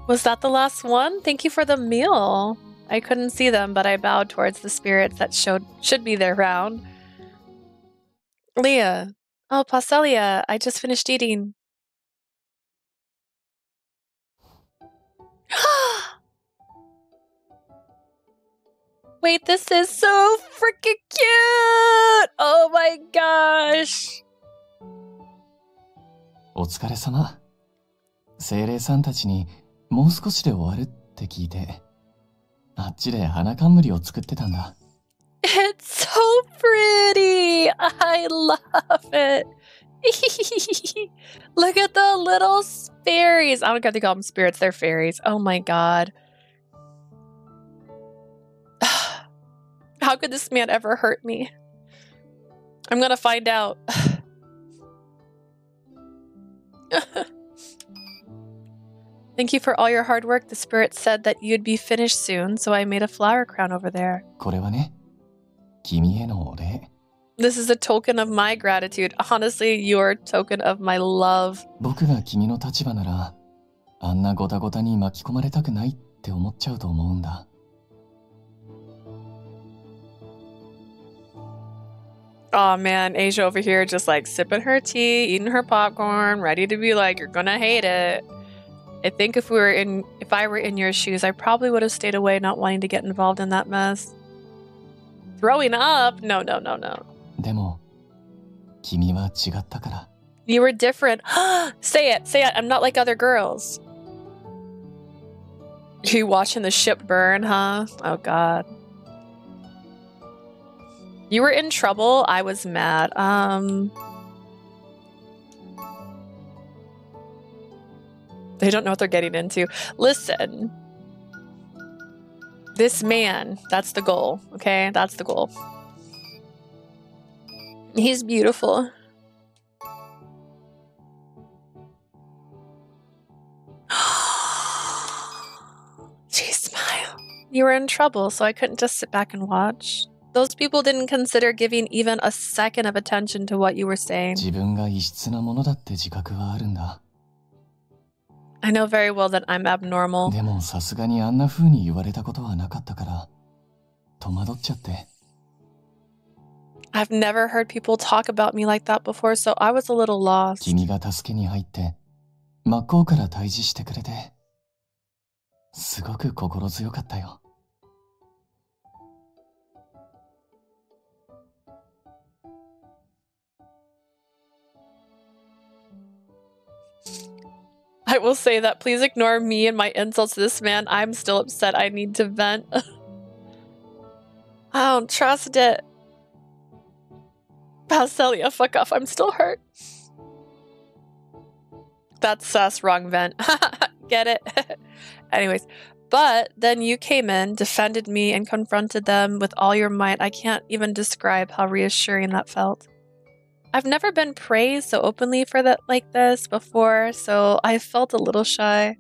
Was that the last one? Thank you for the meal. I couldn't see them, but I bowed towards the spirits that should be there round. Leah. Oh, Pastelia, I just finished eating. Wait, this is so freaking cute! Oh my gosh! お疲れ様。精霊さんたちにもう少しで終わるって聞いて、あっちで花冠を作ってたんだ。It's so pretty! I love it! Look at the little fairies! I don't care if they call them spirits, they're fairies. Oh my god. How could this man ever hurt me? I'm gonna find out. Thank you for all your hard work. The spirit said that you'd be finished soon, so I made a flower crown over there. これはね、君へのお礼。This is a token of my gratitude. Honestly, your token of my love. 僕が君の立場なら、あんなゴタゴタに巻き込まれたくないって思っちゃうと思うんだ。Oh man, Asia over here just like sipping her tea, eating her popcorn, ready to be like, you're gonna hate it. I think if I were in your shoes, I probably would have stayed away, not wanting to get involved in that mess. Throwing up? No. でも、君は違ったから。You were different. Say it. I'm not like other girls. You watching the ship burn, huh? Oh god. You were in trouble. I was mad. They don't know what they're getting into. Listen. This man, that's the goal, okay? That's the goal. He's beautiful. She smiled. You were in trouble, so I couldn't just sit back and watch. Those people didn't consider giving even a second of attention to what you were saying. 自分が異質なものだって自覚はあるんだ。I know very well that I'm abnormal. でもさすがにあんな風に言われたことはなかったから、戸惑っちゃって。I've never heard people talk about me like that before, so I was a little lost. 君が助けに入って、真っ向から対峙してくれて、すごく心強かったよ。I will say that please ignore me and my insults to this man. I'm still upset. I need to vent. I don't trust it. Pastelia, fuck off. I'm still hurt. That's sus. Wrong vent. Get it? Anyways, but then you came in, defended me, and confronted them with all your might. I can't even describe how reassuring that felt. I've never been praised so openly for that like this before, so I felt a little shy.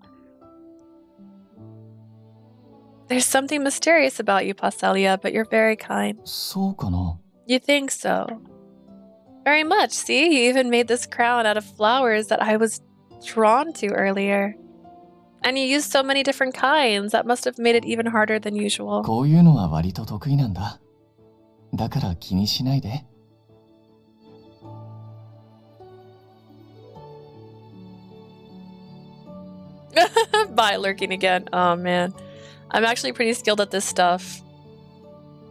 There's something mysterious about you, Pastelia, but you're very kind. そうかな? You think so? Very much. See, you even made this crown out of flowers that I was drawn to earlier. And you used so many different kinds. That must have made it even harder than usual. こういうのは割と得意なんだ。だから気にしないで。Bye, lurking again. Oh man. I'm actually pretty skilled at this stuff.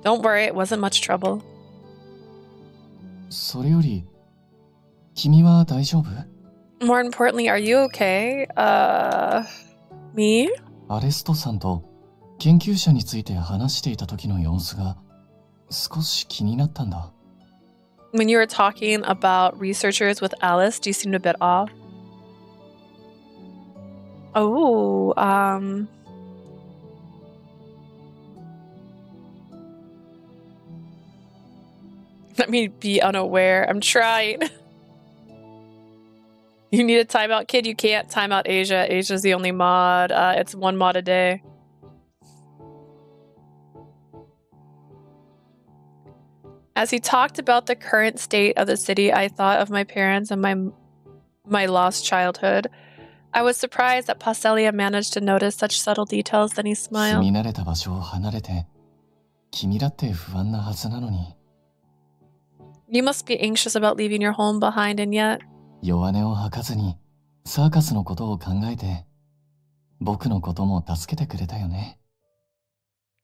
Don't worry, it wasn't much trouble. それより、君は大丈夫? More importantly, are you okay? Me? アレストさんと研究者について話していた時の様子が少し気になったんだ。When you were talking about researchers with Alice, do you seem a bit off? Oh, let me be unaware. I'm trying. You need a timeout, kid? You can't time out Asia. Asia's the only mod. It's one mod a day. As he talked about the current state of the city, I thought of my parents and my lost childhood. I was surprised that Pastelia managed to notice such subtle details. Then he smiled. 住み慣れた場所を離れて、君だって不安なはずなのに。You must be anxious about leaving your home behind, and yet. 弱音を吐かずに、サーカスのことを考えて、僕のことも助けてくれたよね。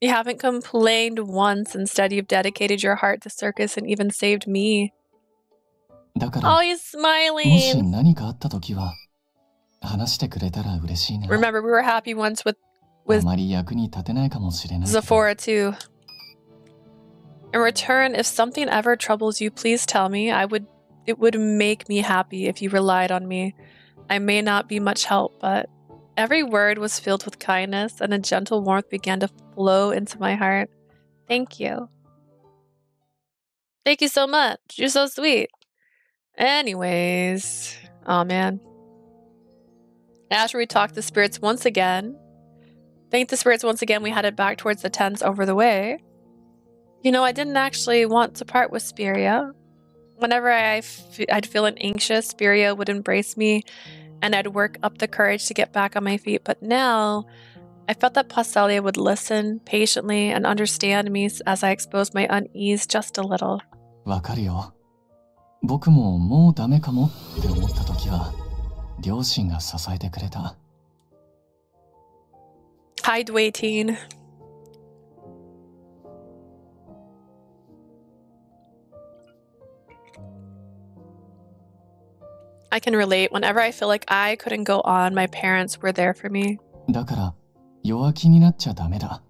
You haven't complained once. Instead, you've dedicated your heart to circus and even saved me. だから、 Oh, he's smiling. もし何かあったときは、話してくれたら嬉しいな。 Remember, we were happy once with あまり役に立てないかもしれない。 Zafora too. In return, if something ever troubles you, please tell me. It would make me happy if you relied on me. I may not be much help, but every word was filled with kindness, and a gentle warmth began to flow into my heart. Thank you. Thank you so much. You're so sweet. Anyways. Oh, man. After we talked the spirits once again, thanked the spirits once again, we headed back towards the tents over the way. You know, I didn't actually want to part with Spiria. Whenever I'd feel anxious, Spiria would embrace me, and I'd work up the courage to get back on my feet. But now, I felt that Pastelia would listen patiently and understand me as I exposed my unease just a little. わかるよ。僕ももうダメかもって思った時は、両親が支えてくれた。Hide waiting. I can relate. Whenever I feel like I couldn't go on, my parents were there for me. だから、弱気になっちゃダメだ。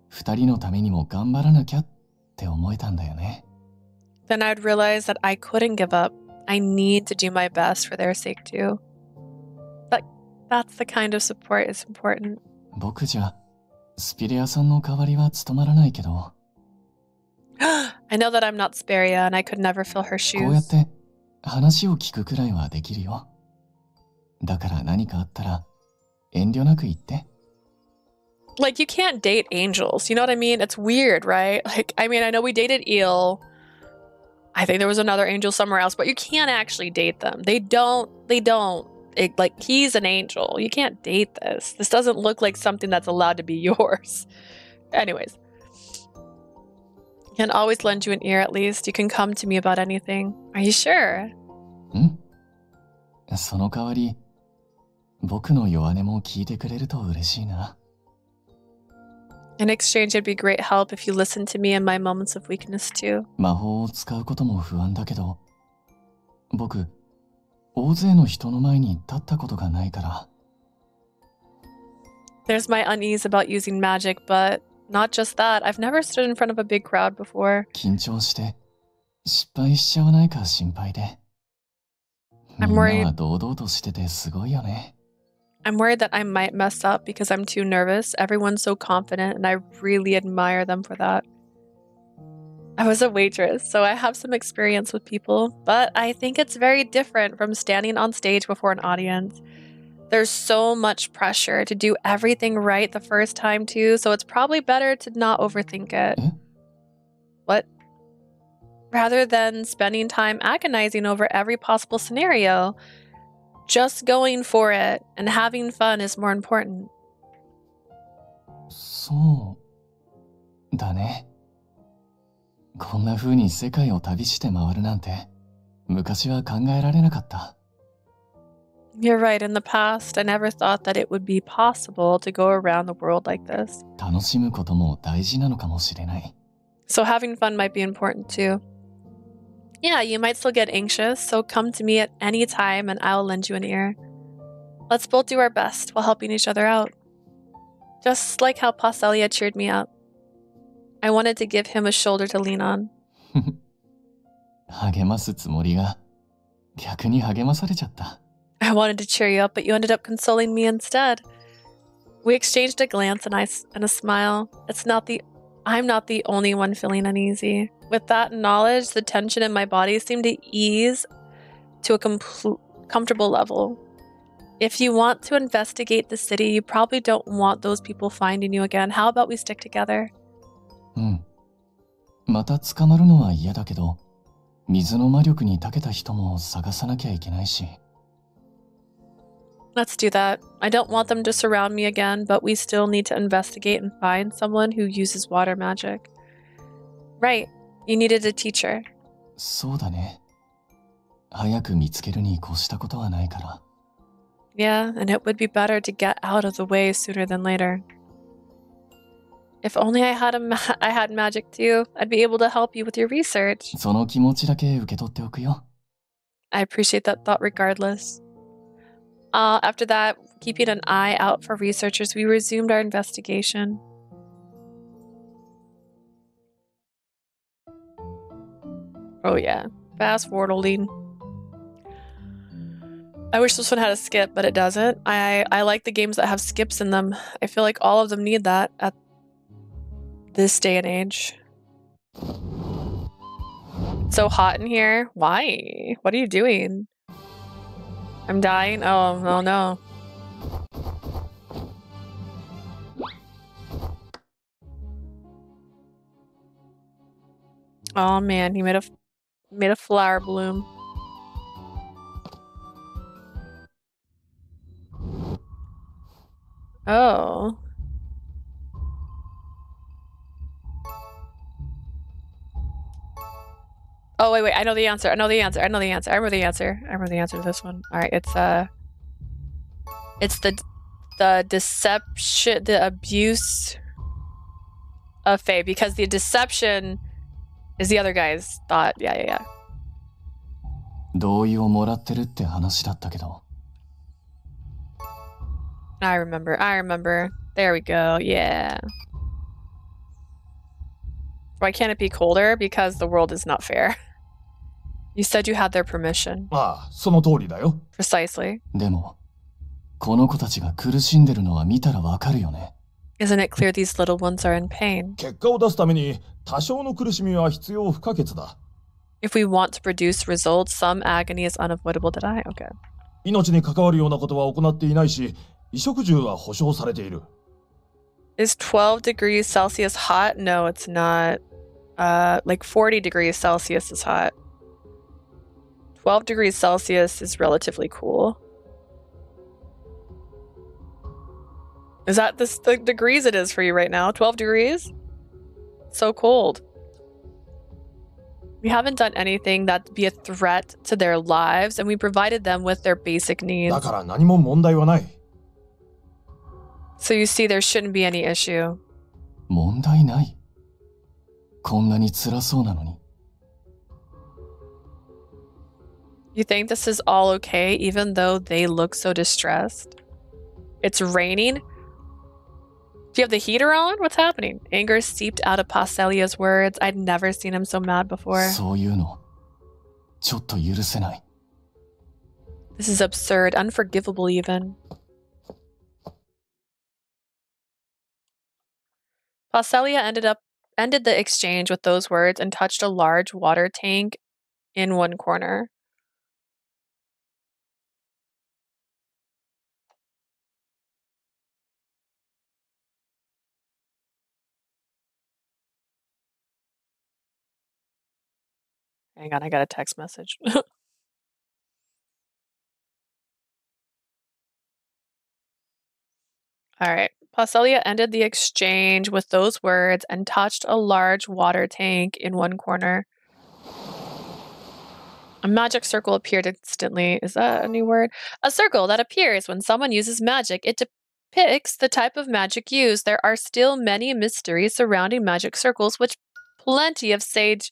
二人のためにも頑張らなきゃって思えたんだよね。Then I'd realize that I couldn't give up. I need to do my best for their sake too. That's the kind of support is important. 僕じゃ、スピレアさんの代わりは務まらないけど。I know that I'm not Speria and I could never fill her shoes. こうやって話を聞くくらいはできるよ。だから何かあったら遠慮なく言って。Like, you can't date angels. You know what I mean? It's weird, right? Like, I mean, I know we dated Eel. I think there was another angel somewhere else, but you can't actually date them. They don't. Like, he's an angel. You can't date this. This doesn't look like something that's allowed to be yours. Anyways. Can always lend you an ear at least. You can come to me about anything. Are you sure? その代わり、僕の弱音も聞いてくれると嬉しいな。In exchange, it'd be great help if you listen to me in my moments of weakness too. 魔法を使うことも不安だけど、僕、大勢の人の前に立ったことがないから。There's my unease about using magic, but not just that. I've never stood in front of a big crowd before. 緊張して失敗しちゃわないか心配で。I'm みんな worried. は堂々としててすごいよね。I'm worried that I might mess up because I'm too nervous. Everyone's so confident, and I really admire them for that. I was a waitress, so I have some experience with people, but I think it's very different from standing on stage before an audience. There's so much pressure to do everything right the first time too, so it's probably better to not overthink it. What? Rather than spending time agonizing over every possible scenario, just going for it and having fun is more important. そうだね。こんな風に世界を旅して回るなんて昔は考えられなかった。You're right. In the past, I never thought that it would be possible to go around the world like this. 楽しむことも大事なのかもしれない。So having fun might be important too. Yeah, you might still get anxious, so come to me at any time and I'll lend you an ear. Let's both do our best while helping each other out. Just like how Passelia cheered me up. I wanted to give him a shoulder to lean on. 励ますつもりが逆に励まされちゃった。I wanted to cheer you up, but you ended up consoling me instead. We exchanged a glance and a smile. I'm not the only one feeling uneasy. With that knowledge, the tension in my body seemed to ease to a comfortable level. If you want to investigate the city, you probably don't want those people finding you again. How about we stick together? また捕まるのは嫌だけど、水の魔力に長けた人も探さなきゃいけないし。Let's do that. I don't want them to surround me again, but we still need to investigate and find someone who uses water magic. Right. You needed a teacher. そうだね。早く見つけるに越したことはないから。Yeah, and it would be better to get out of the way sooner than later. If only I had magic too, I'd be able to help you with your research. その気持ちだけ受け取っておくよ。I appreciate that thought regardless. After that, keeping an eye out for researchers, we resumed our investigation. Oh yeah, fast forwarding. I wish this one had a skip, but it doesn't. I like the games that have skips in them. I feel like all of them need that at this day and age. It's so hot in here. Why? What are you doing? I'm dying? Oh no. Oh man, he made a flower bloom. Oh. wait. I know the answer. I remember the answer to this one. All right, it's the deception, the abuse of Faye, because the deception is the other guy's thought. Yeah. 同意をもらってるって話だったけど。I remember. There we go. Yeah. Why can't it be colder? Because the world is not fair. You said you had their permission. ああ、その通りだよ。 Precisely. でも、この子たちが苦しんでるのは見たらわかるよね。Isn't it clear these little ones are in pain? 結果を出すために多少の苦しみは必要不可欠だ。 If we want to produce results, some agony is unavoidable. Did I? Okay. 命に関わるようなことは行っていないし、衣食住は保証されている。 Is 12 degrees Celsius hot? No, it's not. Like 40 degrees Celsius is hot. 12 degrees Celsius is relatively cool. Is that the degrees it is for you right now? 12 degrees? So cold. We haven't done anything that'd be a threat to their lives, and we provided them with their basic needs. だから何も問題はない。 So you see, there shouldn't be any issue. 問題ない。こんなに辛そうなのに。You think this is all okay, even though they look so distressed? It's raining? Do you have the heater on? What's happening? Anger seeped out of Paselia's words. I'd never seen him so mad before. そういうの、ちょっと許せない。This is absurd, unforgivable even. Paselia ended the exchange with those words and touched a large water tank in one corner. Hang on, I got a text message. All right. Paselia ended the exchange with those words and touched a large water tank in one corner. A magic circle appeared instantly. Is that a new word? A circle that appears when someone uses magic. It depicts the type of magic used. There are still many mysteries surrounding magic circles, which plenty of Sage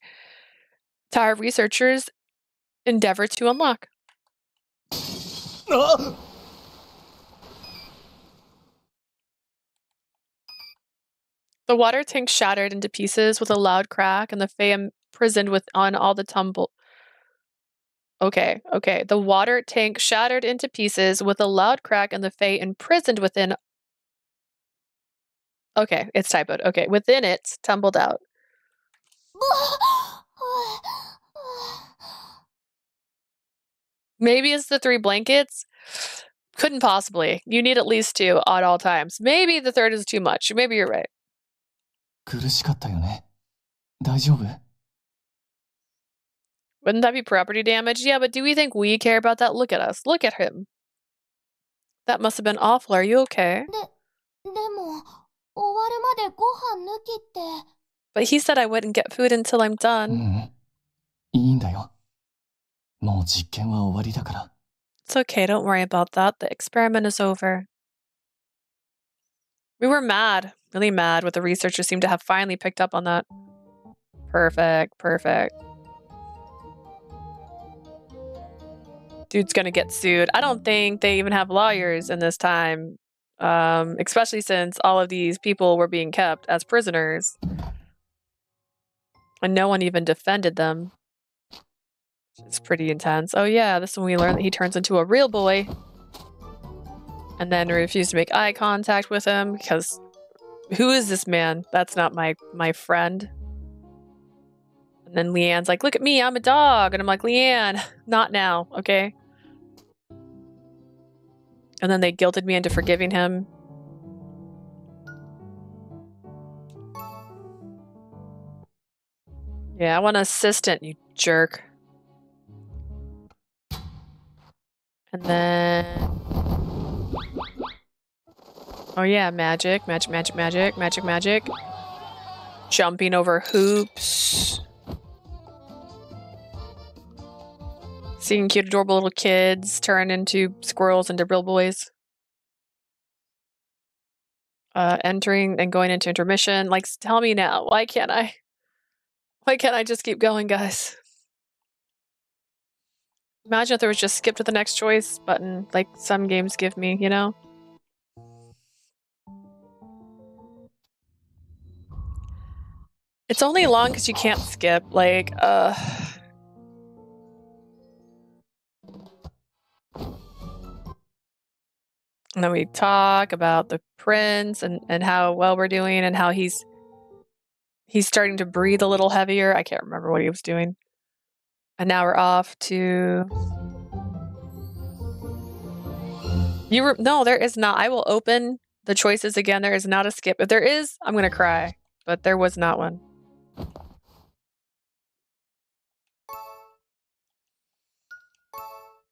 Tower researchers endeavor to unlock. The water tank shattered into pieces with a loud crack, and the Fae imprisoned on all the tumble. Okay. The water tank shattered into pieces with a loud crack, and the Fae imprisoned within. Okay, it's typoed. Okay, within it tumbled out. Maybe it's the 3 blankets? Couldn't possibly. You need at least 2 at all times. Maybe the 3rd is too much. Maybe you're right. 苦しかったよね。大丈夫? Wouldn't that be property damage? Yeah, but do we think we care about that? Look at us. Look at him. That must have been awful. Are you okay? But he said I wouldn't get food until I'm done. いいんだよ。もう実験は終わりだから。It's okay, don't worry about that. The experiment is over. We were mad, really mad, with the researchers seemed to have finally picked up on that. Perfect. Dude's gonna get sued. I don't think they even have lawyers in this time, especially since all of these people were being kept as prisoners. And no one even defended them. It's pretty intense. Oh yeah, this is when we learn that he turns into a real boy. And then refused to make eye contact with him because who is this man? That's not my friend. And then Leanne's like, look at me, I'm a dog. And I'm like, Leanne, not now, okay? And then they guilted me into forgiving him. Yeah, I want an assistant, you jerk. And then... Oh yeah, magic. Jumping over hoops. Seeing cute, adorable little kids turn into squirrels into real boys. Entering and going into intermission. Like, tell me now. Why can't I? Why can't I just keep going, guys? Imagine if there was just skip to the next choice button, like some games give me, you know? It's only long because you can't skip. Like, And then we talk about the prince and how well we're doing and how he's starting to breathe a little heavier. I can't remember what he was doing. And now we're off to... No, there is not. I will open the choices again. There is not a skip. If there is, I'm going to cry. But there was not one.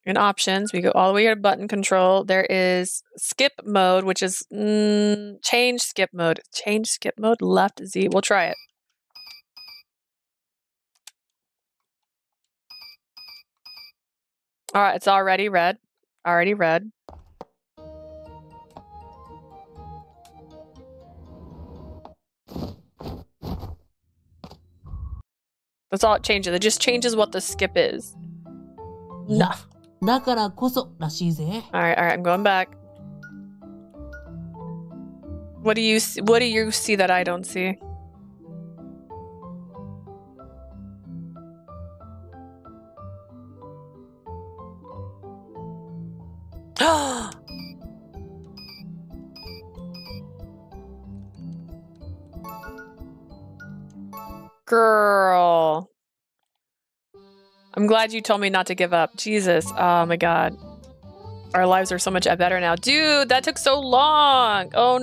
In options, we go all the way to button control. There is skip mode, which is change skip mode. Change skip mode, left Z. We'll try it. All right, it's already red. Already red. That's all it changes. It just changes what the skip is. Nah. だからこそらしいぜ。 All right, I'm going back. What do you see that I don't see? Girl. I'm glad you told me not to give up. Jesus. Oh my god. Our lives are so much better now. Dude, that took so long. Oh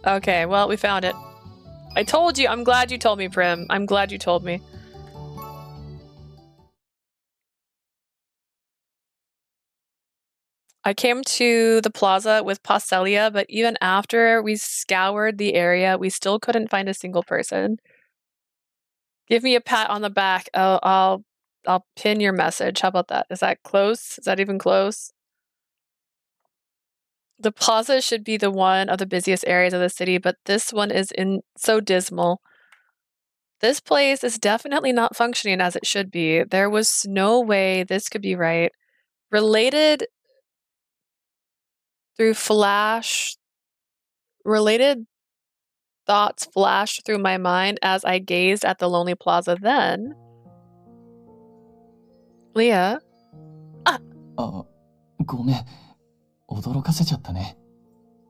no. Okay, well, we found it. I told you. I'm glad you told me, Prim. I'm glad you told me. I came to the plaza with Pastelia, but even after we scoured the area, we still couldn't find a single person. Give me a pat on the back. I'll pin your message. How about that? Is that close? Is that even close? The plaza should be the one of the busiest areas of the city, but this one is so dismal. This place is definitely not functioning as it should be. There was no way this could be right. Related thoughts flashed through my mind as I gazed at the lonely plaza then. Leah?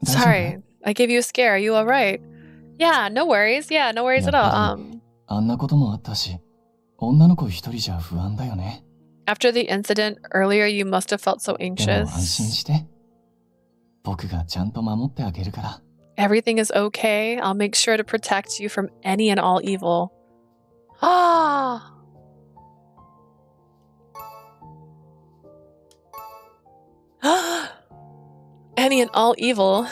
Sorry, I gave you a scare. Are you alright? Yeah, no worries. Yeah, no worries at all. After the incident earlier, you must have felt so anxious. Everything is okay. I'll make sure to protect you from any and all evil. Ah! Any and all evil.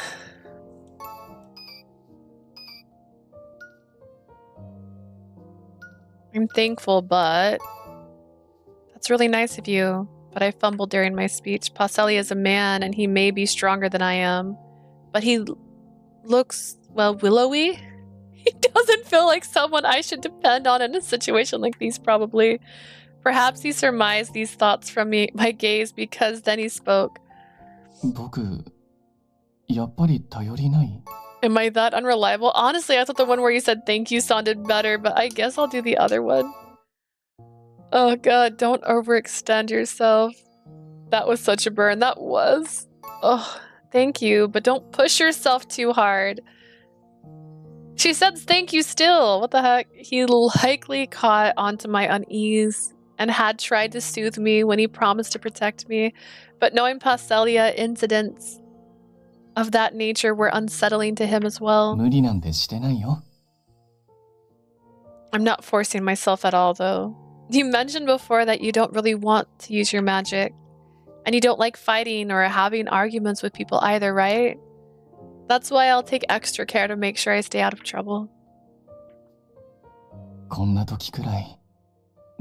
I'm thankful, but that's really nice of you. But I fumbled during my speech. Paselli is a man, and he may be stronger than I am. But he looks, well, willowy. He doesn't feel like someone I should depend on in a situation like these, probably. Perhaps he surmised these thoughts from my gaze, because then he spoke. Am I that unreliable? Honestly, I thought the one where you said thank you sounded better, but I guess I'll do the other one. Oh god, don't overextend yourself. That was such a burn. That was. Oh, thank you, but don't push yourself too hard. She said thank you still. What the heck? He likely caught onto my unease and had tried to soothe me when he promised to protect me. But knowing Pastelia, incidents of that nature were unsettling to him as well. I'm not forcing myself at all, though. You mentioned before that you don't really want to use your magic. And you don't like fighting or having arguments with people either, right? That's why I'll take extra care to make sure I stay out of trouble.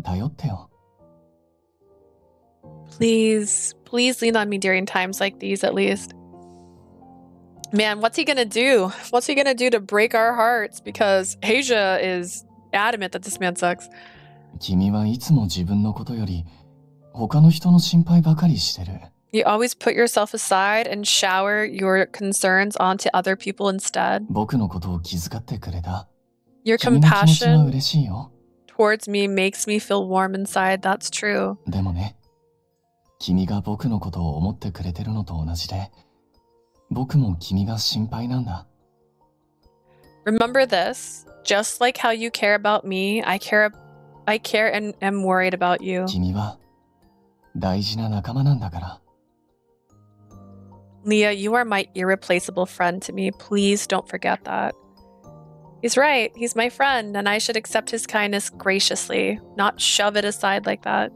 頼ってよ。Please lean on me during times like these at least. Man, what's he gonna do? What's he gonna do to break our hearts? Because Asia is adamant that this man sucks. 君はいつも自分のことより他の人の心配ばかりしてる。You always put yourself aside and shower your concerns onto other people instead. 僕のことを気遣ってくれた。 Your 君の気持ちは compassion 嬉しいよ。 towards me makes me feel warm inside. That's true. でもね、君が僕のことを思ってくれてるのと同じで、僕も君が心配なんだ。 Remember this. Just like how you care about me, I care and am worried about you. 君は大事な仲間なんだから。 Leah, you are my irreplaceable friend to me. Please don't forget that. He's right. He's my friend, and I should accept his kindness graciously, not shove it aside like that.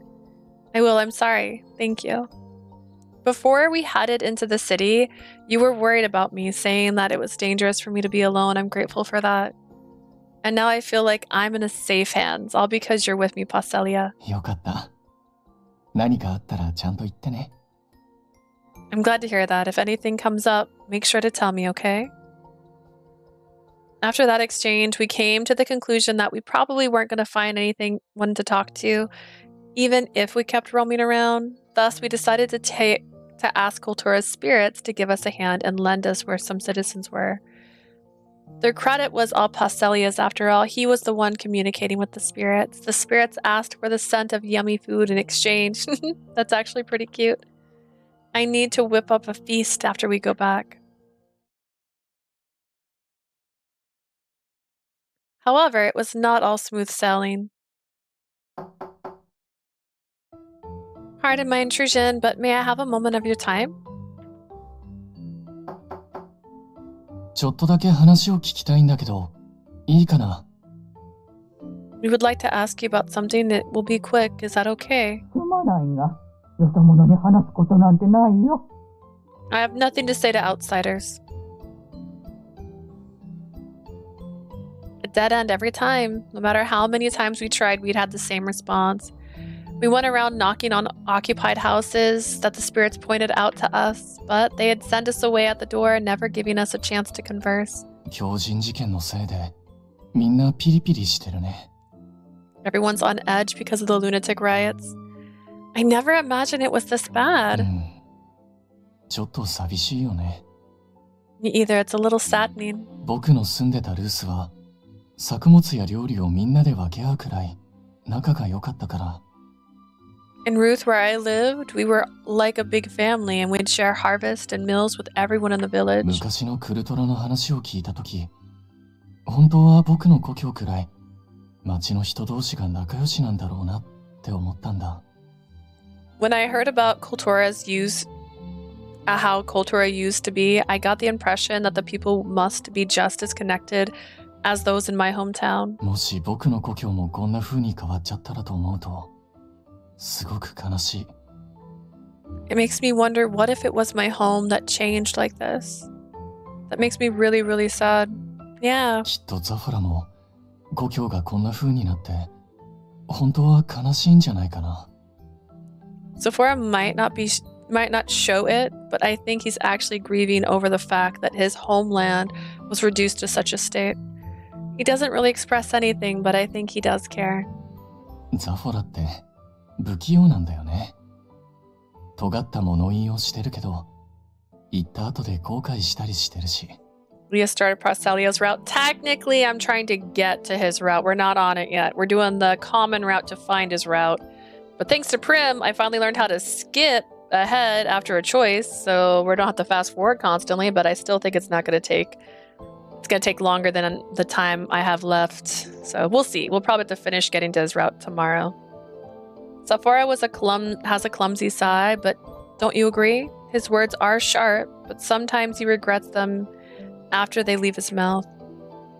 I will. I'm sorry. Thank you. Before we headed into the city, you were worried about me, saying that it was dangerous for me to be alone. I'm grateful for that. And now I feel like I'm in a safe hands, all because you're with me, Pastelia. よかった。何かあったらちゃんと言ってね。 I'm glad to hear that. If anything comes up, make sure to tell me, okay? After that exchange, we came to the conclusion that we probably weren't going to find anyone to talk to, even if we kept roaming around. Thus, we decided to ask Coulda's spirits to give us a hand and lend us where some citizens were. Their credit was all Pastelia's after all. He was the one communicating with the spirits. The spirits asked for the scent of yummy food in exchange. That's actually pretty cute. I need to whip up a feast after we go back. However, it was not all smooth sailing. Pardon my intrusion, but may I have a moment of your time? ちょっとだけ話を聞きたいんだけど、いいかな? We would like to ask you about something that will be quick. Is that okay? すまないが、よそ者に話すことなんてないよ。I have nothing to say to outsiders. A dead end every time. No matter how many times we tried, we'd had the same response. We went around knocking on occupied houses that the spirits pointed out to us, but they had sent us away at the door, never giving us a chance to converse. 狂人事件のせいで、みんなピリピリしてるね。 Everyone's on edge because of the lunatic riots. I never imagined it was this bad. ちょっと寂しいよね。 Me either. It's a little saddening. 僕の住んでたルースは、作物や料理をみんなで分け合うくらい仲が良かったから。 In Ruth, where I lived, we were like a big family and we'd share harvest and meals with everyone in the village. 昔のクルトラの話を聞いたとき、本当は僕の故郷くらい町の人同士が仲良しなんだろうなって思ったんだ。 When I heard about how Coulda used to be, I got the impression that the people must be just as connected as those in my hometown. もし僕の故郷もこんな風に変わっちゃったらと思うと、すごく悲しい。 It makes me wonder, what if it was my home that changed like this? That makes me really, really sad. Yeah. きっとザフォラも故郷がこんな風になって、本当は悲しいんじゃないかな。 Zafora might not show it, but I think he's actually grieving over the fact that his homeland was reduced to such a state. He doesn't really express anything, but I think he does care. ザフォラって不器用なんだよね。尖った物言いをしてるけど、言った後で後悔したりしてるし。 Leah started Prostelia's route. Technically, I'm trying to get to his route. We're not on it yet. We're doing the common route to find his route. But thanks to Prim, I finally learned how to skip ahead after a choice, so we don't have to fast forward constantly, but I still think it's going to take longer than the time I have left. So we'll see. We'll probably have to finish getting to his route tomorrow. Zafora has a clumsy side, but don't you agree? His words are sharp, but sometimes he regrets them after they leave his mouth.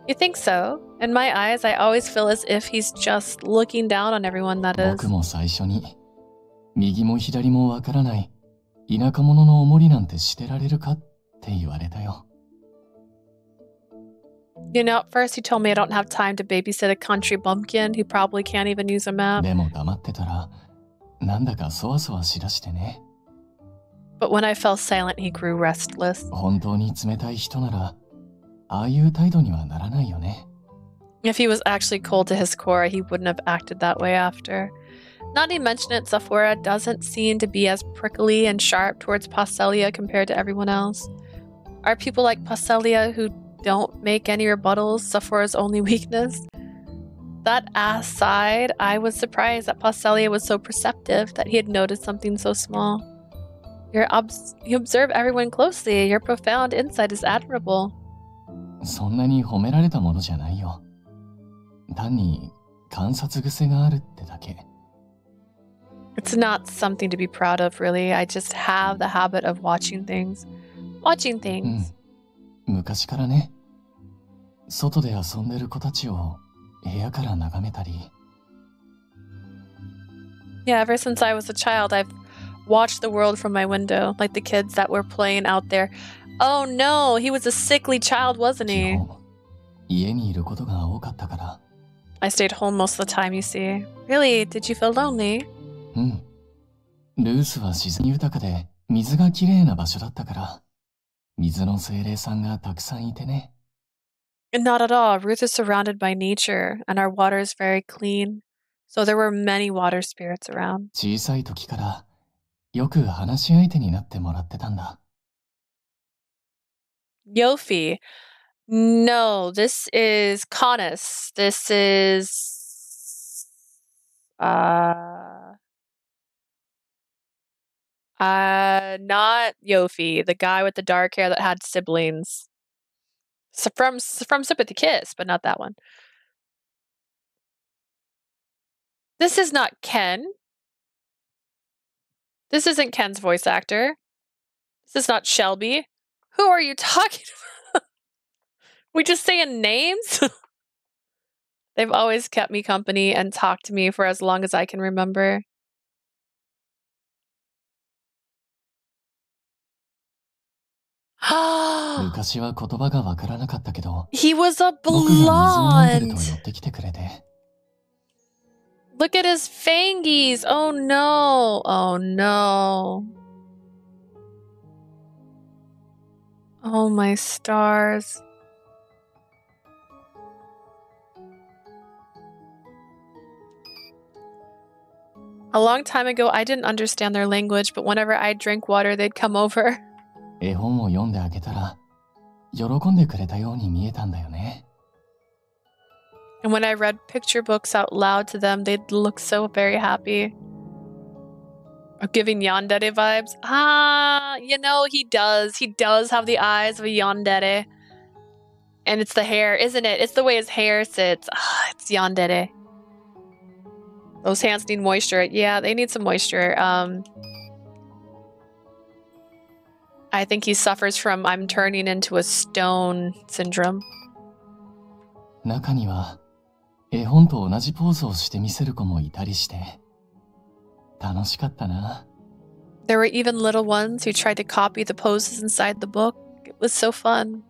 You think so? In my eyes, I always feel as if he's just looking down on everyone, that is. 僕も最初に、右も左もわからない田舎者のおもりなんてしてられるかって言われたよ。You know, at first he told me I don't have time to babysit a country bumpkin who probably can't even use a map. でも黙ってたら、なんだかそわそわしだしてね。But when I fell silent, he grew restless. 本当に冷たい人なら、ああいう態度にはならないよね。If he was actually cold to his core, he wouldn't have acted that way after. Not to mention it, Zafora doesn't seem to be as prickly and sharp towards Passelia compared to everyone else. Are people like Passelia who don't make any rebuttals Zafora's only weakness? That aside, I was surprised that Passelia was so perceptive that he had noticed something so small. You observe everyone closely. Your profound insight is admirable. そんなに褒められたものじゃないよ。単に観察癖があるってだけ。It's not something to be proud of, really. I just have the habit of watching things. Watching things. 昔からね。外で遊んでる子たちを部屋から眺めたり。Yeah, ever since I was a child, I've watched the world from my window, like the kids that were playing out there. Oh no, he was a sickly child, wasn't he? 家にいることが多かったから。I stayed home most of the time, you see. Really? Did you feel lonely? ルースは自然豊かで水がきれいな場所だったから、水の精霊さんがたくさんいてね。Not at all. Ruth is surrounded by nature, and our water is very clean. So there were many water spirits around. 小さい時からよく話し相手になってもらってたんだ。Yofi. No, this is Canis. This is not Yofi, the guy with the dark hair that had siblings. So from Sympathy Kiss, but not that one. This is not Ken. This isn't Ken's voice actor. This is not Shelby. Who are you talking about? We just saying names? They've always kept me company and talked to me for as long as I can remember. He was a blonde. Look at his fangies. Oh no. Oh no. Oh my stars. A long time ago, I didn't understand their language, but whenever I drank water, they'd come over. 絵本を読んであげたら喜んでくれたように見えたんだよね。And when I read picture books out loud to them, they'd look so very happy. Giving yandere vibes. Ah, you know, he does. He does have the eyes of a yandere. And it's the hair, isn't it? It's the way his hair sits. Ah, it's yandere. Those hands need moisture. Yeah, they need some moisture. I think he suffers from I'm turning into a stone syndrome. 中には絵本と同じポーズをしてみせる子もいたりして楽しかったな。There were even little ones who tried to copy the poses inside the book. It was so fun.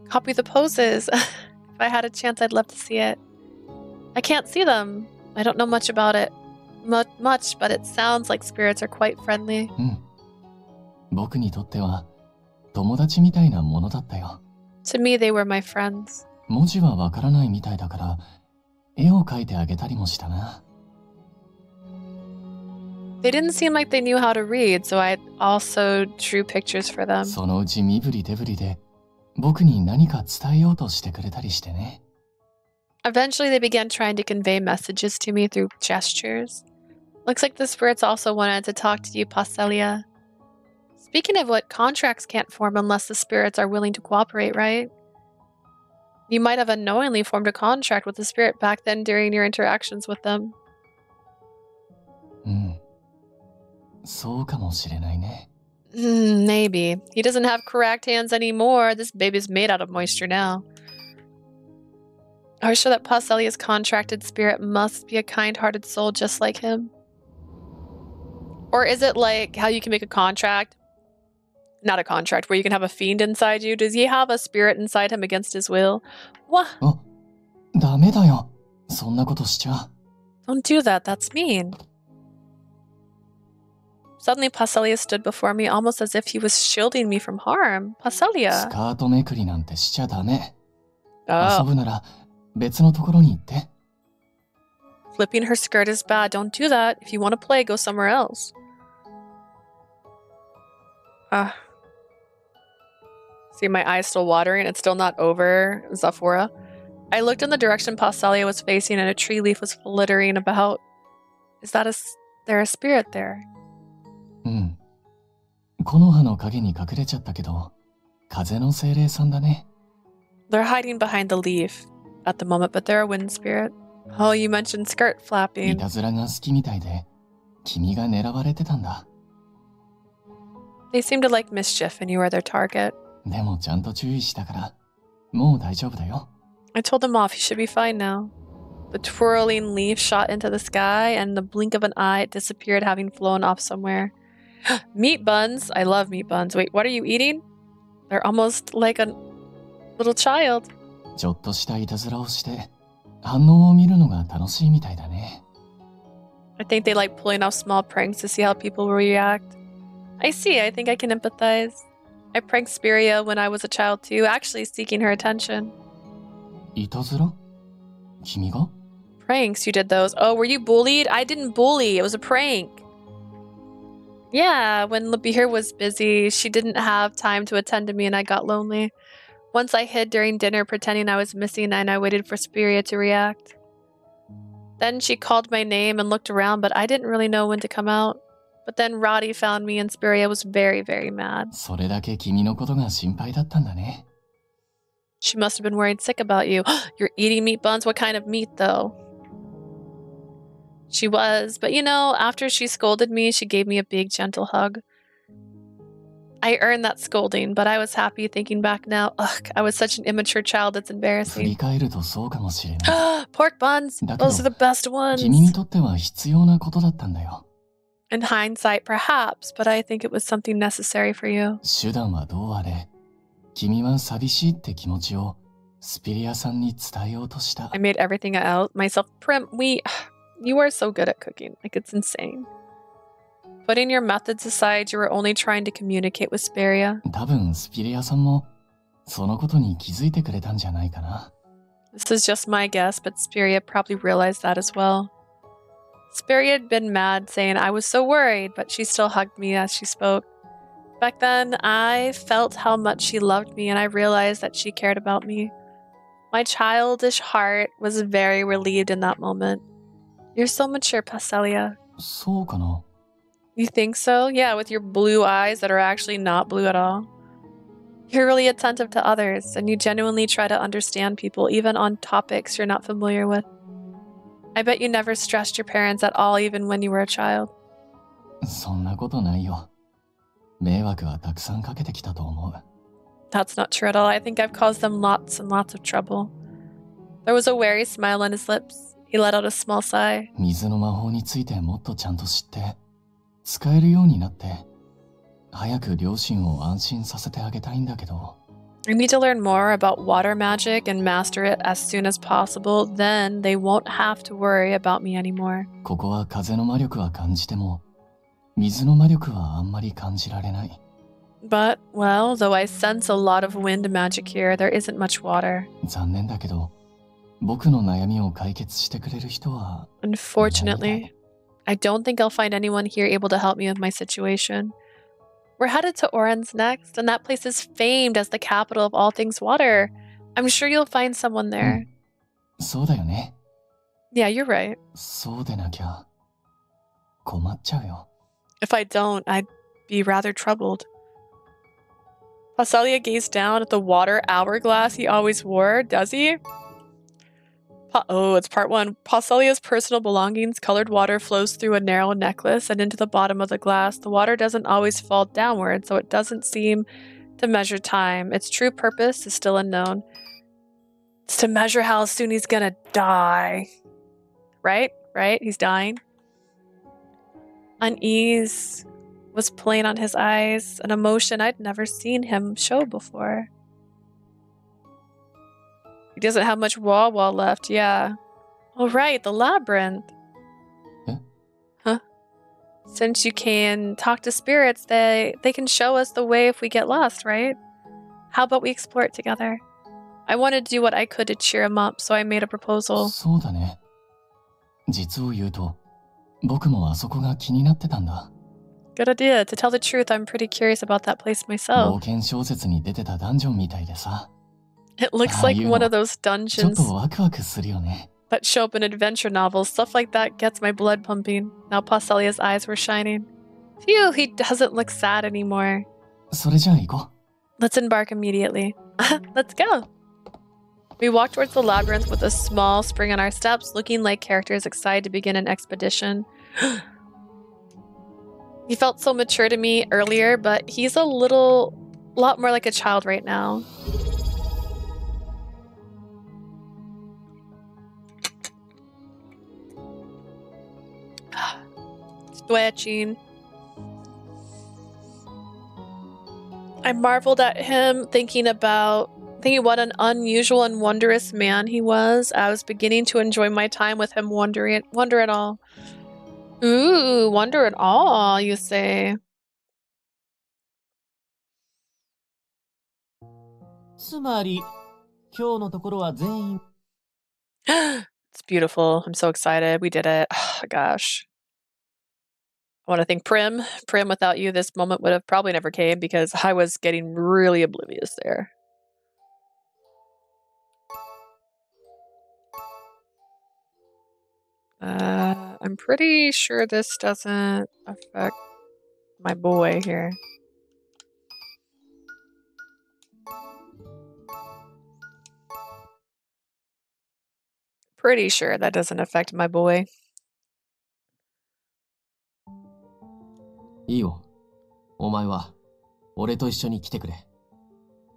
Copy the poses. If I had a chance, I'd love to see it. I can't see them. I don't know much about it. Much, but it sounds like spirits are quite friendly. 僕にとっては友達みたいなものだったよ。To me, they were my friends. 文字はわからないみたいだから絵を描いてあげたりもしたな。They didn't seem like they knew how to read, so I also drew pictures for them. そのうち身振り手振りで僕に何か伝えようとしてくれたりしてね。Eventually, they began trying to convey messages to me through gestures. Looks like the spirits also wanted to talk to you, Passelia. Speaking of what, contracts can't form unless the spirits are willing to cooperate, right? You might have unknowingly formed a contract with the spirit back then during your interactions with them. そうかもしれないね。Maybe. He doesn't have correct hands anymore. This baby's made out of moisture now. Are you sure that Passelia's contracted spirit must be a kind-hearted soul just like him? Or is it like how you can make a contract not a contract where you can have a fiend inside you. Does he have a spirit inside him against his will? What? ダメだよ。そんなことしちゃ。Don't do that. That's mean. Suddenly, Passalia stood before me almost as if he was shielding me from harm. Passalia. スカートめくりなんてしちゃダメ。Oh. 遊ぶなら別のところに行って。Flipping her skirt is bad. Don't do that. If you want to play, go somewhere else. See, my eyes still watering. It's still not over, Zafora. I looked in the direction Passalia was facing and a tree leaf was flittering about. Is that there a spirit there? うん。木の葉の影に隠れちゃったけど、風の精霊さんだね。They're hiding behind the leaf at the moment, but they're a wind spirit. Oh, you mentioned skirt flapping. いたずらが好きみたいで、君が狙われてたんだ。They seem to like mischief and you are their target. でもちゃんと注意したから、もう大丈夫だよ。I told them off. You should be fine now. The twirling leaf shot into the sky, and in the blink of an eye, it disappeared, having flown off somewhere. Meat buns. I love meat buns. Wait, what are you eating? They're almost like a little child. ちょっとしたいたずらをして、反応を見るのが楽しいみたいだね。I think they like pulling off small pranks to see how people will react. I see. I think I can empathize. I pranked Spiria when I was a child too, actually seeking her attention. いたずら？君が？ Pranks, you did those. Oh, were you bullied? I didn't bully. It was a prank. Yeah, when Labihir was busy, she didn't have time to attend to me and I got lonely. Once I hid during dinner pretending I was missing and I waited for Spiria to react. Then she called my name and looked around, but I didn't really know when to come out. But then Roddy found me and Spiria was very, very mad. それだけ君のことが心配だったんだね。She must have been worried sick about you. You're eating meat buns? What kind of meat, though? She was, but you know, after she scolded me, she gave me a big, gentle hug. I earned that scolding, but I was happy thinking back now. Ugh, I was such an immature child, that's 振り embarrassing. 返るとそうかもしれない。 Pork buns! だけど、 Those are the best ones. 君にとっては必要なことだったんだよ。In hindsight, perhaps, but I think it was something necessary for you. 手段はどうあれ、君は寂しいって気持ちをスピリアさんに伝えようとした。I made everything out myself. Prim, you are so good at cooking. Like, it's insane. Putting your methods aside, you were only trying to communicate with Spiria. 多分スピリアさんもそのことに気づいてくれたんじゃないかな。This is just my guess, but Spiria probably realized that as well. Spiria had been mad, saying I was so worried, but she still hugged me as she spoke. Back then, I felt how much she loved me, and I realized that she cared about me. My childish heart was very relieved in that moment. You're so mature, Passalia. そうかな。 You think so? Yeah, with your blue eyes that are actually not blue at all. You're really attentive to others, and you genuinely try to understand people, even on topics you're not familiar with. I bet you never stressed your parents at all, even when you were a child. そんなことないよ。迷惑はたくさんかけてきたと思う。 That's not true at all. I think I've caused them lots and lots of trouble. There was a wary smile on his lips. He let out a small sigh. 水の魔法についてもっとちゃんと知って、使えるようになって、早く両親を安心させてあげたいんだけど。I need to learn more about water magic and master it as soon as possible. Then they won't have to worry about me anymore. ここは風の魔力は感じても、水の魔力はあんまり感じられない。But, well, though I sense a lot of wind magic here, there isn't much water. 残念だけど、僕の悩みを解決してくれる人は。Unfortunately, I don't think I'll find anyone here able to help me with my situation. We're headed to Oren's next, and that place is famed as the capital of all things water. I'm sure you'll find someone there. そうだよね。Yeah, you're right. そうでなきゃ困っちゃうよ。If I don't, I'd be rather troubled. Passalia gazed down at the water hourglass he always wore. Does he? It's part 1. Passalia's personal belongings. Colored water flows through a narrow necklace and into the bottom of the glass. The water doesn't always fall downward, so it doesn't seem to measure time. Its true purpose is still unknown. It's to measure how soon he's gonna die. Right? Right? He's dying. Unease was playing on his eyes, an emotion I'd never seen him show before. He doesn't have much wall left, yeah. Oh right, the labyrinth. Huh? Since you can talk to spirits, they can show us the way if we get lost, right? How about we explore it together? I wanted to do what I could to cheer him up, so I made a proposal. そうだね。実を言うと、僕もあそこが気になってたんだ。Good idea. To tell the truth, I'm pretty curious about that place 冒 myself. 険小説に出てたダンジョンみたいでさ。 It looks like one of those ちょっ dungeons とワクワクするよね。 that show up in adventure novels. Stuff like that gets my blood pumping. Now Pauselia's eyes were shining. Phew, he doesn't look sad anymore. それじゃあ行こう。 Let's embark immediately. Let's go. We walked towards the labyrinth with a small spring on our steps, looking like characters excited to begin an expedition. He felt so mature to me earlier, but he's a lot more like a child right now. Stretching. I marveled at him, thinking what an unusual and wondrous man he was. I was beginning to enjoy my time with him, wonder it all. Ooh, wonder it all, you say. つまり、今日のところは全員。 It's beautiful. I'm so excited. We did it. Oh, gosh. I want to thank Prim. Prim, without you, this moment would have probably never came because I was getting really oblivious there. I'm pretty sure this doesn't affect my boy here. Pretty sure that doesn't affect my boy. いいよ。お前は俺と一緒に来てくれ。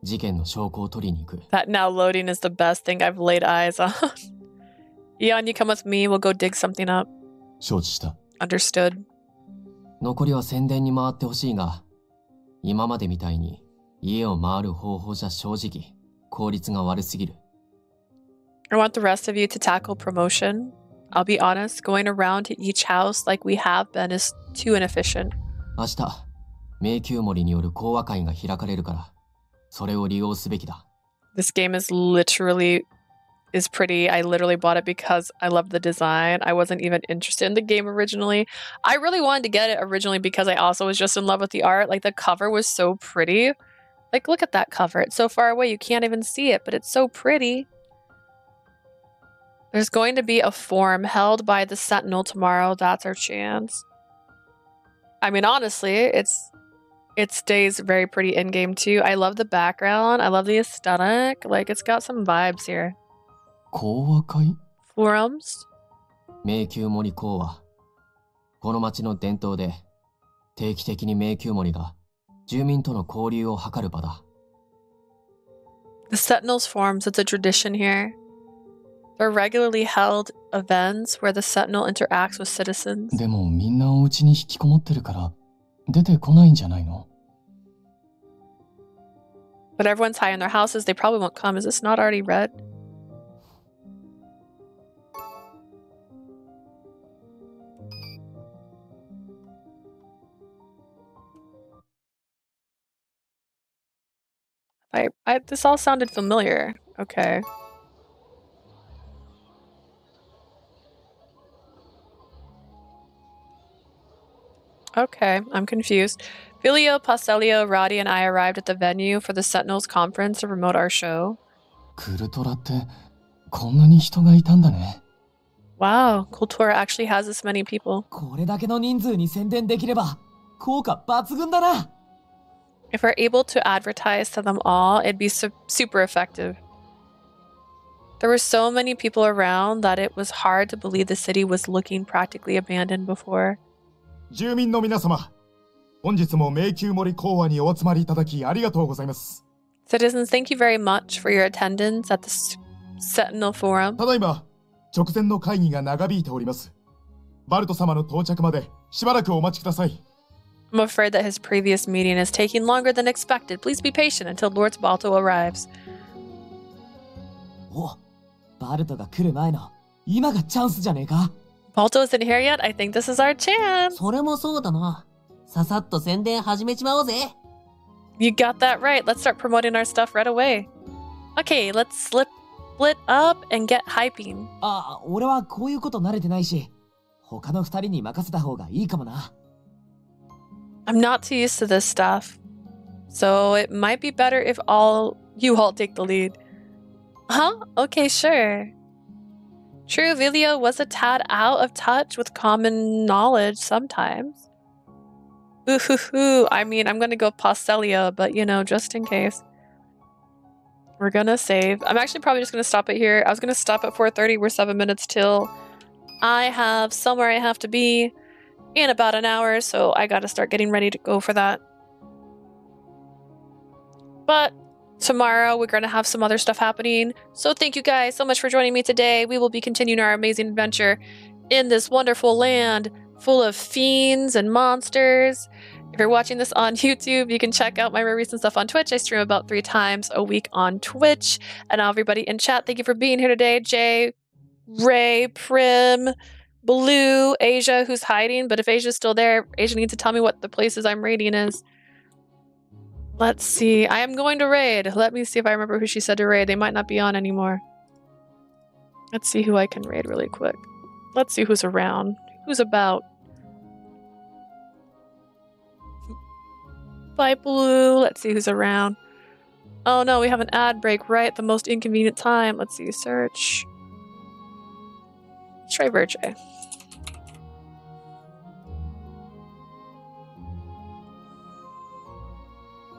事件の証拠を取りに行く。 That now loading is the best thing I've laid eyes on. Eon, you come with me. We'll go dig something up. 承知した。Understood. 残りは宣伝に回ってほしいが、今までみたいに家を回る方法じゃ正直効率が悪すぎる。I want the rest of you to tackle promotion. I'll be honest, going around to each house like we have been is too inefficient. 明日、迷宮森による講和会が開かれるから、それを利用すべきだ。This game is pretty. I literally bought it because I love the design. I wasn't even interested in the game originally. I really wanted to get it originally because I also was just in love with the art. Like the cover was so pretty. Like look at that cover. It's so far away you can't even see it, but it's so pretty. There's going to be a forum held by the Sentinel tomorrow. That's our chance. I mean, honestly, it stays very pretty in-game too. I love the background. I love the aesthetic. Like, it's got some vibes here. 講和会? Forums? 迷宮森講和。この町の伝統で、定期的に迷宮森が住民との交流を図る場だ。The Sentinels Forums, it's a tradition here. They're regularly held events where the Sentinel interacts with citizens. でもみんなお家に引きこもってるから出てこないんじゃないの? But everyone's high in their houses, they probably won't come. Is this not already read? This all sounded familiar. Okay. Okay, I'm confused. Filio, Paustelio, Roddy, and I arrived at the venue for the Sentinels conference to promote our show. クルトラってこんなに人がいたんだね。 Wow, Cultura actually has this many people. これだけの人数に宣伝できれば効果抜群だな。 If we're able to advertise to them all, it'd be super effective. There were so many people around that it was hard to believe the city was looking practically abandoned before. 住民の皆様、本日も迷宮森講和にお集まりいただきありがとうございます。 Citizens, thank you very much for your attendance at the Sentinel Forum. ただいま、直前の会議が長引いております。バルト様の到着までしばらくお待ちください。I'm afraid that his previous meeting is taking longer than expected. Please be patient until Lord Balto arrives. お、バルトが来る前の今がチャンスじゃねえか。 Balto isn't here yet? I think this is our chance. それもそうだな。ささっと宣伝始めちまおうぜ。You got that right. Let's start promoting our stuff right away. Okay, let's split up and get hyping. あ、俺はこういうこと慣れてないし、他の二人に任せた方がいいかもな。I'm not too used to this stuff, so it might be better if you all take the lead. Huh? Okay, sure. True, Vilio was a tad out of touch with common knowledge sometimes. Ooh, I mean, I'm gonna go Pastelia, but you know, just in case. We're gonna save. I'm actually probably just gonna stop it here. I was gonna stop at 4:30. We're 7 minutes till. I have somewhere I have to be in about an hour, so I gotta start getting ready to go for that. But tomorrow we're gonna have some other stuff happening. So thank you guys so much for joining me today. We will be continuing our amazing adventure in this wonderful land full of fiends and monsters. If you're watching this on YouTube, you can check out my more recent stuff on Twitch. I stream about 3 times a week on Twitch. And everybody in chat, thank you for being here today. Jay, Ray, Prim, Blue, Asia, who's hiding. But if Asia's still there, Asia needs to tell me what the places I'm raiding is. Let's see. I am going to raid. Let me see if I remember who she said to raid. They might not be on anymore. Let's see who I can raid really quick. Let's see who's around. Who's about? Bye, Blue. Let's see who's around. Oh no, we have an ad break right at the most inconvenient time. Let's see. Search. Let's try Virgil.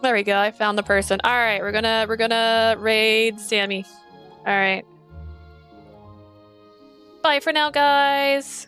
There we go. I found the person. All right, we're gonna raid Sammy. All right. Bye for now, guys.